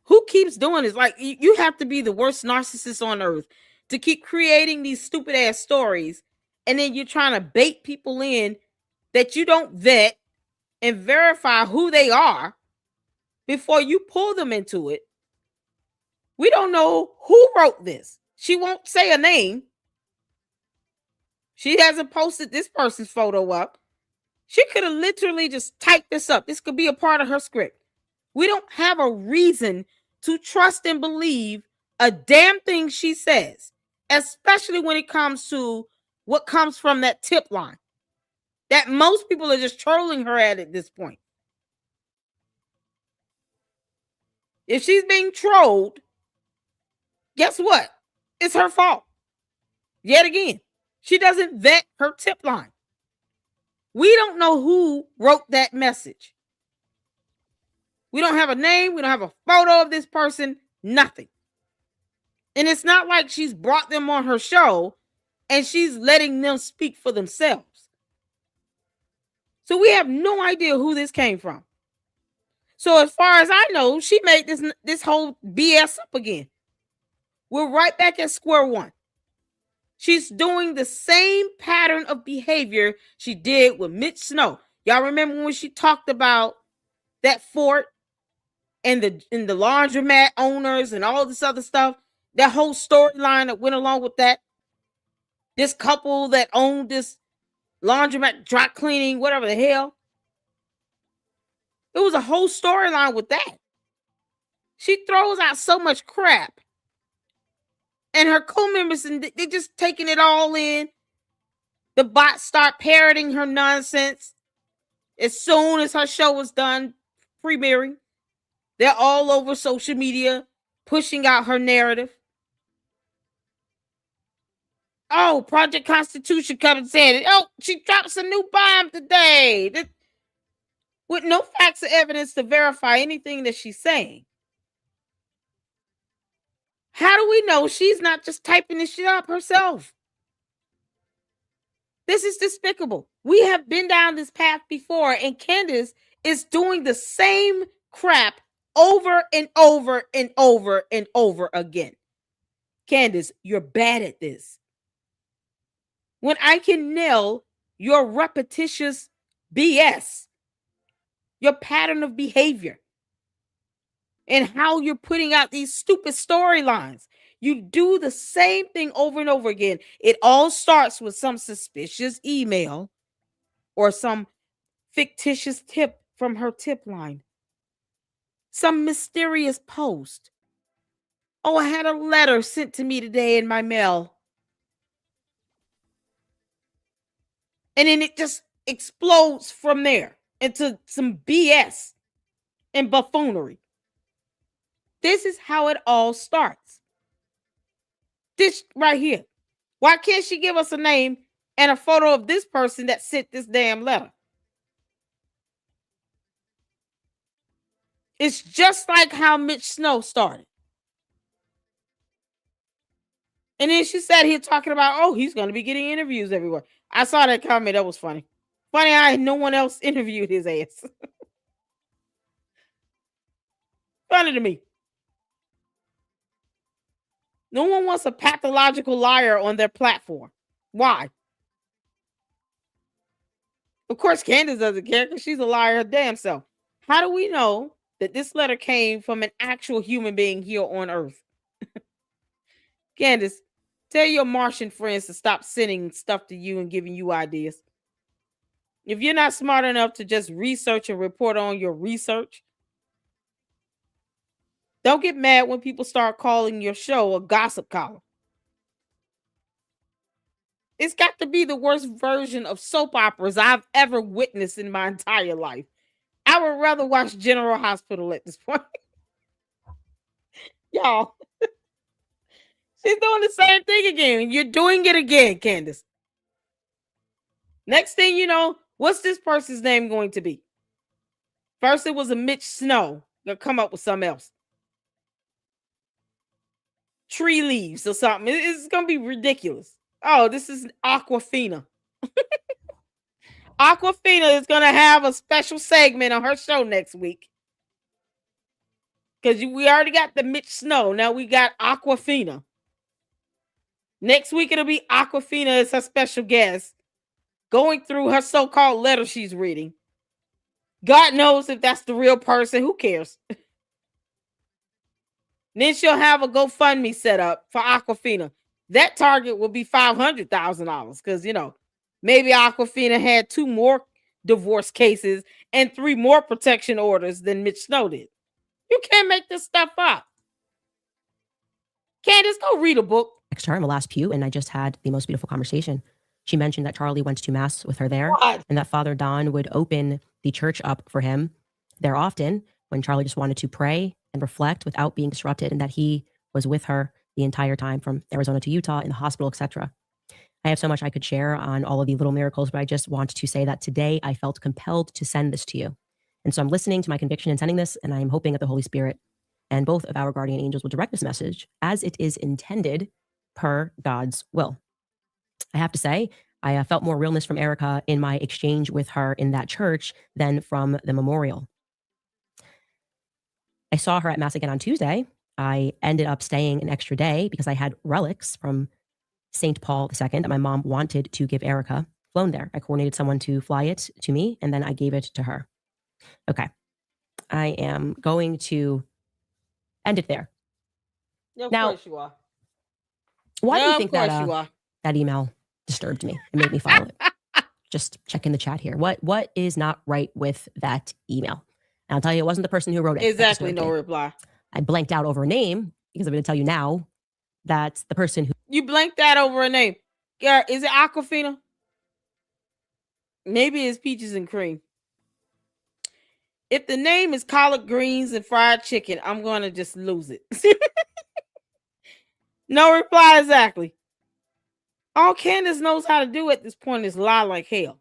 Who keeps doing this? Like, you have to be the worst narcissist on earth to keep creating these stupid ass stories, and then you're trying to bait people in that you don't vet and verify who they are before you pull them into it. We don't know who wrote this. She won't say a name. She hasn't posted this person's photo up. She could have literally just typed this up. This could be a part of her script. We don't have a reason to trust and believe a damn thing she says, especially when it comes to what comes from that tip line that most people are just trolling her at this point. If she's being trolled, guess what? It's her fault. Yet again, she doesn't vet her tip line. We don't know who wrote that message. We don't have a name. We don't have a photo of this person. Nothing. And it's not like she's brought them on her show and she's letting them speak for themselves. So we have no idea who this came from. So as far as I know, she made this whole BS up again. We're right back at square one. She's doing the same pattern of behavior she did with Mitch Snow. Y'all remember when she talked about that fort and the laundromat owners and all this other stuff? That whole storyline that went along with that. This couple that owned this laundromat, dry cleaning, whatever the hell. It was a whole storyline with that. She throws out so much crap. And her co-members, and they're just taking it all in. The bots start parroting her nonsense. As soon as her show was done premiering, they're all over social media pushing out her narrative. Oh, Project Constitution come and said it. Oh, she drops a new bomb today. With no facts or evidence to verify anything that she's saying. How do we know she's not just typing this shit up herself? This is despicable. We have been down this path before, and Candace is doing the same crap over and over and over and over again. Candace, you're bad at this. When I can nail your repetitious BS, your pattern of behavior, and how you're putting out these stupid storylines. You do the same thing over and over again. It all starts with some suspicious email or some fictitious tip from her tip line. Some mysterious post. Oh, I had a letter sent to me today in my mail. And then it just explodes from there into some BS and buffoonery. This is how it all starts. This right here. Why can't she give us a name and a photo of this person that sent this damn letter? It's just like how Mitch Snow started. And then she sat here talking about, oh, he's going to be getting interviews everywhere. I saw that comment. That was funny. Funny how no one else interviewed his ass. Funny to me. No one wants a pathological liar on their platform. Why? Of course, Candace doesn't care because she's a liar her damn self. How do we know that this letter came from an actual human being here on Earth? Candace, tell your Martian friends to stop sending stuff to you and giving you ideas. If you're not smart enough to just research and report on your research, don't get mad when people start calling your show a gossip column. It's got to be the worst version of soap operas I've ever witnessed in my entire life. I would rather watch General Hospital at this point. Y'all, she's doing the same thing again. You're doing it again, Candace. Next thing you know, what's this person's name going to be? First, it was a Mitch Snow. They'll come up with something else. Tree leaves or something. It's going to be ridiculous. Oh, this is Aquafina. Aquafina is going to have a special segment on her show next week. Because we already got the Mitch Snow. Now we got Aquafina. Next week, it'll be Aquafina as her special guest, going through her so-called letter she's reading. God knows if that's the real person. Who cares? Then she'll have a GoFundMe set up for Aquafina. That target will be $500,000 because, you know, maybe Aquafina had 2 more divorce cases and 3 more protection orders than Mitch Snow did. You can't make this stuff up. Candace, go read a book. Next to her in the last pew, and I just had the most beautiful conversation. She mentioned that Charlie went to mass with her there, and that Father Don would open the church up for him there often when Charlie just wanted to pray and reflect without being disrupted, and that he was with her the entire time from Arizona to Utah in the hospital, etc. I have so much I could share on all of the little miracles, but I just want to say that today I felt compelled to send this to you. And so I'm listening to my conviction and sending this, and I'm hoping that the Holy Spirit and both of our guardian angels will direct this message as it is intended per God's will. I have to say, I felt more realness from Erika in my exchange with her in that church than from the memorial. I saw her at Mass again on Tuesday. I ended up staying an extra day because I had relics from St. Paul II that my mom wanted to give Erika flown there. I coordinated someone to fly it to me, and then I gave it to her. Okay. I am going to end it there. Yeah, of Now, course you are. Why do you Yeah, think of course that you are. that email disturbed me and made me file it? Just check in the chat here. What is not right with that email? And I'll tell you, it wasn't the person who wrote it. that Exactly, disturbed no me. reply. I blanked out over a name because I'm going to tell you now that's the person who. You blanked that over a name. Yeah, is it Aquafina? Maybe it's Peaches and Cream. If the name is collard greens and fried chicken, I'm going to just lose it. No reply exactly. All Candace knows how to do at this point is lie like hell.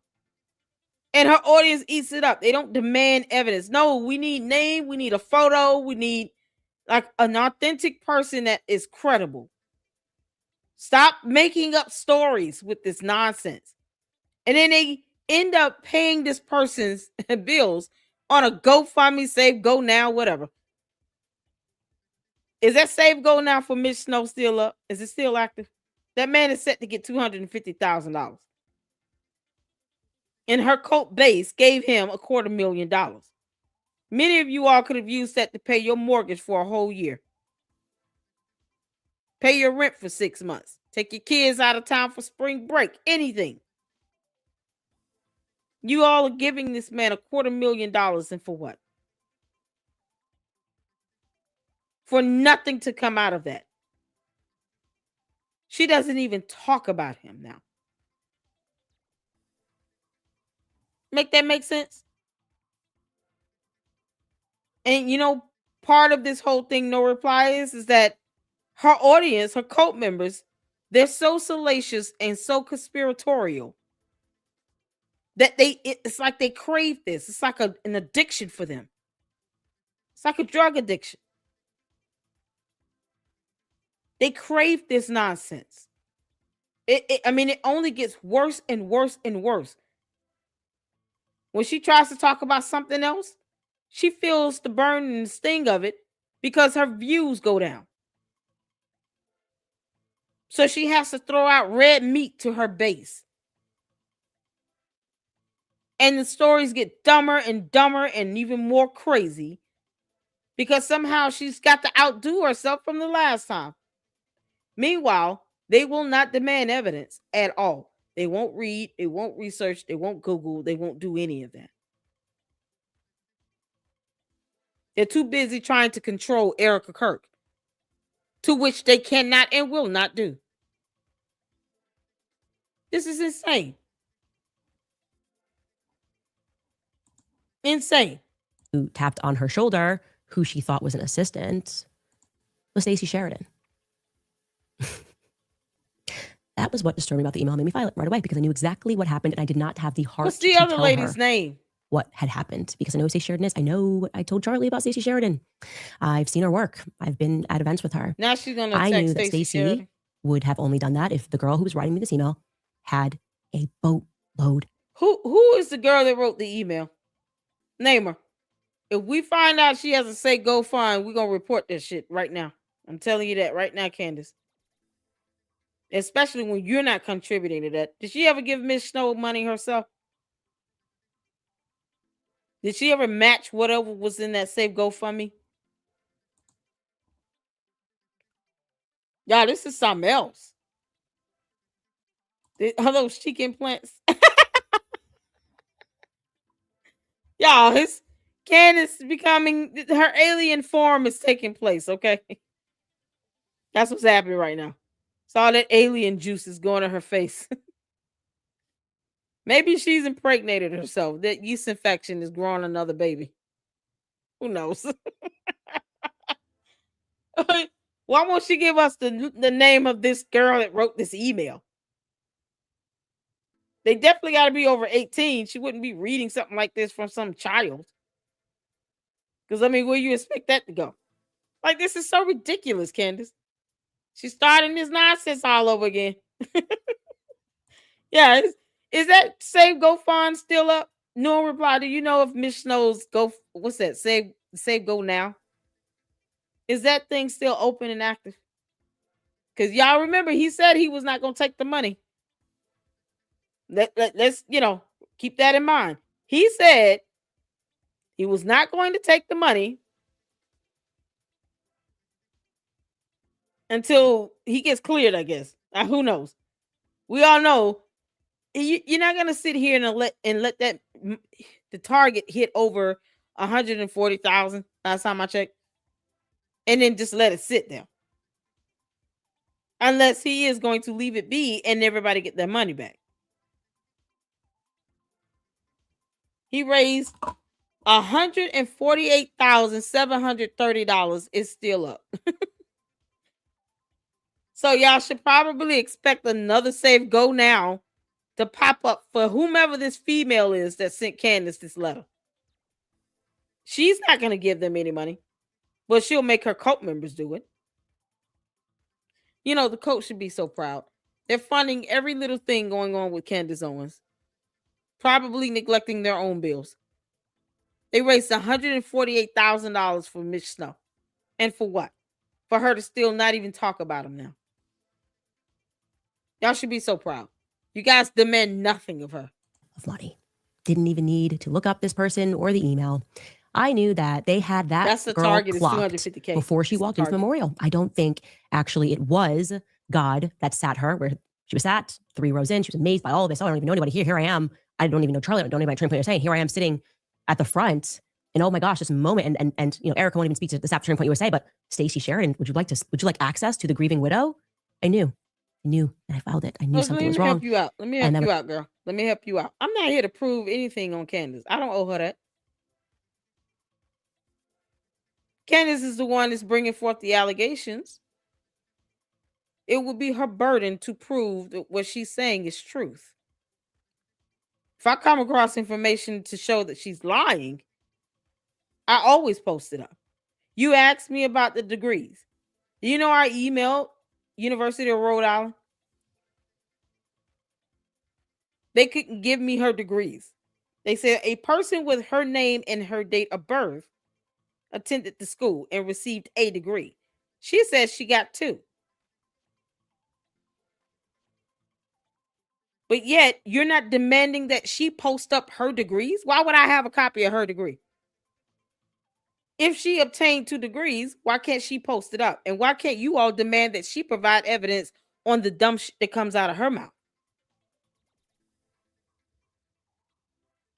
And her audience eats it up. They don't demand evidence. No, we need name. We need a photo. We need like an authentic person that is credible. Stop making up stories with this nonsense. And then they end up paying this person's bills on a GoFundMe, Save Go Now, whatever. Is that Save Go Now for Mitch Snow still up? Is it still active? That man is set to get $250,000. And her cult base gave him $250,000. Many of you all could have used that to pay your mortgage for a whole year. Pay your rent for 6 months. Take your kids out of town for spring break. Anything. You all are giving this man $250,000, and for what? For nothing to come out of that. She doesn't even talk about him now. Make that make sense? And you know, part of this whole thing, no reply is that her audience, her cult members, they're so salacious and so conspiratorial that it's like they crave this. It's like an addiction for them. It's like a drug addiction. They crave this nonsense. It only gets worse and worse and worse. When she tries to talk about something else, she feels the burn and the sting of it because her views go down. So she has to throw out red meat to her base. And the stories get dumber and dumber and even more crazy because somehow she's got to outdo herself from the last time. Meanwhile, they will not demand evidence at all. They won't read, they won't research, they won't Google, they won't do any of that. They're too busy trying to control Erika Kirk, to which they cannot and will not do. This is insane. Insane. Who tapped on her shoulder, who she thought was an assistant, was Stacey Sheridan. That was what disturbed me about the email and made me file it right away because I knew exactly what happened and I did not have the heart What's the to other tell lady's her name? what had happened because I know who Stacey Sheridan is. I know I told Charlie about Stacey Sheridan. I've seen her work. I've been at events with her. Now she's gonna I text knew that Stacey Stacey Sheridan. would have only done that if the girl who was writing me this email had a boatload. Who is the girl that wrote the email? Name her. If we find out she has to say go find, we're gonna report this shit right now. I'm telling you that right now, Candace. Especially when you're not contributing to that. Did she ever give Miss Snow money herself? Did she ever match whatever was in that Save GoFundMe? Y'all, this is something else. Are those cheek implants? Y'all, Candace becoming, her alien form is taking place, okay? That's what's happening right now. So all that alien juice is going to her face. Maybe she's impregnated herself. That yeast infection is growing another baby. Who knows? Why won't she give us the name of this girl that wrote this email? They definitely got to be over 18. She wouldn't be reading something like this from some child. Because, I mean, where you expect that to go? Like, this is so ridiculous, Candace. She's starting this nonsense all over again. Yeah, is that Save Go Fund still up? No reply. Do you know if Miss Snow's what's that? Save Go Now? Is that thing still open and active? Because y'all remember he said he was not gonna take the money. Let's keep that in mind. He said he was not going to take the money until he gets cleared, I guess. Who knows? We all know you're not gonna sit here and let that the target hit over 140,000 last time I checked, and then just let it sit there. Unless he is going to leave it be and everybody get their money back. He raised $148,730 is still up. So y'all should probably expect another Save Go Now to pop up for whomever this female is that sent Candace this letter. She's not going to give them any money, but she'll make her cult members do it. The cult should be so proud. They're funding every little thing going on with Candace Owens, probably neglecting their own bills. They raised $148,000 for Mitch Snow. And for what? For her to still not even talk about him now. Y'all should be so proud. You guys demand nothing of her. Of money. Didn't even need to look up this person or the email. I knew that they had that That's the girl target is clocked 250K. before she walked into the memorial. I don't think actually it was God that sat her where she was sat 3 rows in. She was amazed by all of this. Oh, I don't even know anybody here. Here I am. I don't even know Charlie. I don't know anybody trying to saying. Here I am sitting at the front. And oh my gosh, this moment. And Erika won't even speak to the staff Turning Point USA, but Stacey Sheridan, would you like access to the grieving widow? I knew, and I filed it. I knew something was wrong. Let me help you out. Let me help you out, girl. Let me help you out. I'm not here to prove anything on Candace. I don't owe her that. Candace is the one that's bringing forth the allegations. It would be her burden to prove that what she's saying is truth. If I come across information to show that she's lying, I always post it up. You asked me about the degrees. You know, I emailed University of Rhode Island. They couldn't give me her degrees. They said a person with her name and her date of birth attended the school and received a degree. She says she got 2. But yet, you're not demanding that she post up her degrees? Why would I have a copy of her degree? If she obtained 2 degrees, why can't she post it up? And why can't you all demand that she provide evidence on the dumb shit that comes out of her mouth?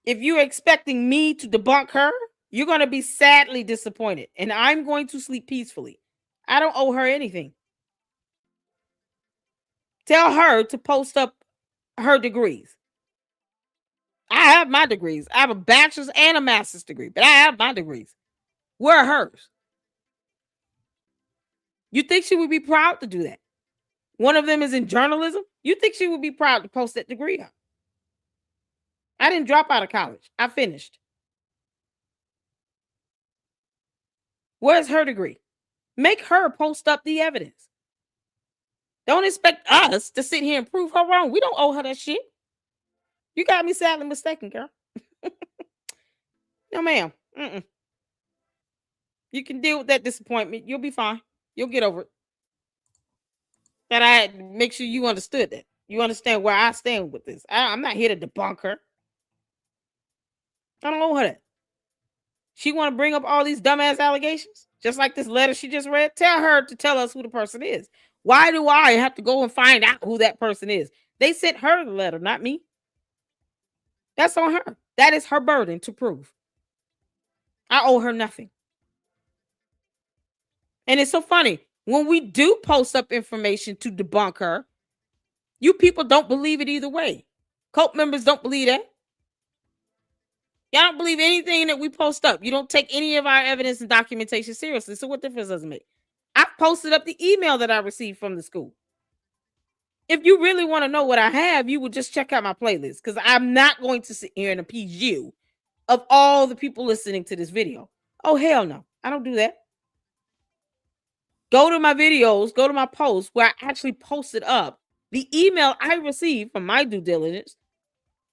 If you're expecting me to debunk her, you're going to be sadly disappointed. And I'm going to sleep peacefully. I don't owe her anything. Tell her to post up her degrees. I have my degrees. I have a bachelor's and a master's degree, but I have my degrees. Where are hers? You think she would be proud to do that? One of them is in journalism. You think she would be proud to post that degree up? I didn't drop out of college. I finished. Where's her degree? Make her post up the evidence. Don't expect us to sit here and prove her wrong. We don't owe her that shit. You got me sadly mistaken, girl. No, ma'am. You can deal with that disappointment. You'll be fine. You'll get over it. That I had to make sure you understood that. You understand where I stand with this. I'm not here to debunk her. I don't owe her that. She want to bring up all these dumbass allegations, just like this letter she just read. Tell her to tell us who the person is. Why do I have to go and find out who that person is? They sent her the letter, not me. That's on her. That is her burden to prove. I owe her nothing. And it's so funny. When we do post up information to debunk her, you people don't believe it either way. Cult members don't believe that. Y'all don't believe anything that we post up. You don't take any of our evidence and documentation seriously. So what difference does it make? I posted up the email that I received from the school. If you really want to know what I have, you would just check out my playlist, because I'm not going to sit here and appease you of all the people listening to this video. Oh, hell no. I don't do that. Go to my videos, go to my posts where I actually posted up the email I received from my due diligence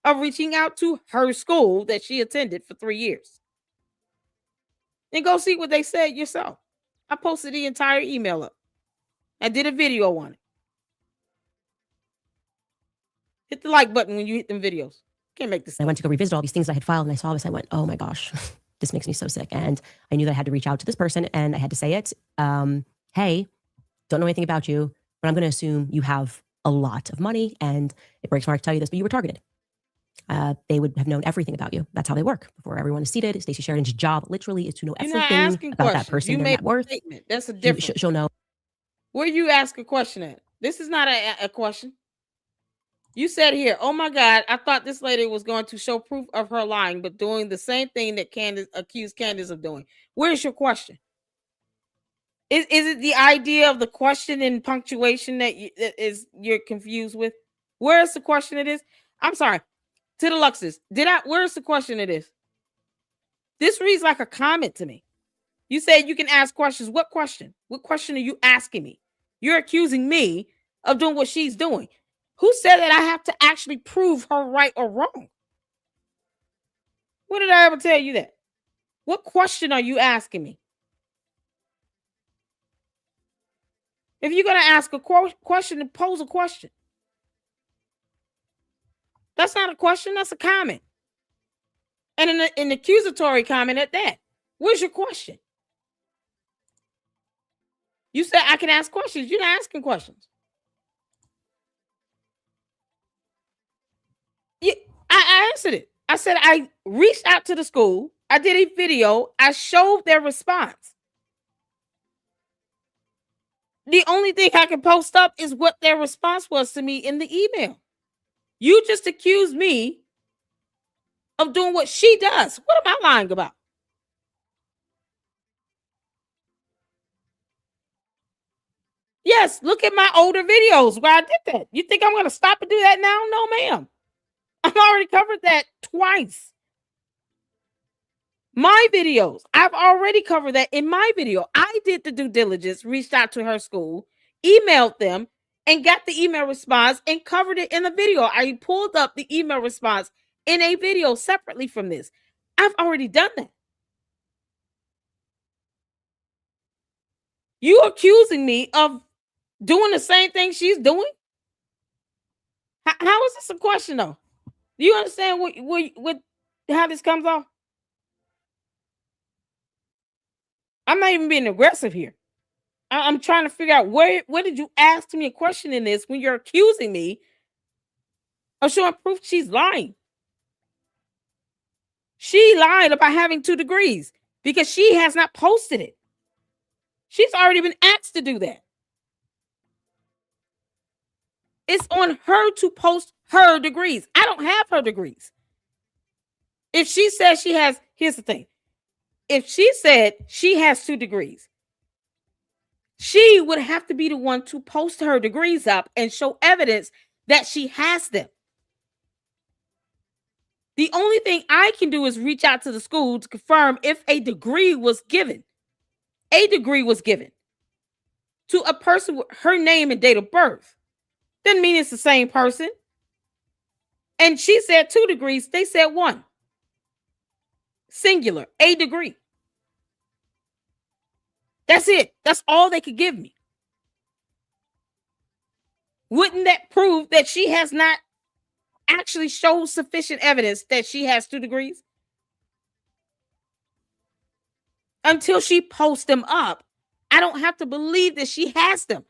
of reaching out to her school that she attended for 3 years. And go see what they said yourself. I posted the entire email up. I did a video on it. Hit the like button when you hit them videos. Can't make this. I went to go revisit all these things I had filed and I saw this. I went, oh my gosh, this makes me so sick. And I knew that I had to reach out to this person and I had to say it. Hey, don't know anything about you, but I'm going to assume you have a lot of money, and it breaks my heart to tell you this, but you were targeted. They would have known everything about you. That's how they work. Before everyone is seated, Stacey Sheridan's job literally is to know You're not everything asking about questions. that person, You their made net a worth. statement. That's a difference. She'll know. Where you ask a question at? This is not a question. You said here, oh my God, I thought this lady was going to show proof of her lying, but doing the same thing that Candace accused Candace of doing. Where's your question? Is it the idea of the question and punctuation that you're confused with? Where's the question it is? I'm sorry. To the Luxes, where's the question it is? This reads like a comment to me. You said you can ask questions. What question? What question are you asking me? You're accusing me of doing what she's doing. Who said that I have to actually prove her right or wrong? When did I ever tell you that? What question are you asking me? If you're going to ask a question, then pose a question. That's not a question. That's a comment. And an accusatory comment at that. Where's your question? You said I can ask questions. You're not asking questions. Yeah, I answered it. I said I reached out to the school. I did a video. I showed their response. The only thing I can post up is what their response was to me in the email. You just accused me of doing what she does. What am I lying about? Yes, look at my older videos where I did that. You think I'm going to stop and do that now? No, ma'am. I've already covered that twice. My videos, I've already covered that in my video. I did the due diligence, reached out to her school, emailed them, and got the email response and covered it in the video. I pulled up the email response in a video separately from this. I've already done that. You accusing me of doing the same thing she's doing? How is this a question, though? Do you understand what how this comes off? I'm not even being aggressive here. I'm trying to figure out where did you ask me a question in this when you're accusing me of showing proof she's lying? She lied about having 2 degrees because she has not posted it. She's already been asked to do that. It's on her to post her degrees. I don't have her degrees. If she says she has, here's the thing. If she said she has 2 degrees, she would have to be the one to post her degrees up and show evidence that she has them. The only thing I can do is reach out to the school to confirm if a degree was given. A degree was given to a person with her name and date of birth. Doesn't mean it's the same person. And she said 2 degrees. They said 1. Singular, a degree. That's it. That's all they could give me. Wouldn't that prove that she has not actually showed sufficient evidence that she has 2 degrees? Until she posts them up, I don't have to believe that she has them.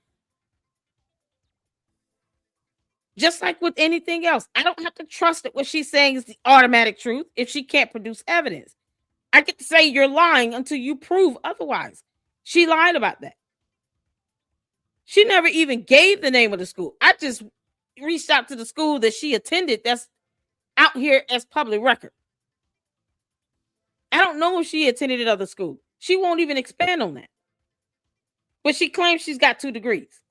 Just like with anything else, I don't have to trust that what she's saying is the automatic truth if she can't produce evidence. I get to say you're lying until you prove otherwise. She lied about that. She never even gave the name of the school. I just reached out to the school that she attended that's out here as public record. I don't know if she attended another school. She won't even expand on that. But she claims she's got 2 degrees.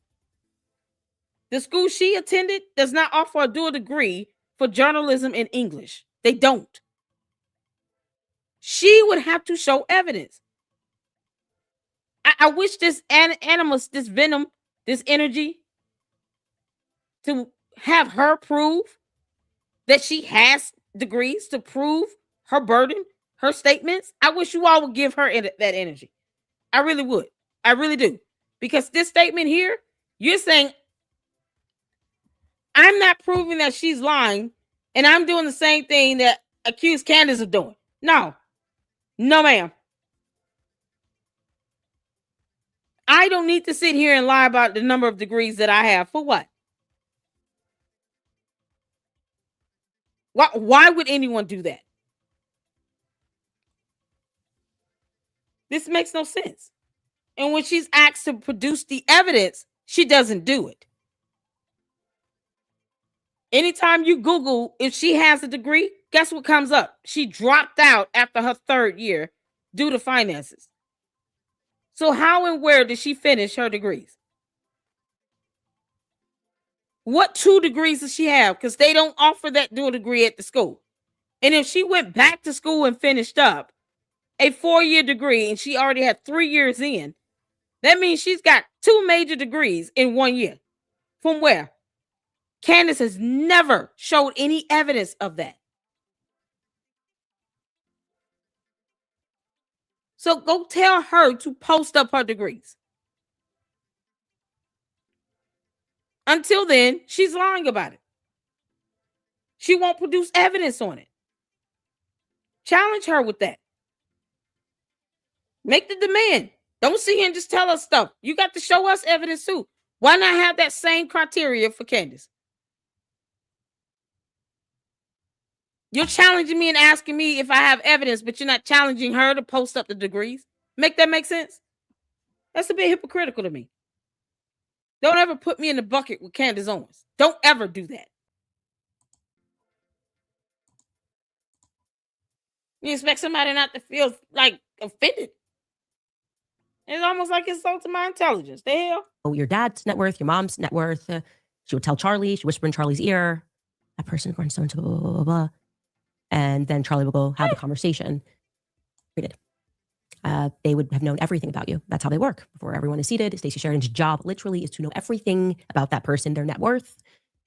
The school she attended does not offer a dual degree for journalism and English. They don't. She would have to show evidence. I wish this animus, this venom, this energy to have her prove that she has degrees, to prove her burden, her statements. I wish you all would give her that energy. I really would. I really do. Because this statement here, you're saying, I'm not proving that she's lying, and I'm doing the same thing that accused Candace of doing. No. No, ma'am. I don't need to sit here and lie about the number of degrees that I have. For what? Why would anyone do that? This makes no sense. And when she's asked to produce the evidence, she doesn't do it. Anytime you Google if she has a degree, guess what comes up? She dropped out after her 3rd year due to finances. So how and where did she finish her degrees? What 2 degrees does she have? Because they don't offer that dual degree at the school. And if she went back to school and finished up a 4-year degree and she already had 3 years in, that means she's got 2 major degrees in 1 year. From where? Candace has never showed any evidence of that. So go tell her to post up her degrees. Until then, she's lying about it. She won't produce evidence on it. Challenge her with that. Make the demand. Don't sit here and just tell us stuff. You got to show us evidence too. Why not have that same criteria for Candace? You're challenging me and asking me if I have evidence, but you're not challenging her to post up the degrees. Make that make sense? That's a bit hypocritical to me. Don't ever put me in the bucket with Candace Owens. Don't ever do that. You expect somebody not to feel like offended. It's almost like insulting my intelligence. The hell? Oh, your dad's net worth, your mom's net worth. She would tell Charlie, she whispered in Charlie's ear, that person runs so and so, blah, blah, blah, blah. And then Charlie would go have the conversation. Read it. They would have known everything about you. That's how they work. Before everyone is seated, Stacey Sheridan's job literally is to know everything about that person, their net worth.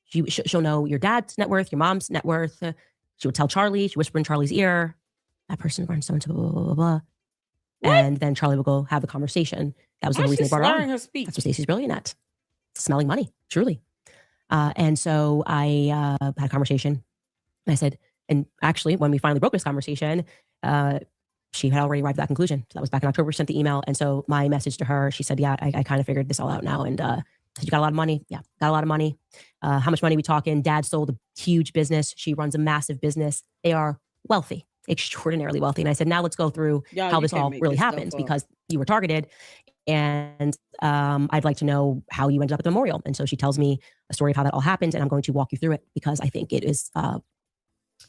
She'll know your dad's net worth, your mom's net worth. She would tell Charlie, she whispered in Charlie's ear, that person runs so and so, blah, blah, blah, blah. And then Charlie would go have the conversation. That was the reason they brought her on. Her speech? That's what Stacey's brilliant at. Smelling money, truly. And so I had a conversation. And I said, and actually, when we finally broke this conversation, she had already arrived at that conclusion. So that was back in October. She sent the email. And so my message to her, she said, yeah, I kind of figured this all out now. And I said, you got a lot of money? Yeah, got a lot of money. How much money we talking? Dad sold a huge business. She runs a massive business. They are wealthy, extraordinarily wealthy. And I said, now let's go through how this all really happens because you were targeted. And I'd like to know how you ended up at the memorial. And so she tells me a story of how that all happened. And I'm going to walk you through it because I think it is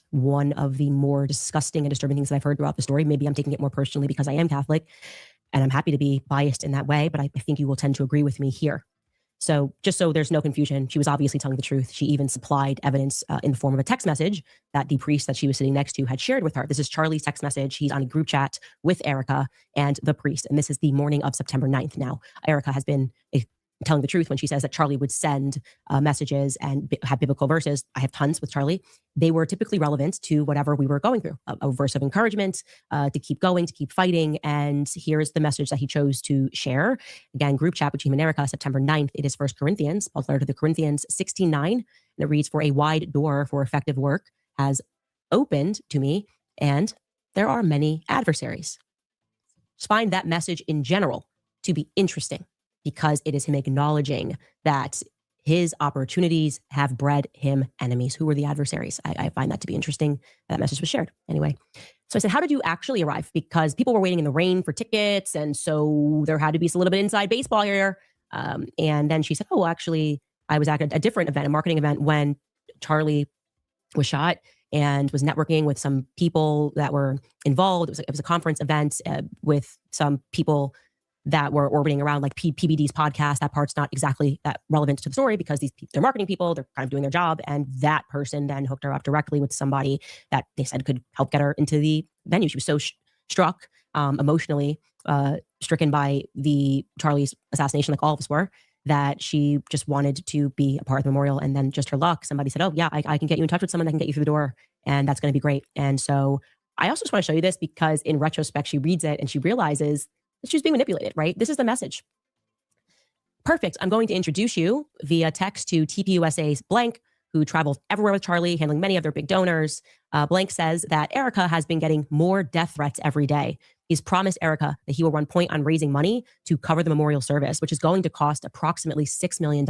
one of the more disgusting and disturbing things that I've heard throughout the story. Maybe I'm taking it more personally because I am Catholic and I'm happy to be biased in that way, but I think you will tend to agree with me here. So just so there's no confusion, she was obviously telling the truth. She even supplied evidence in the form of a text message that the priest that she was sitting next to had shared with her. This is Charlie's text message. He's on a group chat with Erika and the priest. And this is the morning of September 9th. Now, Erika has been telling the truth when she says that Charlie would send messages and have biblical verses. I have tons with Charlie. They were typically relevant to whatever we were going through. A verse of encouragement to keep going, to keep fighting. And here's the message that he chose to share. Again, group chat between him and Erika, September 9th. It is 1 Corinthians, Paul's letter to the Corinthians 16:9. And it reads, for a wide door for effective work has opened to me, and there are many adversaries. Just find that message in general to be interesting, because it is him acknowledging that his opportunities have bred him enemies. Who were the adversaries? I find that to be interesting. That message was shared. Anyway, so I said, how did you actually arrive? Because people were waiting in the rain for tickets. And so there had to be a little bit inside baseball here. And then she said, oh, actually, I was at a different event, a marketing event, when Charlie was shot and was networking with some people that were involved. It was a conference event with some people that were orbiting around like PBD's podcast. That part's not exactly that relevant to the story because they're marketing people, they're kind of doing their job. And that person then hooked her up directly with somebody that they said could help get her into the venue. She was so struck, emotionally stricken by the Charlie's assassination, like all of us were. that she just wanted to be a part of the memorial. And then just her luck, somebody said, oh yeah, I can get you in touch with someone that can get you through the door. And that's going to be great. And so I also just want to show you this because in retrospect, she reads it and she realizes that she was being manipulated, right? This is the message. Perfect. I'm going to introduce you via text to TPUSA's blank, who travels everywhere with Charlie, handling many of their big donors. Blank says that Erika has been getting more death threats every day. He's promised Erika that he will run point on raising money to cover the memorial service, which is going to cost approximately $6 million.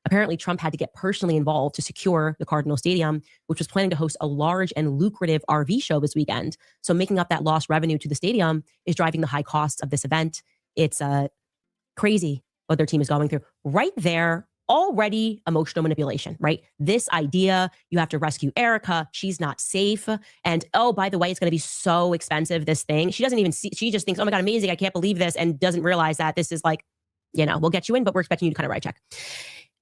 Apparently, Trump had to get personally involved to secure the Cardinal Stadium, which was planning to host a large and lucrative RV show this weekend. So making up that lost revenue to the stadium is driving the high costs of this event. It's crazy what their team is going through. Right there, already emotional manipulation, right? This idea, you have to rescue Erika. She's not safe. And oh, by the way, it's going to be so expensive, this thing. She doesn't even see, she just thinks, oh my God, amazing. I can't believe this. And doesn't realize that this is like, we'll get you in, but we're expecting you to kind of write a check.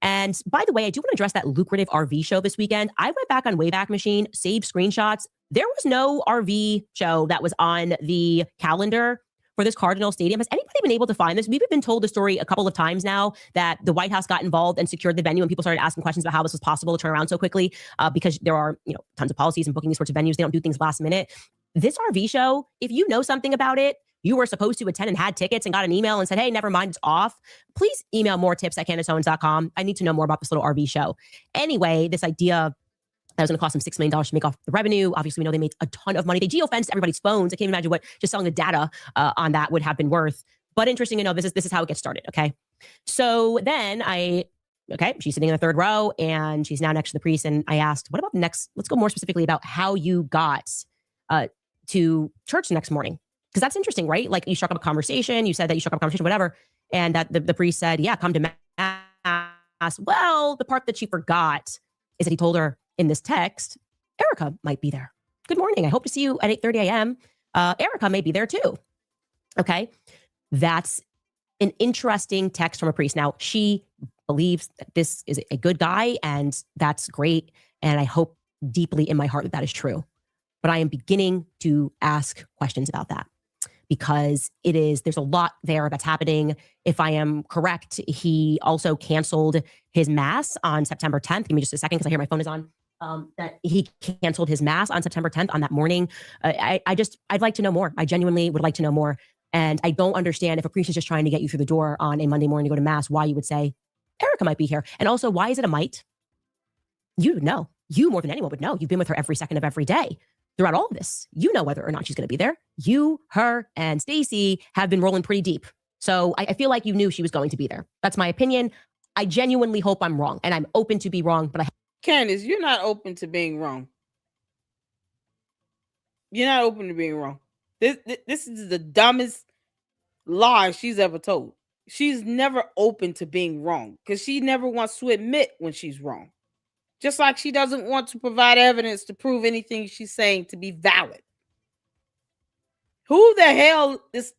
And by the way, I do want to address that lucrative RV show this weekend. I went back on Wayback Machine, saved screenshots. There was no RV show that was on the calendar for this Cardinal Stadium. Has anybody been able to find this? We've been told the story a couple of times now that the White House got involved and secured the venue, and people started asking questions about how this was possible to turn around so quickly because there are tons of policies and booking these sorts of venues. They don't do things last minute. This RV show, if you know something about it, you were supposed to attend and had tickets and got an email and said, hey, never mind, it's off. Please email more tips at CandaceOwens.com. I need to know more about this little RV show. Anyway, this idea that was going to cost them $6 million to make off the revenue. Obviously, we know they made a ton of money. They geofenced everybody's phones. I can't imagine what just selling the data on that would have been worth. But interesting to know, this is how it gets started, okay? So then she's sitting in the third row and she's now next to the priest. And I asked, what about the next? Let's go more specifically about how you got to church the next morning. Because that's interesting, right? Like you struck up a conversation. You said that you struck up a conversation, whatever. And that the priest said, yeah, come to mass. Well, the part that she forgot is that he told her in this text, Erika might be there. Good morning. I hope to see you at 8:30 a.m. Erika may be there too. Okay. That's an interesting text from a priest. Now, she believes that this is a good guy, and that's great. And I hope deeply in my heart that that is true. But I am beginning to ask questions about that because there's a lot there that's happening. If I am correct, he also canceled his mass on September 10th. Give me just a second because I hear my phone is on. That he canceled his mass on September 10th on that morning. I'd like to know more. I genuinely would like to know more. And I don't understand if a priest is just trying to get you through the door on a Monday morning to go to mass, why you would say, Erika might be here. And also, why is it a might? You would know. You more than anyone would know. You've been with her every second of every day. Throughout all of this, you know whether or not she's going to be there. You, her, and Stacey have been rolling pretty deep. So I feel like you knew she was going to be there. That's my opinion. I genuinely hope I'm wrong, and I'm open to be wrong, but Candace, you're not open to being wrong. You're not open to being wrong. This is the dumbest lie she's ever told. She's never open to being wrong because she never wants to admit when she's wrong. Just like she doesn't want to provide evidence to prove anything she's saying to be valid. Who the hell this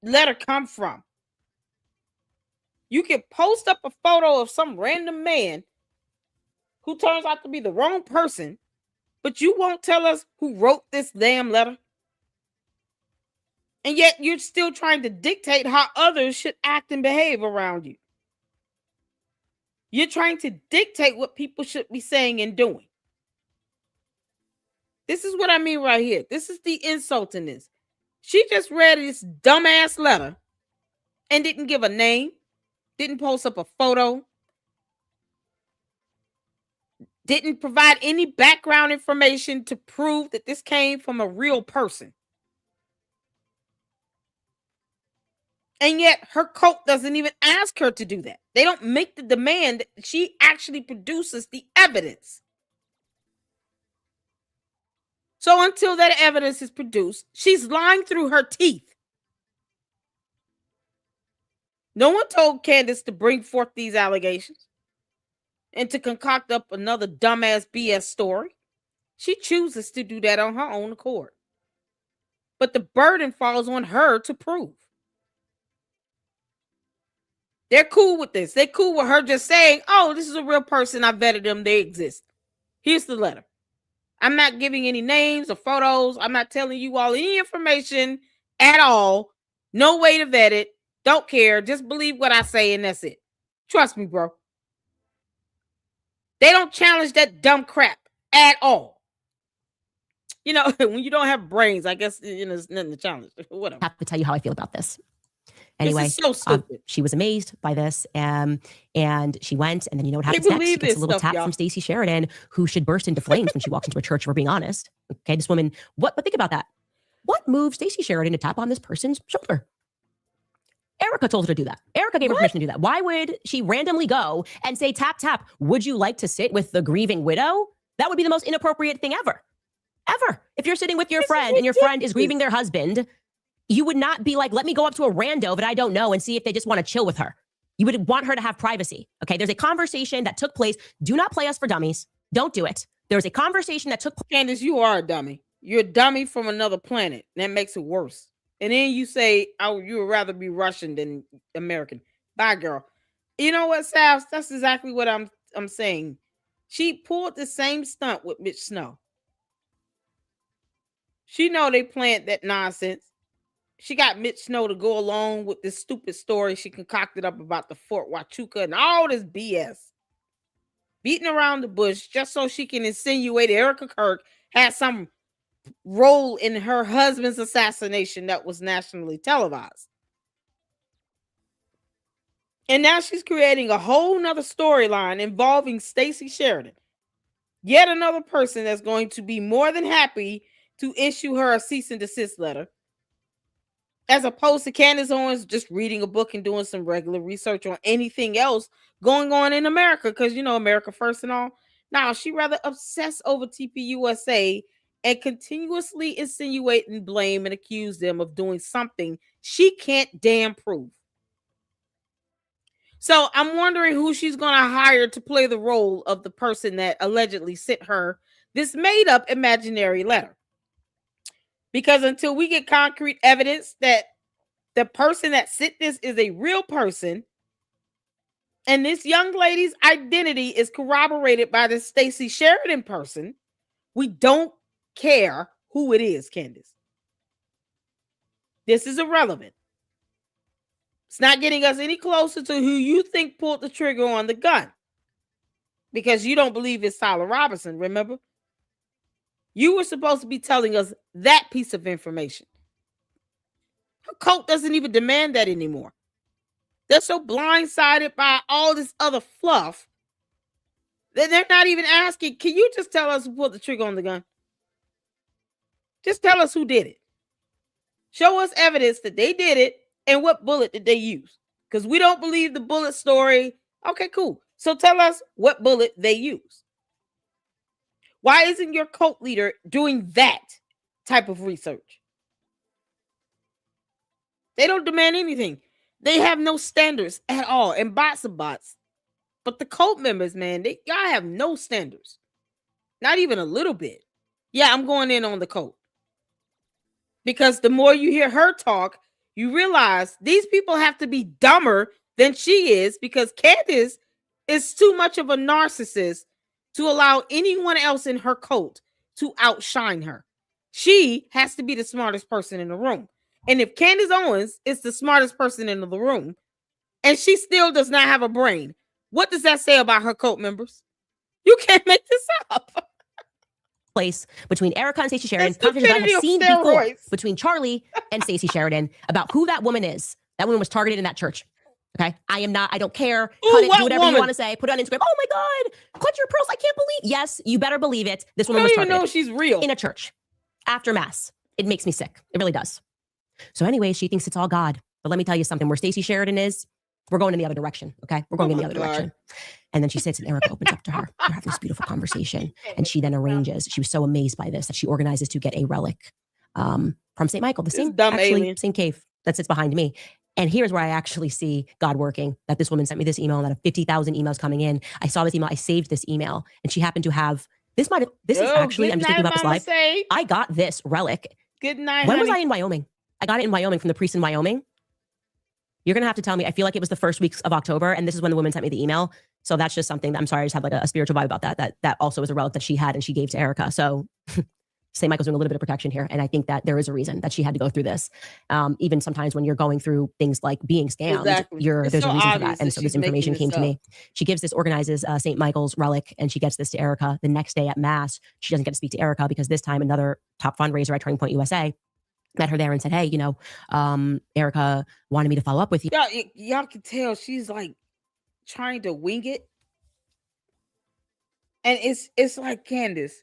letter come from? You can post up a photo of some random man who turns out to be the wrong person, but you won't tell us who wrote this damn letter. And yet you're still trying to dictate how others should act and behave around you. You're trying to dictate what people should be saying and doing. This is what I mean right here. This is the insult in this. She just read this dumbass letter and didn't give a name, didn't post up a photo, didn't provide any background information to prove that this came from a real person. And yet her cult doesn't even ask her to do that. They don't make the demand that she actually produces the evidence. So until that evidence is produced, she's lying through her teeth. No one told Candace to bring forth these allegations and to concoct up another dumbass BS story. She chooses to do that on her own accord. But the burden falls on her to prove. They're cool with this. They're cool with her just saying, oh, this is a real person. I vetted them. They exist. Here's the letter. I'm not giving any names or photos. I'm not telling you all any information at all. No way to vet it. Don't care. Just believe what I say and that's it. Trust me, bro. They don't challenge that dumb crap at all. You know, when you don't have brains, I guess, you know, there's nothing to challenge. Whatever. I have to tell you how I feel about this. Anyway, this is so stupid. She was amazed by this, and she went, and then you know what happens next? She gets a little tap from Stacey Sheridan, who should burst into flames when she walks into a church, if we're being honest. Okay, this woman, but think about that. What moved Stacey Sheridan to tap on this person's shoulder? Erika told her to do that. Erika gave her permission to do that. Why would she randomly go and say, tap, tap, would you like to sit with the grieving widow? That would be the most inappropriate thing ever. Ever. If you're sitting with your friend and your friend is grieving their husband, you would not be like, let me go up to a rando that I don't know and see if they just want to chill with her. You would want her to have privacy. Okay, there's a conversation that took place. Do not play us for dummies. Don't do it. There's a conversation that took place. Candace, you are a dummy. You're a dummy from another planet. That makes it worse. And then you say, oh, you would rather be Russian than American. Bye, girl. You know what, Savs? That's exactly what I'm saying. She pulled the same stunt with Mitch Snow. She know they planned that nonsense. She got Mitch Snow to go along with this stupid story she concocted up about the Fort Huachuca and all this BS. Beating around the bush just so she can insinuate Erika Kirk had some role in her husband's assassination that was nationally televised. And now she's creating a whole nother storyline involving Stacey Sheridan. Yet another person that's going to be more than happy to issue her a cease and desist letter, as opposed to Candace Owens just reading a book and doing some regular research on anything else going on in America, because, you know, America first and all. Now, she rather obsess over TPUSA and continuously insinuate and blame and accuse them of doing something she can't damn prove. So I'm wondering who she's going to hire to play the role of the person that allegedly sent her this made-up imaginary letter. Because until we get concrete evidence that the person that sent this is a real person, and this young lady's identity is corroborated by this Stacey Sheridan person, we don't care who it is, Candace. This is irrelevant. It's not getting us any closer to who you think pulled the trigger on the gun. Because you don't believe it's Tyler Robinson, remember? You were supposed to be telling us that piece of information. Her cult doesn't even demand that anymore. They're so blindsided by all this other fluff that they're not even asking, can you just tell us who pulled the trigger on the gun? Just tell us who did it. Show us evidence that they did it and what bullet did they use. Because we don't believe the bullet story. Okay, cool. So tell us what bullet they used. Why isn't your cult leader doing that type of research? They don't demand anything. They have no standards at all. And bots are bots. But the cult members, man, y'all have no standards. Not even a little bit. Yeah, I'm going in on the cult. Because the more you hear her talk, you realize these people have to be dumber than she is, because Candace is too much of a narcissist to allow anyone else in her cult to outshine her. She has to be the smartest person in the room. And if Candace Owens is the smartest person in the room, and she still does not have a brain, what does that say about her cult members? You can't make this up. Place between Erika and Stacey Sheridan, conversations I have seen before between Charlie and Stacey Sheridan about who that woman is. That woman was targeted in that church. Okay, I don't care. Cut it, do whatever you want to say. Put it on Instagram. Oh my God, clutch your pearls. I can't believe. Yes, you better believe it. This woman was targeted. I don't even know she's real. In a church after mass. It makes me sick. It really does. So anyway, she thinks it's all God. But let me tell you something. Where Stacey Sheridan is, we're going in the other direction. Okay, we're going in the other direction. And then she sits and Erika opens up to her. They're having this beautiful conversation. And she then arranges. She was so amazed by this that she organizes to get a relic from St. Michael, the same same cave that sits behind me. And here's where I actually see God working, that this woman sent me this email and that of 50,000 emails coming in. I saw this email. I saved this email. And she happened to have, this is actually, I'm just thinking about this live. I got this relic. Good night, When was I in Wyoming? I got it in Wyoming from the priest in Wyoming. You're going to have to tell me. I feel like it was the first weeks of October. And this is when the woman sent me the email. So that's just something that I'm sorry. I just have like a spiritual vibe about that. That also is a relic that she had and she gave to Erika. So St. Michael's doing a little bit of protection here. And I think that there is a reason that she had to go through this. Even sometimes when you're going through things like being scammed, Exactly. It's there's so a reason for obvious that. And that so this she's making information this came to up. me. She organizes St. Michael's relic, and she gets this to Erika. The next day at Mass, she doesn't get to speak to Erika because this time another top fundraiser at Turning Point USA met her there and said, hey, Erika wanted me to follow up with you. Y'all can tell she's like trying to wing it. And it's like, Candace,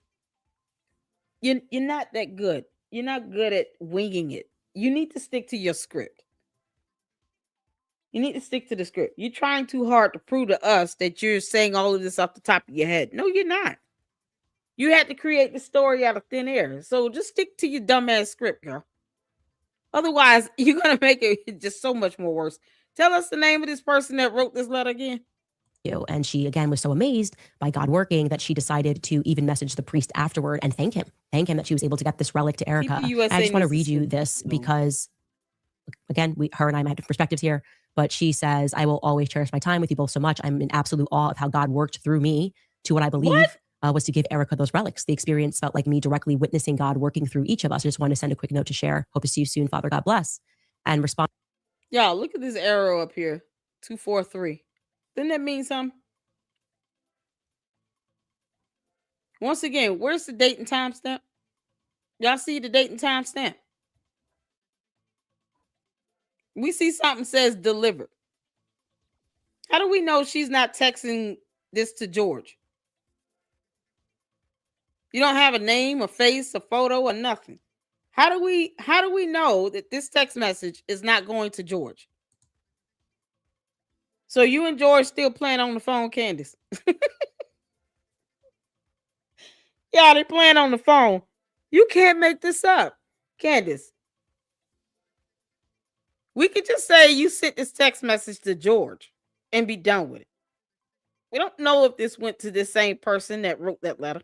you're not that good. You're not good at winging it. You need to stick to your script. You need to stick to the script. You're trying too hard to prove to us that you're saying all of this off the top of your head. No, you're not. You had to create the story out of thin air. So just stick to your dumbass script, girl. Otherwise, you're going to make it just so much more worse. Tell us the name of this person that wrote this letter again. And she, again, was so amazed by God working that she decided to even message the priest afterward and thank him that she was able to get this relic to Erika. TPUSA I just want to read you this because, again, her and I might have different perspectives here, but she says, I will always cherish my time with you both so much. I'm in absolute awe of how God worked through me to what I believe was to give Erika those relics. The experience felt like me directly witnessing God working through each of us. I just want to send a quick note to share. Hope to see you soon. Father, God bless. And respond. Y'all, look at this arrow up here. 243. Doesn't that mean something? Once again, where's the date and time stamp? Y'all see the date and time stamp? We see something says delivered. How do we know she's not texting this to George? You don't have a name, a face, a photo, or nothing. How do we know that this text message is not going to George? So you and George still playing on the phone, Candace? Yeah, they playing on the phone. You can't make this up, Candace. We could just say you sent this text message to George and be done with it. We don't know if this went to the same person that wrote that letter.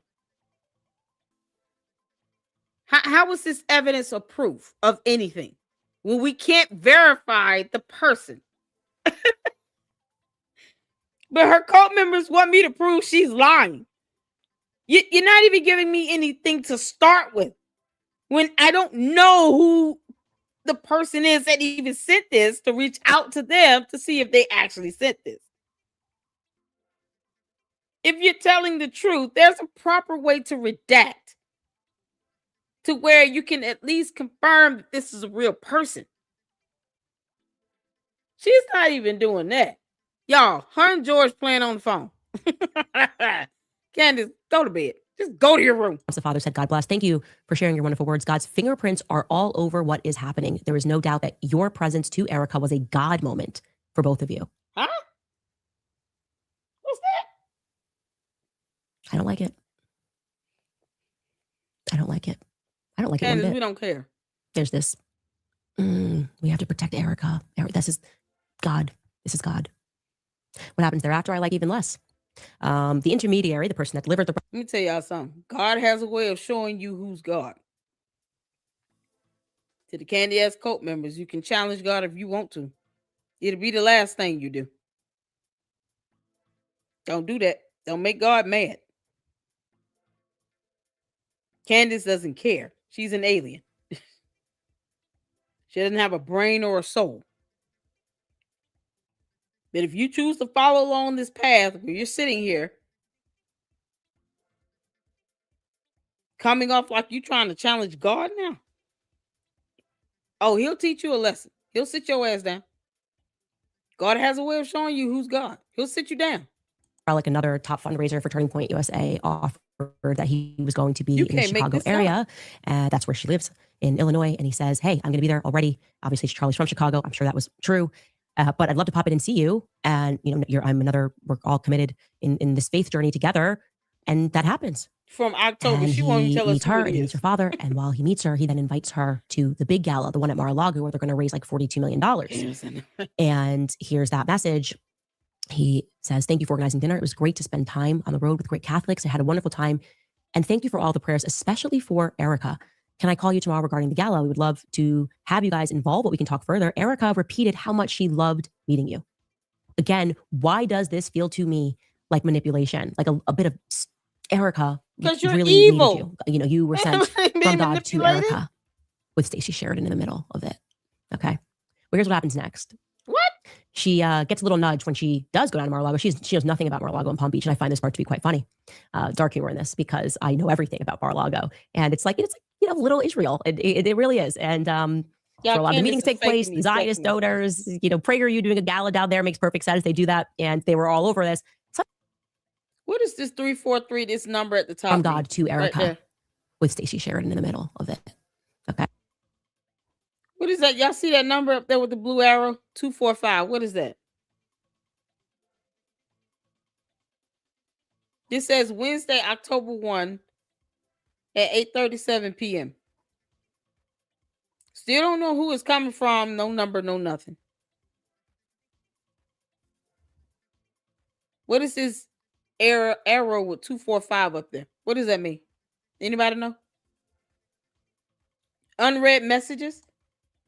How was this evidence or proof of anything when we can't verify the person? But her cult members want me to prove she's lying. You're not even giving me anything to start with when I don't know who the person is that even sent this to reach out to them to see if they actually sent this. If you're telling the truth, there's a proper way to redact to where you can at least confirm that this is a real person. She's not even doing that. Y'all, her and George playing on the phone. Candace, go to bed. Just go to your room. The father said, God bless. Thank you for sharing your wonderful words. God's fingerprints are all over what is happening. There is no doubt that your presence to Erika was a God moment for both of you. Huh? What's that? I don't like it. I don't like it. I don't like Candace, it one bit. we don't care. There's this. We have to protect Erika. This is God. This is God. What happens thereafter, I like even less. The intermediary, the person that delivered the... Let me tell y'all something. God has a way of showing you who's God. To the Candy Ass cult members, you can challenge God if you want to. It'll be the last thing you do. Don't do that. Don't make God mad. Candace doesn't care. She's an alien. She doesn't have a brain or a soul. But if you choose to follow along this path where you're sitting here, coming off like you trying to challenge God now. Oh, he'll teach you a lesson. He'll sit your ass down. God has a way of showing you who's God. He'll sit you down. Like another top fundraiser for Turning Point USA offered that he was going to be in the Chicago area. That's where she lives in Illinois. And he says, hey, I'm going to be there already. Obviously, Charlie's from Chicago. I'm sure that was true. But I'd love to pop in and see you. And, we're all committed in this faith journey together. And that happens. From October, and she won't even tell us meets her and he meets her father. And while he meets her, he then invites her to the big gala, the one at Mar-a-Lago, where they're going to raise like $42 million. And here's that message. He says, thank you for organizing dinner. It was great to spend time on the road with great Catholics. I had a wonderful time. And thank you for all the prayers, especially for Erika. Can I call you tomorrow regarding the gala? We would love to have you guys involved, but we can talk further. Erika repeated how much she loved meeting you. Again, why does this feel to me like manipulation? Like a bit of Erika Because you're really evil. needed you. You know, you were sent from God to Erika with Stacey Sheridan in the middle of it. Okay. Well, here's what happens next. What? She gets a little nudge when she does go down to Mar-a-Lago. She knows nothing about Mar-a-Lago and Palm Beach, and I find this part to be quite funny. Dark humor in this because I know everything about Mar-a-Lago, and it's like you know, little Israel. It really is. And Yeah, so a lot of the meetings Candace is take place. faking The these Zionist text donors, you know, PragerU doing a gala down there makes perfect sense. They do that, and they were all over this. So, What is this 343? This number at the top. from God to Right Erika there. with Stacey Sheridan in the middle of it. Okay. What is that? Y'all see that number up there with the blue arrow? 245. What is that? This says Wednesday, October 1 at 8:37 p.m. Still don't know who it's coming from. No number, no nothing. What is this arrow with 245 up there? What does that mean? Anybody know? Unread messages?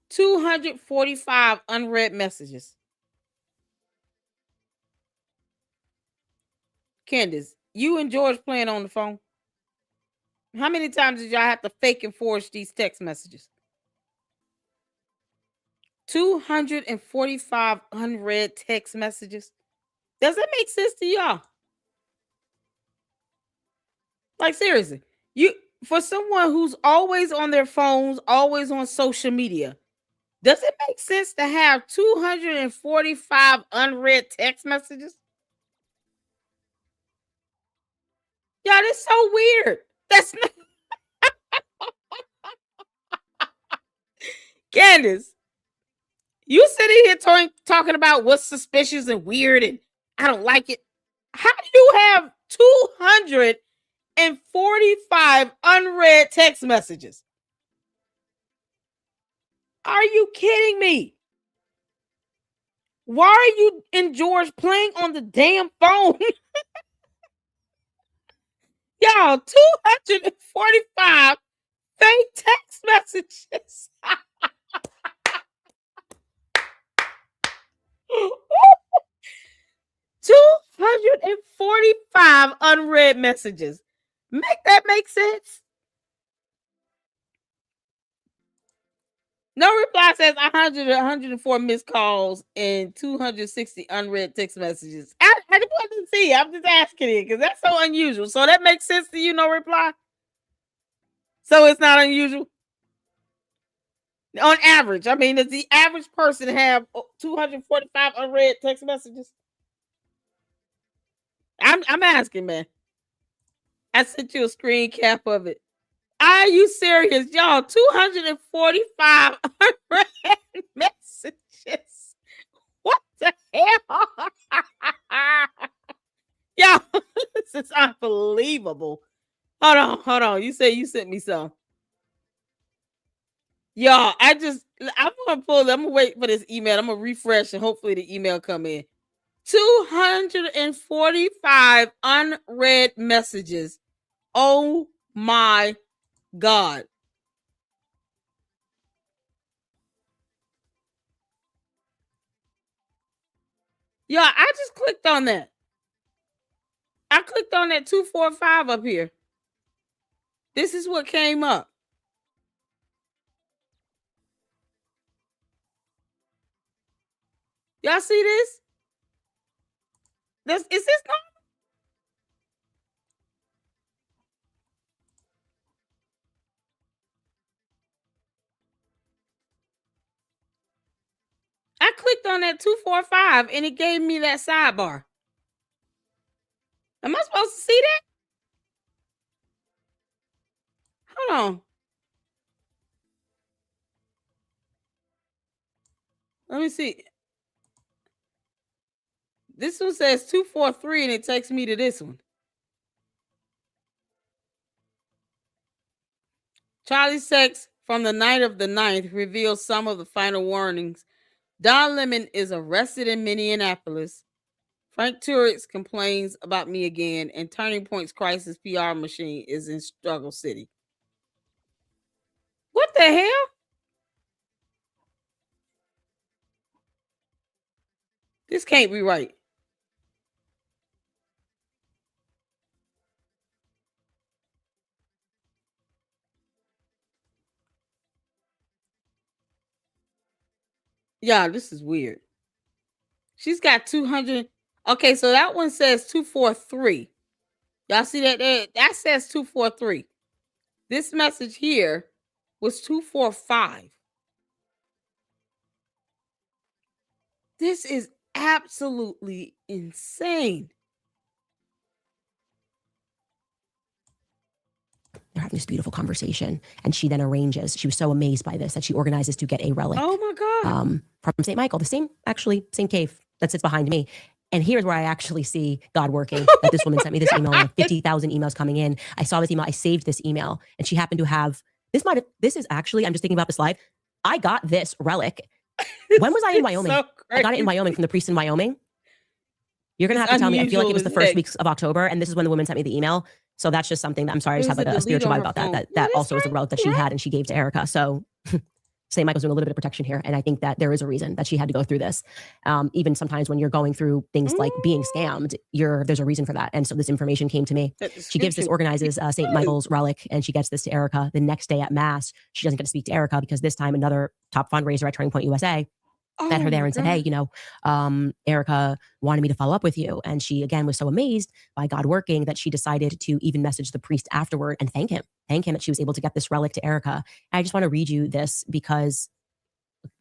245 unread messages. Candace, you and George playing on the phone? How many times did y'all have to fake and forge these text messages? 245 unread text messages. Does that make sense to y'all? Like, seriously, for someone who's always on their phones, always on social media, does it make sense to have 245 unread text messages? Yeah, that's so weird. That's not Candace. You sitting here talking about what's suspicious and weird and I don't like it. How do you have 245 unread text messages? Are you kidding me? Why are you and George playing on the damn phone? Y'all, 245 fake text messages. 245 unread messages. Make that make sense? No reply says 104 missed calls and 260 unread text messages. I just wanted to see. I'm just asking it because that's so unusual. So that makes sense to you, no reply? So it's not unusual? On average, I mean, does the average person have 245 unread text messages? I'm asking, man. I sent you a screen cap of it. Are you serious, y'all? 245 unread messages. What the hell? Y'all, this is unbelievable. Hold on. You say you sent me some. Y'all, I'm gonna pull. I'm gonna wait for this email. I'm gonna refresh and hopefully the email come in. 245 unread messages. Oh my God. Yeah, I just clicked on that. I clicked on that 245 up here. This is what came up. Y'all see this? Is this not? I clicked on that 245 and it gave me that sidebar. Am I supposed to see that? Hold on. Let me see. This one says 243 and it takes me to this one. Charlie's text from the night of the 9th reveals some of the final warnings. Don Lemon is arrested in Minneapolis. Frank Turek complains about me again, and Turning Point's crisis PR machine is in Struggle City. What the hell? This can't be right. Yeah, this is weird. She's got 200. Okay, so that one says 243. Y'all see that? That says 243. This message here was 245. This is absolutely insane. They're having this beautiful conversation, and she then arranges. She was so amazed by this that she organizes to get a relic. Oh my God! From St. Michael, the same cave that sits behind me. And here's where I actually see God working. That this woman sent me this email, like 50,000 emails coming in. I saw this email. I saved this email, and she happened to have this. This is actually. I'm just thinking about this live. I got this relic. When was I in Wyoming? So I got it in Wyoming from the priest in Wyoming. You're gonna have to tell me. I feel like it was the first weeks of October, and this is when the woman sent me the email. So that's just something that I'm sorry. I just have like a spiritual vibe about that. That also is a relic that she had and she gave to Erika. So St. Michael's doing a little bit of protection here. And I think that there is a reason that she had to go through this. Even sometimes when you're going through things like being scammed, there's a reason for that. And so this information came to me. She organizes St. Michael's relic, and she gets this to Erika. The next day at Mass, she doesn't get to speak to Erika because this time another top fundraiser at Turning Point USA met her there and said, hey, Erika wanted me to follow up with you. And she, again, was so amazed by God working that she decided to even message the priest afterward and thank him that she was able to get this relic to Erika. I just want to read you this because,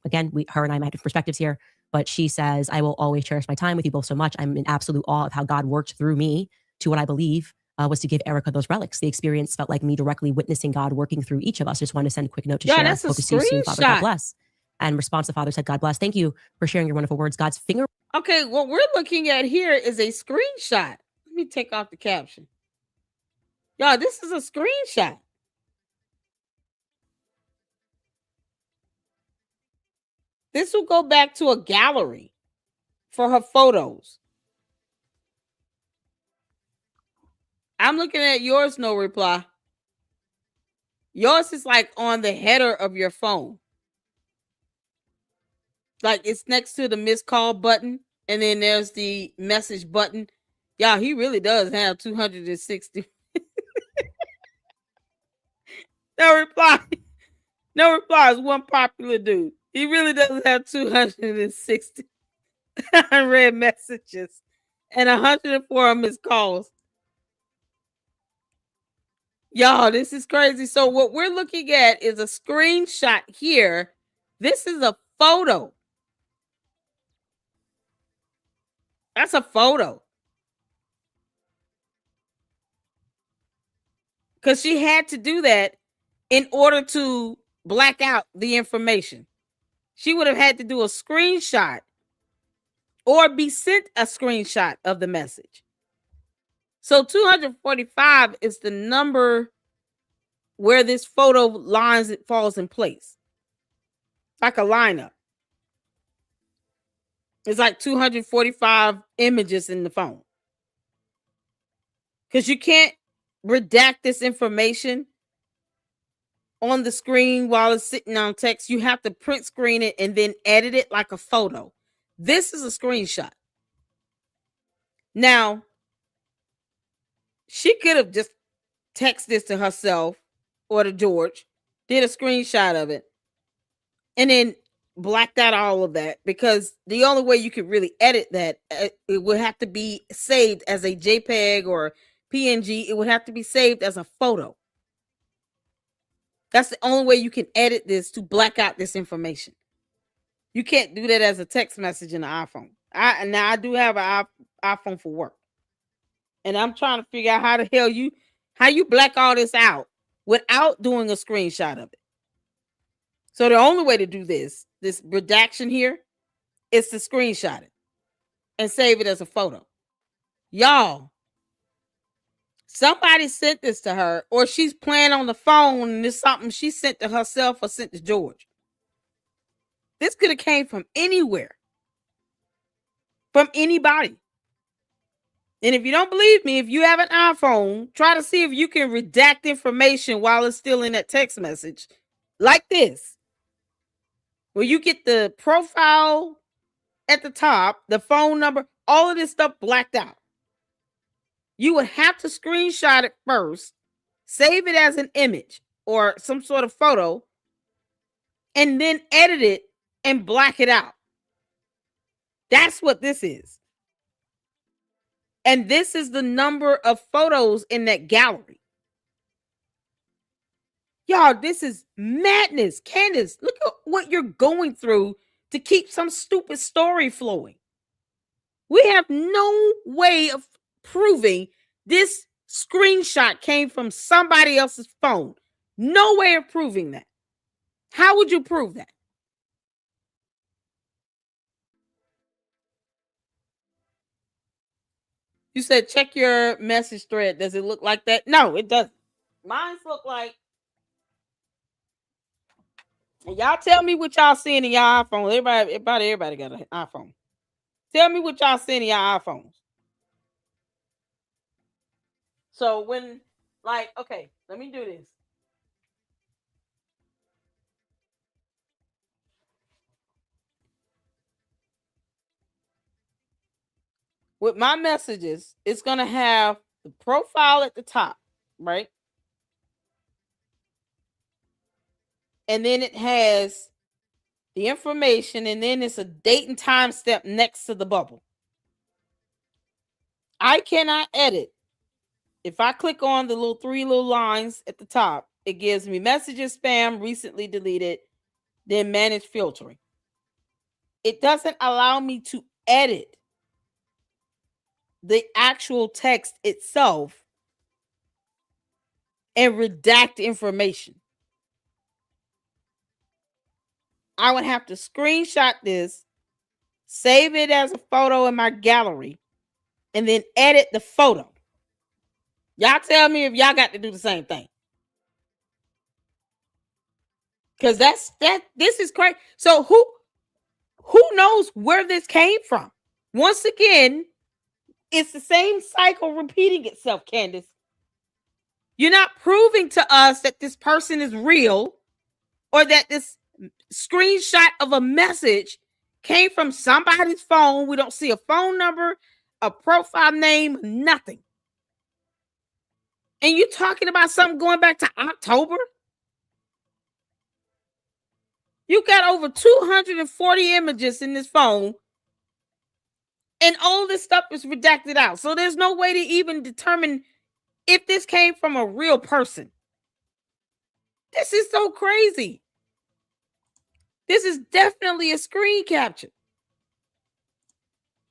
again, her and I might have perspectives here, but she says, I will always cherish my time with you both so much. I'm in absolute awe of how God worked through me to what I believe was to give Erika those relics. The experience felt like me directly witnessing God working through each of us. Just wanted to send a quick note to share. That's a Hope to see you soon, Father. God screenshot. bless. And response, the father said, God bless. Thank you for sharing your wonderful words. God's finger. Okay, what we're looking at here is a screenshot. Let me take off the caption. Y'all, this is a screenshot. This will go back to a gallery for her photos. I'm looking at yours, no reply. Yours is like on the header of your phone. Like it's next to the missed call button, and then there's the message button. Y'all, he really does have 260. No reply. No reply is one popular dude. He really does have 260 unread messages and 104 missed calls. Y'all, this is crazy. So what we're looking at is a screenshot here. This is a photo. That's a photo. Because she had to do that in order to black out the information. She would have had to do a screenshot or be sent a screenshot of the message. So 245 is the number where this photo lines it falls in place. Like a lineup. It's like 245 images in the phone. Because you can't redact this information on the screen while it's sitting on text. You have to print screen it and then edit it like a photo. This is a screenshot. Now, she could have just texted this to herself or to George, did a screenshot of it, and then blacked out all of that, because the only way you could really edit that, it would have to be saved as a JPEG or PNG. It would have to be saved as a photo. That's the only way you can edit this to black out this information. You can't do that as a text message in the iPhone. I do have an iPhone for work, and I'm trying to figure out how the hell you black all this out without doing a screenshot of it. So the only way to do this redaction here, is to screenshot it and save it as a photo. Y'all, somebody sent this to her, or she's playing on the phone and it's something she sent to herself or sent to George. This could have came from anywhere, from anybody. And if you don't believe me, if you have an iPhone, try to see if you can redact information while it's still in that text message like this, where you get the profile at the top, the phone number, all of this stuff blacked out. You would have to screenshot it first, save it as an image or some sort of photo, and then edit it and black it out. That's what this is. And this is the number of photos in that gallery. Y'all, this is madness. Candace, look at what you're going through to keep some stupid story flowing. We have no way of proving this screenshot came from somebody else's phone. No way of proving that. How would you prove that? You said check your message thread. Does it look like that? No, it doesn't. Mine's look like. Y'all tell me what y'all seeing in y'all iPhone. Everybody got an iPhone. Tell me what y'all seeing in y'all iPhones. So when, like, okay, let me do this. With my messages, it's going to have the profile at the top, right? And then it has the information, and then it's a date and time step next to the bubble. I cannot edit. If I click on the three little lines at the top, it gives me messages, spam, recently deleted, then manage filtering. It doesn't allow me to edit the actual text itself and redact information. I would have to screenshot this, save it as a photo in my gallery, and then edit the photo. Y'all tell me if y'all got to do the same thing. Because this is crazy. So who knows where this came from? Once again, it's the same cycle repeating itself, Candace. You're not proving to us that this person is real or that this screenshot of a message came from somebody's phone. We don't see a phone number, a profile name, nothing. And you're talking about something going back to October? You got over 240 images in this phone, and all this stuff is redacted out. So there's no way to even determine if this came from a real person. This is so crazy. This is definitely a screen capture.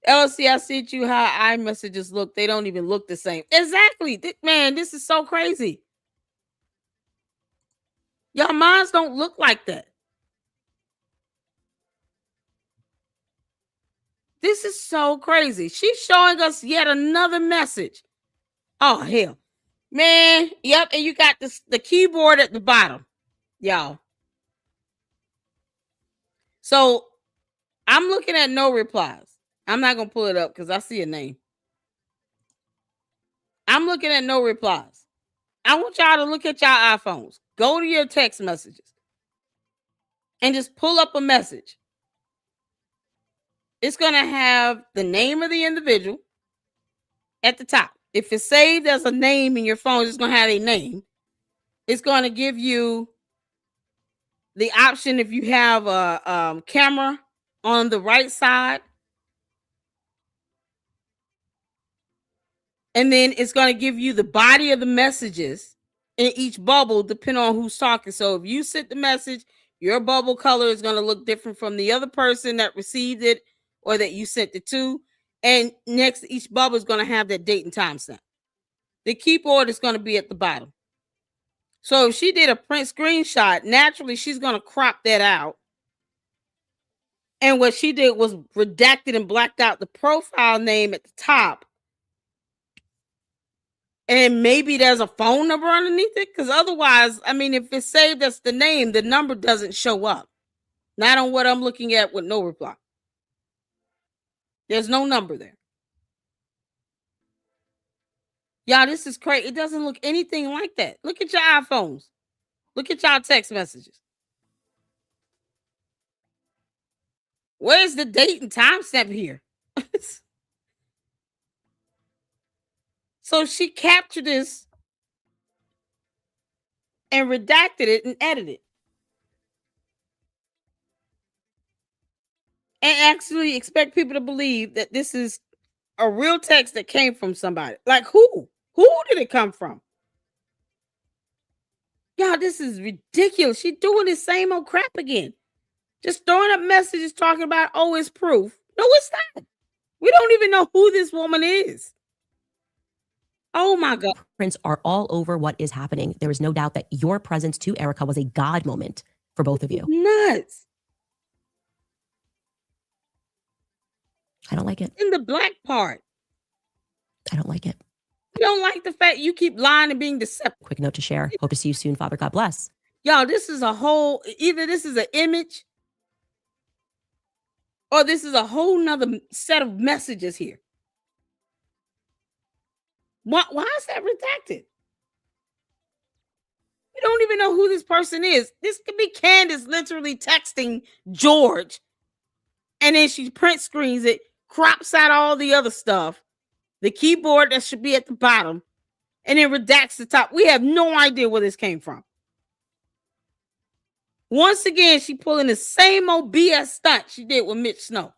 LC, I sent you how iMessages look. They don't even look the same. Exactly. Man, this is so crazy. Y'all minds don't look like that. This is so crazy. She's showing us yet another message. Oh, hell. Man, yep, and you got the keyboard at the bottom, y'all. So I'm looking at no replies. I'm not going to pull it up because I see a name. I'm looking at no replies. I want y'all to look at y'all iPhones. Go to your text messages and just pull up a message. It's going to have the name of the individual at the top. If it's saved as a name in your phone, it's going to have a name. It's going to give you the option if you have a camera on the right side. And then it's going to give you the body of the messages in each bubble, depending on who's talking. So if you sent the message, your bubble color is going to look different from the other person that received it or that you sent it to. And next to each bubble is going to have that date and time stamp. The keyboard is going to be at the bottom. So if she did a print screenshot, naturally she's going to crop that out. And what she did was redacted and blacked out the profile name at the top. And maybe there's a phone number underneath it. Because otherwise, I mean, if it's saved as the name, the number doesn't show up. Not on what I'm looking at with no reply. There's no number there. Y'all, this is crazy. It doesn't look anything like that. Look at your iPhones. Look at y'all text messages. Where's the date and time stamp here? So she captured this and redacted it and edited it. and actually expect people to believe that this is a real text that came from somebody. Like who? Who did it come from? Y'all, this is ridiculous. She's doing the same old crap again. Just throwing up messages talking about, oh, it's proof. No, it's not. We don't even know who this woman is. Oh my God. Prints are all over what is happening. There is no doubt that your presence to Erika was a God moment for both of you. Nuts. I don't like it. In the black part. I don't like it. You don't like the fact you keep lying and being deceptive. Quick note to share. Hope to see you soon, Father. God bless. Y'all, this is a whole, either this is an image or this is a whole nother set of messages here. Why is that redacted? We don't even know who this person is. This could be Candace literally texting George, and then she print screens it, crops out all the other stuff, the keyboard that should be at the bottom, and then redacts the top. We have no idea where this came from. Once again, she pulling the same old BS stunt she did with Mitch Snow.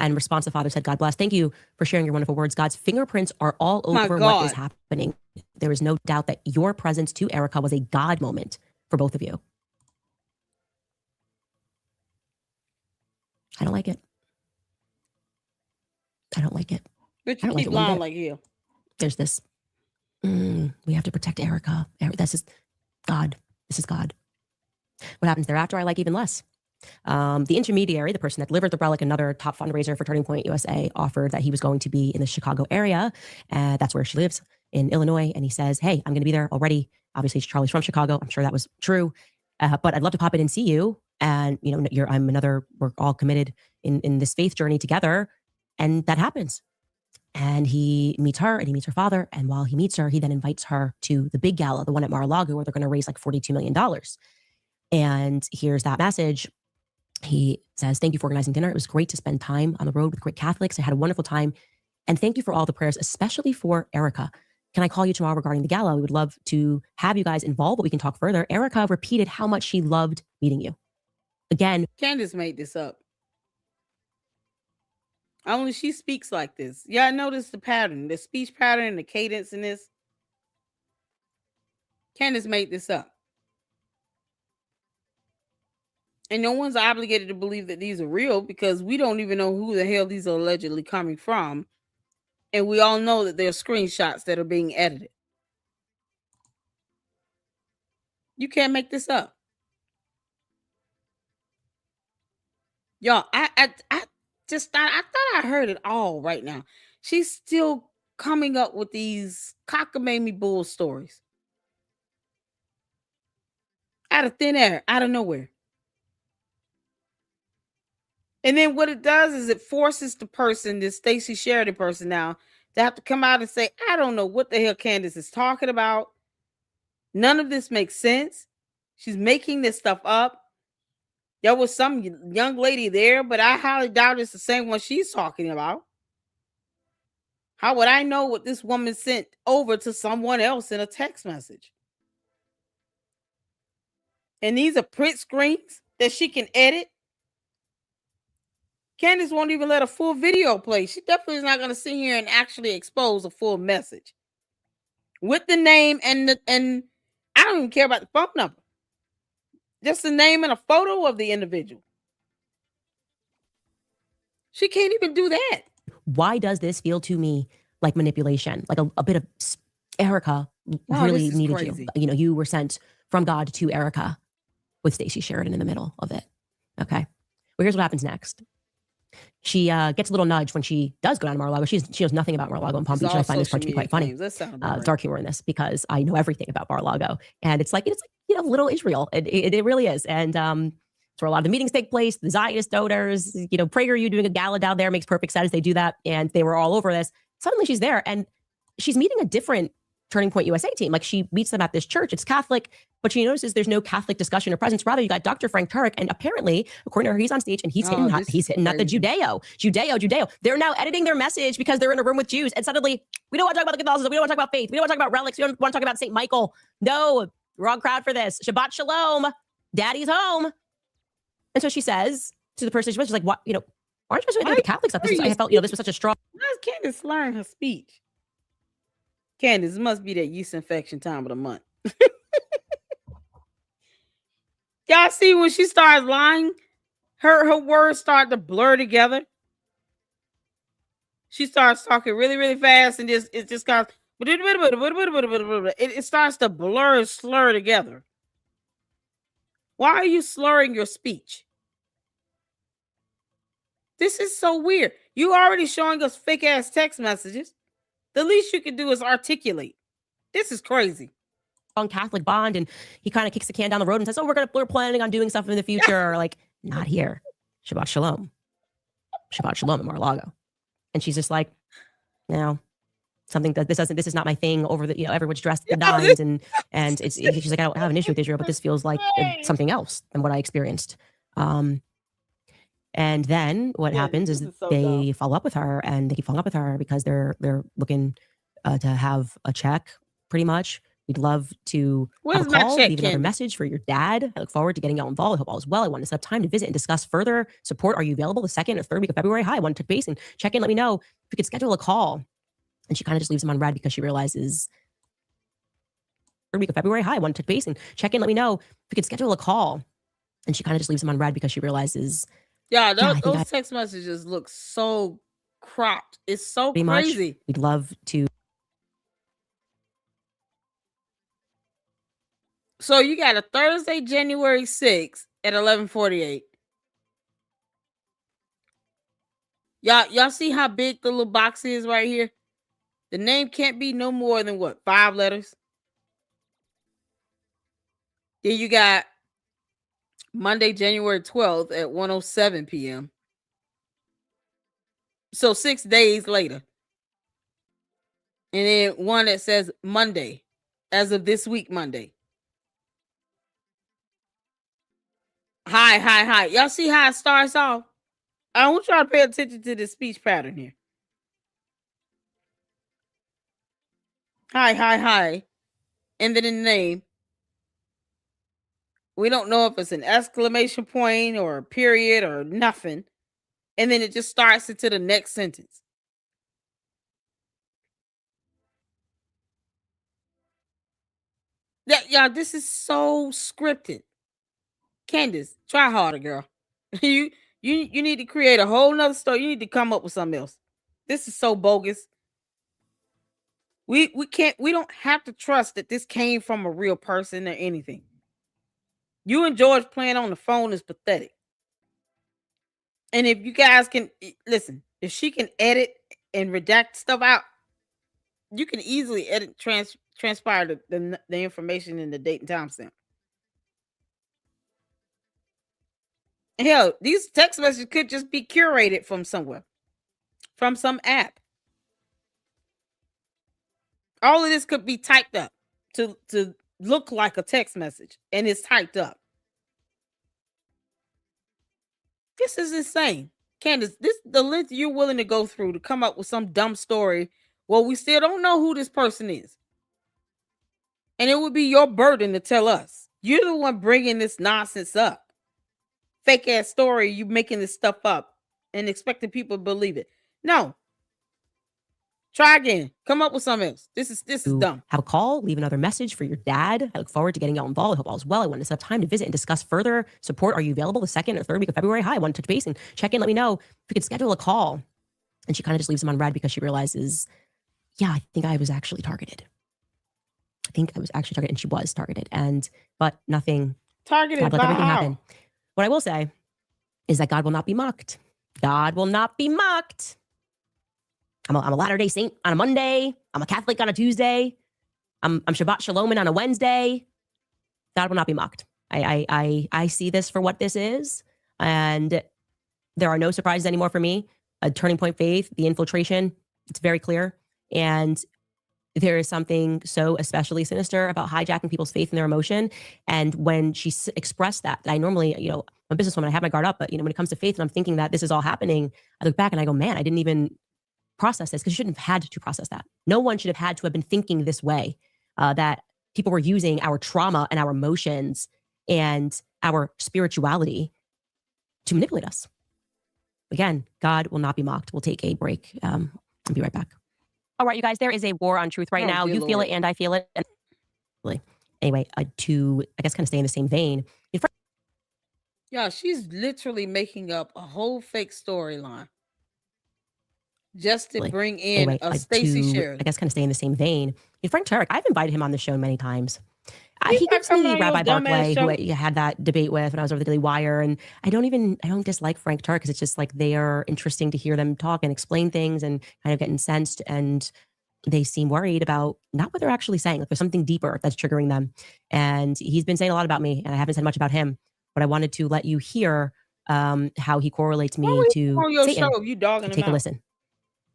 And responsive father said, God bless. Thank you for sharing your wonderful words. God's fingerprints are all over what is happening. There is no doubt that your presence to Erika was a God moment for both of you. I don't like it. I don't like it. But you keep lying like you. There's this, we have to protect Erika. This is God. This is God. What happens thereafter, I like even less. The intermediary, the person that delivered the relic, another top fundraiser for Turning Point USA, offered that he was going to be in the Chicago area. That's where she lives, in Illinois. And he says, hey, I'm going to be there already. Obviously, Charlie's from Chicago. I'm sure that was true. But I'd love to pop in and see you. And, you know, we're all committed in this faith journey together. And that happens. And he meets her and he meets her father. And while he meets her, he then invites her to the big gala, the one at Mar-a-Lago, where they're going to raise like $42 million. And here's that message. He says, thank you for organizing dinner. It was great to spend time on the road with great Catholics. I had a wonderful time. And thank you for all the prayers, especially for Erika. Can I call you tomorrow regarding the gala? We would love to have you guys involved, but we can talk further. Erika repeated how much she loved meeting you. Again, Candace made this up. Only she speaks like this. Yeah, I noticed the pattern, the speech pattern, the cadence in this. Candace made this up. And no one's obligated to believe that these are real because we don't even know who the hell these are allegedly coming from. And we all know that they're screenshots that are being edited. You can't make this up. Y'all, I thought I heard it all right now. She's still coming up with these cockamamie bull stories. Out of thin air, out of nowhere. And then what it does is it forces the person, this Stacey Sheridan person now, to have to come out and say, I don't know what the hell Candace is talking about. None of this makes sense. She's making this stuff up. There was some young lady there, but I highly doubt it's the same one she's talking about. How would I know what this woman sent over to someone else in a text message? And these are print screens that she can edit. Candace won't even let a full video play. She definitely is not going to sit here and actually expose a full message with the name and I don't even care about the phone number. Just the name and a photo of the individual. She can't even do that. Why does this feel to me like manipulation? Like a bit of Erika really needed crazy. You. You know, you were sent from God to Erika with Stacey Sheridan in the middle of it. Okay. Well, here's what happens next. She gets a little nudge when she does go down to Mar-a-Lago. She knows nothing about Mar-a-Lago and Palm Beach, and I find this part to be quite funny. Dark humor in this because I know everything about Mar-a-Lago, and it's like you know, little Israel. It really is, and it's where a lot of the meetings take place. The Zionist donors, you know, PragerU doing a gala down there makes perfect sense. They do that, and they were all over this. Suddenly, she's there, and she's meeting a different Turning Point USA team. Like she meets them at this church. It's Catholic, but she notices there's no Catholic discussion or presence. Rather, you got Dr. Frank Turek, and apparently, according to her, he's on stage and he's hitting at the Judeo. They're now editing their message because they're in a room with Jews, and suddenly we don't want to talk about the Catholicism. We don't want to talk about faith. We don't want to talk about relics. We don't want to talk about St. Michael. No, wrong crowd for this. Shabbat shalom. Daddy's home. And so she says to the person, she's like, "What? You know, Why aren't you guys doing the Catholic stuff? I felt, this was such a strong. Why is Candace slurring her speech? Candace, it must be that yeast infection time of the month. Y'all see when she starts lying, her words start to blur together. She starts talking really, really fast, and it just goes. It starts to blur and slur together. Why are you slurring your speech? This is so weird. You already showing us fake ass text messages. The least you can do is articulate. This is crazy. On Catholic bond, and he kind of kicks the can down the road and says, "Oh, we're planning on doing stuff in the future." Like, not here. Shabbat shalom. Shabbat shalom in Mar-a-Lago. And she's just like, no, something that this is not my thing. Over the, everyone's dressed in nines, and she's like, I don't have an issue with Israel, but this feels like something else than what I experienced. And then what happens is they follow up with her, and they keep following up with her because they're looking to have a check, pretty much. We'd love to have a call, leave another message for your dad. I look forward to getting y'all involved. I hope all is well. I want to set up time to visit and discuss further support. Are you available the 2nd or 3rd week of February? Hi, I want to touch base and check in. Let me know if we could schedule a call. And she kind of just leaves him on red because she realizes 3rd week of February. Hi, I want to touch base and check in. Let me know if we could schedule a call. And she kind of just leaves him on red because she realizes. Yeah, those text messages look so cropped. It's so crazy. We'd love to. So you got a Thursday, January 6th at 11:48. Y'all see how big the little box is right here? The name can't be no more than what? 5 letters. Then you got Monday, January 12th at 1:07 p.m. So 6 days later. And then one that says Monday, as of this week, Monday. Hi. Y'all see how it starts off? I want y'all to pay attention to the speech pattern here. Hi. And then in the name. We don't know if it's an exclamation point or a period or nothing. And then it just starts into the next sentence. Y'all, this is so scripted. Candace, try harder, girl. You need to create a whole nother story. You need to come up with something else. This is so bogus. We don't have to trust that this came from a real person or anything. You and George playing on the phone is pathetic. And if you guys can listen, if she can edit and redact stuff out, you can easily edit transpire the information in the date and time stamp. Hell, these text messages could just be curated from somewhere, from some app. All of this could be typed up to look like a text message, and it's typed up. This is insane. Candace, this the length you're willing to go through to come up with some dumb story. Well, we still don't know who this person is. And it would be your burden to tell us. You're the one bringing this nonsense up. Fake ass story, you making this stuff up and expecting people to believe it. No. Try again. Come up with something else. This is dumb. Have a call, leave another message for your dad. I look forward to getting y'all involved. I hope all is well. I want to set up time to visit and discuss further support. Are you available the 2nd or 3rd week of February? Hi, I want to touch base and check in. Let me know if we could schedule a call. And she kind of just leaves him on red because she realizes, yeah, I think I was actually targeted. And she was targeted. But nothing. Targeted. God let everything happen. What I will say is that God will not be mocked. God will not be mocked. I'm a Latter-day Saint on a Monday. I'm a Catholic on a Tuesday. I'm Shabbat Shalom on a Wednesday. God will not be mocked. I see this for what this is. And there are no surprises anymore for me. A turning point faith, the infiltration, it's very clear. And there is something so especially sinister about hijacking people's faith and their emotion. And when she expressed that I normally, I'm a businesswoman, I have my guard up, but when it comes to faith and I'm thinking that this is all happening, I look back and I go, man, I didn't even process this, because you shouldn't have had to process that. No one should have had to have been thinking this way, that people were using our trauma and our emotions and our spirituality to manipulate us. again, God will not be mocked. We'll take a break. I'll be right back. All right, you guys, there is a war on truth right now. You feel it and I feel it. And anyway, to, I guess, kind of stay in the same vein. Yeah, she's literally making up a whole fake storyline just to bring in a Stacey Sheridan. I guess kind of stay in the same vein. Frank Turek, I've invited him on the show many times. He gives me Rabbi Barclay, who I had that debate with when I was over the Daily Wire. And I don't dislike Frank Turek because it's just like they are interesting to hear them talk and explain things and kind of get incensed. And they seem worried about not what they're actually saying. Like there's something deeper that's triggering them. And he's been saying a lot about me, and I haven't said much about him. But I wanted to let you hear how he correlates me to on your Satan. show if you dogging him Take a out. listen.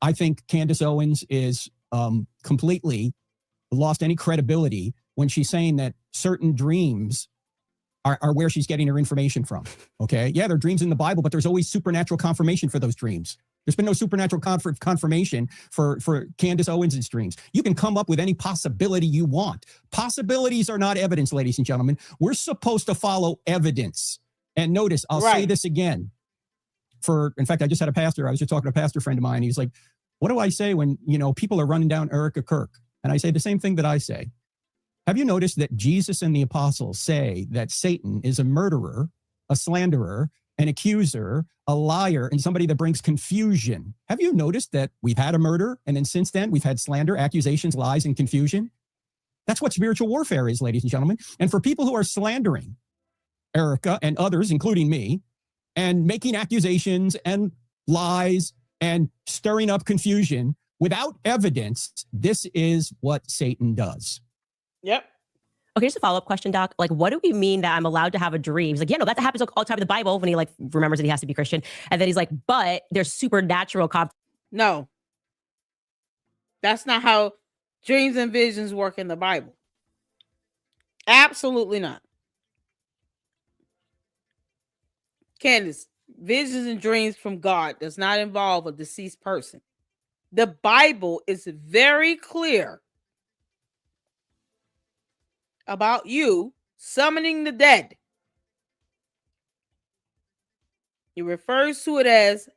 I think Candace Owens is completely lost any credibility when she's saying that certain dreams are where she's getting her information from. Okay. Yeah, there are dreams in the Bible, but there's always supernatural confirmation for those dreams. There's been no supernatural confirmation for Candace Owens' dreams. You can come up with any possibility you want. Possibilities are not evidence, ladies and gentlemen. We're supposed to follow evidence. And notice, I'll say this again. In fact, I just had a pastor. I was just talking to a pastor friend of mine. He's like, what do I say when, people are running down Erika Kirk? And I say the same thing that I say. Have you noticed that Jesus and the apostles say that Satan is a murderer, a slanderer, an accuser, a liar, and somebody that brings confusion? Have you noticed that we've had a murder, and then since then we've had slander, accusations, lies, and confusion? That's what spiritual warfare is, ladies and gentlemen. And for people who are slandering Erika and others, including me, and making accusations and lies and stirring up confusion without evidence, this is what Satan does. Yep. Okay, just a follow-up question, Doc. Like, what do we mean that I'm allowed to have a dream? He's like, yeah, no, that happens all the time in the Bible when he remembers that he has to be Christian. And then he's like, but there's supernatural No. That's not how dreams and visions work in the Bible. Absolutely not. Candace, visions and dreams from God does not involve a deceased person. The Bible is very clear about you summoning the dead. It refers to it as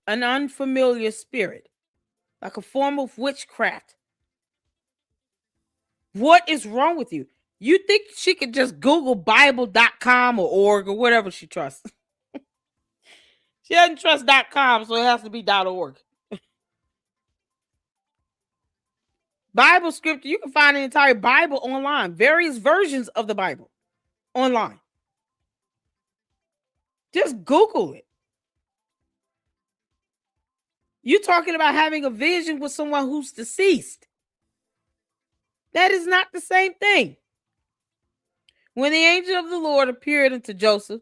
an unfamiliar spirit, like a form of witchcraft. What is wrong with you? You think she could just Google Bible.com or org or whatever she trusts? She doesn't trust .com, so it has to be .org. Bible scripture, you can find the entire Bible online, various versions of the Bible online. Just Google it. You're talking about having a vision with someone who's deceased. That is not the same thing. When the angel of the Lord appeared unto Joseph,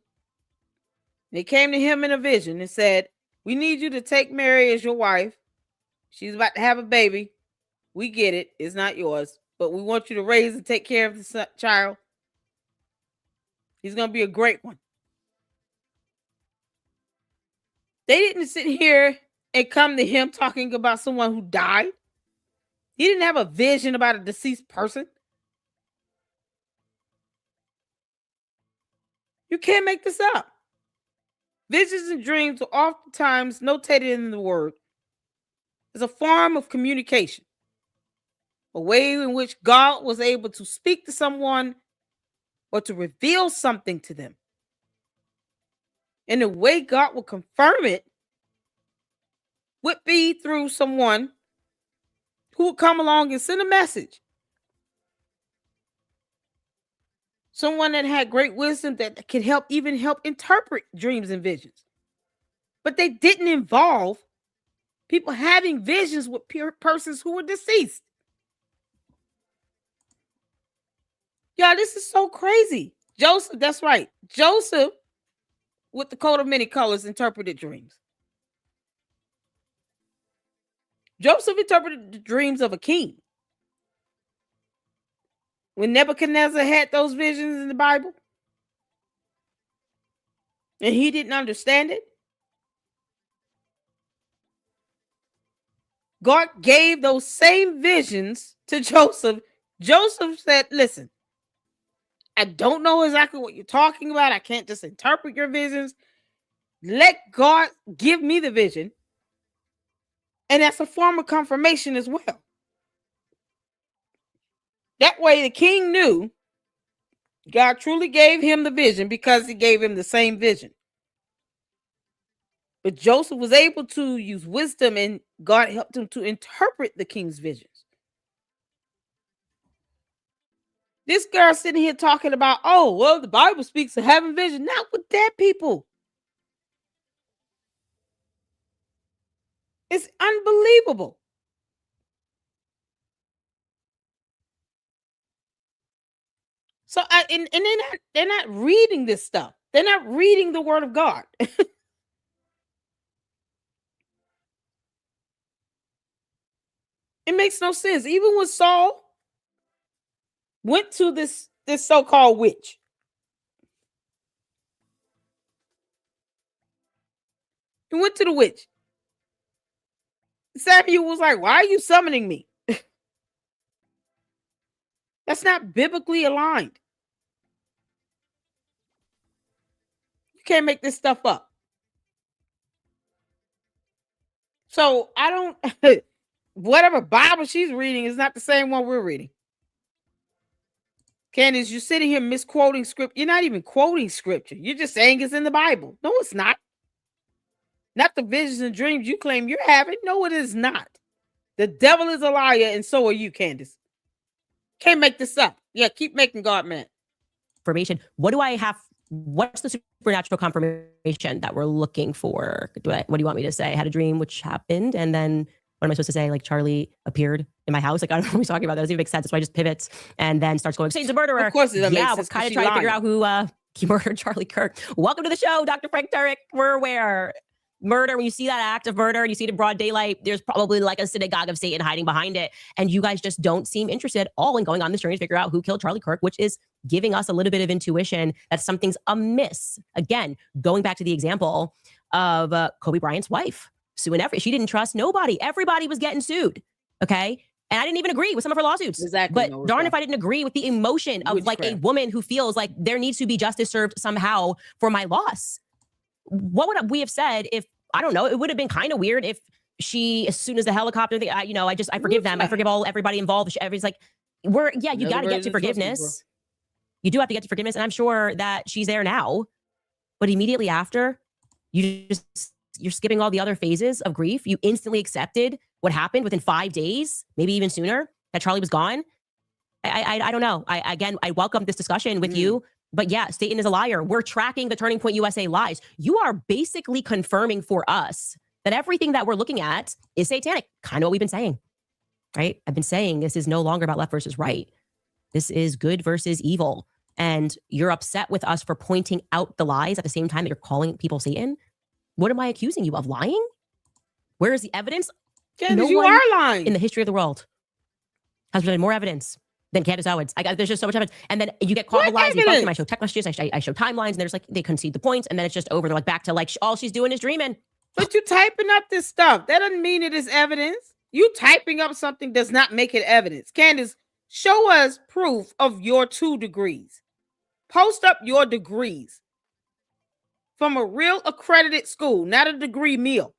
they came to him in a vision and said, we need you to take Mary as your wife. She's about to have a baby. We get it. It's not yours. But we want you to raise and take care of the child. He's going to be a great one. They didn't sit here and come to him talking about someone who died. He didn't have a vision about a deceased person. You can't make this up. Visions and dreams are oftentimes notated in the word as a form of communication, a way in which God was able to speak to someone or to reveal something to them. And the way God will confirm it would be through someone who would come along and send a message. Someone that had great wisdom that could help interpret dreams and visions. But they didn't involve people having visions with persons who were deceased. Y'all, this is so crazy. Joseph, that's right. Joseph, with the coat of many colors, interpreted dreams. Joseph interpreted the dreams of a king. When Nebuchadnezzar had those visions in the Bible, and he didn't understand it, God gave those same visions to Joseph. Joseph said, listen, I don't know exactly what you're talking about. I can't just interpret your visions. Let God give me the vision. And that's a form of confirmation as well. That way the king knew God truly gave him the vision because he gave him the same vision. But Joseph was able to use wisdom, and God helped him to interpret the king's visions. This girl sitting here talking about, oh, well, the Bible speaks of having vision. Not with dead people. It's unbelievable. So, and they're not reading this stuff. They're not reading the Word of God. It makes no sense. Even when Saul went to this so-called witch, he went to the witch. Samuel was like, why are you summoning me? That's not biblically aligned. You can't make this stuff up. So I don't, whatever Bible she's reading is not the same one we're reading. Candace, you're sitting here misquoting script. You're not even quoting scripture. You're just saying it's in the Bible. No, it's not. Not the visions and dreams you claim you're having. No, it is not. The devil is a liar, and so are you, Candace. Can't make this up. Yeah, keep making God mad. Information. What do I have? What's the supernatural confirmation that we're looking for? What do you want me to say? I had a dream which happened, and then what am I supposed to say? Like Charlie appeared in my house. Like I don't know what we're talking about. That doesn't even make sense. That's why I just pivots and then starts going, Satan's a murderer. Of course it doesn't make Yeah, sense, we're kind of 'cause trying she to figure out lying. who murdered Charlie Kirk. Welcome to the show, Dr. Frank Turek. We're aware. Murder, when you see that act of murder and you see it in broad daylight, there's probably like a synagogue of Satan hiding behind it. And you guys just don't seem interested at all in going on this journey to figure out who killed Charlie Kirk, which is giving us a little bit of intuition that something's amiss. Again, going back to the example of Kobe Bryant's wife, suing she didn't trust nobody. Everybody was getting sued. Okay. And I didn't even agree with some of her lawsuits. Exactly. But darn if I didn't agree with the emotion of like a woman who feels like there needs to be justice served somehow for my loss. What would we have said if, I don't know, it would have been kind of weird if she, as soon as the helicopter thing, I forgive them. I forgive everybody involved. Everybody's like, you got to get to forgiveness. You do have to get to forgiveness. And I'm sure that she's there now, but immediately after, you're skipping all the other phases of grief. You instantly accepted what happened within 5 days, maybe even sooner, that Charlie was gone. I don't know. I welcome this discussion with you. But yeah, Satan is a liar. We're tracking the Turning Point USA lies. You are basically confirming for us that everything that we're looking at is satanic. Kind of what we've been saying, right? I've been saying this is no longer about left versus right. This is good versus evil. And you're upset with us for pointing out the lies at the same time that you're calling people Satan. What am I accusing you of? Lying? Where is the evidence? Candace, you are lying. In the history of the world has presented more evidence than Candace Owens. There's just so much evidence. And then you get caught in lies. You I show text messages, I show timelines, and there's like, they concede the points, and then it's just over. They're like back to like, all she's doing is dreaming. But you typing up this stuff. That doesn't mean it is evidence. You typing up something does not make it evidence. Candace, show us proof of your 2 degrees. Post up your degrees from a real accredited school, not a degree mill.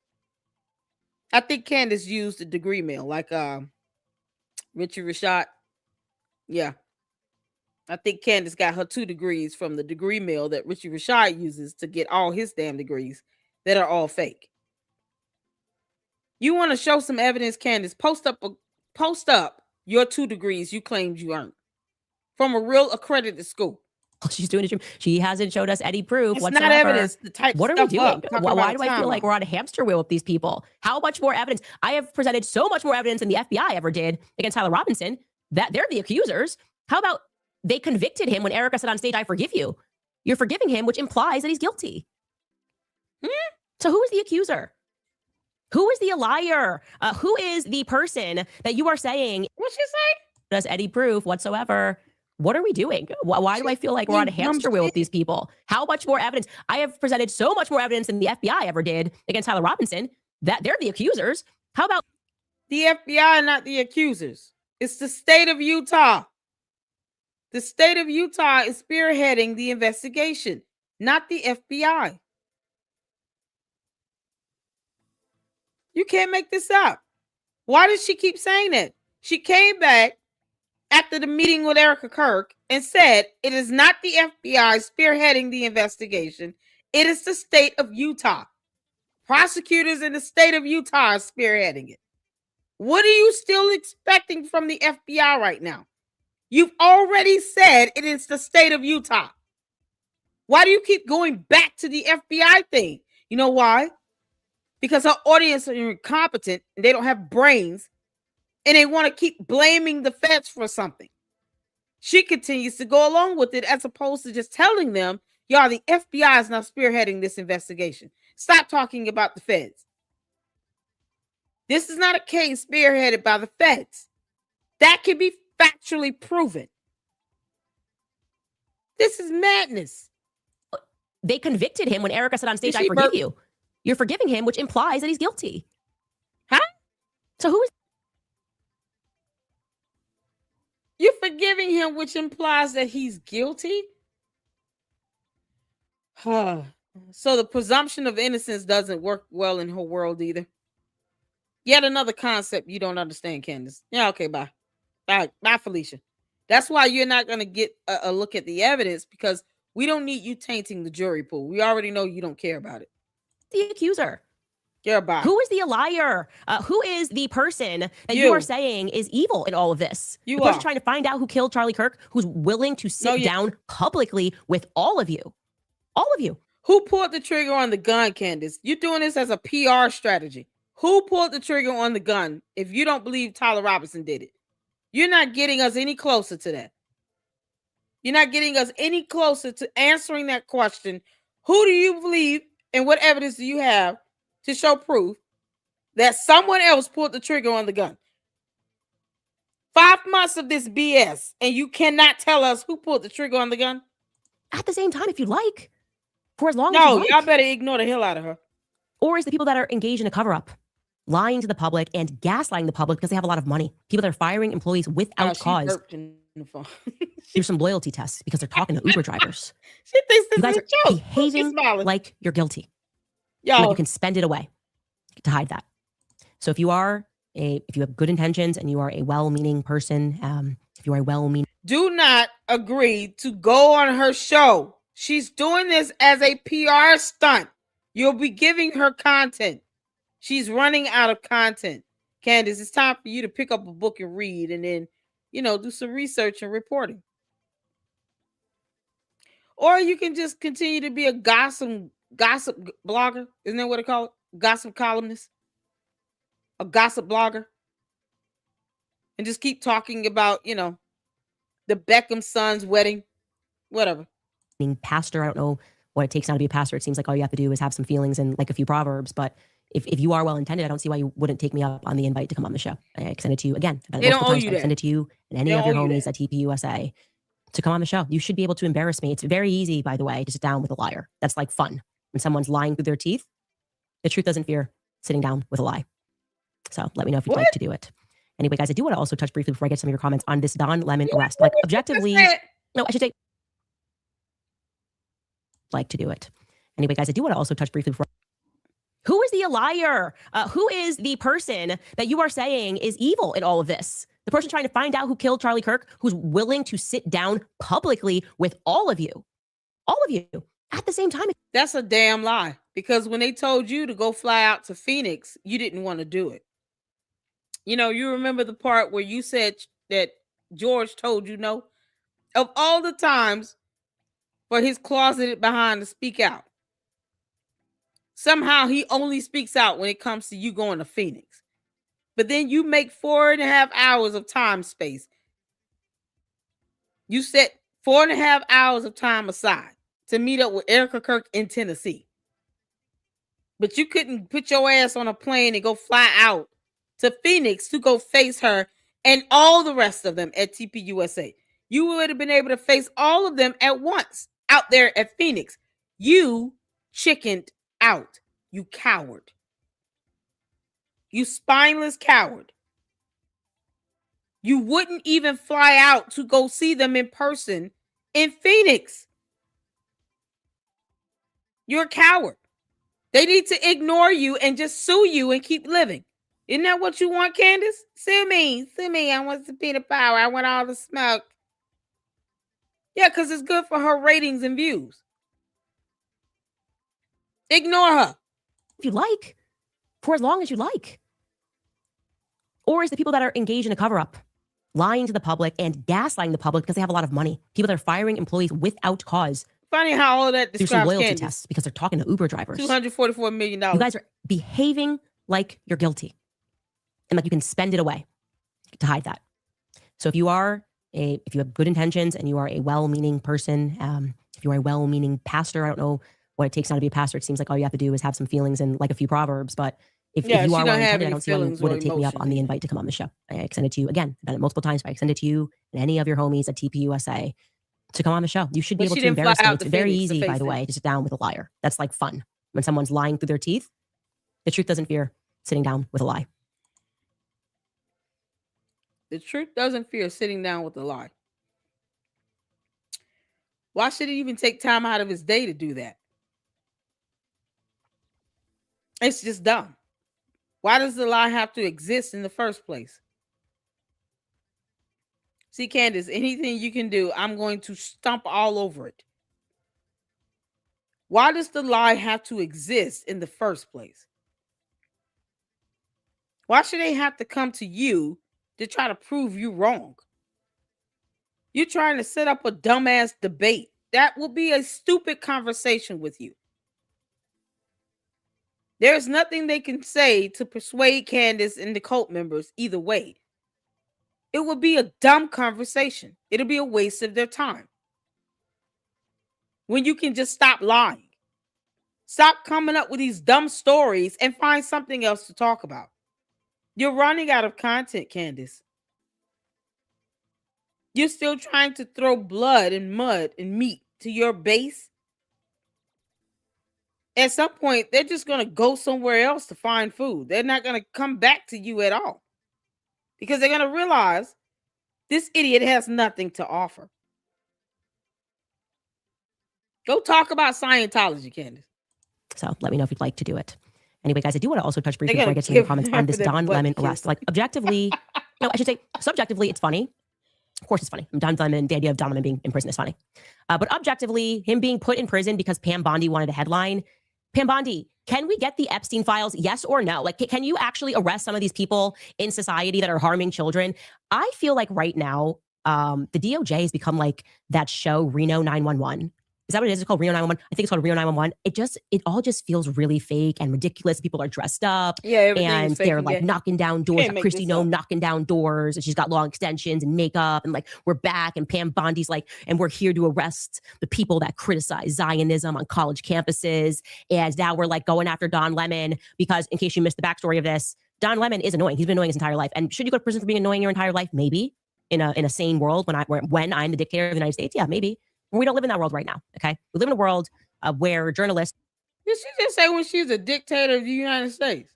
I think Candace used a degree mill, like Richie Rashad. Yeah. I think Candace got her 2 degrees from the degree mill that Richie Rashad uses to get all his damn degrees that are all fake. You want to show some evidence, Candace? Post up your 2 degrees you claimed you earned from a real accredited school. She's doing it. She hasn't showed us any proof It's whatsoever. not evidence to type what are we doing? up. Why do I feel like we're on a hamster wheel with these people? How much more evidence? I have presented so much more evidence than the FBI ever did against Tyler Robinson that they're the accusers. How about they convicted him when Erika said on stage, I forgive you. You're forgiving him, which implies that he's guilty. So who is the accuser? Who is the liar? Who is the person that you are saying? What's she saying? Does any proof whatsoever? What are we doing? Why do I feel like we're on a hamster wheel with these people? How much more evidence? I have presented so much more evidence than the FBI ever did against Tyler Robinson that they're the accusers. How about the FBI, not the accusers? It's the state of Utah. The state of Utah is spearheading the investigation, not the FBI. You can't make this up. Why does she keep saying that? She came back after the meeting with Erika Kirk and said it is not the FBI spearheading the investigation. It is the state of Utah. Prosecutors in the state of Utah are spearheading it. What are you still expecting from the FBI right now? You've already said it is the state of Utah. Why do you keep going back to the FBI thing? You know why? Because our audience are incompetent and they don't have brains and they want to keep blaming the feds for something. She continues to go along with it as opposed to just telling them, y'all, the FBI is now spearheading this investigation. Stop talking about the feds. This is not a case spearheaded by the feds. That can be factually proven. This is madness. They convicted him when Erika said on stage, I forgive you. You're forgiving him, which implies that he's guilty. Huh? So who is... You're forgiving him, which implies that he's guilty? So the presumption of innocence doesn't work well in her world either. Yet another concept you don't understand, Candace. Yeah, okay, bye. Bye, Felicia. That's why you're not going to get a look at the evidence, because we don't need you tainting the jury pool. We already know you don't care about it. The accuser. Yeah, bye. Who is the liar? Who is the person that you are saying is evil in all of this? You the person are trying to find out who killed Charlie Kirk, who's willing to sit down publicly with all of you. All of you. Who pulled the trigger on the gun, Candace? You're doing this as a PR strategy. Who pulled the trigger on the gun if you don't believe Tyler Robinson did it? You're not getting us any closer to that. You're not getting us any closer to answering that question. Who do you believe and what evidence do you have to show proof that someone else pulled the trigger on the gun? 5 months of this BS and you cannot tell us who pulled the trigger on the gun? At the same time, if you'd like. For as long as you like. Y'all better ignore the hell out of her. Or is the people that are engaged in a cover-up, lying to the public and gaslighting the public because they have a lot of money. People that are firing employees without cause. Do some loyalty tests because they're talking to Uber drivers. She thinks this you guys is a are joke. behaving like you're guilty. Yo. Like you can spend it away to hide that. So if you have good intentions and you are a well-meaning person, if you are a well-meaning, do not agree to go on her show. She's doing this as a PR stunt. You'll be giving her content. She's running out of content. Candace, it's time for you to pick up a book and read and then, do some research and reporting. Or you can just continue to be a gossip blogger. Isn't that what they call it? Gossip columnist. A gossip blogger. And just keep talking about, the Beckham son's wedding. Whatever. Being pastor, I don't know what it takes now to be a pastor. It seems like all you have to do is have some feelings and like a few proverbs. But if you are well-intended, I don't see why you wouldn't take me up on the invite to come on the show. I send it to you again. They don't owe you that. I send it to you and any of your homies at TPUSA to come on the show. You should be able to embarrass me. It's very easy, by the way, to sit down with a liar. That's like fun. When someone's lying through their teeth, the truth doesn't fear sitting down with a lie. So let me know if you'd like to do it. Anyway, guys, I do want to also touch briefly before I get some of your comments on this Don Lemon arrest. Like objectively, no, I should say like to do it. Anyway, guys, I do want to also touch briefly before. Who is the liar? Who is the person that you are saying is evil in all of this? The person trying to find out who killed Charlie Kirk, who's willing to sit down publicly with all of you at the same time. That's a damn lie, because when they told you to go fly out to Phoenix, you didn't want to do it. You remember the part where you said that George told you no? Of all the times for his closeted behind to speak out, somehow he only speaks out when it comes to you going to Phoenix. But then you make 4.5 hours of time space. You set 4.5 hours of time aside to meet up with Erika Kirk in Tennessee. But you couldn't put your ass on a plane and go fly out to Phoenix to go face her and all the rest of them at TPUSA. You would have been able to face all of them at once out there at Phoenix. You chickened out, you coward. You spineless coward. You wouldn't even fly out to go see them in person in Phoenix. You're a coward. They need to ignore you and just sue you and keep living. Isn't that what you want, Candace? Sue me. I want subpoena power. I want all the smoke. Yeah, because it's good for her ratings and views. Ignore her. If you like, for as long as you like. Or is the people that are engaged in a cover-up, lying to the public and gaslighting the public because they have a lot of money. People that are firing employees without cause. Funny how all of that Through some describes loyalty Candace. tests because they're talking to Uber drivers. $244 million. You guys are behaving like you're guilty and like you can spend it away to hide that. So if you have good intentions and you are a well-meaning person, if you are a well-meaning pastor, I don't know what it takes now to be a pastor. It seems like all you have to do is have some feelings and like a few proverbs. But if you are well-intended, I don't see why you wouldn't take me up on the invite to come on the show. I extend it to you again. I've done it multiple times. But I extend it to you and any of your homies at TPUSA to come on the show. You should be able to embarrass them. It's very easy, by the way, to sit down with a liar. That's like fun. When someone's lying through their teeth, the truth doesn't fear sitting down with a lie. The truth doesn't fear sitting down with a lie. Why should he even take time out of his day to do that? It's just dumb. Why does the lie have to exist in the first place? See, Candace, anything you can do, I'm going to stomp all over it. Why does the lie have to exist in the first place? Why should they have to come to you to try to prove you wrong? You're trying to set up a dumbass debate. That will be a stupid conversation with you. There's nothing they can say to persuade Candace and the cult members either way. It would be a dumb conversation. It'll be a waste of their time. When you can just stop lying. Stop coming up with these dumb stories and find something else to talk about. You're running out of content, Candace. You're still trying to throw blood and mud and meat to your base. At some point, they're just going to go somewhere else to find food. They're not going to come back to you at all. Because they're going to realize this idiot has nothing to offer. Go talk about Scientology, Candace. So let me know if you'd like to do it. Anyway, guys, I do want to also touch briefly before I get to your comments on this Don Lemon arrest. Like objectively, no, I should say subjectively, it's funny. Of course it's funny. Don Lemon, the idea of Don Lemon being in prison is funny. But objectively, him being put in prison because Pam Bondi wanted a headline. Pam Bondi, can we get the Epstein files? Yes or no? Like, can you actually arrest some of these people in society that are harming children? I feel like right now, the DOJ has become like that show Reno 911. Is that what it is? It's called Reno 911. I think it's called Reno 911. It all just feels really fake and ridiculous. People are dressed up. Yeah, and they're like knocking down doors. Like Christy Nome knocking down doors, and she's got long extensions and makeup, and like we're back, and Pam Bondi's like, and we're here to arrest the people that criticize Zionism on college campuses. And now we're like going after Don Lemon because, in case you missed the backstory of this, Don Lemon is annoying. He's been annoying his entire life. And should you go to prison for being annoying your entire life? Maybe in a sane world when I'm the dictator of the United States. Yeah, maybe. We don't live in that world right now, okay? We live in a world where journalists... Did she just say when she's a dictator of the United States?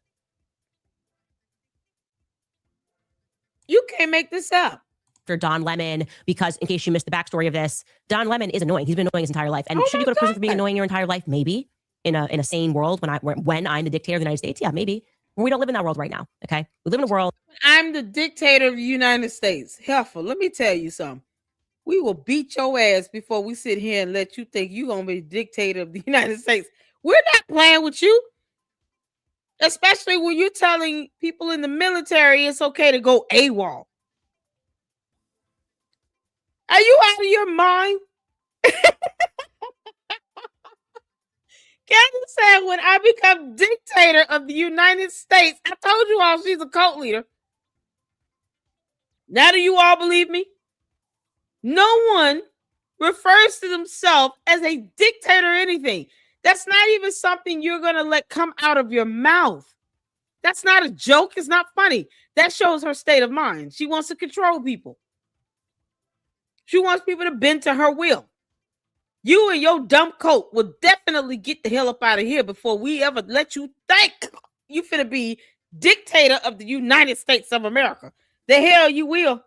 You can't make this up. For Don Lemon, because in case you missed the backstory of this, Don Lemon is annoying. He's been annoying his entire life. And should you go to prison for being annoying your entire life? Maybe. In a sane world when I'm the dictator of the United States? Yeah, maybe. We don't live in that world right now, okay? We live in a world... I'm the dictator of the United States. Heifer, let me tell you something. We will beat your ass before we sit here and let you think you're going to be the dictator of the United States. We're not playing with you. Especially when you're telling people in the military it's okay to go AWOL. Are you out of your mind? Candace said, when I become dictator of the United States, I told you all she's a cult leader. Now do you all believe me? No one refers to themselves as a dictator or anything. That's not even something you're going to let come out of your mouth. That's not a joke. It's not funny. That shows her state of mind. She wants to control people. She wants people to bend to her will. You and your dumb coat will definitely get the hell up out of here before we ever let you think you finna be dictator of the United States of America. The hell you will.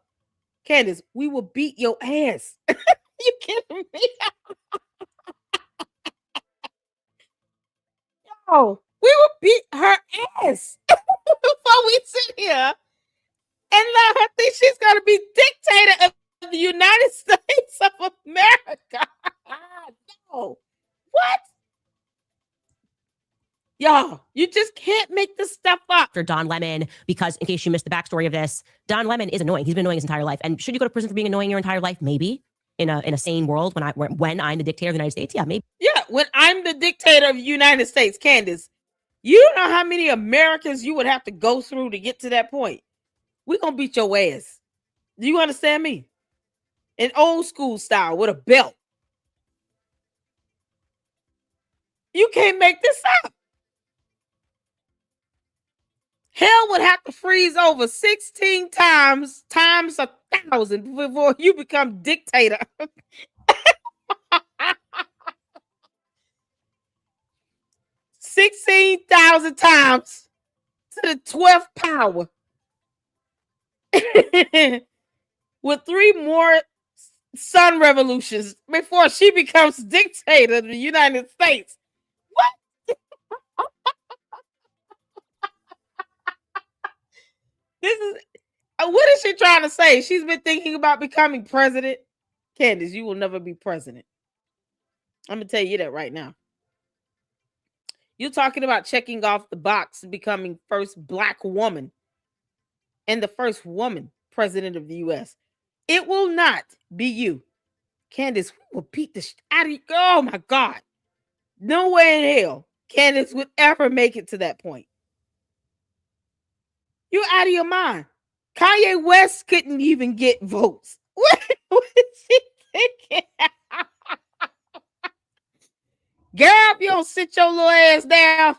Candace, we will beat your ass. You kidding me? Oh, we will beat her ass before we sit here and let her think she's going to be dictator of the United States of America. No. What? Y'all, you just can't make this stuff up. For Don Lemon, because in case you missed the backstory of this, Don Lemon is annoying. He's been annoying his entire life. And should you go to prison for being annoying your entire life? Maybe. In a sane world, when I'm the dictator of the United States, yeah, maybe. Yeah, when I'm the dictator of the United States, Candace, you know how many Americans you would have to go through to get to that point. We're going to beat your ass. Do you understand me? In old school style with a belt. You can't make this up. Hell would have to freeze over 16 times 1,000 before you become dictator. 16,000 times to the 12th power. With 3 more sun revolutions before she becomes dictator of the United States. What? What is she trying to say? She's been thinking about becoming president. Candace, you will never be president. I'm going to tell you that right now. You're talking about checking off the box, becoming first Black woman and the first woman president of the U.S. It will not be you. Candace will beat the out of you. Oh, my God. No way in hell Candace would ever make it to that point. You're out of your mind. Kanye West couldn't even get votes. What is she thinking? Girl, you don't sit your little ass down.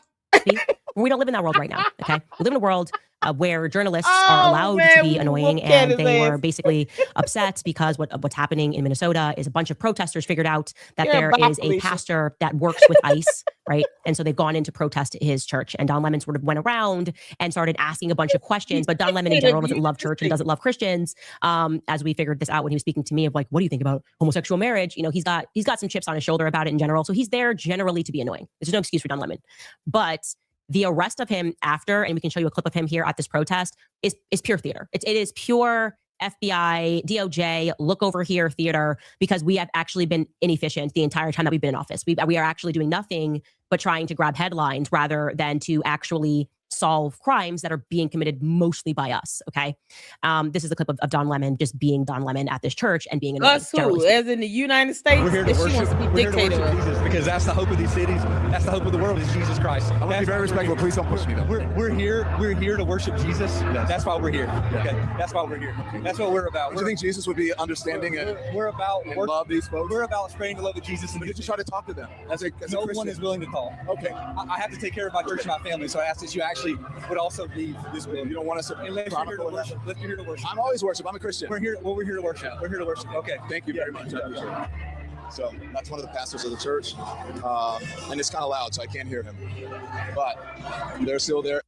We don't live in that world right now, okay? We live in a world where journalists are allowed to be annoying, and they were basically upset because what's happening in Minnesota is a bunch of protesters figured out that there is a pastor that works with ICE, right? And so they've gone in to protest his church, and Don Lemon sort of went around and started asking a bunch of questions, but Don Lemon in general doesn't love church and doesn't love Christians, as we figured this out when he was speaking to me of like, what do you think about homosexual marriage? You know, he's got some chips on his shoulder about it in general, so he's there generally to be annoying. There's no excuse for Don Lemon. But the arrest of him after, and we can show you a clip of him here at this protest, is pure theater. It is pure FBI, DOJ, look over here theater, because we have actually been inefficient the entire time that we've been in office. We are actually doing nothing but trying to grab headlines rather than to actually solve crimes that are being committed mostly by us, okay? This is a clip of Don Lemon just being Don Lemon at this church and being annoying. Us who? As in the United States? We're here to worship. She wants to be We're here to dictator. worship Jesus, because that's the hope of these cities. That's the hope of the world is Jesus Christ. I want to be very respectful. Please don't push me though. We're here to worship Jesus. Yes. That's why we're here. Yeah. Okay, that's why we're here. That's what we're about. Do you think Jesus would be understanding We're about and love these folks? We're about spreading the love of Jesus. But you just try to talk to them as a No Christian. one is willing to talk. Okay. I have to take care of my church and my family, so I ask that you actually would also leave this building. You don't want us to Unless you're here to worship. Unless you're here to worship. I'm always worship. I'm a Christian. We're here to worship. We're here to worship. Okay. Thank you very much. I appreciate it. So that's one of the pastors of the church. And it's kind of loud, so I can't hear him. But they're still there.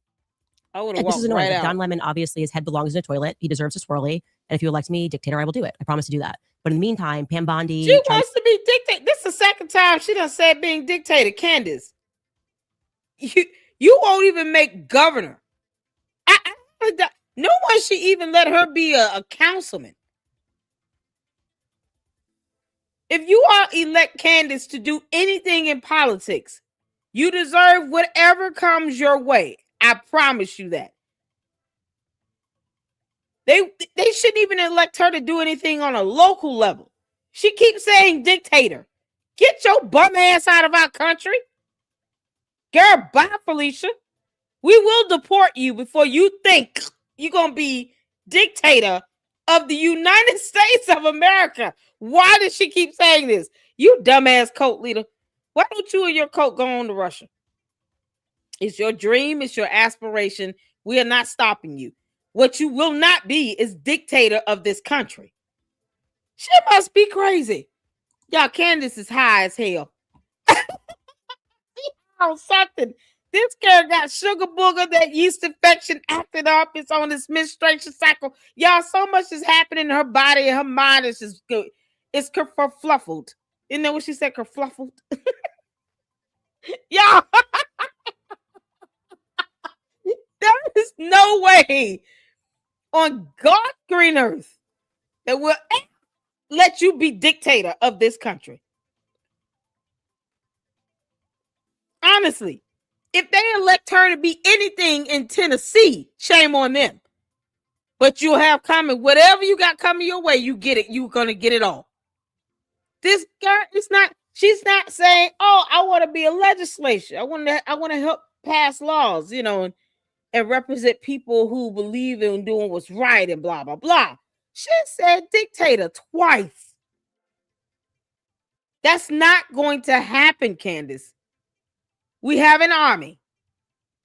I would Yeah, have this walked is annoying. right out. Don Lemon, obviously, his head belongs in a toilet. He deserves a swirly. And if you elect me dictator, I will do it. I promise to do that. But in the meantime, Pam Bondi... She wants to be dictator. This is the second time she done said being dictator. Candace, you won't even make governor. No one should even let her be a councilman. If you are elect Candace to do anything in politics, you deserve whatever comes your way. I promise you that. They shouldn't even elect her to do anything on a local level. She keeps saying dictator. Get your bum ass out of our country. Girl, bye, Felicia. We will deport you before you think you're going to be dictator of the United States of America. Why does she keep saying this? You dumbass cult leader. Why don't you and your cult go on to Russia? It's your dream. It's your aspiration. We are not stopping you. What you will not be is dictator of this country. She must be crazy. Y'all, Candace is high as hell. Oh, something. This girl got sugar booger, that yeast infection acted up. It's on this menstruation cycle. Y'all, so much is happening in her body and her mind is just good. It's kerfluffled. You know what she said? Kerfluffled. Y'all. no way on God's green earth that will let you be dictator of this country. Honestly, if they elect her to be anything in Tennessee, shame on them. But you'll have coming, whatever you got coming your way, you get it. You're going to get it all. This girl, she's not saying, oh, I want to be a legislator. I want to help pass laws, and represent people who believe in doing what's right and blah, blah, blah. She said dictator twice. That's not going to happen, Candace. We have an army,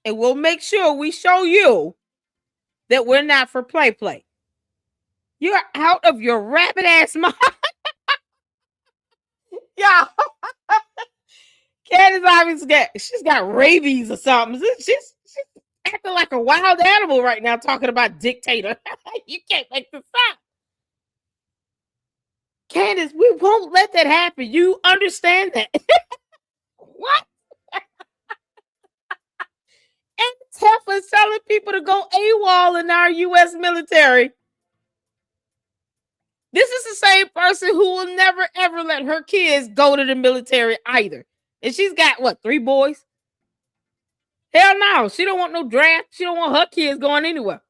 and we'll make sure we show you that we're not for play. You're out of your rabbit ass mind. Yeah. Candace obviously she's got rabies or something. She's acting like a wild animal right now talking about dictator. You can't make this up. Candace, we won't let that happen. You understand that. What? And Teffa is telling people to go AWOL in our U.S. military. This is the same person who will never, ever let her kids go to the military either. And she's got, 3 boys? Hell no. She don't want no draft. She don't want her kids going anywhere.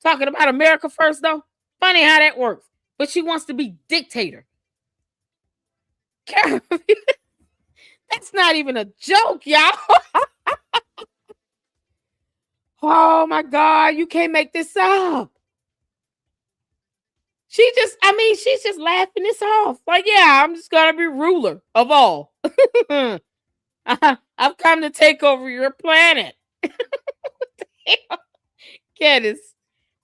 Talking about America first, though. Funny how that works. But she wants to be dictator. That's not even a joke, y'all. Oh, my God. You can't make this up. She's just laughing this off. Like, yeah, I'm just going to be ruler of all. I've come to take over your planet. Candace,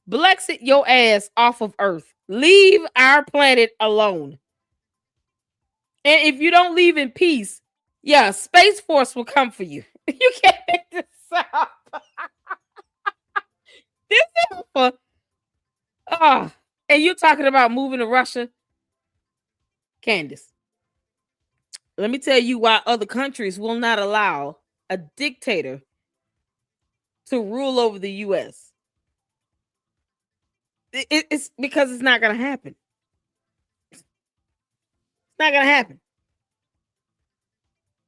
Blexit your ass off of Earth. Leave our planet alone. And if you don't leave in peace, yeah, Space Force will come for you. You can't make this up. This is for... and you're talking about moving to Russia? Candace, let me tell you why other countries will not allow a dictator to rule over the U.S. It's because it's not going to happen. It's not going to happen.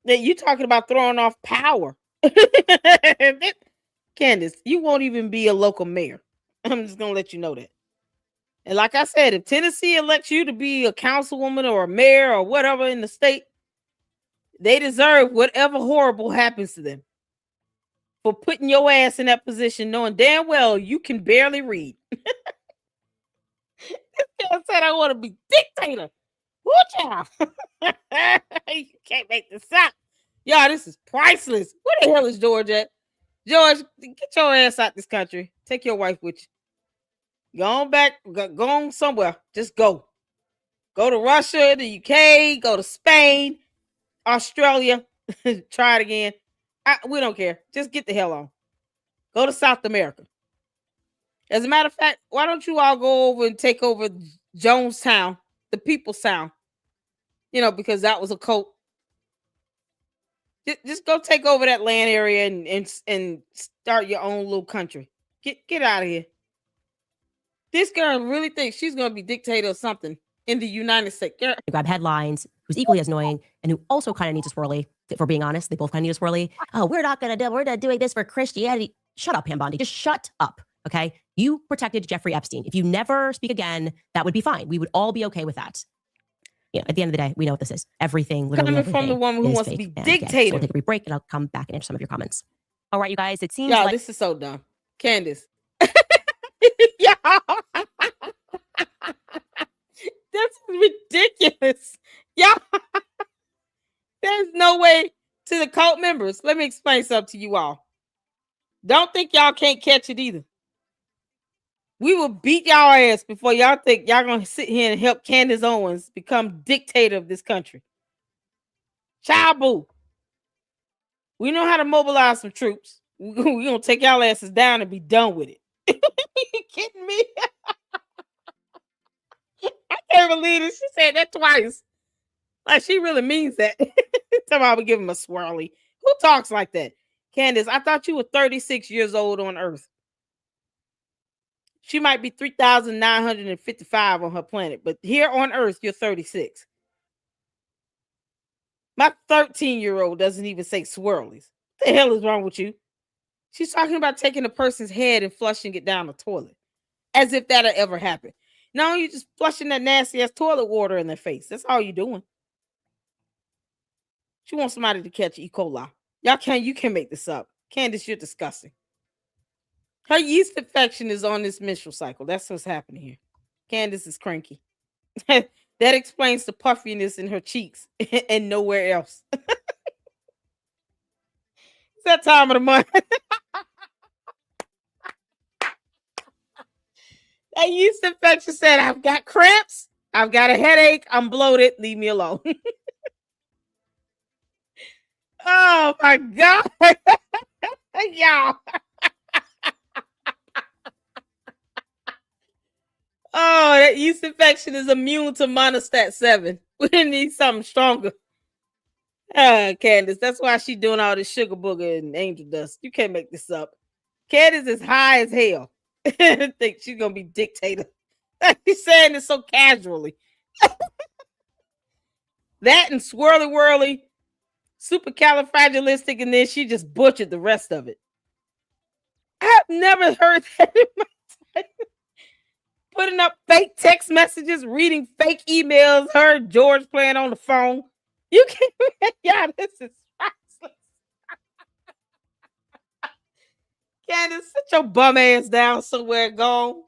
That you talking about throwing off power. Candace, you won't even be a local mayor. I'm just going to let you know that. And like I said, if Tennessee elects you to be a councilwoman or a mayor or whatever in the state, they deserve whatever horrible happens to them for putting your ass in that position, knowing damn well you can barely read. This girl said, I want to be dictator. Woo, child. You can't make this up. Y'all, this is priceless. Where the hell is George at? George, get your ass out this country. Take your wife with you. Go on back. Go on somewhere. Just go. Go to Russia, the UK, go to Spain, Australia. Try it again. We don't care. Just get the hell on. Go to South America. As a matter of fact, why don't you all go over and take over Jonestown, the People's Town? Because that was a cult. Just go take over that land area and start your own little country. Get out of here. This girl really thinks she's going to be dictator of something in the United States. Girl. Grab headlines, who's equally as annoying and who also kind of needs a swirly. If we're being honest, they both kind of need a swirly. Oh, we're not doing this for Christianity. Shut up, Pam Bondi. Just shut up. Okay. You protected Jeffrey Epstein. If you never speak again, that would be fine. We would all be okay with that. At the end of the day, we know what this is. Everything, literally coming from the woman who wants to be dictator. So we'll take a brief break and I'll come back and answer some of your comments. All right, you guys, it seems like... this is so dumb. Candace. Yeah. That's ridiculous. Yeah. There's no way to the cult members. Let me explain something to you all. Don't think y'all can't catch it either. We will beat y'all ass before y'all think y'all gonna sit here and help Candace Owens become dictator of this country. Child boo. We know how to mobilize some troops. We're gonna take y'all asses down and be done with it. You kidding me? I can't believe it. She said that twice. Like she really means that. Somebody would give him a swirly. Who talks like that? Candace, I thought you were 36 years old on Earth. She might be 3,955 on her planet, but here on Earth, you're 36. My 13-year-old doesn't even say swirlies. What the hell is wrong with you? She's talking about taking a person's head and flushing it down the toilet. As if that'll ever happen. No, you're just flushing that nasty ass toilet water in their face. That's all you're doing. She wants somebody to catch E. coli. You can't make this up. Candace, you're disgusting. Her yeast infection is on this menstrual cycle. That's what's happening here. Candace is cranky. That explains the puffiness in her cheeks and nowhere else. It's that time of the month. That yeast infection said, I've got cramps. I've got a headache. I'm bloated. Leave me alone. Oh, my God. Y'all. Oh, that yeast infection is immune to monostat 7. We need something stronger. Candace, that's why she's doing all this sugar booger and angel dust. You can't make this up. Candace is high as hell. I think she's gonna be dictator. She's saying it so casually. That and swirly whirly, supercalifragilistic, and then she just butchered the rest of it. I've never heard that in my life. Putting up fake text messages, reading fake emails, her and George playing on the phone. You can't, yeah, this is priceless. Candace, sit your bum ass down somewhere, go.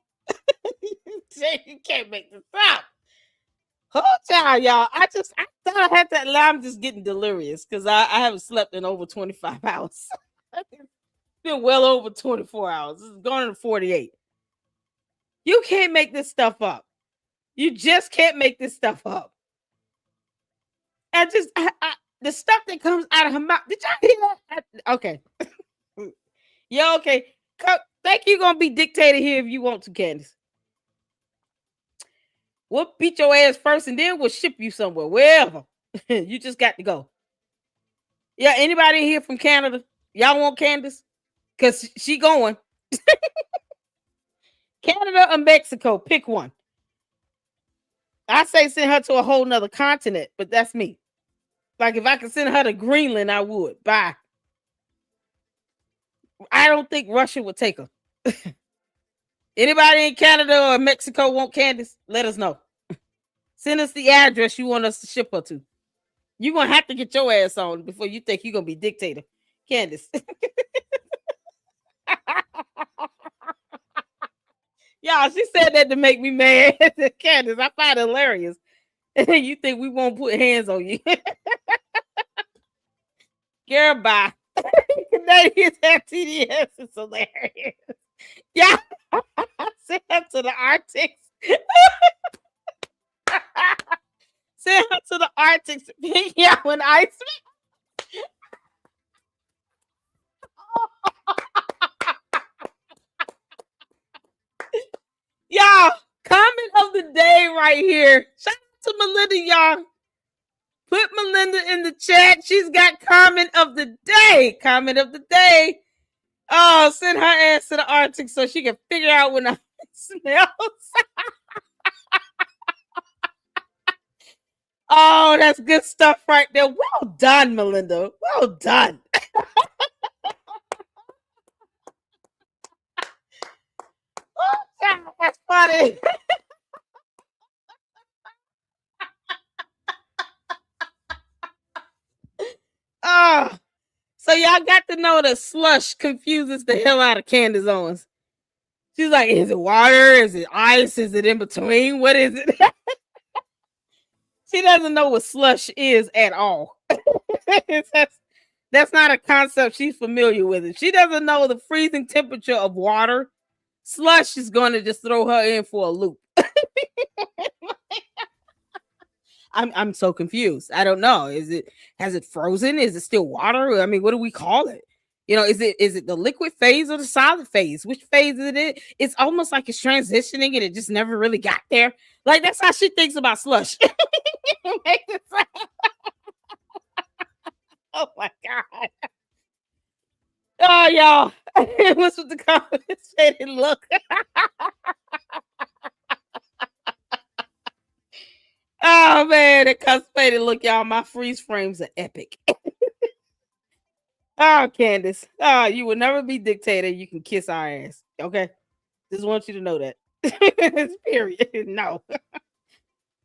You can't make this up. Hold on, y'all. I thought I had that. I'm just getting delirious because I haven't slept in over 25 hours. It's been well over 24 hours. This is going to 48. You can't make this stuff up. You just can't make this stuff up. And just the stuff that comes out of her mouth. Did y'all hear that? Okay. Yeah, okay. Think you're gonna be dictator here if you want to, Candace. We'll beat your ass first and then we'll ship you somewhere, wherever. You just got to go. Yeah, anybody here from Canada? Y'all want Candace? Because she going. Canada or Mexico, pick one. I say send her to a whole nother continent, but that's me. Like if I could send her to Greenland, I would. Bye. I don't think Russia would take her. Anybody in Canada or Mexico want Candace? Let us know. Send us the address you want us to ship her to. You're going to have to get your ass on before you think you're going to be dictator. Candace. Y'all, she said that to make me mad. Candace, I find it hilarious. You think we won't put hands on you. Girl, bye. Canadians have TDS. It's hilarious. Yeah. Send her to the Arctic. Send her to the Arctic. Yeah, when ice. Y'all, comment of the day right here. Shout out to Melinda, y'all. Put Melinda in the chat. She's got comment of the day. Comment of the day. Oh, send her ass to the Arctic so she can figure out when I smells. Oh, that's good stuff right there. Well done, Melinda. Well done. Oh, God, that's funny. Oh, so y'all got to know that slush confuses the hell out of Candace Owens. She's like, is it water? Is it ice? Is it in between? What is it? She doesn't know what slush is at all. That's not a concept she's familiar with. It. She doesn't know the freezing temperature of water. Slush is going to just throw her in for a loop. I'm so confused. I don't know. Has it frozen? Is it still water? I mean, what do we call it? You know, is it the liquid phase or the solid phase? Which phase is it? It's almost like it's transitioning and it just never really got there. Like that's how she thinks about slush. Oh my God. Oh, y'all. What's with the compensated look? Oh, man. The compensated look, y'all. My freeze frames are epic. Oh, Candace. Oh, you will never be dictator. You can kiss our ass. Okay? Just want you to know that. Period. No.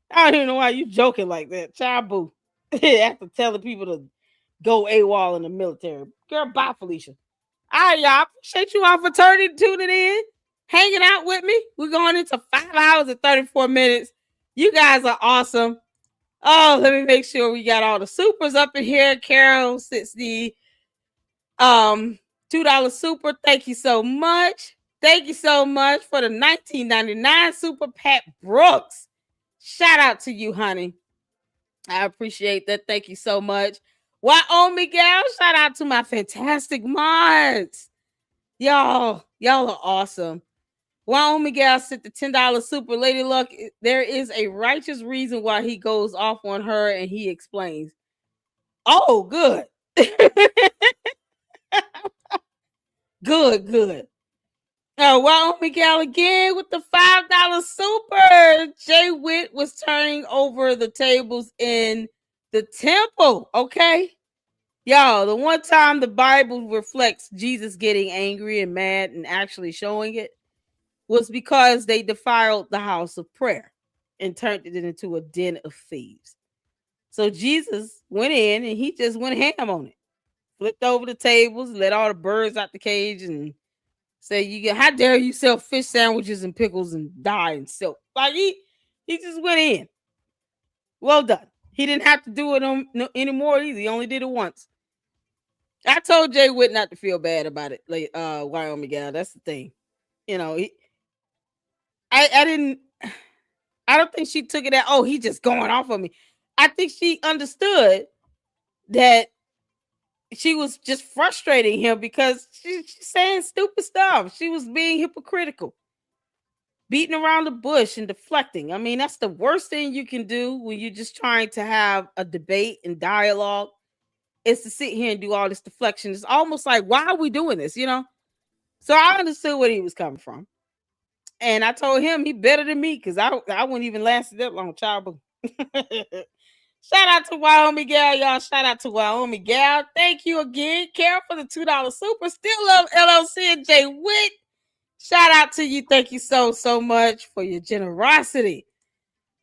I don't even know why you joking like that. Child boo. After telling people to go AWOL in the military. Girl, bye, Felicia. All right, y'all. Appreciate you all for tuning in, hanging out with me. We're going into 5 hours and 34 minutes. You guys are awesome. Oh, let me make sure we got all the supers up in here. Carol sits the $2 super. Thank you so much. Thank you so much for the $19.99 super. Pat Brooks. Shout out to you, honey. I appreciate that. Thank you so much. Wyoming gal, shout out to my fantastic mods. Y'all are awesome. Wyoming gal sent the $10 super. Lady Luck, there is a righteous reason why he goes off on her, and he explains. Oh, good. Good. Wyoming gal again with the $5 super. Jay Witt was turning over the tables in the temple. Okay. Y'all, the one time the Bible reflects Jesus getting angry and mad and actually showing it was because they defiled the house of prayer and turned it into a den of thieves. So Jesus went in and he just went ham on it. Flipped over the tables, let all the birds out the cage, and say, how dare you sell fish sandwiches and pickles and dye and silk? Like he just went in. Well done. He didn't have to do it anymore either. He only did it once. I told Jay Witt not to feel bad about it, like Wyoming gal. That's the thing. You know, I don't think she took it at, oh, he just going off on me. I think she understood that she was just frustrating him because she's saying stupid stuff. She was being hypocritical, beating around the bush and deflecting. I mean, that's the worst thing you can do when you're just trying to have a debate and dialogue, is to sit here and do all this deflection. It's almost like, why are we doing this? So I understood where he was coming from. And I told him he better than me because I wouldn't even last that long, child. Shout out to Wyoming gal, y'all. Shout out to Wyoming gal. Thank you again, Carol, for the $2 super. Still love LLC and Jay Witt. Shout out to you. Thank you so much for your generosity.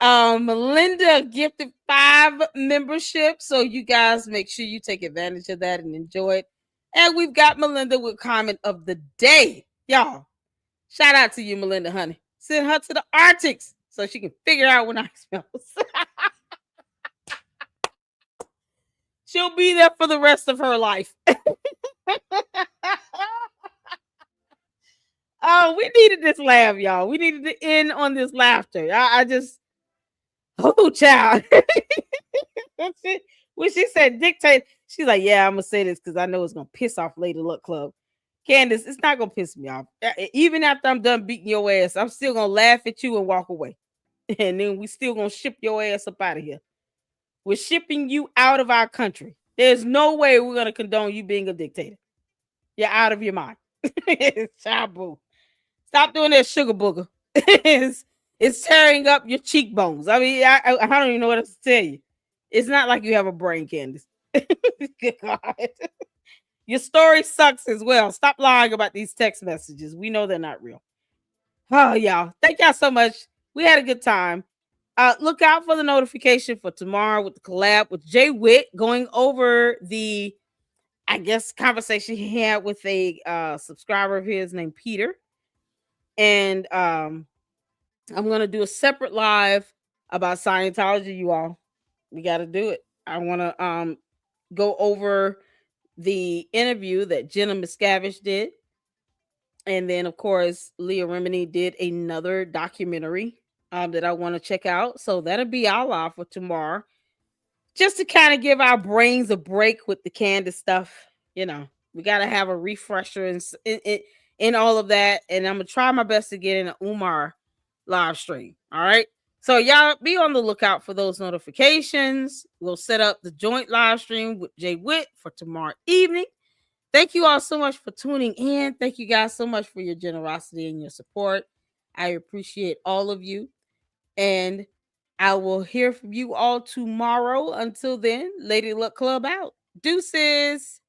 Melinda gifted 5 memberships, so you guys make sure you take advantage of that and enjoy it. And we've got Melinda with comment of the day, y'all. Shout out to you, Melinda, honey. Send her to the Arctics so she can figure out when I smells. She'll be there for the rest of her life. Oh, we needed this laugh, y'all. We needed to end on this laughter. I just, oh, child. When she said dictate, she's like, yeah, I'm going to say this because I know it's going to piss off Lady Luck Club. Candace, it's not going to piss me off. Even after I'm done beating your ass, I'm still going to laugh at you and walk away. And then we still going to ship your ass up out of here. We're shipping you out of our country. There's no way we're going to condone you being a dictator. You're out of your mind. Shabu. Stop doing that sugar booger. It's tearing up your cheekbones. I mean, I don't even know what else to tell you. It's not like you have a brain, Candace. Good God. Your story sucks as well. Stop lying about these text messages. We know they're not real. Oh, y'all. Thank y'all so much. We had a good time. Look out for the notification for tomorrow with the collab with Jay Witt, going over the, I guess, conversation he had with a subscriber of his named Peter. And I'm going to do a separate live about Scientology, you all. We got to do it. I want to go over the interview that Jenna Miscavige did. And then, of course, Leah Remini did another documentary that I want to check out. So that'll be our live for tomorrow. Just to kind of give our brains a break with the Candace stuff. You know, we got to have a refresher in all of that. And I'm going to try my best to get in an Umar live stream. All right. So y'all be on the lookout for those notifications. We'll set up the joint live stream with Jay Witt for tomorrow evening. Thank you all so much for tuning in. Thank you guys so much for your generosity and your support. I appreciate all of you. And I will hear from you all tomorrow. Until then, Lady Luck Club out. Deuces.